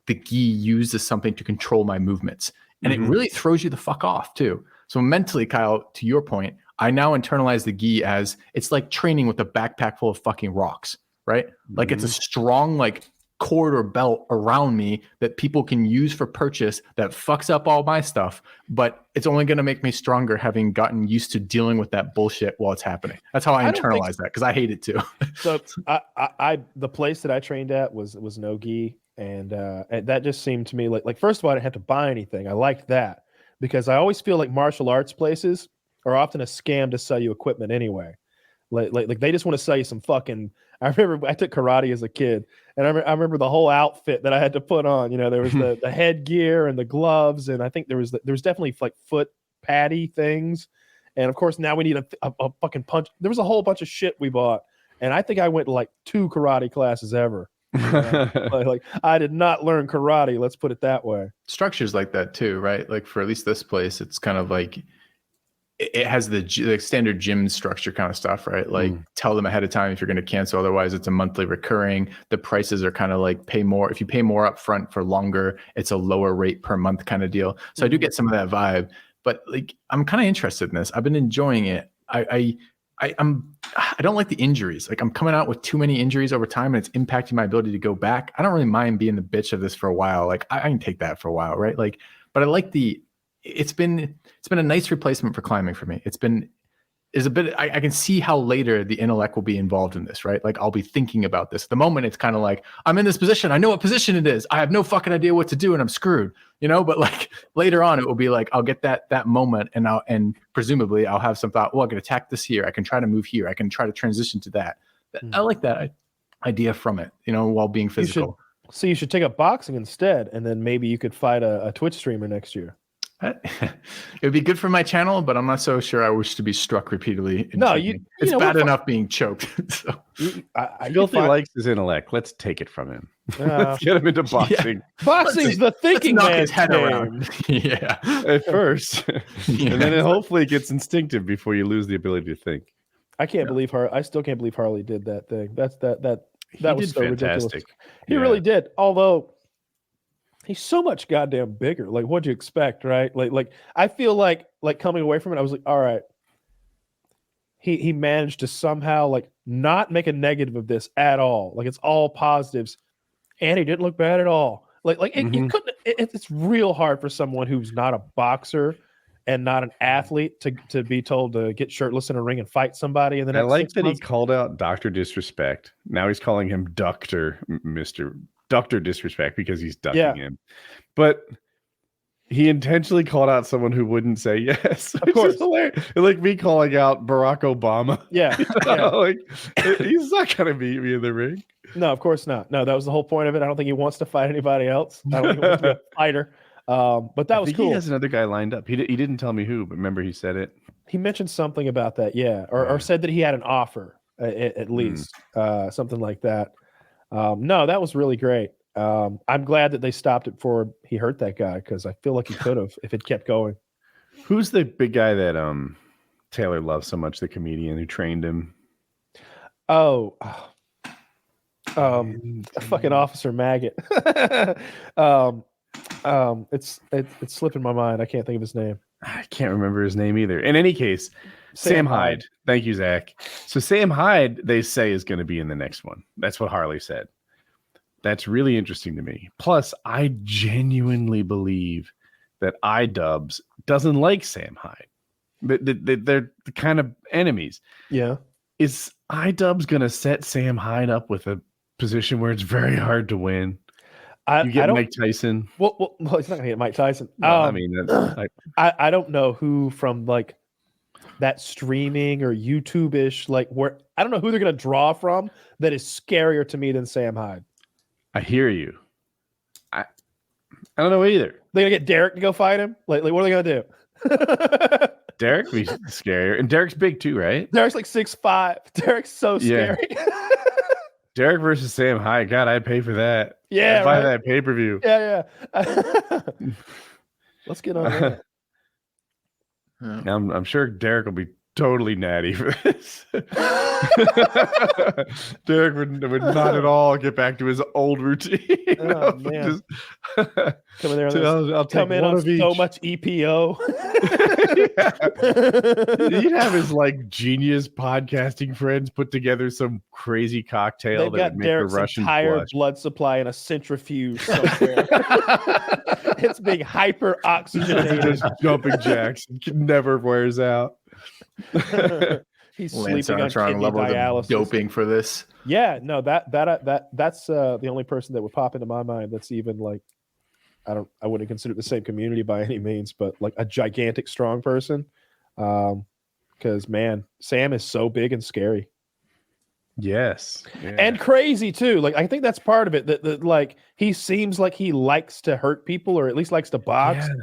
the gi used as something to control my movements, and it really throws you the fuck off too. So mentally, Kyle, to your point, I now internalize the gi as it's like training with a backpack full of fucking rocks, right? Like it's a strong like cord or belt around me that people can use for purchase that fucks up all my stuff, but it's only going to make me stronger having gotten used to dealing with that bullshit while it's happening. That's how I internalize that because I hate it too. So I the place that I trained at was no gi, and that just seemed to me like first of all I didn't have to buy anything. I liked that because I always feel like martial arts places are often a scam to sell you equipment anyway. Like they just want to sell you some fucking. I remember I took karate as a kid, and I remember the whole outfit that I had to put on. There was the headgear and the gloves, and I think there was definitely like foot patty things, and of course now we need a fucking punch. There was a whole bunch of shit we bought, and I think I went to like 2 karate classes ever. Like I did not learn karate. Let's put it that way. Structures like that too, right? Like for at least this place, it's kind of like. It has the standard gym structure kind of stuff, right? Like tell them ahead of time if you're going to cancel. Otherwise, it's a monthly recurring. The prices are kind of like pay more. If you pay more up front for longer, it's a lower rate per month kind of deal. So I do get some of that vibe, but like I'm kind of interested in this. I've been enjoying it. I don't like the injuries. Like I'm coming out with too many injuries over time, and it's impacting my ability to go back. I don't really mind being the bitch of this for a while. Like I can take that for a while, right? Like, but I like it's been a nice replacement for climbing for me. I can see how later the intellect will be involved in this, right? Like I'll be thinking about this. At the moment, it's kind of like I'm in this position. I know what position it is. I have no fucking idea what to do, and I'm screwed, But like later on, it will be like I'll get that moment, and presumably I'll have some thought. Well, I can attack this here. I can try to move here. I can try to transition to that. I like that idea from it, while being physical. You should take up boxing instead, and then maybe you could fight a Twitch streamer next year. It would be good for my channel, but I'm not so sure I wish to be struck repeatedly. No, it's bad enough being choked. So. Filthy likes his intellect. Let's take it from him. Let's get him into boxing. Yeah. Boxing's the thinking man's head around. Yeah, at first, and then it hopefully gets instinctive before you lose the ability to think. I still can't believe Harley did that thing. That was so fantastic. Ridiculous. He really did. Although. He's so much goddamn bigger. Like, what'd you expect, right? Like I feel like coming away from it, I was like, all right. He managed to somehow like not make a negative of this at all. Like it's all positives, and he didn't look bad at all. You couldn't. It's real hard for someone who's not a boxer and not an athlete to be told to get shirtless in a ring and fight somebody. And then I like that he called out Dr. Disrespect. Now he's calling him Dr. Disrespect because he's ducking him. But he intentionally called out someone who wouldn't say yes. Of course. Like me calling out Barack Obama. Yeah. He's not going to beat me in the ring. No, of course not. No, that was the whole point of it. I don't think he wants to fight anybody else. I don't think he wants to be a fighter. But that was cool. He has another guy lined up. He didn't tell me who, but remember he said it. He mentioned something about that. Yeah. Or said that he had an offer at least, something like that. No, that was really great. I'm glad that they stopped it before he hurt that guy because I feel like he could have if it kept going. Who's the big guy that Taylor loves so much? The comedian who trained him. Fucking Officer Maggot. It's slipping my mind. I can't think of his name. I can't remember his name either. In any case, Sam Hyde. Thank you, Zach. So Sam Hyde, they say, is going to be in the next one. That's what Harley said. That's really interesting to me. Plus, I genuinely believe that iDubbbz doesn't like Sam Hyde. They're the kind of enemies. Yeah. Is iDubbbz going to set Sam Hyde up with a position where it's very hard to win. You get Mike Tyson. Well, he's not gonna get Mike Tyson. Well, I mean, that's like, I don't know who from like that streaming or YouTube-ish, like where I don't know who they're gonna draw from that is scarier to me than Sam Hyde. I hear you. I don't know either. They're gonna get Derek to go fight him. Like what are they gonna do? Derek be scarier, and Derek's big too, right? Derek's like 6'5". Derek's so scary. Derek versus Sam Hyde. God, I'd pay for that. Yeah, I'd buy that pay-per-view. Yeah. Let's get on that. I'm sure Derek will be totally natty for this. Derek would not at all get back to his old routine. Oh, man. Come in there I'll come in on so much EPO. He'd have his like genius podcasting friends put together some crazy cocktail They've got Derek's entire blood supply in a centrifuge somewhere. It's being hyper oxygenated. Just jumping jacks. Never wears out. He's Lance sleeping on kidney level dialysis. Doping for this. Yeah, no, that's the only person that would pop into my mind that's even like I wouldn't consider it the same community by any means, but like a gigantic strong person. Because man, Sam is so big and scary. Yes. Yeah. And crazy too. Like I think that's part of it. That like he seems like he likes to hurt people or at least likes to box. Yeah.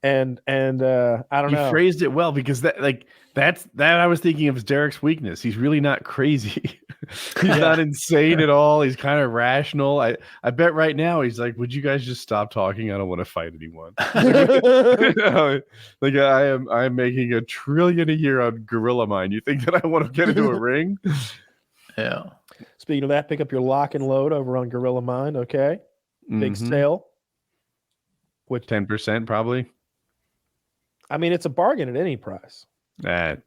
And I don't know. You phrased it well because that's I was thinking of as Derek's weakness. He's really not crazy. He's not insane at all. He's kind of rational. I bet right now he's like, would you guys just stop talking? I don't want to fight anyone. Like I am making $1 trillion a year on Gorilla Mine. You think that I want to get into a ring? Yeah. Speaking of that, pick up your lock and load over on Gorilla Mine. Okay. Big sale. With 10% probably. I mean, it's a bargain at any price.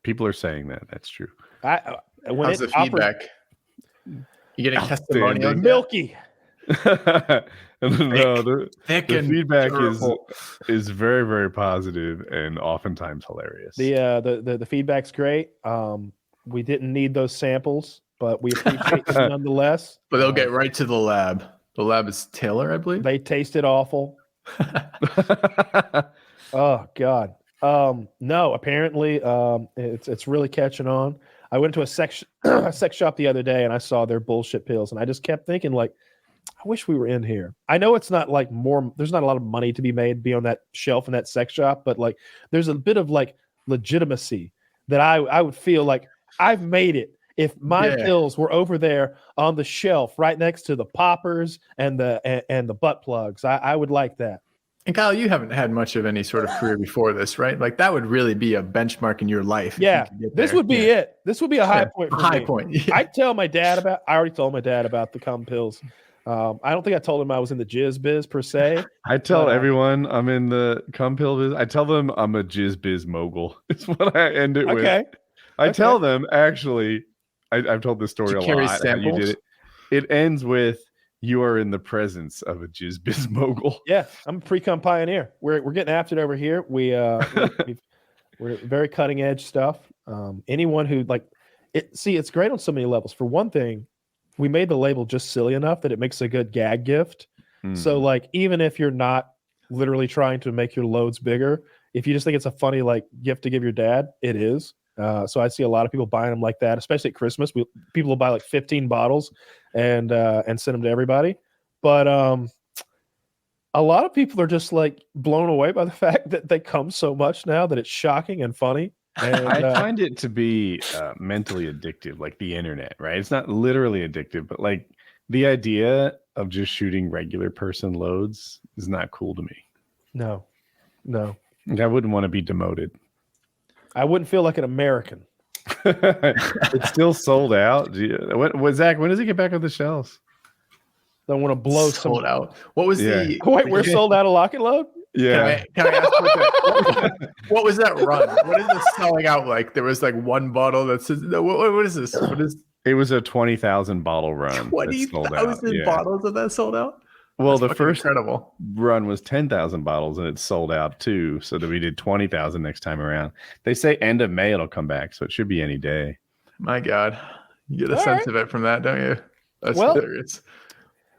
People are saying that. That's true. How's the feedback? You getting testimonials? Milky. The feedback is very, very positive and oftentimes hilarious. The feedback's great. We didn't need those samples, but we appreciate them nonetheless. But they'll get right to the lab. The lab is Taylor, I believe. They tasted awful. Oh God. No, apparently it's really catching on. I went to a sex shop the other day and I saw their bullshit pills and I just kept thinking like, I wish we were in here. I know it's not like there's not a lot of money to be made on that shelf in that sex shop, but like there's a bit of like legitimacy that I would feel like I've made it. If my pills were over there on the shelf right next to the poppers and the butt plugs, I would like that. And Kyle, you haven't had much of any sort of career before this, right? Like that would really be a benchmark in your life. Yeah, this would be it. This would be a high point for me. Point. Yeah. I already told my dad about the cum pills. I don't think I told him I was in the jizz biz per se. I tell everyone I'm in the cum pill biz. I tell them I'm a jizz biz mogul. It's what I end it with. I tell them actually. I've told this story a lot. How you did it. It ends with you are in the presence of a jizz biz mogul. Yeah, I'm a pre-cum pioneer. We're getting after it over here. We're very cutting edge stuff. Anyone who like it, it's great on so many levels. For one thing, we made the label just silly enough that it makes a good gag gift. So like even if you're not literally trying to make your loads bigger, if you just think it's a funny like gift to give your dad, it is. So I see a lot of people buying them like that, especially at Christmas. People will buy like 15 bottles and send them to everybody. But a lot of people are just like blown away by the fact that they come so much now that it's shocking and funny. And, I find it to be mentally addictive, like the internet, right? It's not literally addictive, but like the idea of just shooting regular person loads is not cool to me. No. Like, I wouldn't want to be demoted. I wouldn't feel like an American. It's still sold out. Zach, when does it get back on the shelves? Don't want to blow sold out. What was the wait? We're sold out of lock and load. Yeah. Can I ask what was that run? What is this selling out like? There was like one bottle that says, what is this? What is? It was a 20,000 bottle run. 20,000 bottles of that sold out. Well, That's the first incredible run was 10,000 bottles and it sold out too. So that we did 20,000 next time around. They say end of May it'll come back, so it should be any day. My God, you get a sense of it from that, don't you? That's Well, hilarious.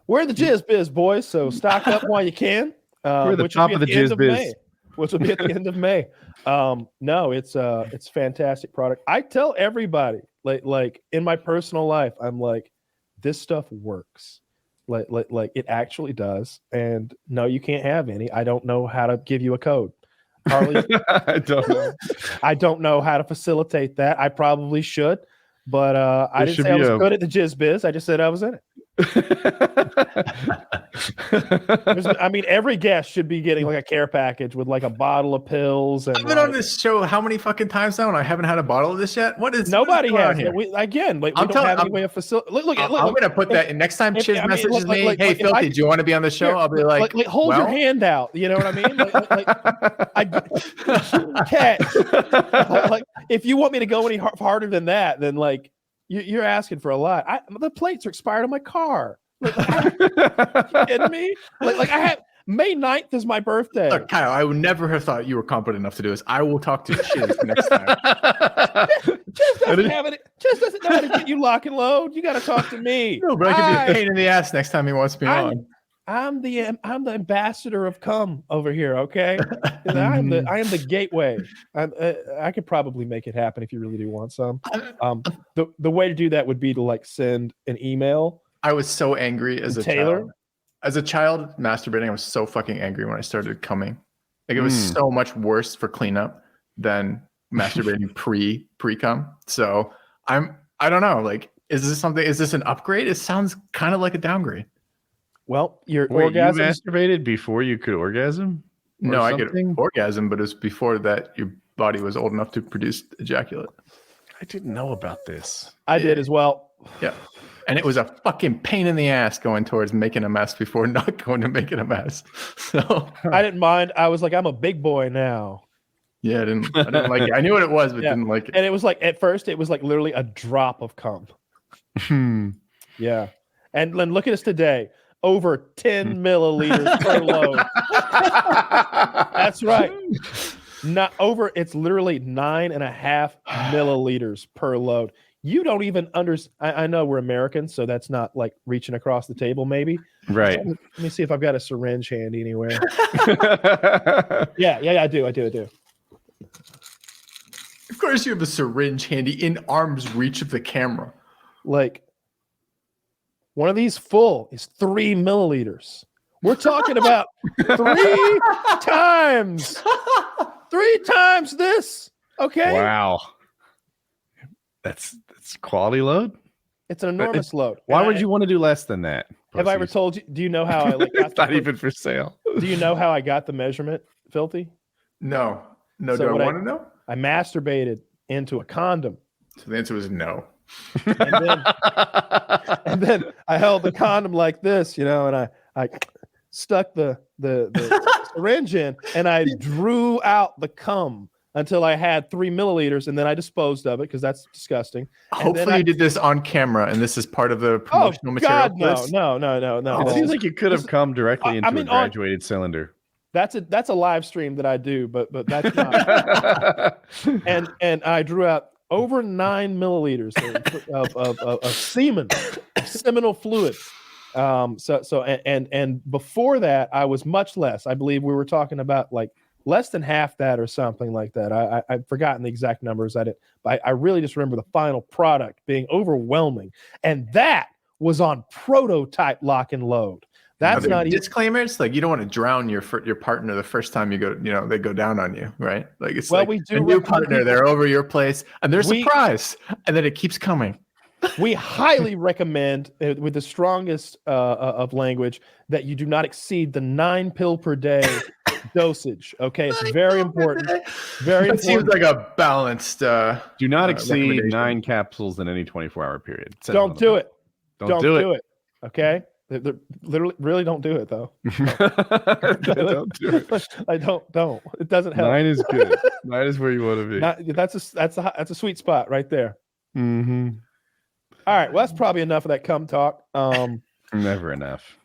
We're the Jizz Biz, boys, so stock up while you can. We're the top of the Jizz Biz. Which will be at the end of May. No, it's a fantastic product. I tell everybody, like in my personal life, I'm like, this stuff works. Like it actually does. And no, you can't have any. I don't know how to give you a code. Harley, I don't know. I don't know how to facilitate that. I probably should, but I didn't say I was good at the Jizz Biz. I just said I was in it. I mean, every guest should be getting like a care package with like a bottle of pills. And I've been on this show how many fucking times now, and I haven't had a bottle of this yet. Nobody has it. We don't have any way of facilitating. Look, I'm gonna put that in next time. Chiz messages me, "Hey, Filthy, do you want to be on the show?" I'll be like, hold your hand out. You know what I mean? Like, if you want me to go any harder than that, then like you're asking for a lot. The plates are expired on my car. Like, are you kidding me? Like I have May 9th is my birthday. Look, Kyle, I would never have thought you were competent enough to do this. I will talk to Chiz next time. Chiz doesn't know how to get you lock and load. You got to talk to me. No, but I could be a pain in the ass next time he wants me on. I'm the ambassador of cum over here. Okay, I am the gateway. I could probably make it happen if you really do want some. The way to do that would be to like send an email. I was so angry as a Taylor. child. As a child masturbating, I was so fucking angry when I started coming. Like it was so much worse for cleanup than masturbating pre-cum. So I don't know. Like, is this an upgrade? It sounds kind of like a downgrade. Well, your Wait, orgasm you masturbated before you could orgasm? No, I get orgasm, but it was before that your body was old enough to produce ejaculate. I didn't know about this. I did as well. Yeah. And it was a fucking pain in the ass going towards making a mess before not going to making a mess. So I didn't mind. I was like, I'm a big boy now. Yeah, I didn't like it. I knew what it was, but didn't like it. And it was like at first it was like literally a drop of cum. Yeah. And then look at us today. Over 10 milliliters per load. That's right. Not over. It's literally 9.5 milliliters per load. You don't even understand. I know we're Americans, so that's not like reaching across the table, maybe. Right. So let me see if I've got a syringe handy anywhere. Yeah, I do. Of course, you have a syringe handy in arm's reach of the camera. Like, one of these full is 3 milliliters. We're talking about 3 times. 3 times this. Okay. Wow. That's quality load. It's an enormous load. Why would you want to do less than that? Have I ever told you? Do you know how I like? It's not even for sale. Do you know how I got the measurement, Filthy? No. So do I want to know? I masturbated into a condom. So the answer was no. And then I held the condom like this, and I stuck the syringe in, and I drew out the cum until I had 3 milliliters, and then I disposed of it because that's disgusting. Hopefully you did this on camera, and this is part of the promotional material. God, no. It seems like you could have come directly into a graduated cylinder. That's a live stream that I do, but that's not. and I drew out over 9 milliliters of semen, seminal fluid. And before that, I was much less. I believe we were talking about like less than half that or something like that. I've forgotten the exact numbers at it, but I really just remember the final product being overwhelming. And that was on prototype lock and load. That's not even disclaimers. Like you don't want to drown your partner the first time you go, they go down on you, right? Like it's we do a new partner. They're over your place and they're surprised, and then it keeps coming. We highly recommend, with the strongest of language, that you do not exceed the 9 pill per day dosage. Okay, it's very important. Very important. Seems like a balanced. Do not exceed 9 capsules in any 24-hour period. Don't do it. Don't do it. Okay. They're literally, really don't do it though. Don't do it. I don't. It doesn't help. 9 is good. 9 is where you want to be. That's a sweet spot right there. Mm-hmm. All right. Well, that's probably enough of that cum talk. Never enough.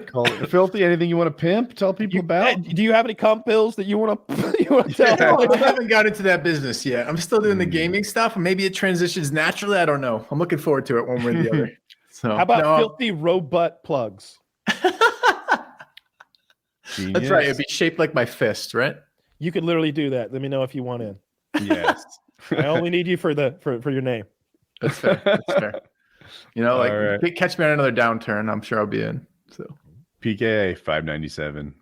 Call it filthy. Anything you want to pimp? Tell people about. Do you have any comp pills that you want to tell? I haven't got into that business yet. I'm still doing the gaming stuff. Maybe it transitions naturally. I don't know. I'm looking forward to it one way or the other. So how about filthy robot plugs? That's right. It'd be shaped like my fist, right? You could literally do that. Let me know if you want in. Yes. I only need you for your name. That's fair. That's fair. You know, like catch me on another downturn. I'm sure I'll be in. So PKA 597.